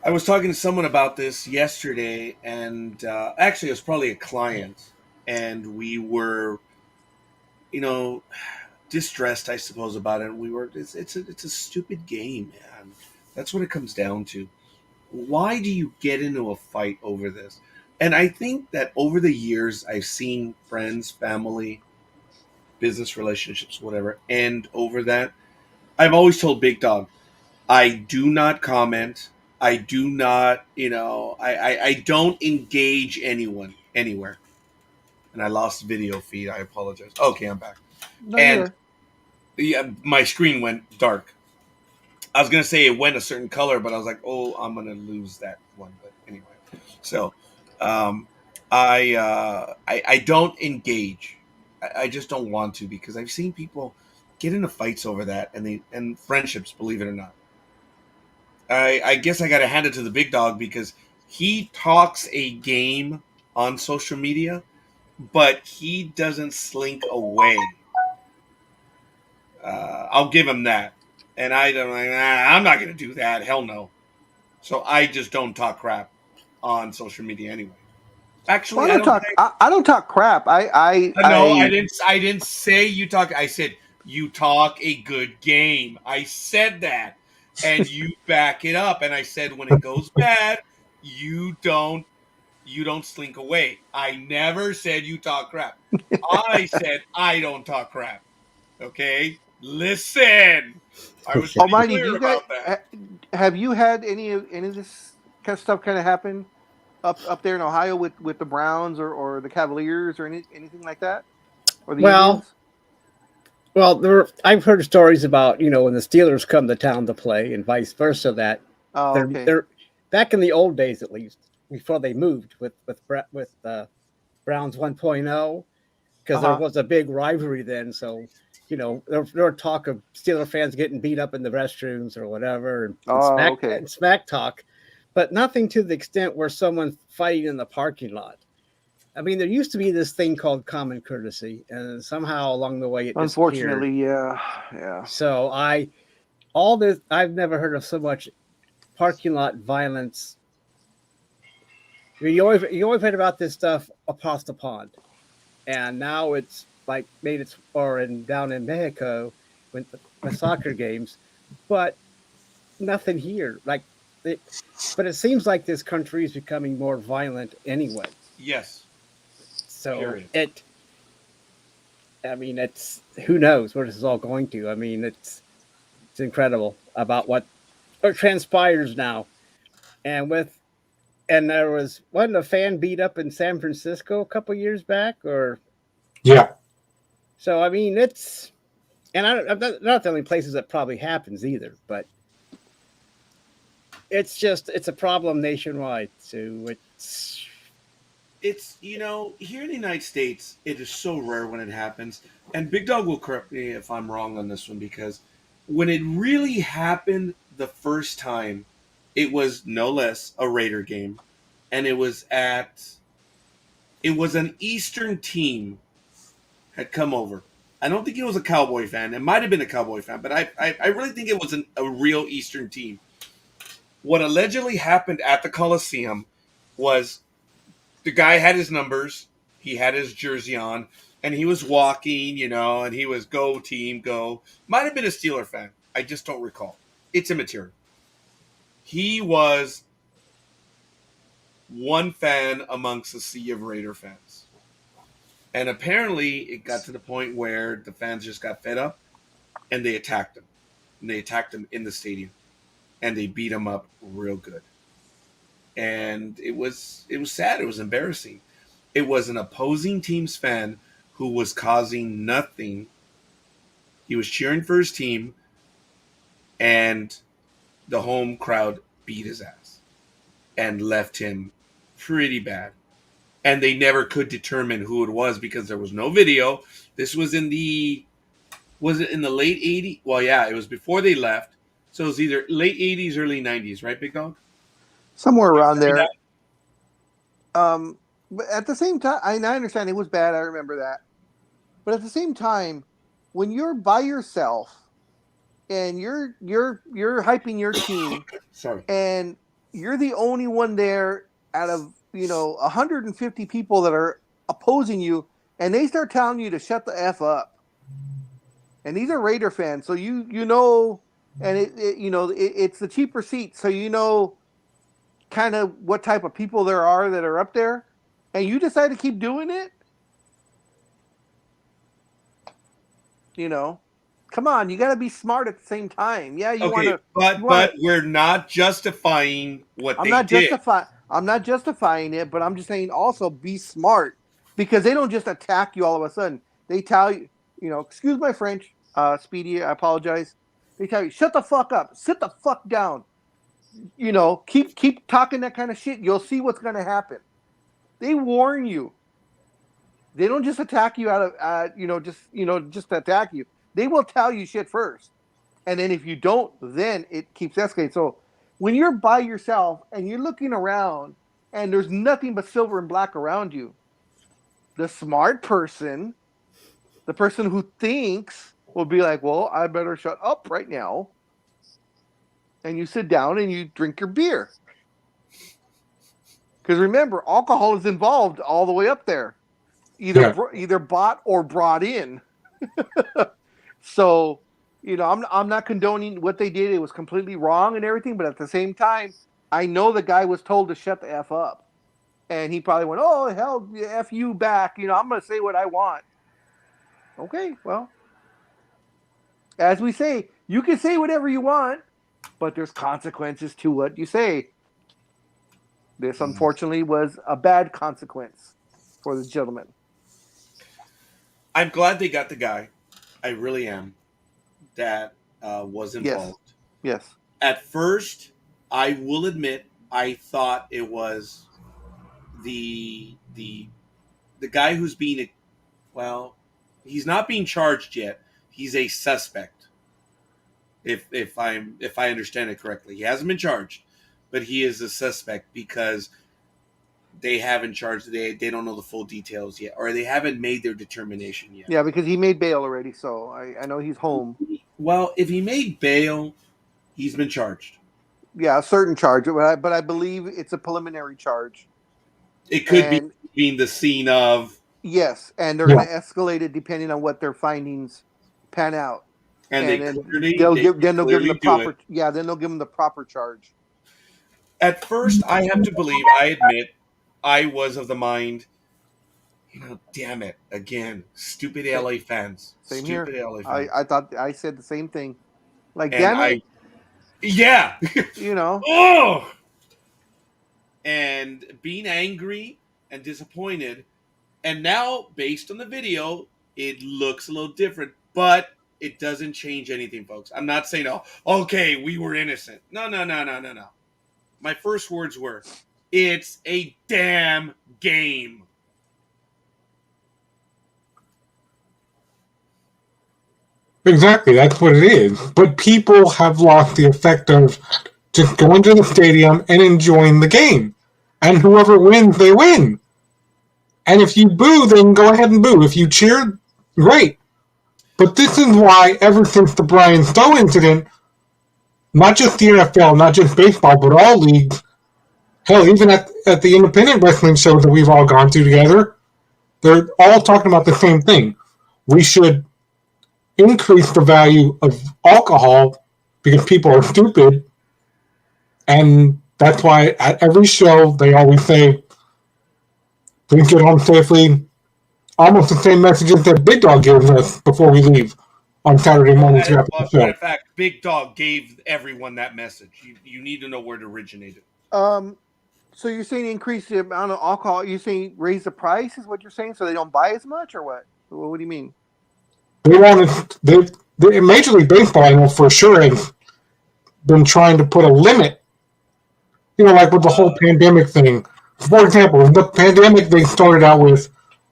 I was talking to someone about this yesterday, and actually it was probably a client, and we were, distressed, I suppose, about it. We were. It's a stupid game, man. That's what it comes down to. Why do you get into a fight over this? And I think that over the years, I've seen friends, family, business relationships, whatever, end over that. I've always told Big Dog, I do not comment. I do not, I don't engage anyone anywhere. And I lost video feed. I apologize. Okay, I'm back. My screen went dark. I was going to say it went a certain color, but I was like, oh, I'm going to lose that one. But anyway, so I don't engage. I just don't want to, because I've seen people get into fights over that, and friendships, believe it or not. I guess I got to hand it to the Big Dog, because he talks a game on social media, but he doesn't slink away. I'll give him that. And I'm not going to do that. Hell no. So I just don't talk crap on social media anyway. Actually, I don't talk crap. I didn't say you talk. I said you talk a good game. I said that. and you back it up. And I said, when it goes bad, you don't slink away. I never said you talk crap. I said I don't talk crap. Okay, listen. I was pretty Almighty, do clear you guys about that. have you had any of this kind of stuff kind of happen up there in Ohio with the Browns or the Cavaliers or anything like that, or the Well, Indians? I've heard stories about when the Steelers come to town to play and vice versa. That Oh, okay. they're back in the old days, at least before they moved with Browns 1.0, because there was a big rivalry then. So there were talk of Steeler fans getting beat up in the restrooms or whatever, and smack talk, but nothing to the extent where someone's fighting in the parking lot. I mean, there used to be this thing called common courtesy, and somehow along the way it unfortunately, disappeared. yeah. So I've never heard of so much parking lot violence. You always heard about this stuff across the pond, and now it's like down in Mexico with the soccer games, but nothing here. But it seems like this country is becoming more violent anyway. Yes. So it's who knows where this is all going to. I mean, it's incredible about what transpires now. And there wasn't a fan beat up in San Francisco a couple years back, or yeah. So I mean, it's I'm not the only places that probably happens either, but it's a problem nationwide. So it's here in the United States, it is so rare when it happens. And Big Dog will correct me if I'm wrong on this one, because when it really happened the first time, it was no less a Raider game, and it was an Eastern team had come over. I don't think it was a Cowboy fan. It might have been a Cowboy fan, but I really think it was a real Eastern team. What allegedly happened at the Coliseum was the guy had his numbers, he had his jersey on, and he was walking, and he was go team, go. Might have been a Steeler fan. I just don't recall. It's immaterial. He was one fan amongst a sea of Raider fans. And apparently it got to the point where the fans just got fed up and they attacked him. And they attacked him in the stadium. And they beat him up real good. And it was sad. It was embarrassing. It was an opposing team's fan who was causing nothing. He was cheering for his team, and the home crowd beat his ass and left him pretty bad. And they never could determine who it was because there was no video. This was was it in the late 80s? Well, yeah, it was before they left. So it was either late 80s, early 90s, right, Big Dog? Somewhere around there. But at the same time, I understand it was bad. I remember that. But at the same time, when you're by yourself and you're hyping your team, sorry, and you're the only one there out of 150 people that are opposing you, and they start telling you to shut the F up. And these are Raider fans, so and it's the cheaper seats, so kind of what type of people there are that are up there, and you decide to keep doing it. Come on, you got to be smart at the same time. Yeah, you want to. But we're not justifying what they did. I'm not justifying it, but I'm just saying also be smart, because they don't just attack you all of a sudden. They tell you, excuse my French, Speedy, I apologize. They tell you, shut the fuck up, sit the fuck down. Keep talking that kind of shit. You'll see what's going to happen. They warn you. They don't just attack you out of, just attack you. They will tell you shit first. And then if you don't, then it keeps escalating. So when you're by yourself and you're looking around and there's nothing but silver and black around you, the smart person, the person who thinks, will be like, well, I better shut up right now. And you sit down and you drink your beer. Because remember, alcohol is involved all the way up there. Either bought or brought in. So, I'm not condoning what they did. It was completely wrong and everything, but at the same time, I know the guy was told to shut the F up. And he probably went, oh, hell, F you back. I'm going to say what I want. Okay, well, as we say, you can say whatever you want, but there's consequences to what you say. This, unfortunately, was a bad consequence for the gentleman. I'm glad they got the guy. I really am. That was involved. Yes. At first, I will admit, I thought it was the guy who's being, well, he's not being charged yet. He's a suspect. If I understand it correctly, he hasn't been charged, but he is a suspect because they haven't charged. They don't know the full details yet, or they haven't made their determination yet. Yeah, because he made bail already, so I know he's home. Well, if he made bail, he's been charged. Yeah, a certain charge, but I believe it's a preliminary charge. It could be being the scene of. Yes, and they're going to escalate it depending on what their findings pan out. And they'll give them the proper. Yeah, then they'll give them the proper charge. At first, I have to believe. I admit, I was of the mind. Damn it! Again, stupid LA fans. Same stupid here. LA fans. I thought I said the same thing. Like, damn it. Yeah. Oh. And being angry and disappointed, and now based on the video, it looks a little different, but it doesn't change anything, folks. I'm not saying, oh, okay, we were innocent. No. My first words were, it's a damn game. Exactly, that's what it is. But people have lost the effect of just going to the stadium and enjoying the game. And whoever wins, they win. And if you boo, then go ahead and boo. If you cheer, great. But this is why, ever since the Brian Stowe incident, not just the NFL, not just baseball, but all leagues, hell, even at the independent wrestling shows that we've all gone to together, they're all talking about the same thing. We should increase the value of alcohol because people are stupid. And that's why at every show, they always say, please get home safely. Almost the same messages that Big Dawg gives us before we leave on Saturday morning. As a matter of fact, Big Dawg gave everyone that message. You need to know where it originated. So you're saying increase the amount of alcohol? You're saying raise the price is what you're saying, so they don't buy as much, or what? What do you mean? They want to. Major League Baseball, I know for sure, has been trying to put a limit. Like with the whole pandemic thing. For example, in the pandemic, they started out with,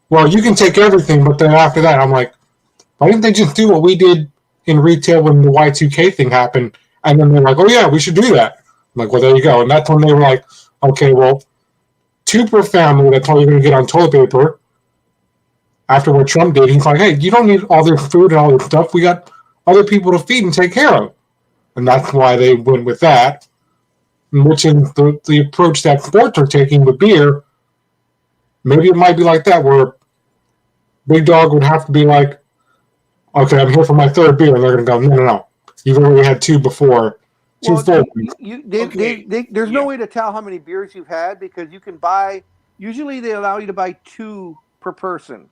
well, you can take everything, but then after that, I'm like, why didn't they just do what we did in retail when the Y2K thing happened? And then they're like, oh, yeah, we should do that. I'm like, well, there you go. And that's when they were like, okay, well, 2 per family, that's all you're going to get on toilet paper. After what Trump did, he's like, hey, you don't need all this food and all this stuff. We got other people to feed and take care of. And that's why they went with that, which is the approach that sports are taking with beer. Maybe it might be like that, where Big Dawg would have to be like, okay, I'm here for my 3rd beer. And they're going to go, no. You've already had 2 before. There's no way to tell how many beers you've had because you can buy, usually they allow you to buy 2 per person.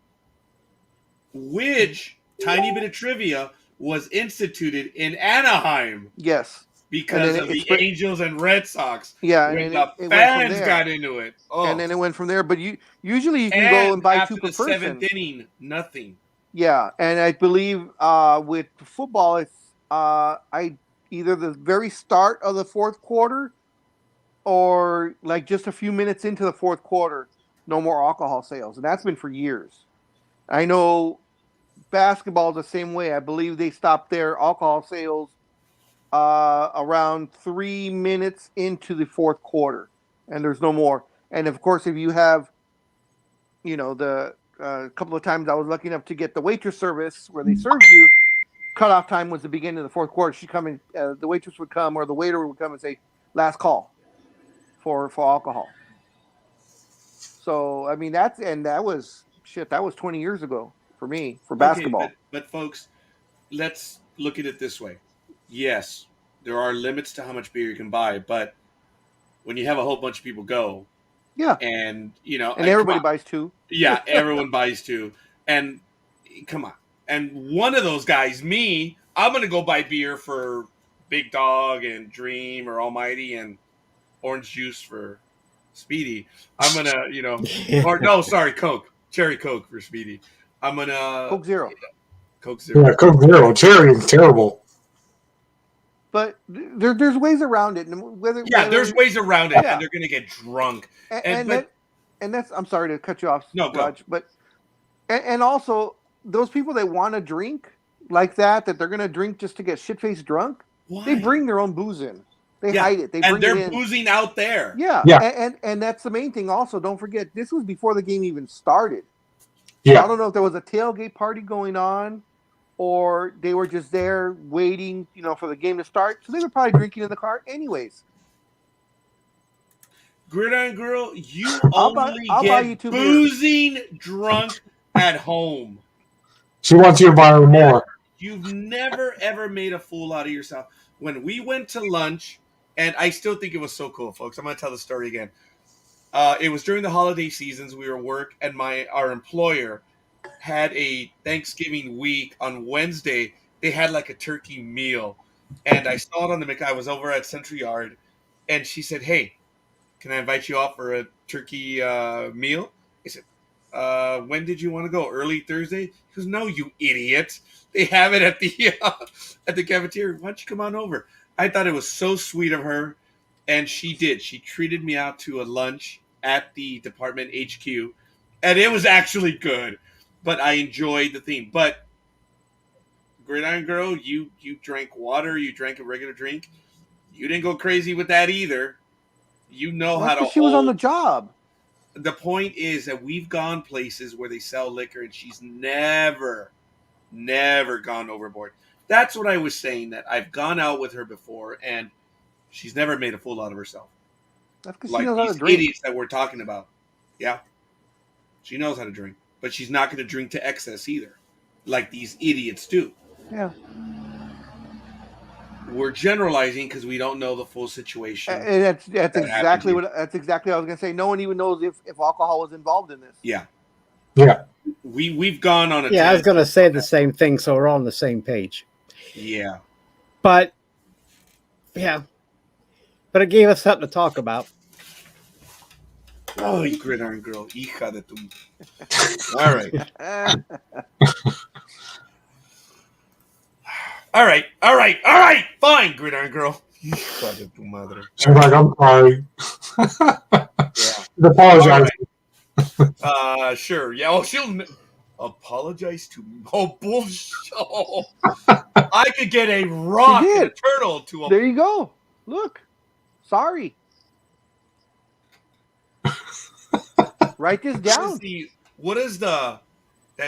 Which, tiny bit of trivia, was instituted in Anaheim. Yes. Because of the Angels and Red Sox. Yeah. When the fans got into it. Oh. And then it went from there. But usually you can go and buy 2 per person. After the 7th inning, nothing. Yeah. And I believe with football, it's either the very start of the 4th quarter or like just a few minutes into the 4th quarter, no more alcohol sales. And that's been for years. I know basketball is the same way. I believe they stopped their alcohol sales around 3 minutes into the 4th quarter, and there's no more. And of course, if you have, the couple of times I was lucky enough to get the waitress service where they served you, cutoff time was the beginning of the 4th quarter. She'd come in, the waitress would come or the waiter would come and say, last call for alcohol. So, I mean, that was 20 years ago for me, for basketball. Okay, but folks, let's look at it this way. Yes, there are limits to how much beer you can buy, but when you have a whole bunch of people go, Yeah. and And everybody buys 2. Yeah, everyone buys 2. And come on. And one of those guys, me, I'm going to go buy beer for Big Dawg and Dreem or Almighty and orange juice for Speedy. I'm going to, or no, sorry, Coke. Cherry Coke for Speedy. I'm going to. Coke Zero. Coke Zero. Yeah, Coke Zero. Cherry is terrible. But there's ways around it. There's ways around it, and they're going to get drunk. And that's, I'm sorry to cut you off, no, Raj, but and also those people that want to drink like that they're going to drink just to get shit-faced drunk. Why? They bring their own booze in. They hide it. They're boozing out there. Yeah. And that's the main thing. Also, don't forget, this was before the game even started. Yeah. So I don't know if there was a tailgate party going on, or they were just there waiting, for the game to start. So they were probably drinking in the car anyways. Gridiron Girl, you I'll only buy you get 2 boozing beers. drunk at home. She wants you to buy her more. You've never, ever made a fool out of yourself. When we went to lunch, and I still think it was so cool, folks. I'm going to tell the story again. It was during the holiday seasons. We were at work, and our employer had a Thanksgiving week on Wednesday. They had like a turkey meal, and I saw it on the menu. I was over at Central Yard, and she said, "Hey, can I invite you out for a turkey meal?" I said, when did you want to go? Early Thursday? He goes, "No, you idiot. They have it at the cafeteria. Why don't you come on over?" I thought it was so sweet of her, and she did. She treated me out to a lunch at the department HQ, and it was actually good. But I enjoyed the theme. But Gridiron Girl, you drank water. You drank a regular drink. You didn't go crazy with that either. You know how to. She was on the job. The point is that we've gone places where they sell liquor, and she's never gone overboard. That's what I was saying, that I've gone out with her before, and she's never made a fool out of herself. That's because like she knows how to these drink. idiots that we're talking about. Yeah. She knows how to drink. But she's not going to drink to excess either, like these idiots do. Yeah. We're generalizing because we don't know the full situation. And that's exactly what I was going to say. No one even knows if alcohol was involved in this. Yeah. Yeah. We've gone on a I was going to say the same thing, so we're all on the same page. Yeah. But it gave us something to talk about. Oh, you Gridiron Girl. Hija de tu. All right. All right. Fine, Gridiron Girl. Hija de tu madre. She's like, "I'm sorry." Yeah. Apologize. Right. Sure. Yeah. Well, she'll apologize to me. Oh, bullshit. Oh. I could get a rock and a turtle to. There you go. Look. Sorry. Write this down. What is that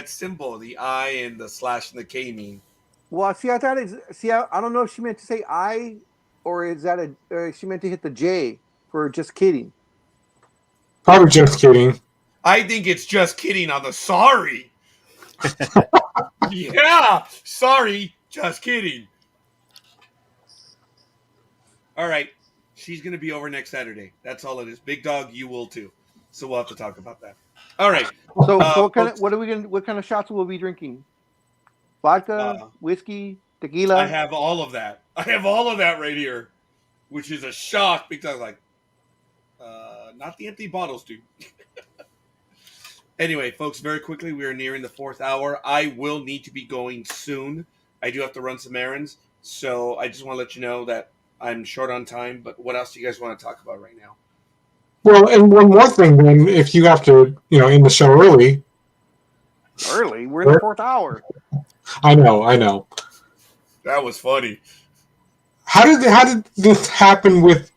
symbol? The I and the slash and the K mean? Well, see, I thought I don't know if she meant to say I, or is that she meant to hit the J for just kidding. Probably just kidding. I think it's just kidding on the sorry. Yeah, sorry, just kidding. All right, she's going to be over next Saturday. That's all it is. Big Dawg, you will too. So we'll have to talk about that. All right. So what kind of shots will we be drinking? Vodka, whiskey, tequila. I have all of that. Right here, which is a shock because not the empty bottles, dude. Anyway, folks, very quickly, we are nearing the 4th hour. I will need to be going soon. I do have to run some errands, so I just want to let you know that I'm short on time. But what else do you guys want to talk about right now? Well, and one more thing, then, if you have to, end the show early. Early? We're in the 4th hour. I know. That was funny. How did this happen with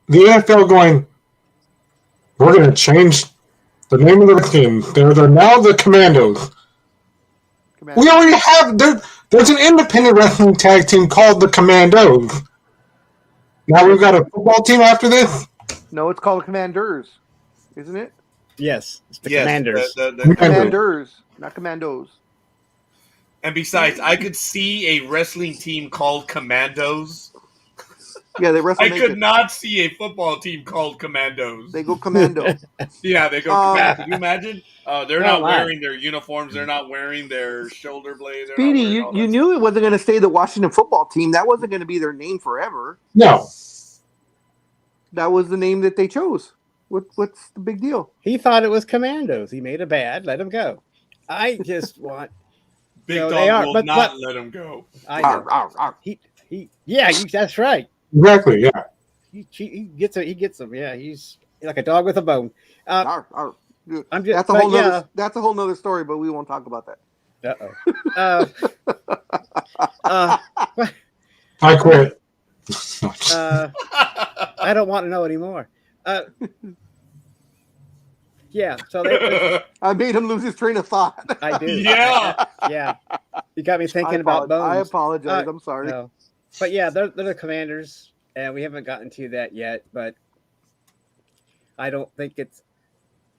the NFL going, we're going to change the name of the team? They're now the Commandos. We already have, there's an independent wrestling tag team called the Commandos. Now we've got a football team after this? No, it's called the Commanders, isn't it? Yes, it's the Commanders. The Commanders, not Commandos. And besides, I could see a wrestling team called Commandos. Yeah, they wrestle I naked. could not see a football team called Commandos. They go commando. Yeah, they go commando. Can you imagine? They're Oh, not my. wearing their uniforms. They're not wearing their shoulder blades. They're Speedy, not wearing all you that knew it wasn't going to stay the Washington football team. That wasn't going to be their name forever. No. That was the name that they chose. What's the big deal? He thought it was Commandos. He made a bad. Let him go. I just want. Big No, Dog they are, will but- not let him go. I know. That's right. Exactly. Yeah. He gets it. He gets them. Yeah, he's like a dog with a bone. I'm just, that's a but whole yeah. nother, that's a whole nother story, but we won't talk about that. I quit. I don't want to know anymore. Yeah, so I made him lose his train of thought. I do. Yeah. Yeah. You got me thinking about bones. I apologize. I'm sorry. No. But yeah, they're the Commanders, and we haven't gotten to that yet, but I don't think it's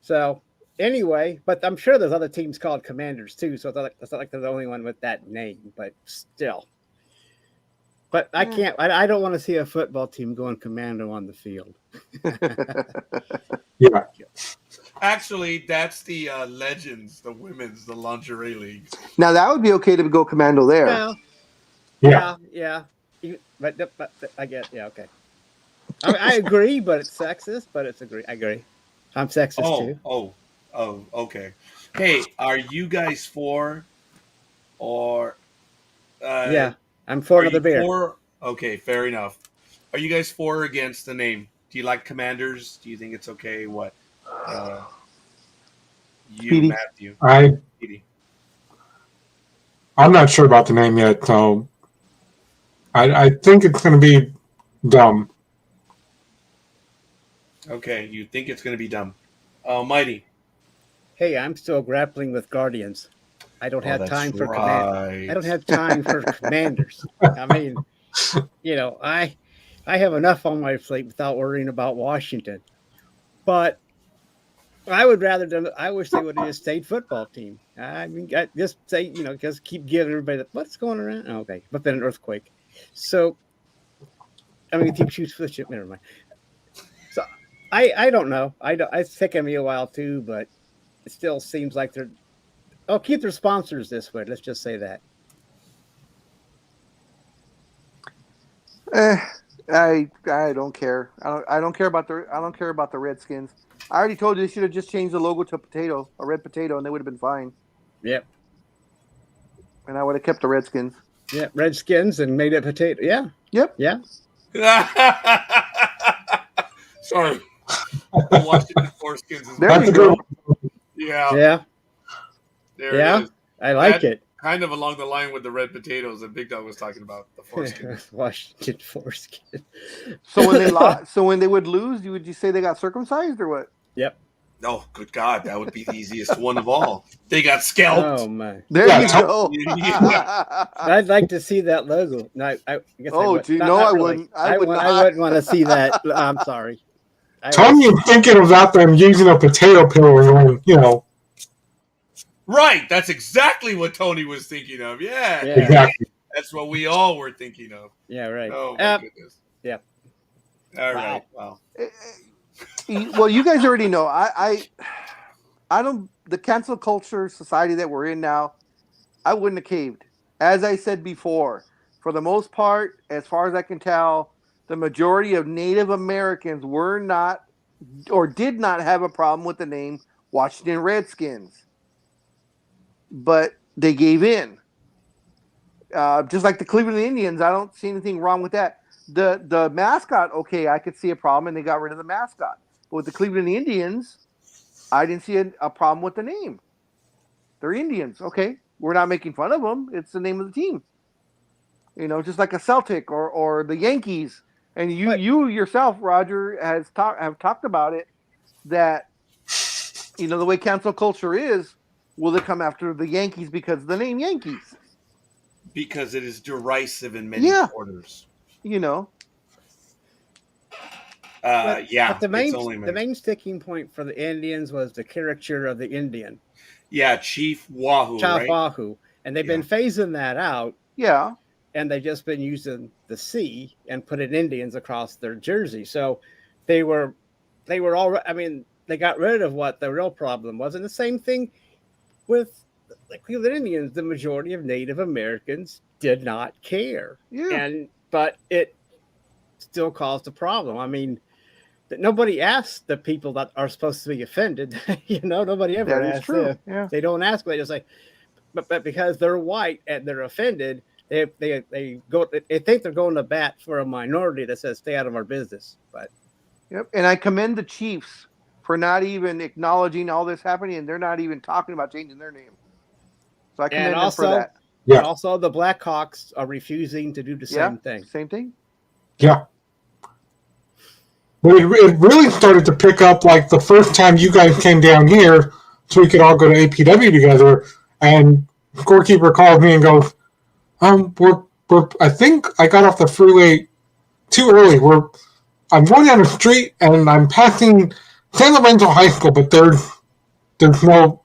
so. Anyway, but I'm sure there's other teams called Commanders too, so it's not like they're the only one with that name, but still. But I can't. I don't want to see a football team going commando on the field. Yeah. Actually, that's the Legends, the women's, the lingerie league. Now that would be okay to go commando there. Well, Yeah. But I get okay. I agree, but it's sexist. But it's agree. I agree. I'm sexist too. Oh, okay. Hey, are you guys for or? Yeah, I'm for another beer. Okay, fair enough. Are you guys for or against the name? Do you like Commanders? Do you think it's okay? What? Speedy. Matthew. Speedy. I'm not sure about the name yet, so I think it's going to be dumb. Okay, you think it's going to be dumb. Almighty. Hey, I'm still grappling with Guardians. I don't have time for Commanders. I don't have time for Commanders. I mean, I have enough on my plate without worrying about Washington. But I would rather I wish they would have just stayed football team. I mean, just say, just keep giving everybody what's going around. Okay, but then an earthquake. So, I mean, keep shoots for the ship. Never mind. So, I don't know. It's taken me a while too, but it still seems like keep their sponsors this way. Let's just say that. I don't care. I don't care about the Redskins. I already told you they should have just changed the logo to a red potato, and they would have been fine. Yep. And I would have kept the Redskins. Yeah, Redskins and made it potato. Yeah. Yep. Yeah. Sorry. The Washington Foreskins. There you go. Yeah. Yeah. There it is. I like it. Kind of along the line with the red potatoes that Big Dog was talking about. The foreskins. Washington foreskin. So when they would lose, would you say they got circumcised or what? Yep. Oh, good God. That would be the easiest one of all. They got scalped. Oh, my. There you go. Yeah. I'd like to see that logo. No, I guess I would. I wouldn't. I wouldn't want to see that. I'm sorry. Tony's thinking about them using a potato peeler and, Right. That's exactly what Tony was thinking of. Yeah. Exactly. That's what we all were thinking of. Yeah, right. Oh, my goodness. Yeah. All right. Wow. Well, you guys already know. I don't. The cancel culture society that we're in now, I wouldn't have caved. As I said before, for the most part, as far as I can tell, the majority of Native Americans were not or did not have a problem with the name Washington Redskins. But they gave in. Just like the Cleveland Indians, I don't see anything wrong with that. The mascot, okay, I could see a problem, and they got rid of the mascot. But with the Cleveland Indians, I didn't see a problem with the name. They're Indians, okay. We're not making fun of them. It's the name of the team. Just like a Celtic or the Yankees. And you yourself, Roger, have talked about it, that, the way cancel culture is, will they come after the Yankees because of the name Yankees? Because it is derisive in many quarters. But the it's main sticking point for the Indians was the caricature of the Indian. Yeah, Chief Wahoo. Chief right? Wahoo. And they've been phasing that out. Yeah. And they've just been using the C and putting Indians across their jersey. So they were all, I mean, they got rid of what the real problem was. And the same thing with the Cleveland Indians. The majority of Native Americans did not care. Yeah. But it still caused a problem. I mean, nobody asked the people that are supposed to be offended. Nobody ever asks them. Yeah. They don't ask. They just say, but because they're white and they're offended, they think they're going to bat for a minority that says stay out of our business. But yep. And I commend the Chiefs for not even acknowledging all this happening, and they're not even talking about changing their name. So I commend them for that. Yeah. And also, the Blackhawks are refusing to do the same thing. Same thing. Yeah. But it really started to pick up like the first time you guys came down here, so we could all go to APW together. And Scorekeeper called me and goes, I think I got off the freeway too early. I'm going down the street and I'm passing San Lorenzo High School, but there's no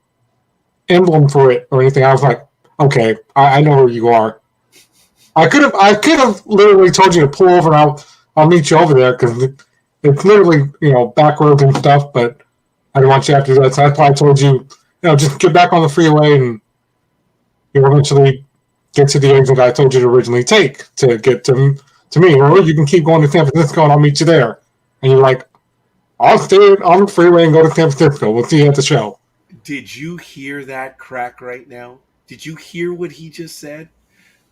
emblem for it or anything. I was like, okay, I know where you are. I could have literally told you to pull over and I'll meet you over there because it's literally back roads and stuff. But I didn't want you after that, so that's why I told you just get back on the freeway and you'll eventually get to the exit I told you to originally take to get to me. Or you can keep going to San Francisco and I'll meet you there. And you're like, I'll stay on the freeway and go to San Francisco. We'll see you at the show. Did you hear that crack right now? Did you hear what he just said?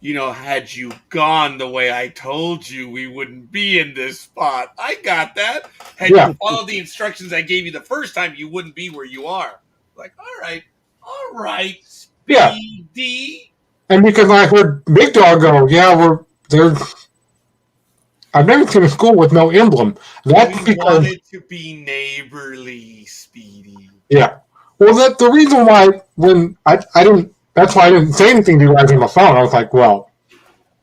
Had you gone the way I told you, we wouldn't be in this spot. I got that. Had you followed the instructions I gave you the first time, you wouldn't be where you are. Like, all right, Speedy. Yeah. And because I heard Big Dawg go, I've never seen a school with no emblem. That's we wanted to be neighborly, Speedy. Yeah. Well, that's the reason why when I didn't. That's why I didn't say anything to you guys on the phone. I was like, well,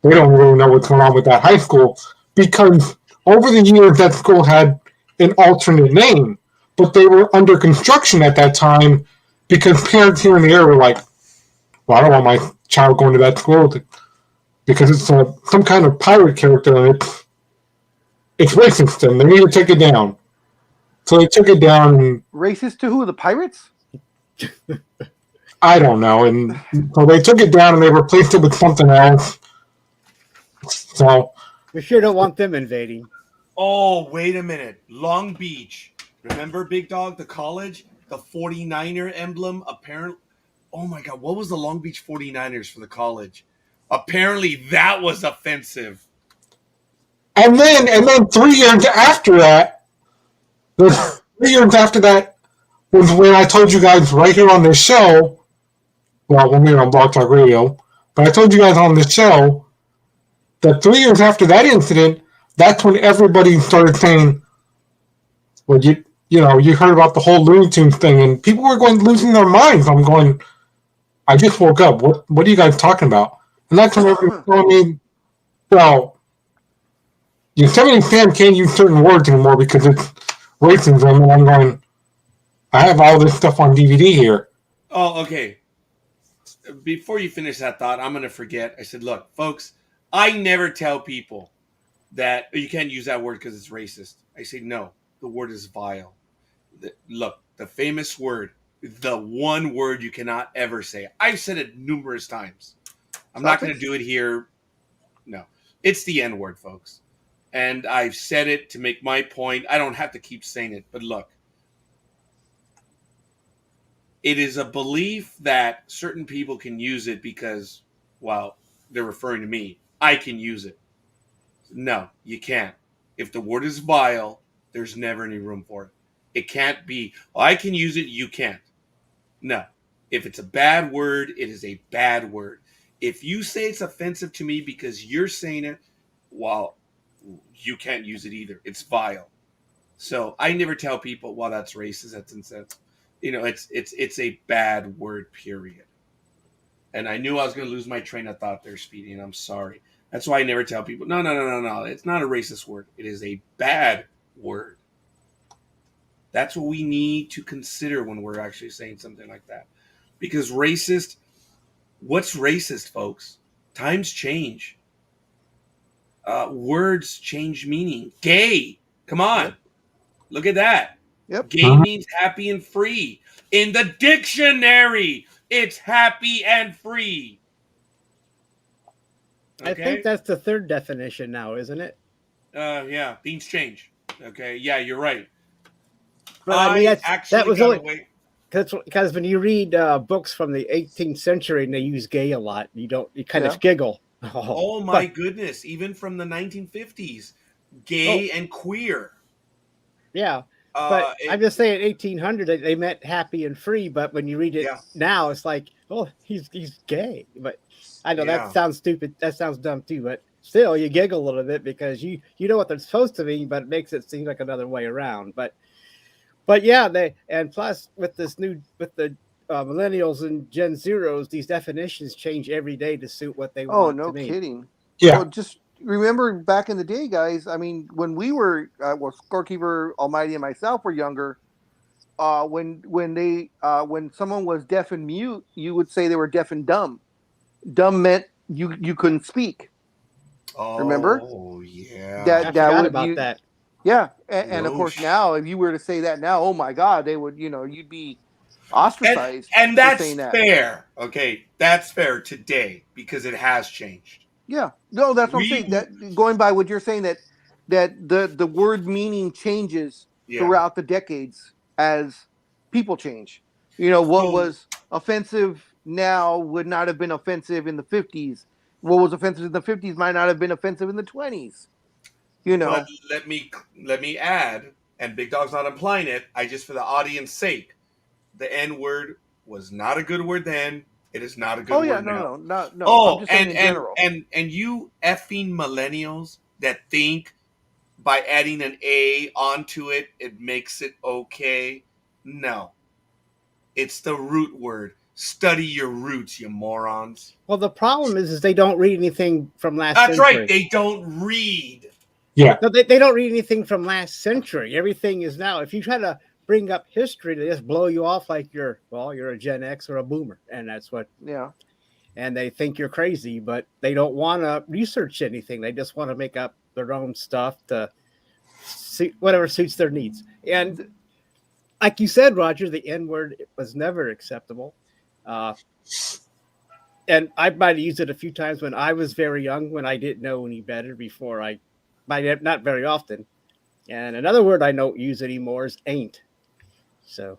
they don't really know what's going on with that high school because over the years that school had an alternate name, but they were under construction at that time because parents here in the area were like, well, I don't want my child going to that school because it's some kind of pirate character and it's racist and they need to take it down. So they took it down. Racist to who? The Pirates? I don't know. And so they took it down and they replaced it with something else. So we sure don't want them invading. Oh, wait a minute. Long Beach. Remember, Big Dawg, the college? The 49er emblem? Apparently. Oh, my God. What was the Long Beach 49ers for the college? Apparently, that was offensive. And then 3 years after that, was when I told you guys right here on this show, well, when we were on Blog Talk Radio, but I told you guys on this show that 3 years after that incident, that's when everybody started saying, well, you heard about the whole Looney Tunes thing, and people were losing their minds. I'm going, I just woke up. What are you guys talking about? And that's when everybody told me, well, Yosemite Sam can't use certain words anymore because it's racism, and I'm going, I have all this stuff on DVD here. Oh, okay. Before you finish that thought, I'm going to forget. I said, look, folks, I never tell people that you can't use that word because it's racist. I say, no, the word is vile. Look, the famous word, the one word you cannot ever say. I've said it numerous times. I'm not going to do it here. No, it's the N word, folks. And I've said it to make my point. I don't have to keep saying it, but look. It is a belief that certain people can use it because, well, they're referring to me. I can use it. No, you can't. If the word is vile, there's never any room for it. It can't be, I can use it, you can't. No. If it's a bad word, it is a bad word. If you say it's offensive to me because you're saying it, well, you can't use it either. It's vile. So I never tell people, well, that's racist, that's insensitive. It's a bad word, period. And I knew I was going to lose my train of thought there, Speedy, and I'm sorry. That's why I never tell people, no. It's not a racist word. It is a bad word. That's what we need to consider when we're actually saying something like that. Because racist, What's racist, folks? Times change. Words change meaning. Gay. Come on. Yep. Look at that. Yep. Gay means happy and free. In the dictionary, it's happy and free. Okay? I think that's the third definition now, isn't it? Yeah, things change. Okay, yeah, you're right. But I mean, that was only because when you read books from the 18th century and they use gay a lot, you kind of giggle. Oh my goodness! Even from the 1950s, gay and queer. Yeah, but I'm just saying, 1800 they meant happy and free. But when you read it now, it's like, oh, he's gay. But I know that sounds stupid. That sounds dumb too. But still, you giggle a little bit because you know what they're supposed to mean, but it makes it seem like another way around. But yeah, plus with the millennials and Gen Zeros, these definitions change every day to suit what they want to mean. Oh, no kidding. Yeah. Well, just remember back in the day, guys. I mean, when we were, Scorekeeper, Almighty, and myself were younger, when someone was deaf and mute, you would say they were deaf and dumb. Dumb meant you couldn't speak. Oh, remember? Oh, yeah. I forgot about that. Yeah, and of course now, if you were to say that now, oh my God, they would, you'd be ostracized. And that's fair. Okay, that's fair today because it has changed. Yeah, no, that's what I'm saying. That going by what you're saying, that the word meaning changes throughout the decades as people change. What was offensive now would not have been offensive in the 50s. What was offensive in the 50s might not have been offensive in the 20s. But let me add, and Big Dog's not implying it. I just, for the audience sake, the N word was not a good word then. It is not a good word now. No. Oh, I'm just saying in general. And you effing millennials that think by adding an A onto it, it makes it okay. No. It's the root word. Study your roots, you morons. Well, the problem is they don't read anything from last century. That's right. They don't read. Yeah. No, they don't read anything from last century. Everything is now. If you try to bring up history, they just blow you off like you're a Gen X or a boomer. And that's what. Yeah. And they think you're crazy, but they don't want to research anything. They just want to make up their own stuff to suit whatever suits their needs. And like you said, Roger, the N word was never acceptable. And I might have used it a few times when I was very young, when I didn't know any better not very often. And another word I don't use anymore is ain't. So,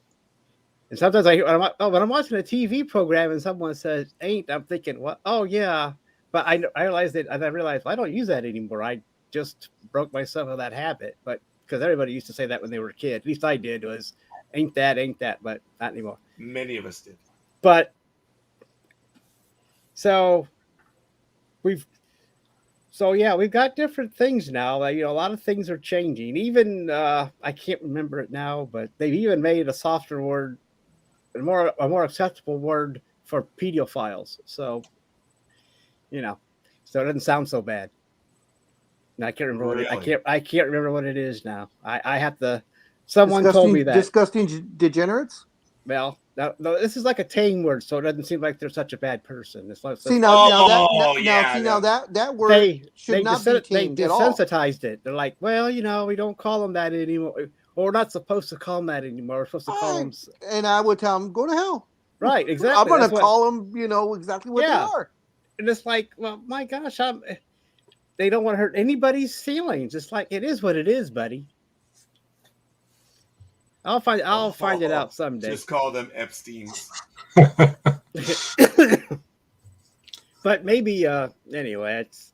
and sometimes when I'm watching a TV program and someone says ain't, I'm thinking, what? Oh yeah. But I realized I don't use that anymore. I just broke myself of that habit. But because everybody used to say that when they were a kid, at least I did, was ain't that, but not anymore. Many of us did. But we've got different things now. A lot of things are changing. Even I can't remember it now, but they've even made a softer word, a more acceptable word for pedophiles. So, so it doesn't sound so bad. And I can't remember I can't remember what it is now. I have to. Someone told me that disgusting degenerates. Well, no, this is like a tame word, so it doesn't seem like they're such a bad person. It's like, that word should not be tamed they at all. Desensitized it. They're like, well, we don't call them that anymore, or we're not supposed to call them that anymore. We're supposed to call them. And I would tell them, go to hell. Right, exactly. I'm going to call them, exactly what they are. And it's like, well, my gosh, they don't want to hurt anybody's feelings. It's like, it is what it is, buddy. I'll find it out someday. Just call them Epsteins. But maybe anyway, it's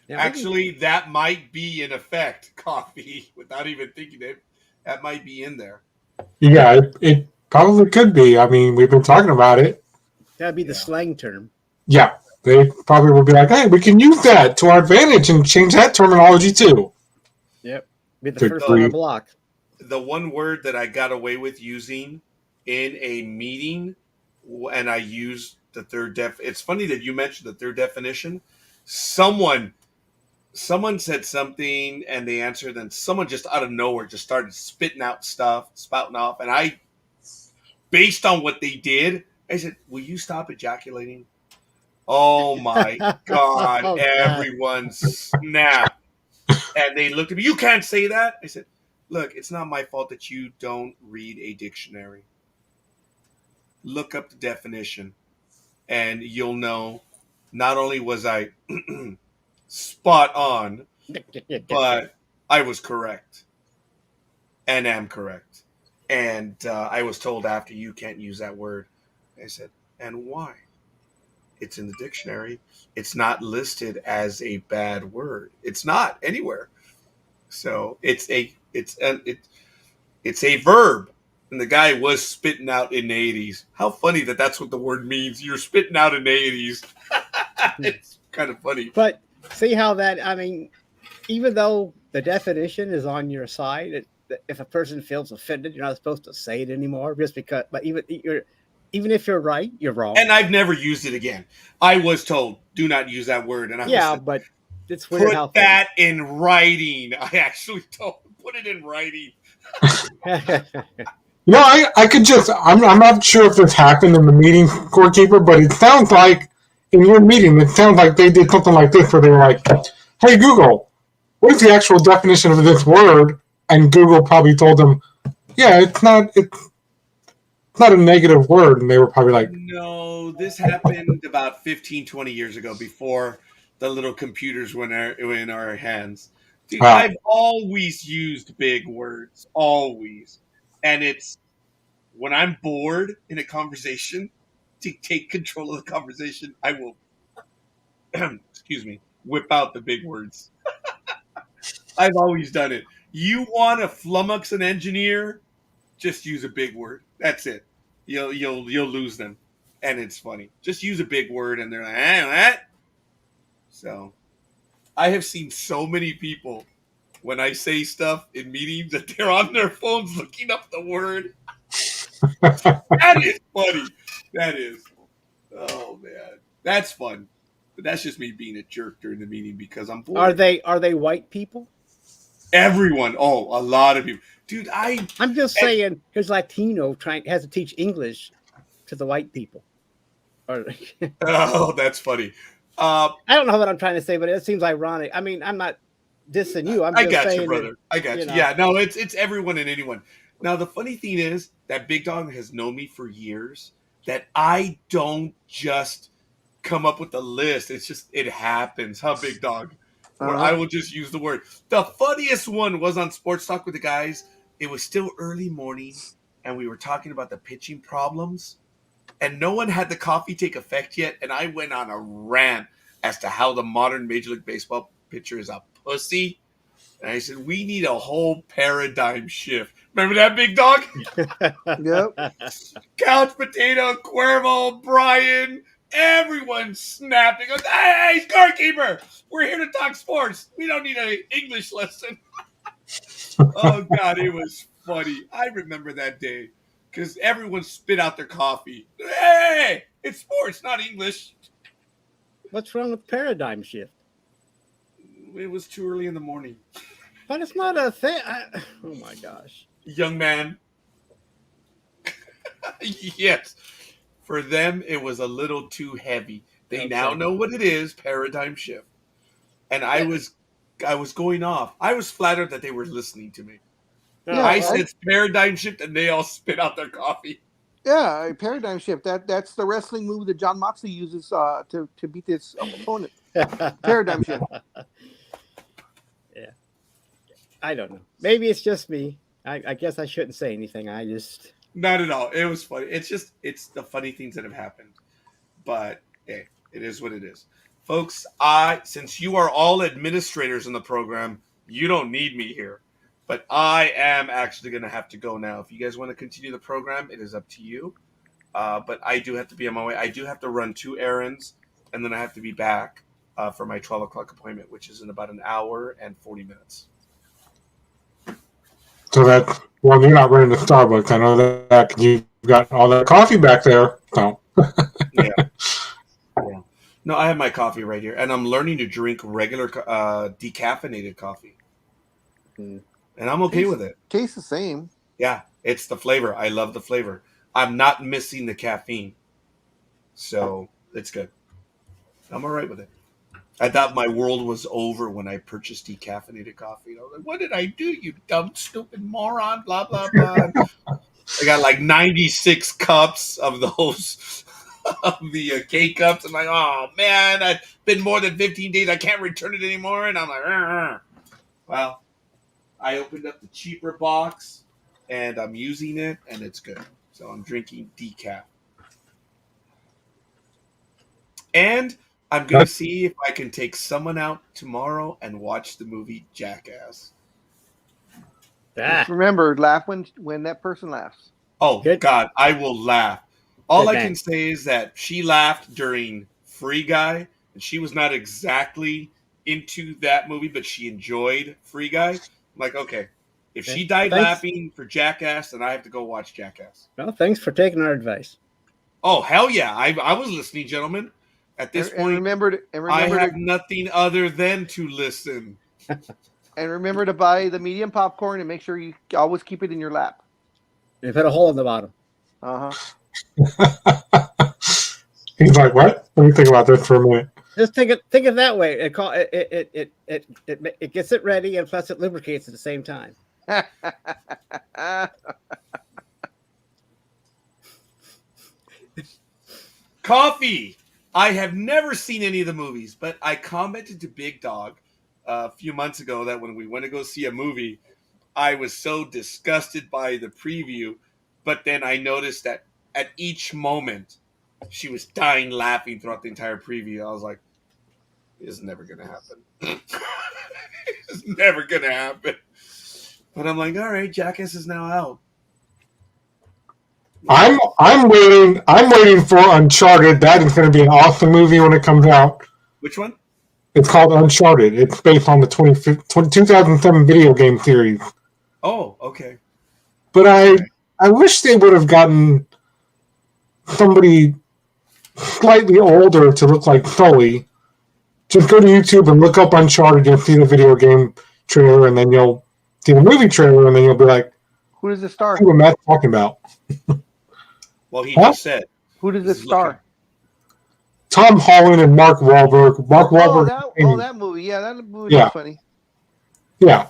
actually that might be in effect, coffee, without even thinking it. That might be in there. Yeah, it probably could be. I mean, we've been talking about it. That'd be the slang term. Yeah. They probably will be like, hey, we can use that to our advantage and change that terminology too. Yep. Be the first on the block. The one word that I got away with using in a meeting, and I used the third it's funny that you mentioned the third definition. Someone said something and they answered, and someone just out of nowhere just started spitting out stuff, spouting off. And I, based on what they did, I said, will you stop ejaculating? Oh my God. Oh, God. Everyone snapped. And they looked at me. You can't say that. I said, look, it's not my fault that you don't read a dictionary. Look up the definition and you'll know not only was I spot on, but I was correct and am correct. And I was told after, you can't use that word. I said, and why? It's in the dictionary. It's not listed as a bad word. It's not anywhere. So it's a verb. And the guy was spitting out in the 80s. How funny that that's what the word means. You're spitting out in the 80s. It's kind of funny. But see how that, I mean, even though the definition is on your side, if a person feels offended, you're not supposed to say it anymore just because, but even if you're right, you're wrong. And I've never used it again. I was told, do not use that word. And I was but it's weird how put that in writing. I actually told put it in writing. I could just, I'm not sure if this happened in the meeting, Scorekeeper, but it sounds like in your meeting, it sounds like they did something like this where they were like, hey, Google, what is the actual definition of this word? And Google probably told them, yeah, it's not a negative word. And they were probably like, no, this happened about 15, 20 years ago before the little computers were in our hands. Dude, I've always used big words, always. And it's when I'm bored in a conversation, to take control of the conversation, I will, whip out the big words. I've always done it. You want to flummox an engineer? Just use a big word. That's it. You'll lose them, and it's funny. Just use a big word, and they're like, what? So, I have seen so many people when I say stuff in meetings that they're on their phones looking up the word. That is funny. That is. Oh man, that's fun. But that's just me being a jerk during the meeting because I'm bored. Are they white people? Everyone. Oh, a lot of people. Dude, I'm just saying, here's Latino has to teach English to the white people. Oh, that's funny. I don't know what I'm trying to say, but it seems ironic. I mean, I'm not dissing you. I'm just saying, you, brother. I got you. Yeah, no, it's everyone and anyone. Now, the funny thing is that Big Dog has known me for years, that I don't just come up with a list. It's just, it happens, huh, Big Dog? Where I will just use the word. The funniest one was on Sports Talk with the guys. It was still early morning, and we were talking about the pitching problems, and no one had the coffee take effect yet, and I went on a rant as to how the modern Major League Baseball pitcher is a pussy. And I said, we need a whole paradigm shift. Remember that, Big Dog? Yep. Couch Potato, Cuervo, Brian, everyone snapping. Hey, Scorekeeper, we're here to talk sports. We don't need an English lesson. Oh, God, it was funny. I remember that day because everyone spit out their coffee. Hey, it's sports, not English. What's wrong with paradigm shift? It was too early in the morning. But it's not a thing. Oh, my gosh. Young man. Yes. For them, it was a little too heavy. They now know what it is, paradigm shift. And I was going off. I was flattered that they were listening to me. Yeah, I said paradigm shift, and they all spit out their coffee. Yeah, paradigm shift. That's the wrestling move that John Moxley uses to beat his opponent. Paradigm shift. Yeah. I don't know. Maybe it's just me. I guess I shouldn't say anything. I just... Not at all. It was funny. It's the funny things that have happened. But, hey, it is what it is. Folks, since you are all administrators in the program, you don't need me here. But I am actually going to have to go now. If you guys want to continue the program, it is up to you. But I do have to be on my way. I do have to run 2 errands, and then I have to be back for my 12 o'clock appointment, which is in about an hour and 40 minutes. So you're not running to Starbucks. I know that you've got all that coffee back there. So. Yeah. No, I have my coffee right here, and I'm learning to drink regular decaffeinated coffee. And I'm okay with it. Tastes the same. Yeah, it's the flavor. I love the flavor. I'm not missing the caffeine. So, it's good. I'm all right with it. I thought my world was over when I purchased decaffeinated coffee. I was like, what did I do, you dumb, stupid moron, blah, blah, blah. I got like 96 cups of those, of the K-cups. I'm like, oh, man, it's been more than 15 days. I can't return it anymore. And I'm like, Arr. Well, I opened up the cheaper box, and I'm using it, and it's good. So I'm drinking decaf. And I'm going to see if I can take someone out tomorrow and watch the movie Jackass. Just remember, laugh when that person laughs. Oh, Good. God, I will laugh. All Good I man. can say is that she laughed during Free Guy, and she was not exactly into that movie, but she enjoyed Free Guy. I'm like, okay, if she died laughing for Jackass, then I have to go watch Jackass. Well, thanks for taking our advice. Oh, hell yeah. I was listening, gentlemen. At this point, I have nothing other than to listen. And remember to buy the medium popcorn and make sure you always keep it in your lap. And put a hole in the bottom. He's like, what? Let me think about this for a minute. Just think it that way. It gets it ready, and plus it lubricates at the same time. Coffee. I have never seen any of the movies, but I commented to Big Dawg a few months ago that when we went to go see a movie, I was so disgusted by the preview, but then I noticed that at each moment she was dying laughing throughout the entire preview. I was like, it's never going to happen. It's never going to happen. But I'm like, all right, Jackass is now out. I'm waiting for Uncharted. That is going to be an awesome movie when it comes out. Which one? It's called Uncharted. It's based on the 2007 video game series. Oh, okay. But I wish they would have gotten somebody slightly older to look like Sully. Just go to YouTube and look up Uncharted. You'll see the video game trailer, and then you'll see the movie trailer, and then you'll be like, who does it star? Who am I talking about? Well, he just said. Who does it star? Tom Holland and Mark Wahlberg. Mark Wahlberg. That movie. Yeah, that movie was funny. Yeah.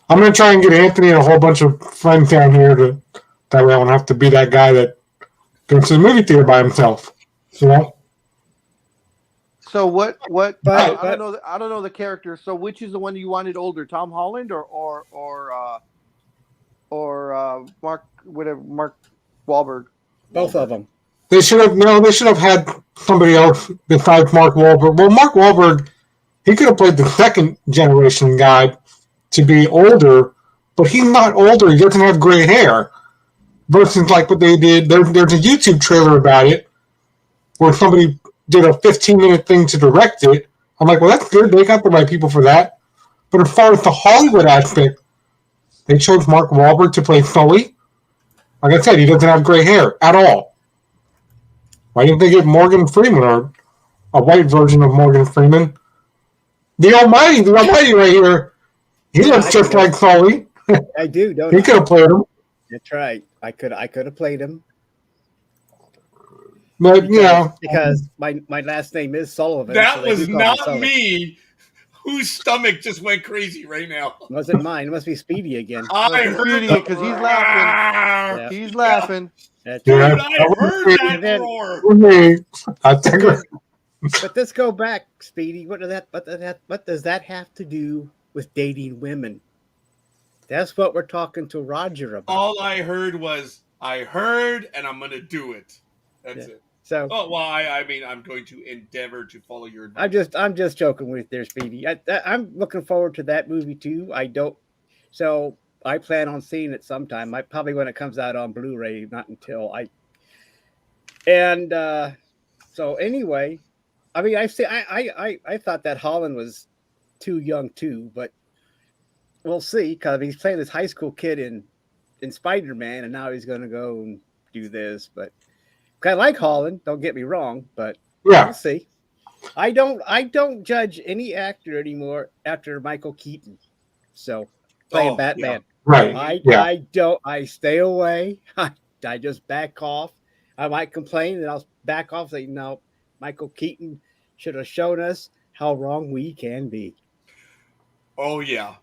I'm going to try and get Anthony and a whole bunch of friends down here that way I won't have to be that guy that goes to the movie theater by himself. You know? So what I don't know the character. So which is the one you wanted older? Tom Holland or Mark Wahlberg? Both of them. They should have had somebody else besides Mark Wahlberg. Well, Mark Wahlberg, he could have played the second generation guy to be older, but he's not older. He doesn't have gray hair. Versus like what they did, there's a YouTube trailer about it where somebody did a 15-minute thing to direct it. I'm like, well, that's good. They got the right people for that. But as far as the Hollywood aspect, they chose Mark Wahlberg to play Sully. Like I said, he doesn't have gray hair at all. Why didn't they get Morgan Freeman or a white version of Morgan Freeman? The Almighty right here. He looks just like Sully. I do, don't he could have played him. That's right. I could have played him. But because my last name is Sullivan. That so was not me. Whose stomach just went crazy right now? It wasn't mine. It must be Speedy again. I heard it because he's laughing. Yeah. He's laughing. That's Dude, right. I heard that roar. But let's go back, Speedy. What does that have to do with dating women? That's what we're talking to Roger about. All I heard was, I heard, and I'm going to do it. That's it. So, I mean, I'm going to endeavor to follow your advice. I'm just joking with there, Speedy. I'm looking forward to that movie too. So I plan on seeing it sometime. Probably when it comes out on Blu-ray, not until so anyway, I mean, I thought that Holland was too young too, but we'll see, because he's playing this high school kid in Spider-Man, and now he's going to go and do this. But I like Holland, don't get me wrong, but we'll see. I don't judge any actor anymore after Michael Keaton. So playing Batman. Yeah. I stay away. I just back off. I might complain and I'll back off, say, no, Michael Keaton should have shown us how wrong we can be. Oh, yeah.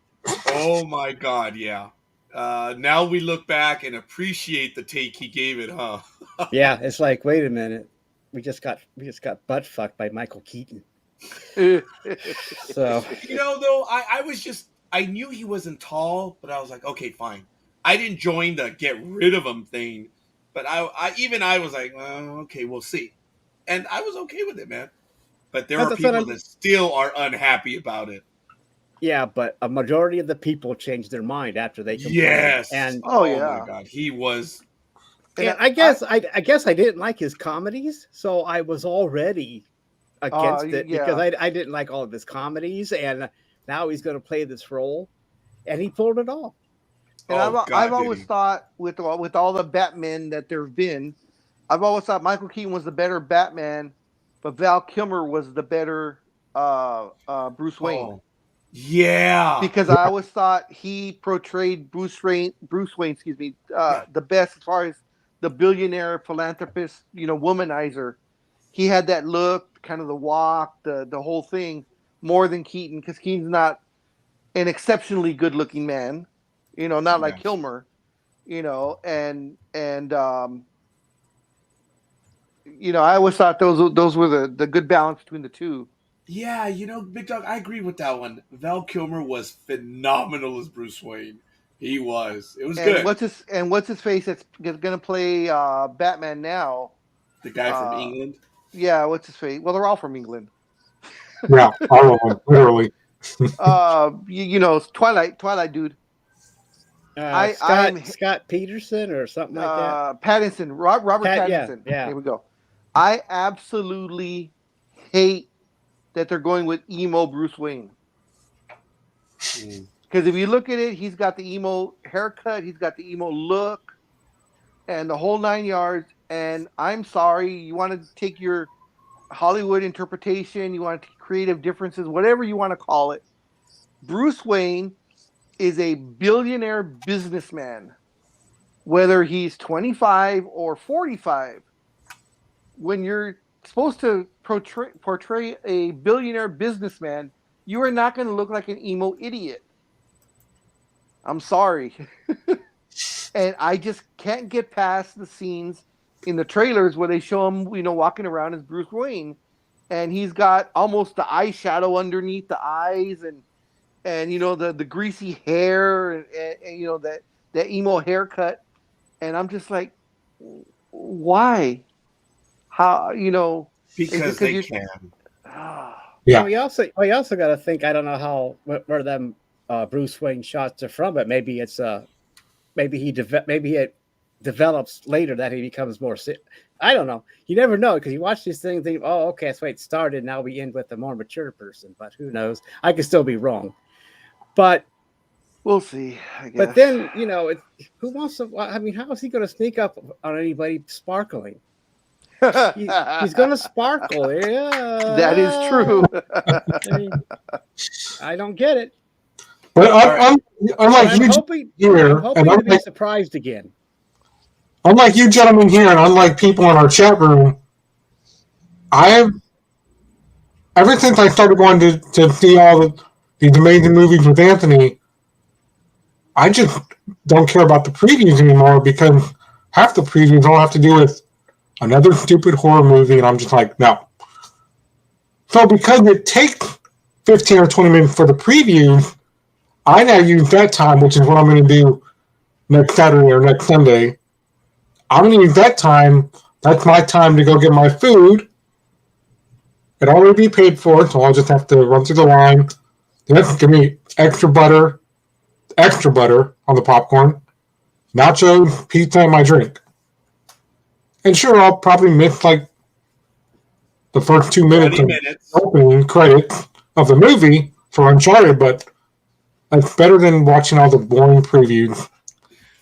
Oh, my God, yeah. Now we look back and appreciate the take he gave it, huh? Yeah, it's like, wait a minute. We just got butt fucked by Michael Keaton. So, though, I knew he wasn't tall, but I was like, okay, fine. I didn't join the get rid of him thing, but I was like, well, okay, we'll see. And I was okay with it, man. But there are people that still are unhappy about it. Yeah, but a majority of the people changed their mind after they complained. Yes. And oh my God, he was. And I guess I didn't like his comedies, so I was already against it because I didn't like all of his comedies, and now he's going to play this role, and he pulled it off. And I've always thought with all the Batman that there have been, I've always thought Michael Keaton was the better Batman, but Val Kilmer was the better Bruce Wayne. Oh, yeah, because I always thought he portrayed Bruce Wayne, the best as far as the billionaire philanthropist, womanizer. He had that look, kind of the walk, the whole thing, more than Keaton, because Keaton's not an exceptionally good-looking man, not like Kilmer, and I always thought those were the good balance between the two. Yeah, Big Dog, I agree with that one. Val Kilmer was phenomenal as Bruce Wayne. He was. It was good. What's his face that's going to play Batman now? The guy from England? Yeah, what's his face? Well, they're all from England. Yeah, all of them, literally. Twilight dude. Scott Peterson or something like that. Pattinson, Robert Pattinson. Yeah. Here we go. I absolutely hate that they're going with emo Bruce Wayne. Because if you look at it, he's got the emo haircut, he's got the emo look, and the whole 9 yards. And I'm sorry, you want to take your Hollywood interpretation, you want to creative differences, whatever you want to call it. Bruce Wayne is a billionaire businessman, whether he's 25 or 45. When you're supposed to portray a billionaire businessman, you are not going to look like an emo idiot. I'm sorry. And I just can't get past the scenes in the trailers where they show him, walking around as Bruce Wayne, and he's got almost the eyeshadow underneath the eyes, and the greasy hair, and that emo haircut, and I'm just like, why? How because they can. Yeah. We also got to think. I don't know where them Bruce Wayne shots are from, but maybe it's maybe it develops later that he becomes more. I don't know. You never know because you watch these things. Think, oh, okay, that's the way it started. Now we end with a more mature person, but who knows? I could still be wrong, but we'll see. I guess. But then who wants to? I mean, how is he going to sneak up on anybody sparkling? He's going to sparkle. Yeah, that is true. I don't get it. But I'm hoping to be surprised again. Unlike you gentlemen here, and unlike people in our chat room, ever since I started going to see all these amazing movies with Anthony, I just don't care about the previews anymore because half the previews all have to do with another stupid horror movie, and I'm just like, no. So because it takes 15 or 20 minutes for the previews, I now use that time, which is what I'm going to do next Saturday or next Sunday. I'm going to use that time. That's my time to go get my food. It'll already be paid for, so I'll just have to run through the line. Just give me extra butter on the popcorn, nachos, pizza, and my drink. And sure, I'll probably miss like the first 2 minutes of opening credits of the movie for Uncharted, but that's better than watching all the boring previews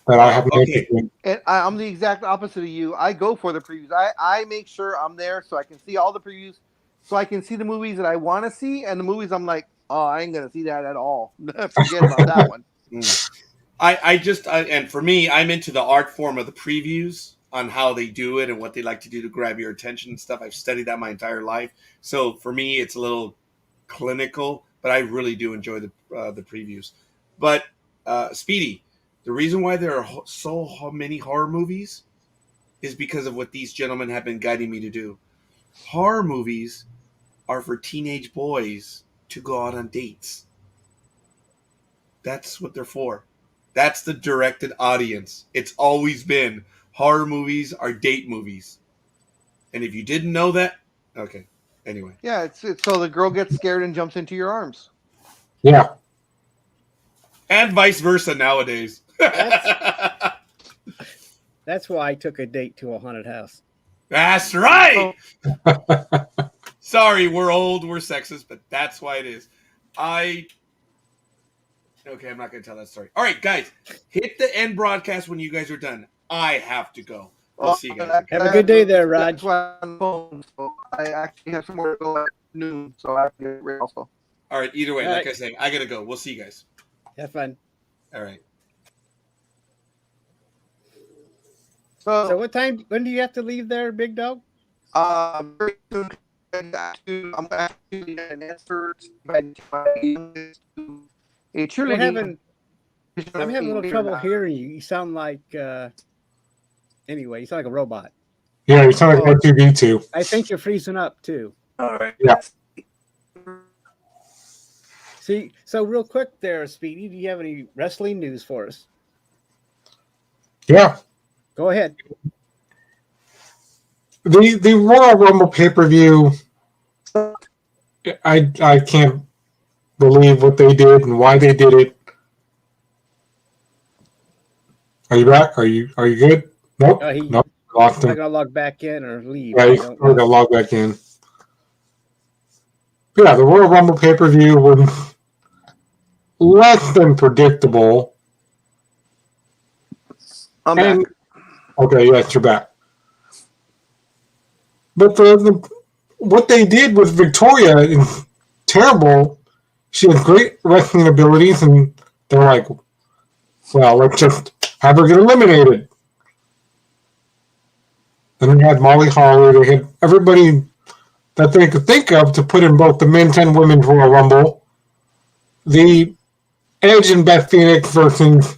that I have. Okay. And I'm the exact opposite of you. I go for the previews. I make sure I'm there so I can see all the previews, so I can see the movies that I want to see, and the movies I'm like, oh, I ain't going to see that at all. Forget about that one. And for me, I'm into the art form of the previews. on how they do it and what they like to do to grab your attention and stuff. I've studied that my entire life. So for me, it's a little clinical, but I really do enjoy the previews. But Speedy, the reason why there are so many horror movies is because of what these gentlemen have been guiding me to do. Horror movies are for teenage boys to go out on dates. That's what they're for. That's the directed audience. It's always been horror movies are date movies. And if you didn't know that, okay. Anyway. Yeah, it's so the girl gets scared and jumps into your arms. Yeah. And vice versa nowadays. That's why I took a date to a haunted house. That's right. Sorry, we're old, we're sexist, but that's why it is. Okay, I'm not going to tell that story. All right, guys, hit the end broadcast when you guys are done. I have to go. We'll see you guys. Have a good day there, Raj. That's why I'm on the phone, so I actually have somewhere to go at noon, so I have to get ready also. All right, either way, All like right. I say, I got to go. We'll see you guys. Have fun. All right. So what time? When do you have to leave there, Big Dog? Very soon. I'm actually get an answer to a cheerleading. I'm having a little trouble hearing you. You sound like anyway, you sound like a robot. Yeah, you sound like R2D2. I think you're freezing up too. All right. Yeah. See, so real quick there, Speedy, do you have any wrestling news for us? Yeah. Go ahead. The Royal Rumble pay-per-view, I can't believe what they did and why they did it. Are you back? Are you good? Nope. Nope. Lost him. I'm gonna log back in or leave. Yeah, he's going to log back in. But yeah, the Royal Rumble pay-per-view was less than predictable. I'm back. Okay, yes, you're back. But what they did with Victoria is terrible. She has great wrestling abilities, and they're like, well, let's just have her get eliminated. Then they had Molly Holly. They had everybody that they could think of to put in both the men's and women's Royal Rumble. The Edge and Beth Phoenix versus,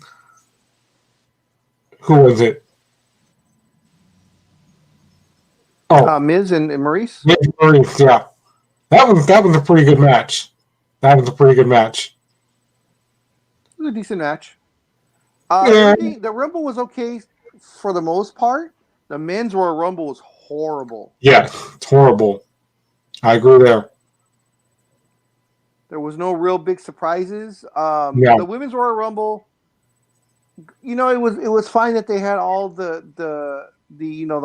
who was it? Miz and Maurice? Miz and Maurice, yeah. That was a pretty good match. It was a decent match. Yeah. The Rumble was okay for the most part. The men's Royal Rumble was horrible. Yeah, it's horrible. I agree there. There was no real big surprises. Yeah. The women's Royal Rumble, it was fine that they had all the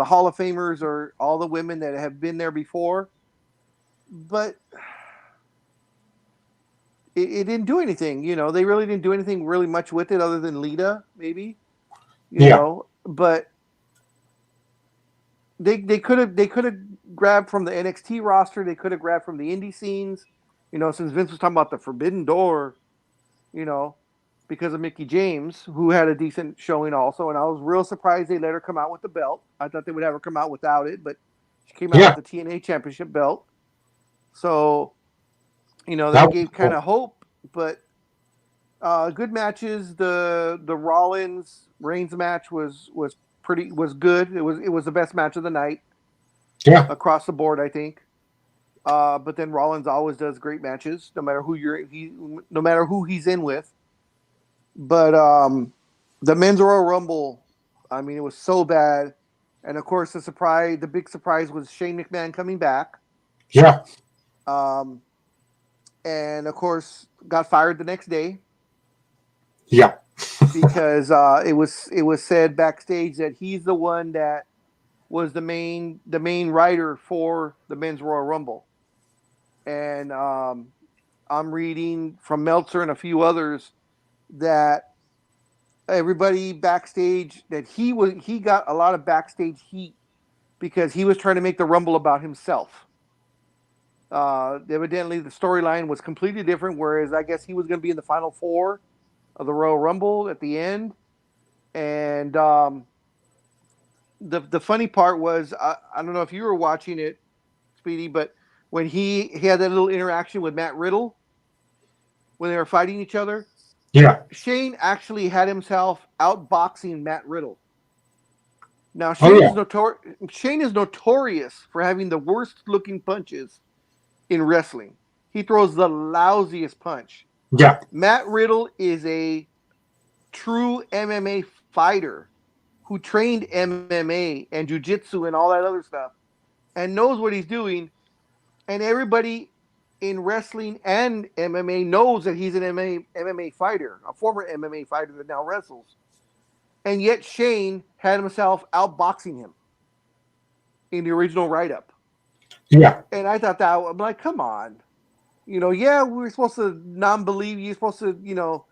Hall of Famers or all the women that have been there before, but it didn't do anything. They really didn't do anything really much with it other than Lita, maybe. You know, but they could have grabbed from the NXT roster. They could have grabbed from the indie scenes. Since Vince was talking about the Forbidden Door, because of Mickie James, who had a decent showing also. And I was real surprised they let her come out with the belt. I thought they would have her come out without it, but she came out with the TNA Championship belt. So, that gave kind of hope, but good matches. The Rollins Reigns match was good. It was the best match of the night. Yeah. Across the board, I think. But then Rollins always does great matches, no matter who he's in with. But the men's Royal Rumble, I mean, it was so bad. And of course, the big surprise was Shane McMahon coming back. Yeah. And of course, got fired the next day. Yeah. Because it was said backstage that he's the one that was the main writer for the men's Royal Rumble. And I'm reading from Meltzer and a few others that everybody backstage that he got a lot of backstage heat because he was trying to make the Rumble about himself. Evidently, the storyline was completely different, whereas I guess he was going to be in the final four of the Royal Rumble at the end. And the funny part was I don't know if you were watching it, Speedy, but when he had that little interaction with Matt Riddle when they were fighting each other. Yeah. Shane actually had himself outboxing Matt Riddle. Now Shane is notorious for having the worst looking punches in wrestling. He throws the lousiest punch. Yeah. Matt Riddle is a true MMA fighter who trained MMA and jiu-jitsu and all that other stuff and knows what he's doing. And everybody in wrestling and MMA knows that he's an MMA fighter, a former MMA fighter that now wrestles. And yet Shane had himself outboxing him in the original write-up. Yeah. And I thought that, I'm like, come on. We're supposed to non-believe. You're supposed to,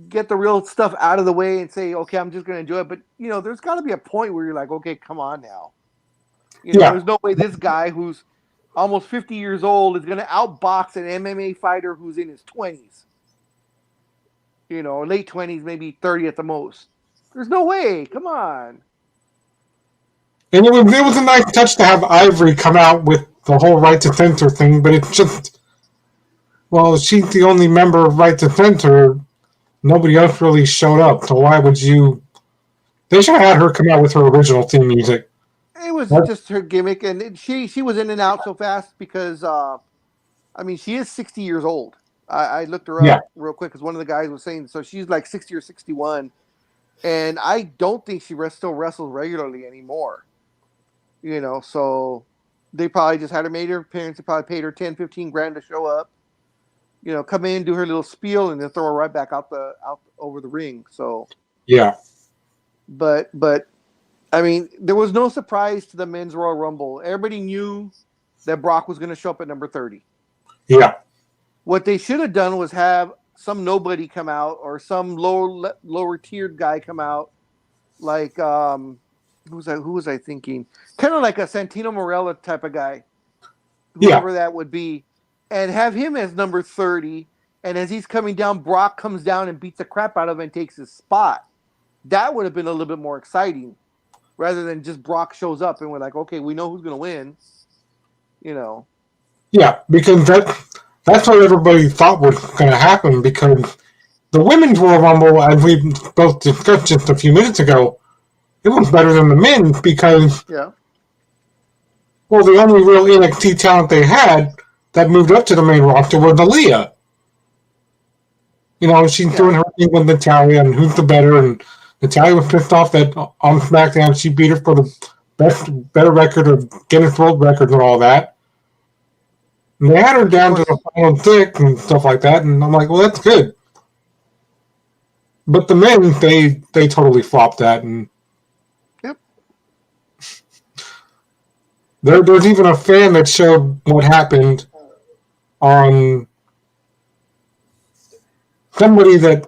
get the real stuff out of the way and say, okay, I'm just going to enjoy it. But, there's got to be a point where you're like, okay, come on now. There's no way this guy who's almost 50 years old is going to outbox an MMA fighter who's in his 20s. Late 20s, maybe 30 at the most. There's no way. Come on. And it was a nice touch to have Ivory come out with the whole right to censor thing, but it's just, well, she's the only member of right to censor. Nobody else really showed up, so why would you? They should have had her come out with her original theme music. It was just her gimmick, and she was in and out so fast because, she is 60 years old. I looked her up real quick because one of the guys was saying, so she's like 60 or 61, and I don't think she still wrestles regularly anymore. So they probably just had her made her parents probably paid her 10, 15 grand to show up. Come in, do her little spiel, and then throw her right back out over the ring. So yeah, but there was no surprise to the men's Royal Rumble. Everybody knew that Brock was going to show up at number 30. Yeah. What they should have done was have some nobody come out or some lower tiered guy come out, like who was I thinking? Kind of like a Santino Marella type of guy, whoever that would be. And have him as number 30, and as he's coming down, Brock comes down and beats the crap out of him and takes his spot. That would have been a little bit more exciting, rather than just Brock shows up and we're like, okay, we know who's going to win. Yeah, because that's what everybody thought was going to happen, because the women's Royal Rumble, as we both discussed just a few minutes ago, it was better than the men's because, the only real NXT talent they had that moved up to the main roster was Aaliyah. She's doing her thing with Natalya and who's the better, and Natalya was pissed off that on SmackDown she beat her for the better record of Guinness World Records and all that. And they had her down to the final 6 and stuff like that, and I'm like, well, that's good. But the men, they totally flopped that, and there's even a fan that showed what happened on somebody that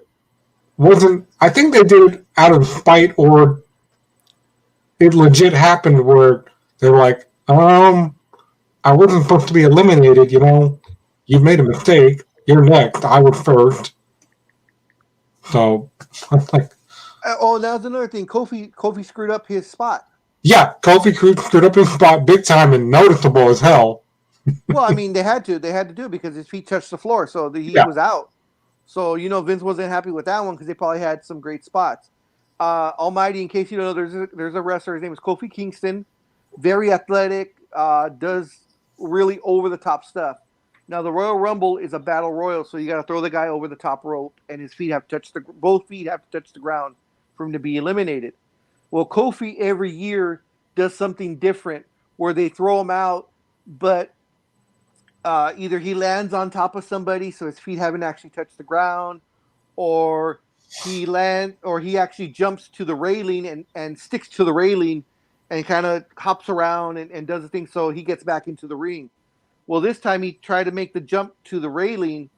wasn't, I think they did it out of spite, or it legit happened where they were like, I wasn't supposed to be eliminated, you made a mistake, you're next, I was first. So, I'm like... Oh, that's another thing, Kofi screwed up his spot. Yeah, Kofi screwed up his spot big time and noticeable as hell. Well, they had to do it because his feet touched the floor, so he was out. So Vince wasn't happy with that one because they probably had some great spots. Almighty, in case you don't know, there's a wrestler. His name is Kofi Kingston. Very athletic. Does really over the top stuff. Now the Royal Rumble is a battle royal, so you got to throw the guy over the top rope, and his feet have to touch both feet have to touch the ground for him to be eliminated. Well, Kofi every year does something different where they throw him out, but either he lands on top of somebody so his feet haven't actually touched the ground, or he actually jumps to the railing and sticks to the railing and kind of hops around and does the thing so he gets back into the ring. Well, this time he tried to make the jump to the railing,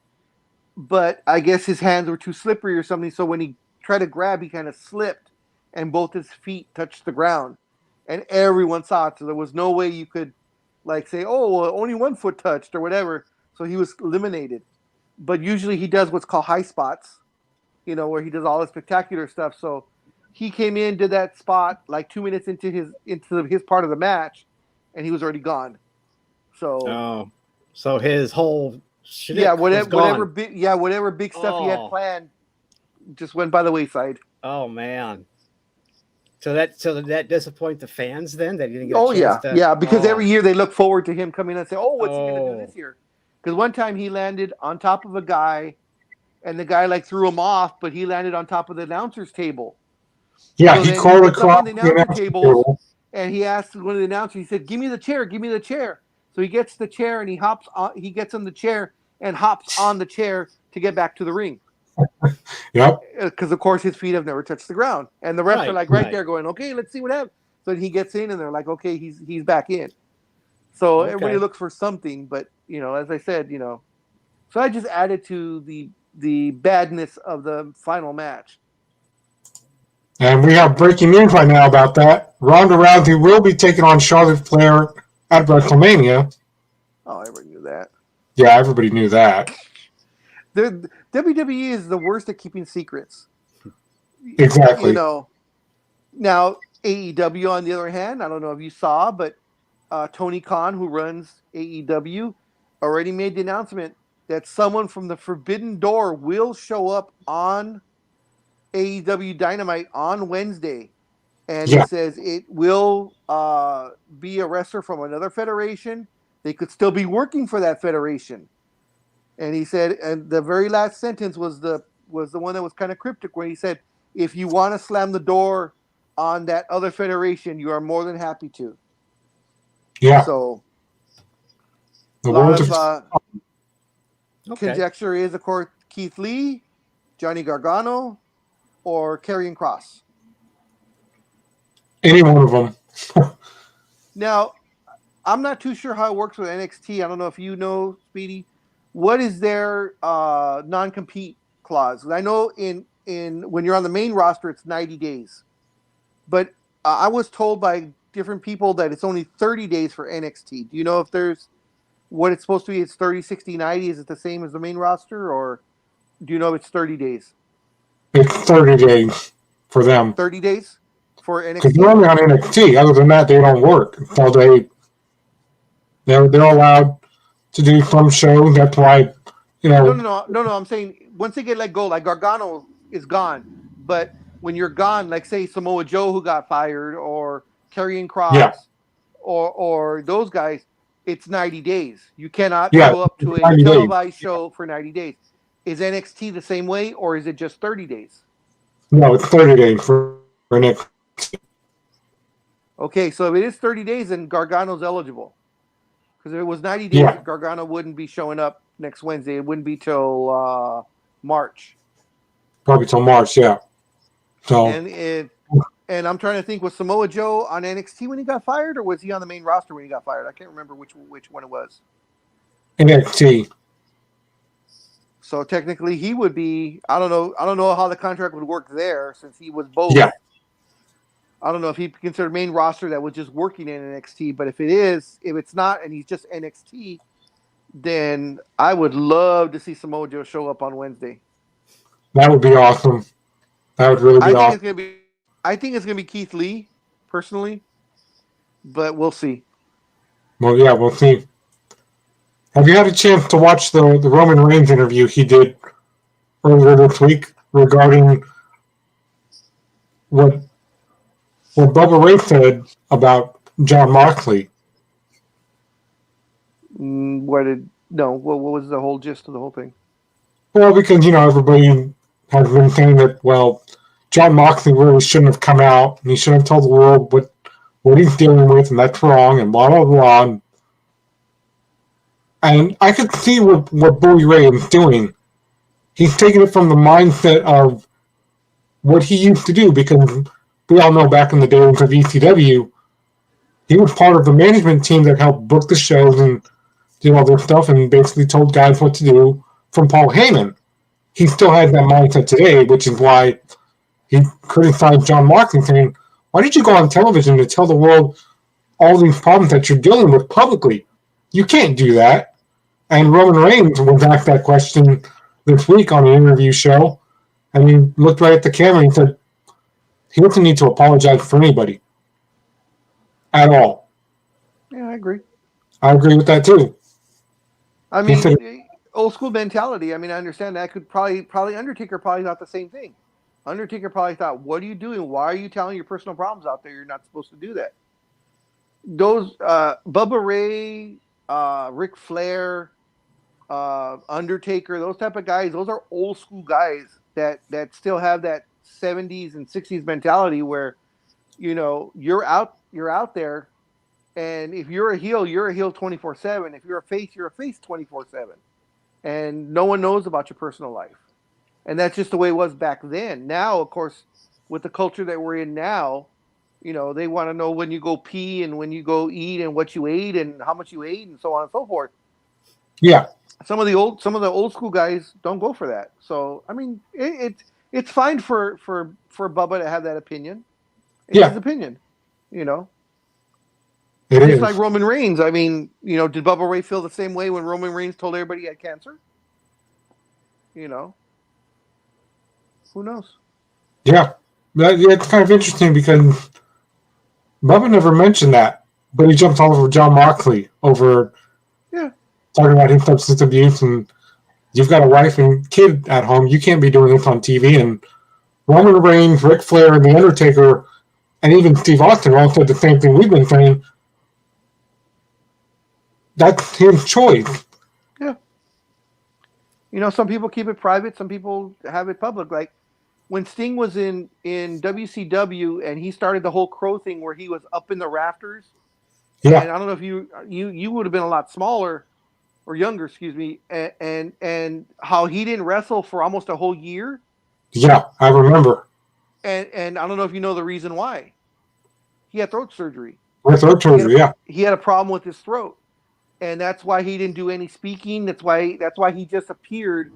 but I guess his hands were too slippery or something, so when he tried to grab, he kind of slipped and both his feet touched the ground. And everyone saw it, so there was no way you could say, oh, well, only one foot touched or whatever. So he was eliminated. But usually he does what's called high spots, where he does all the spectacular stuff. So he came in, did that spot like 2 minutes into his part of the match, and he was already gone. So, so his whole shtick whatever big stuff he had planned just went by the wayside. Oh man. So did that disappoint the fans then? That he didn't get a chance to... Yeah, because every year they look forward to him coming in and say, "Oh, what's he going to do this year?" Because one time he landed on top of a guy, and the guy like threw him off, but he landed on top of the announcer's table. Yeah, so he called across the announcer table, and he asked one of the announcers. He said, "Give me the chair, give me the chair." So he gets the chair and he hops on. He gets on the chair and hops on the chair to get back to the ring. Yep. Because of course his feet have never touched the ground, and the refs are like right there going, "Okay, let's see what happens." So he gets in, and they're like, "Okay, he's back in." So everybody looks for something, but as I said, so I just added to the badness of the final match. And we have breaking news right now about that. Ronda Rousey will be taking on Charlotte Flair at WrestleMania. Oh, everybody knew that. Yeah, everybody knew that. The WWE is the worst at keeping secrets. Exactly. Now AEW on the other hand, I don't know if you saw, but Tony Khan, who runs AEW, already made the announcement that someone from the Forbidden Door will show up on AEW Dynamite on Wednesday. And he says it will be a wrestler from another federation. They could still be working for that federation. And he said, and the very last sentence was the one that was kind of cryptic, where he said, "If you want to slam the door on that other federation, you are more than happy to." Yeah. So a lot of conjecture is, of course, Keith Lee, Johnny Gargano, or Karrion Kross. Any one of them. Now, I'm not too sure how it works with NXT. I don't know if you know, Speedy. What is their non-compete clause? I know in when you're on the main roster, it's 90 days. But I was told by different people that it's only 30 days for NXT. Do you know if there's what it's supposed to be? It's 30, 60, 90. Is it the same as the main roster, or do you know if it's 30 days? It's 30 days for them. 30 days for NXT? Because they're only on NXT. Other than that, they don't work. So they're allowed to do some shows. That's why, No. I'm saying once they get let go, like Gargano is gone. But when you're gone, like say Samoa Joe, who got fired, or Karrion Kross, or those guys, it's 90 days. You cannot show up to a televised show for 90 days. Is NXT the same way, or is it just 30 days? No, it's 30 days for NXT. Okay, so if it is 30 days, then Gargano's eligible. Because if it was 90 days, Gargano wouldn't be showing up next Wednesday. It wouldn't be till March. Probably till March, yeah. So and I'm trying to think, was Samoa Joe on NXT when he got fired, or was he on the main roster when he got fired? I can't remember which one it was. NXT. So technically, he would be. I don't know how the contract would work there, since he was both. Yeah. I don't know if he considered main roster that was just working in NXT, but if it's not, and he's just NXT, then I would love to see Samoa Joe show up on Wednesday. That would be awesome. That would really be awesome. I think it's gonna be Keith Lee, personally, but we'll see. Well, yeah, we'll see. Have you had a chance to watch the Roman Reigns interview he did earlier this week regarding what Bubba Ray said about Jon Moxley? What was the whole gist of the whole thing? Well, because, everybody has been saying that, Jon Moxley really shouldn't have come out, and he shouldn't have told the world what he's dealing with, and that's wrong, and blah, blah, blah. And I could see what Bully Ray is doing. He's taking it from the mindset of what he used to do, because we all know back in the days of ECW, he was part of the management team that helped book the shows and did all this stuff and basically told guys what to do from Paul Heyman. He still has that mindset today, which is why he criticized Jon Moxley, saying, "Why did you go on television to tell the world all these problems that you're dealing with publicly? You can't do that." And Roman Reigns was asked that question this week on the interview show, and he looked right at the camera and said, he doesn't need to apologize for anybody at all. Yeah, I agree. I agree with that too. I mean, old school mentality. I mean, I understand that. Could probably Undertaker probably thought the same thing. Undertaker probably thought, "What are you doing? Why are you telling your personal problems out there? You're not supposed to do that." Those Bubba Ray, Ric Flair, Undertaker, those type of guys, those are old school guys that still have that 70s and 60s mentality where, you know, you're out there, and if you're a heel 24/7. If you're a face, you're a face 24/7, and no one knows about your personal life. And that's just the way it was back then. Now, of course, with the culture that we're in now, you know, they want to know when you go pee and when you go eat and what you ate and how much you ate and so on and so forth. Yeah. Some of the old school guys don't go for that. So I mean, it's fine for Bubba to have that opinion. It's his opinion, you know. It Just is. like Roman Reigns. I mean, you know, did Bubba Ray feel the same way when Roman Reigns told everybody he had cancer? You know, who knows? Yeah, it's kind of interesting because Bubba never mentioned that, but he jumped all over John Moxley over talking about his substance abuse, and you've got a wife and kid at home. You can't be doing this on TV. And Roman Reigns, Ric Flair, and The Undertaker, and even Steve Austin all said the same thing we've been saying. That's his choice. Yeah. You know, some people keep it private. Some people have it public. Like when Sting was in WCW and he started the whole crow thing where he was up in the rafters. Yeah. And I don't know if you would have been a lot smaller or younger, excuse me, and how he didn't wrestle for almost a whole year. Yeah, I remember. And I don't know if you know the reason why. He had throat surgery. Throat surgery, He had a problem with his throat. And that's why he didn't do any speaking. That's why he just appeared.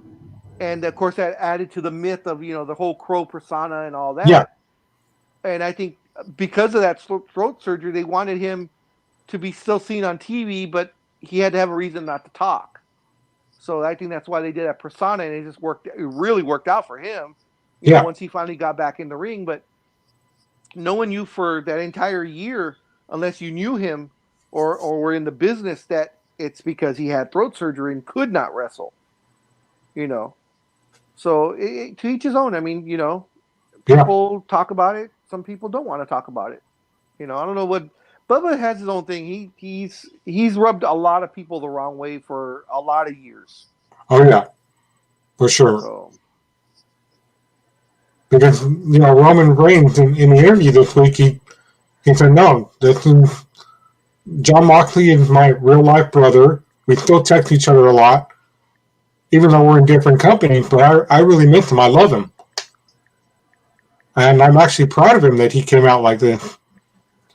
And of course that added to the myth of, you know, the whole crow persona and all that. Yeah. And I think because of that throat surgery, they wanted him to be still seen on TV, but he had to have a reason not to talk. So I think that's why they did that persona, and it really worked out for him. You know, once he finally got back in the ring. But no one knew for that entire year, unless you knew him or were in the business, that it's because he had throat surgery and could not wrestle. You know, so to each his own. I mean, you know, people talk about it. Some people don't want to talk about it. You know, I don't know what Bubba has his own thing. He's rubbed a lot of people the wrong way for a lot of years. Oh yeah, for sure. So. Because, you know, Roman Reigns in the interview this week, he said, "No, this is John Moxley is my real life brother. We still text each other a lot, even though we're in different companies. But I really miss him. I love him, and I'm actually proud of him that he came out like this.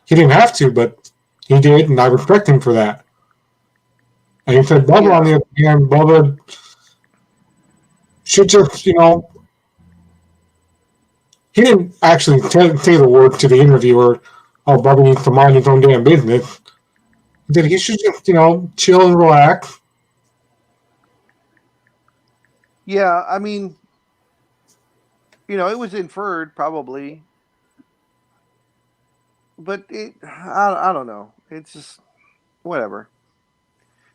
He didn't have to, but he did, and I respect him for that." And he said, "Bubba, on the other hand, Bubba should just, you know." He didn't actually say the words to the interviewer, "Oh, Bubba needs to mind his own damn business." He said he should just, you know, chill and relax. Yeah, I mean, you know, it was inferred probably, but I don't know. It's just whatever.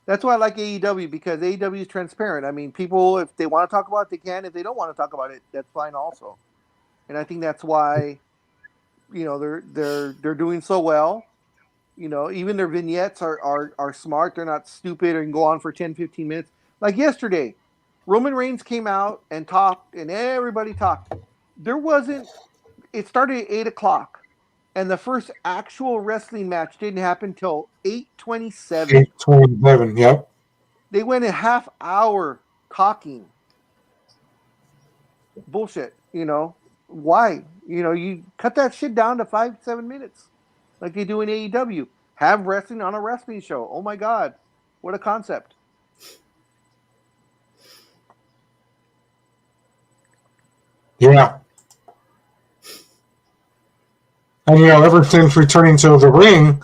That's why I like AEW, because AEW is transparent. I mean, people, if they want to talk about it, they can. If they don't want to talk about it, that's fine also. And I think that's why, you know, they're doing so well. You know, even their vignettes are smart. They're not stupid and go on for 10, 15 minutes. Like yesterday, Roman Reigns came out and talked, and everybody talked. It started at 8 o'clock, and the first actual wrestling match didn't happen till 8:27. 8:27, yep. They went a half hour talking. Bullshit, you know. Why? You know, you cut that shit down to 5-7 minutes like they do in AEW. Have wrestling on a wrestling show. Oh my God. What a concept. Yeah. And, you know, ever since returning to the ring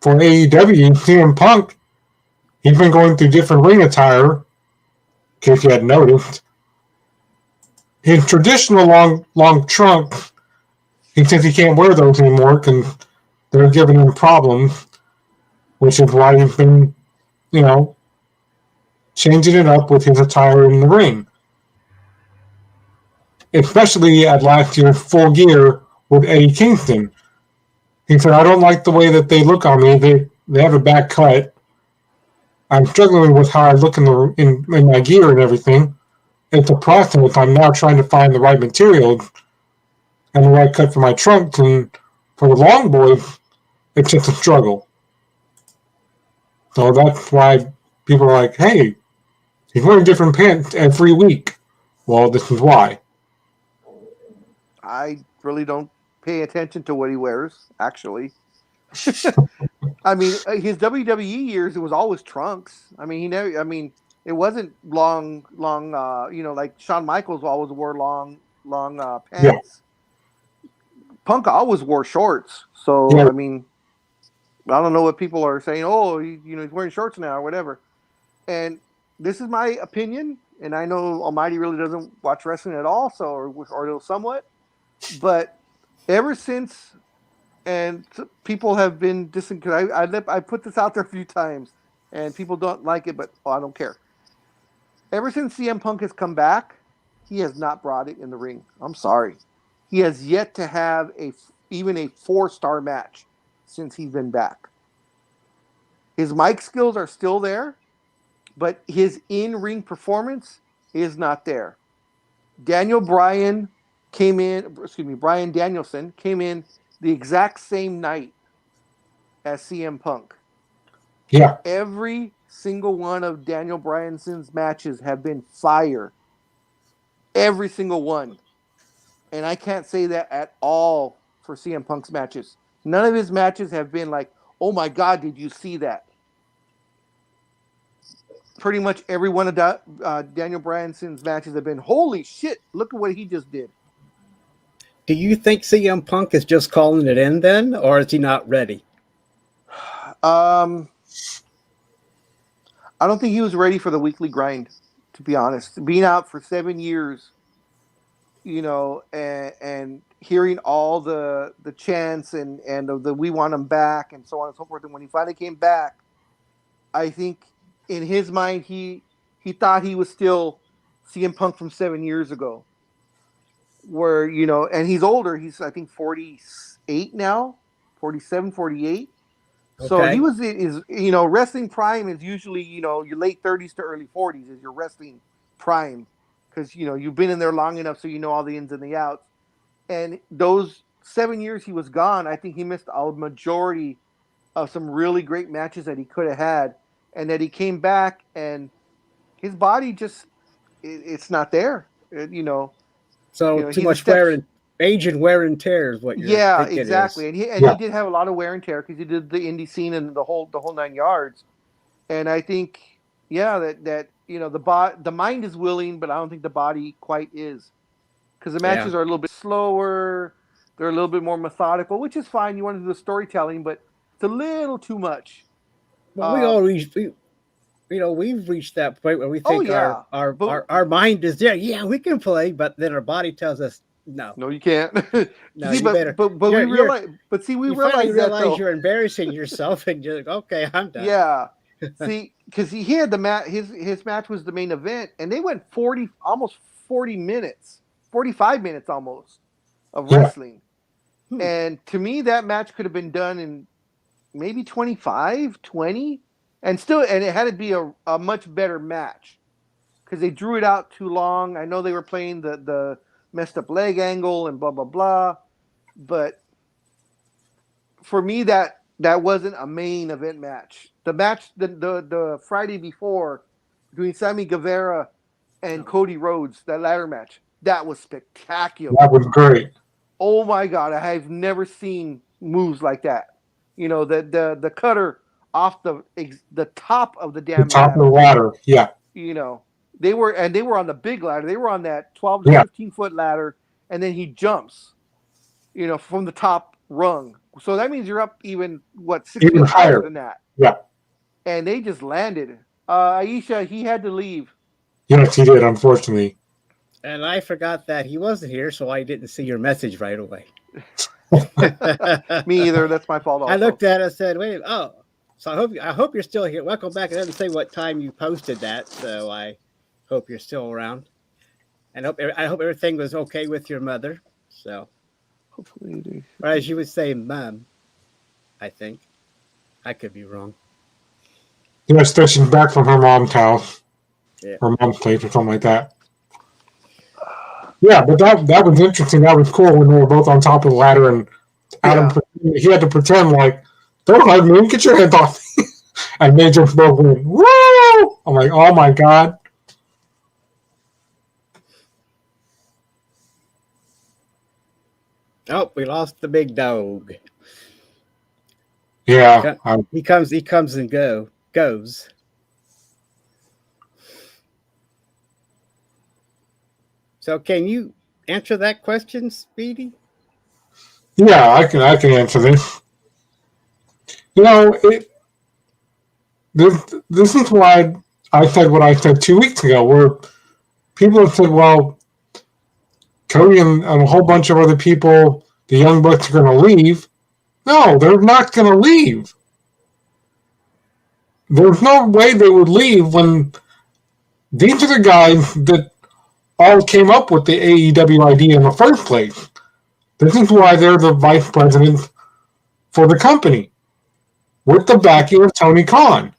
for AEW, CM Punk, he's been going through different ring attire, in case you hadn't noticed. His traditional long trunk, he says he can't wear those anymore because they're giving him problems, which is why he's been, changing it up with his attire in the ring. Especially at last year's Full Gear with Eddie Kingston. He said, I don't like the way that they look on me. They have a back cut. I'm struggling with how I look in my gear and everything. It's a process. I'm now trying to find the right materials and the right cut for my trunks. And for the long boys, it's just a struggle. So that's why people are like, hey, he's wearing different pants every week. Well, this is why. I really don't pay attention to what he wears, actually. I mean, his WWE years, it was always trunks. I mean, it wasn't long, like Shawn Michaels always wore long pants. Yeah. Punk always wore shorts. So, yeah. I mean, I don't know what people are saying. Oh, he's wearing shorts now or whatever. And this is my opinion. And I know Almighty really doesn't watch wrestling at all, or somewhat. But ever since, and people have been because I put this out there a few times, and people don't like it, but I don't care. Ever since CM Punk has come back, he has not brought it in the ring. I'm sorry. He has yet to have even a 4-star match since he's been back. His mic skills are still there, but his in-ring performance is not there. Brian Danielson came in the exact same night as CM Punk. Yeah. Every single one of Daniel Bryanson's matches have been fire. Every single one. And I can't say that at all for CM Punk's matches. None of his matches have been like, oh my God, did you see that? Pretty much every one of Daniel Bryanson's matches have been, holy shit, look at what he just did. Do you think CM Punk is just calling it in then, or is he not ready? I don't think he was ready for the weekly grind, to be honest. Being out for 7 years, and hearing all the chants and the we want him back and so on and so forth. And when he finally came back, I think in his mind he thought he was still CM Punk from 7 years ago. Where, and he's older. He's, I think, 48 now, 47, 48. Okay. So he was in his, wrestling prime is usually, your late 30s to early 40s is your wrestling prime. Because, you've been in there long enough so you know all the ins and the outs. And those 7 years he was gone, I think he missed a majority of some really great matches that he could have had. And that he came back and his body just, it's not there, So too much age and wear and tear is what you're thinking. Yeah, exactly. And he did have a lot of wear and tear because he did the indie scene and the whole 9 yards. And I think, that the mind is willing, but I don't think the body quite is, because the matches are a little bit slower. They're a little bit more methodical, which is fine. You want to do the storytelling, but it's a little too much. Well, we've reached that point where we think our mind is there. Yeah, we can play, but then our body tells us no. No, you can't. No, see, but we realize that you're embarrassing yourself, and you're like, okay, I'm done. Yeah. See, because he had the match. His match was the main event, and they went almost 40 minutes, 45 minutes almost of wrestling. And to me, that match could have been done in maybe 25, 20. And it had to be a much better match because they drew it out too long. I know they were playing the messed up leg angle and blah, blah, blah. But for me, that wasn't a main event match. The match, the Friday before between Sammy Guevara and Cody Rhodes, that ladder match, that was spectacular. That was great. Oh my God, I've never seen moves like that. The cutter off the top of the damn top ladder. Of the ladder, yeah. They were on the big ladder. They were on that 12 to 15 foot ladder, and then he jumps, from the top rung. So that means you're up even 6 feet higher than that. Yeah. And they just landed. Aisha, he had to leave. Yes, he did, unfortunately. And I forgot that he wasn't here, so I didn't see your message right away. Me either. That's my fault also. I looked at it and said, wait, oh. So I hope you're still here. Welcome back. It doesn't say what time you posted that, so I hope you're still around. And I hope everything was okay with your mother. So Hopefully you do. Or as you would say, mom, I think. I could be wrong. Yeah, stretching back from her mom's house. Yeah. Her mom's place or something like that. Yeah, but that was interesting. That was cool when they were both on top of the ladder and Adam, he had to pretend like, don't hug me, get your hands off me. And they just both went, woo! I'm like, oh my God. Oh, we lost the big dog. Yeah. He comes and goes. So can you answer that question, Speedy? Yeah, I can answer this. You know, this is why I said what I said 2 weeks ago, where people have said, well, Cody and a whole bunch of other people, the Young Bucks are going to leave. No, they're not going to leave. There's no way they would leave when these are the guys that all came up with the AEW idea in the first place. This is why they're the vice president for the company, with the backing of Tony Khan.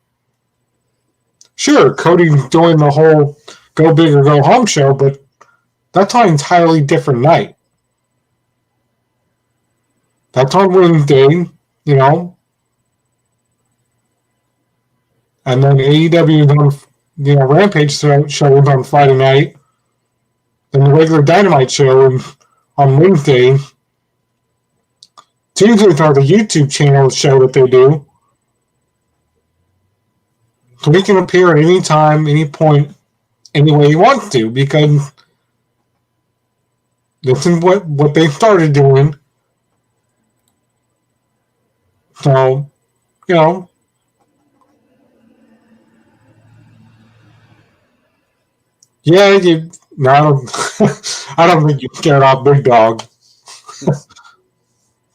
Sure, Cody's doing the whole go big or go home show, but that's on an entirely different night. That's on Wednesday, you know. And then AEW is on, Rampage show is on Friday night. Then the regular Dynamite show on Wednesday. Tuesdays are the YouTube channel show that they do. So he can appear at any time, any point, any way he wants to, because this is what they started doing. So, you know. Yeah, I don't think you scared off Big Dog.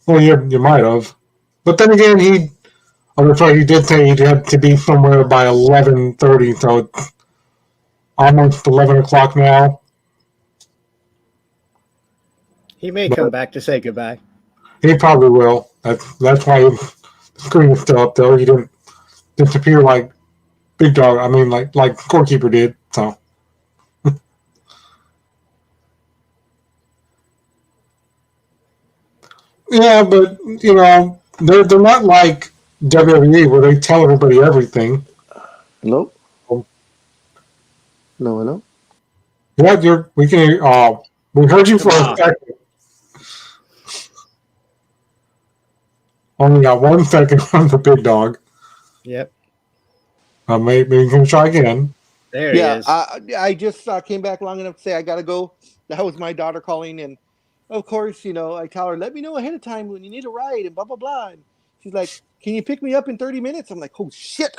Well, you might have. But then again, he did say he had to be somewhere by 11:30, so it's almost 11 o'clock now. He may come back to say goodbye. He probably will. That's why the screen is still up there. He didn't disappear like Big Dog. I mean, like Scorekeeper did. So. Yeah, but you know, they're not like WWE where they tell everybody everything. Hello? Hello? Yeah, we can hear. We heard you for a second. Only got 1 second from the Big Dog. Yep. Maybe we can try again. There he is. I just came back long enough to say I gotta go. That was my daughter calling, and of course, I tell her, let me know ahead of time when you need a ride and blah blah blah. And she's like, can you pick me up in 30 minutes? I'm like, oh shit.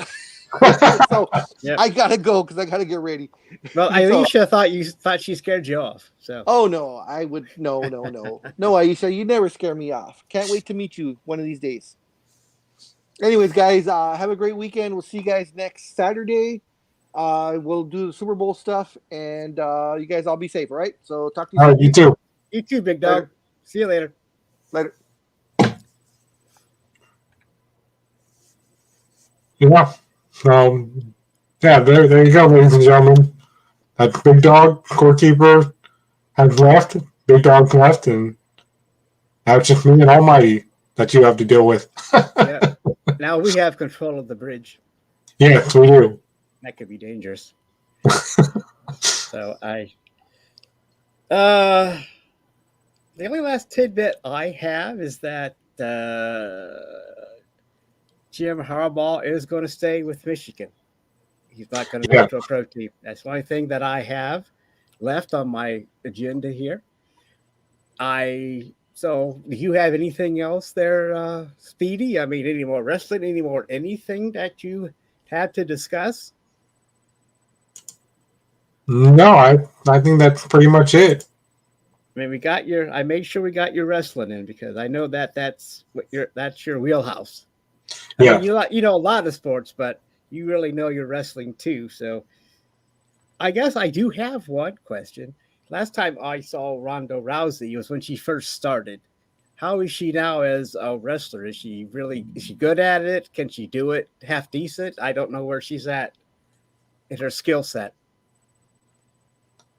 So yep. I gotta go because I gotta get ready. Well, Aisha thought she scared you off. So no, I would no, Aisha, you never scare me off. Can't wait to meet you one of these days. Anyways, guys, have a great weekend. We'll see you guys next Saturday. We'll do the Super Bowl stuff, and you guys all be safe, all right? So talk to you soon. All right, you too. You too, Big Dog. Later. See you later. Later. Yeah. Yeah, there you go, ladies and gentlemen. That Big Dog, Scorekeeper, has left. Big Dog's left, and now it's just me and Almighty that you have to deal with. Yeah. Now we have control of the bridge. Yes, we do. That could be dangerous. So the only last tidbit I have is that Jim Harbaugh is going to stay with Michigan. He's not going to go to a pro team. That's the only thing that I have left on my agenda here. So do you have anything else there, Speedy? I mean, any more wrestling, any more anything that you had to discuss? No, I think that's pretty much it. I mean, I made sure we got your wrestling in because I know that's your wheelhouse. I mean, you know a lot of sports, but you really know your wrestling too. So I guess I do have one question. Last time I saw Ronda Rousey was when she first started. How is she now as a wrestler? Is she good at it? Can she do it half decent? I don't know where she's at in her skill set.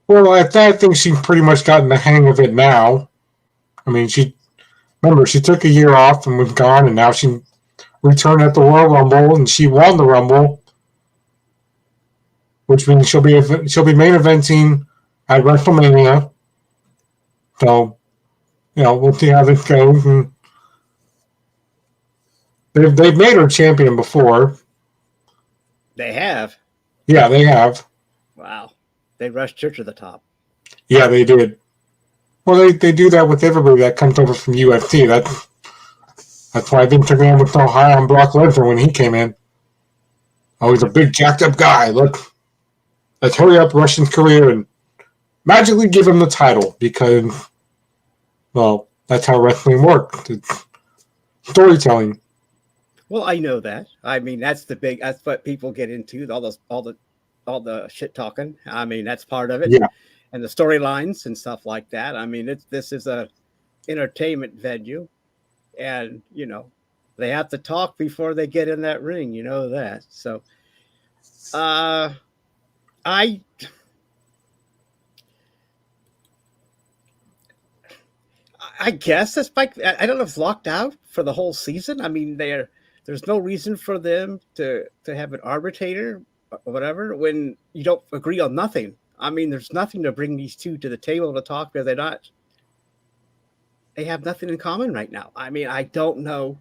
Well, I think she's pretty much gotten the hang of it now. I mean, she took a year off and was gone, and now she returned at the Royal Rumble, and she won the Rumble, which means she'll be main eventing at WrestleMania. So, we'll see how this goes. And they've made her champion before. They have. Yeah, they have. Wow, they rushed her to the top. Yeah, they did. Well, they do that with everybody that comes over from UFC. That's why Instagram was so high on Brock Lesnar when he came in. Oh, he's a big jacked up guy. Let's hurry up Russian's career and magically give him the title because, well, that's how wrestling works. It's storytelling. Well, I know that. I mean, that's what people get into, all the shit talking. I mean, that's part of it. Yeah. And the storylines and stuff like that. I mean, this is a entertainment venue, and they have to talk before they get in that ring. You know that. So, I guess it's like I don't know if it's locked out for the whole season. I mean, there's no reason for them to have an arbitrator or whatever when you don't agree on nothing. I mean, there's nothing to bring these two to the table to talk because they have nothing in common right now. I mean, I don't know.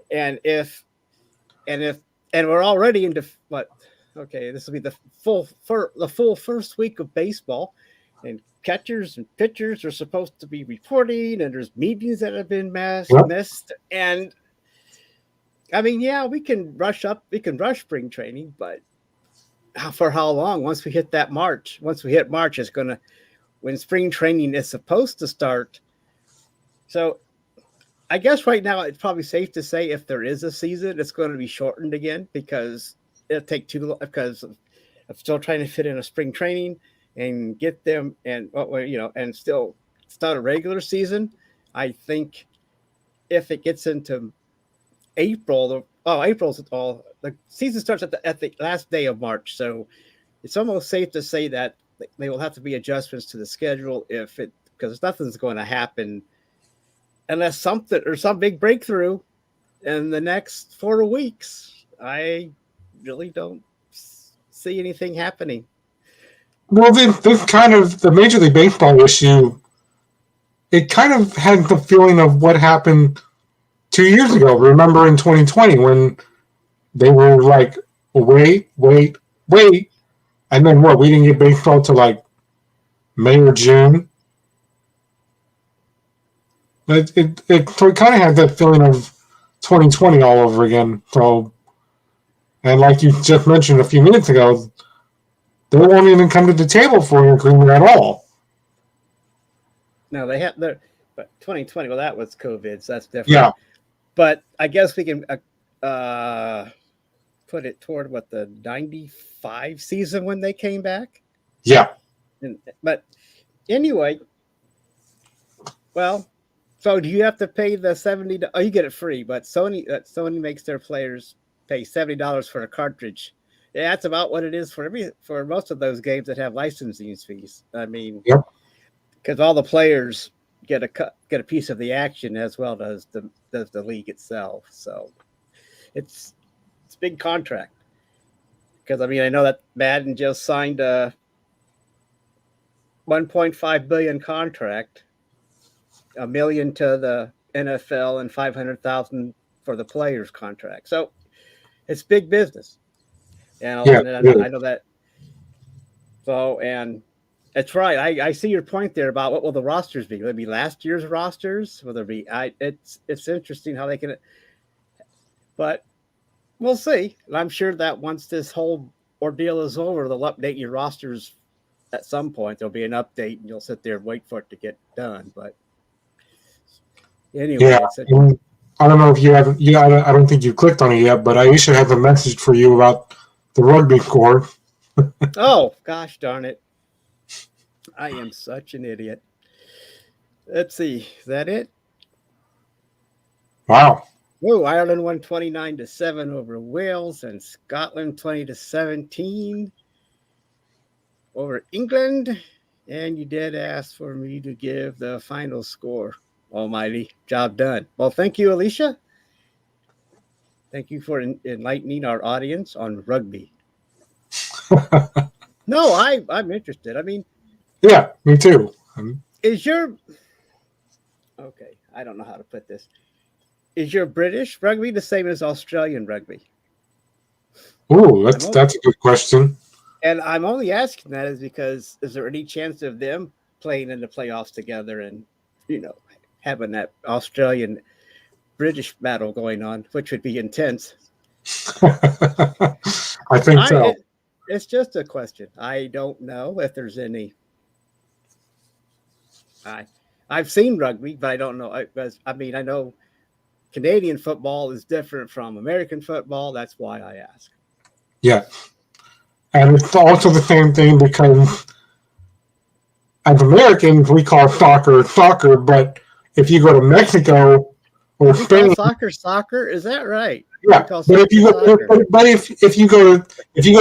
And we're already into what? Okay, this will be the full first week of baseball, and catchers and pitchers are supposed to be reporting, and there's meetings that have been missed. And I mean, yeah, we can rush spring training, but for how long? Once we hit March, it's gonna when spring training is supposed to start. So I guess right now it's probably safe to say if there is a season, it's going to be shortened again because it'll take too long because I'm still trying to fit in a spring training and get them and and still start a regular season. I think if it gets into April's all the season starts at the last day of March, so it's almost safe to say that they will have to be adjustments to the schedule because nothing's going to happen unless some big breakthrough in the next 4 weeks. I really don't see anything happening. Well, this kind of the Major League Baseball issue. It kind of had the feeling of what happened 2 years ago. Remember in 2020 when they were like, wait, and then what? We didn't get baseball till like May or June. It kind of had that feeling of 2020 all over again. So, and like you just mentioned a few minutes ago, they won't even come to the table for an agreement at all. No, they have but 2020. Well, that was COVID, so that's different. Yeah, but I guess we can put it toward the 95 season when they came back. Yeah. But anyway, well. So do you have to pay the $70? Oh, you get it free, but Sony makes their players pay $70 for a cartridge. Yeah, that's about what it is for most of those games that have licensing fees. I mean, because all the players get a piece of the action as well as the league itself. So it's a big contract. Because I mean, I know that Madden just signed a $1.5 billion contract. $1 million to the NFL and $500,000 for the players' contract. So it's big business. And I know that. So, and it's right. I see your point there about what will the rosters be? Will it be last year's rosters? Will there be? It's interesting how they can. But we'll see. I'm sure that once this whole ordeal is over, they'll update your rosters at some point there'll be an update, and you'll sit there and wait for it to get done. But anyway, yeah. I don't know if you have. I don't think you clicked on it yet, but Aisha has a message for you about the rugby score. Oh gosh darn it! I am such an idiot. Let's see. Is that it? Wow. Whoa, Ireland won 29-7 over Wales, and Scotland 20-17 over England. And you did ask for me to give the final score. Almighty, job done. Well, thank you, Alicia. Thank you for enlightening our audience on rugby. No, I'm interested. I mean, yeah, me too. Is your okay? I don't know how to put this. Is your British rugby the same as Australian rugby? Oh, that's a good question. And I'm only asking that is because is there any chance of them playing in the playoffs together and having that Australian British battle going on, which would be intense? I think so. It's just a question. I don't know if there's any. I've seen rugby, but I don't know. I know Canadian football is different from American football. That's why I ask. Yeah. And it's also the same thing because as Americans, we call soccer, but if you go to Mexico or Spain, soccer, is that right? Yeah, but if you go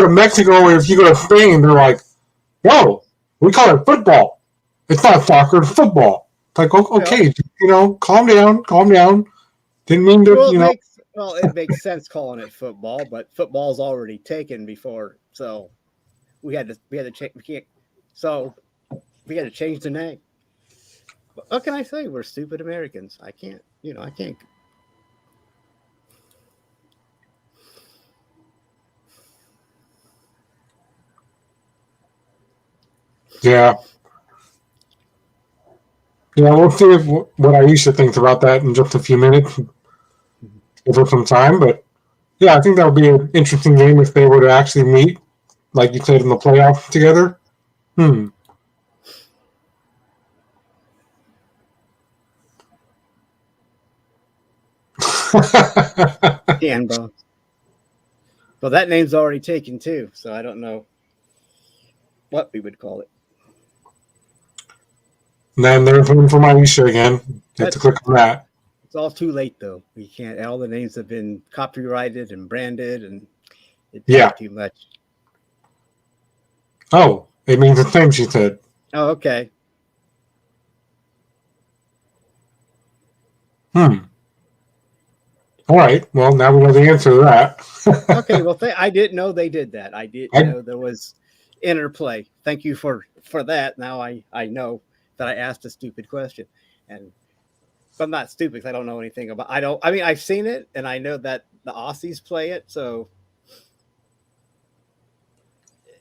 to Mexico or if you go to Spain, they're like, "No, we call it football. It's not soccer, it's football." It's like, okay, calm down. Didn't mean to, it makes sense calling it football, but football's already taken before, so we had to change. We had to change the name. What can I say? We're stupid Americans. I can't. Yeah. Yeah, we'll see what Aisha thinks about that in just a few minutes. Give her some time, but yeah, I think that would be an interesting game if they were to actually meet, like you said, in the playoffs together. Handball. Well, that name's already taken too, so I don't know what we would call it. And then there's room for Aisha again. You have to click on that. It's all too late, though. We can't. All the names have been copyrighted and branded, and it's too much. Oh, it means the same, she said. Oh, okay. All right. Well, now we know the answer to that. Okay. Well, I didn't know they did that. I didn't know there was interplay. Thank you for that. Now I know that I asked a stupid question, and I'm not stupid because I don't know anything about. I've seen it, and I know that the Aussies play it. So,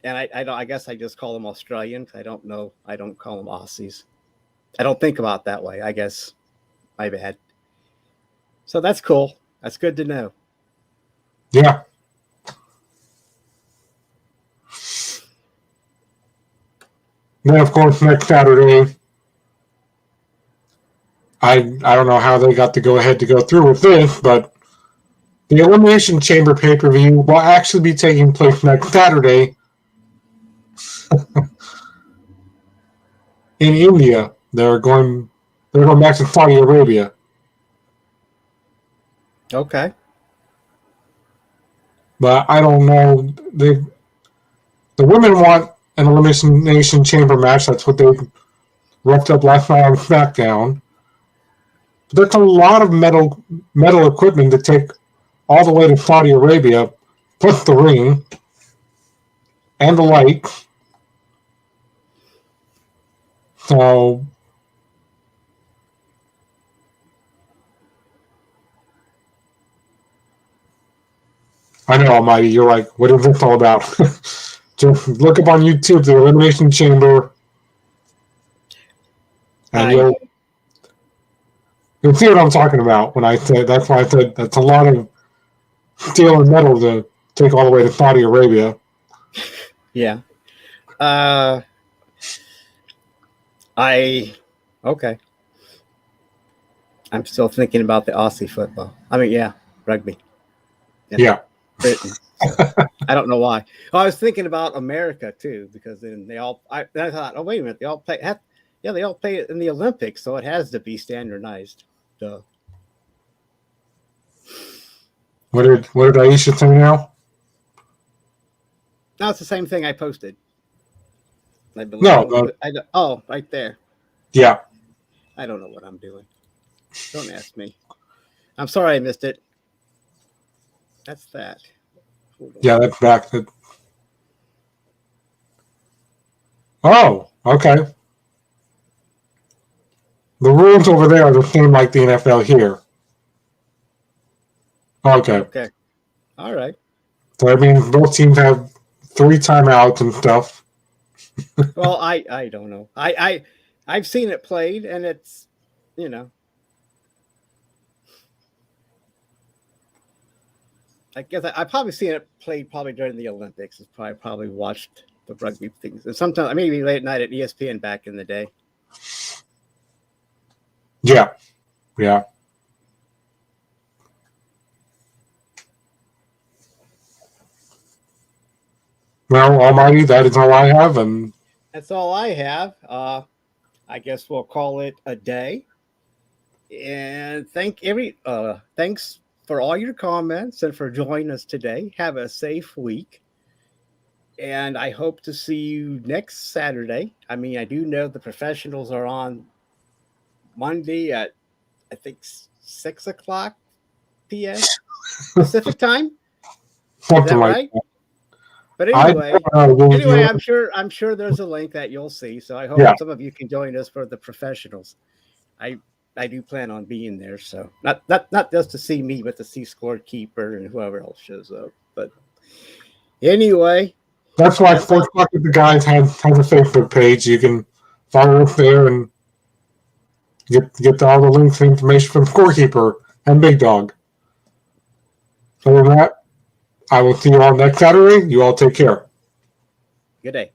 and I guess I just call them Australian. I don't know. I don't call them Aussies. I don't think about it that way. I guess my bad. So that's cool. That's good to know. Yeah. Then, of course, next Saturday, I don't know how they got to go ahead to go through with this, but the Elimination Chamber pay-per-view will actually be taking place next Saturday in India. They're going back to Saudi Arabia. Okay. But I don't know. The women want an Elimination Chamber match. That's what they roughed up last night on SmackDown. But that's a lot of metal equipment to take all the way to Saudi Arabia, plus the ring and the lights. So I know, Almighty, you're like, what is this all about? Just look up on YouTube the Elimination Chamber, and you'll see what I'm talking about when I said. That's why I said that's a lot of steel and metal to take all the way to Saudi Arabia. Yeah. Okay. I'm still thinking about the Aussie football. I mean, yeah, rugby. Yeah. Britain. So, I don't know why. I was thinking about America too, because then they all. I thought, oh wait a minute, they all play. They all play it in the Olympics, so it has to be standardized. So. What did Aisha say now? No, it's the same thing I posted. I believe. No. Right there. Yeah. I don't know what I'm doing. Don't ask me. I'm sorry I missed it. That's that. Yeah, that's back. Oh, okay. The rules over there are the same like the NFL here. Okay. Okay. All right. So that means both teams have 3 timeouts and stuff. Well, I don't know. I've seen it played, and it's, you know. I guess I've probably seen it played probably during the Olympics. I probably watched the rugby things. And sometimes maybe late at night at ESPN back in the day. Yeah. Yeah. Well, Almighty, that is all I have, and that's all I have. I guess we'll call it a day. And thanks for all your comments and for joining us today. Have a safe week. And I hope to see you next Saturday. I mean, I do know the professionals are on Monday at, I think, 6 o'clock p.m. Pacific time. something like right? that. But anyway, I'm sure there's a link that you'll see. So I hope some of you can join us for the professionals. I do plan on being there, so not just to see me, but to see Scorekeeper and whoever else shows up. But anyway, that's why Sports Talk with the Guys has a Facebook page. You can follow us there and get all the links and information from Scorekeeper and Big Dawg. Other than that, I will see you all next Saturday. You all take care. Good day.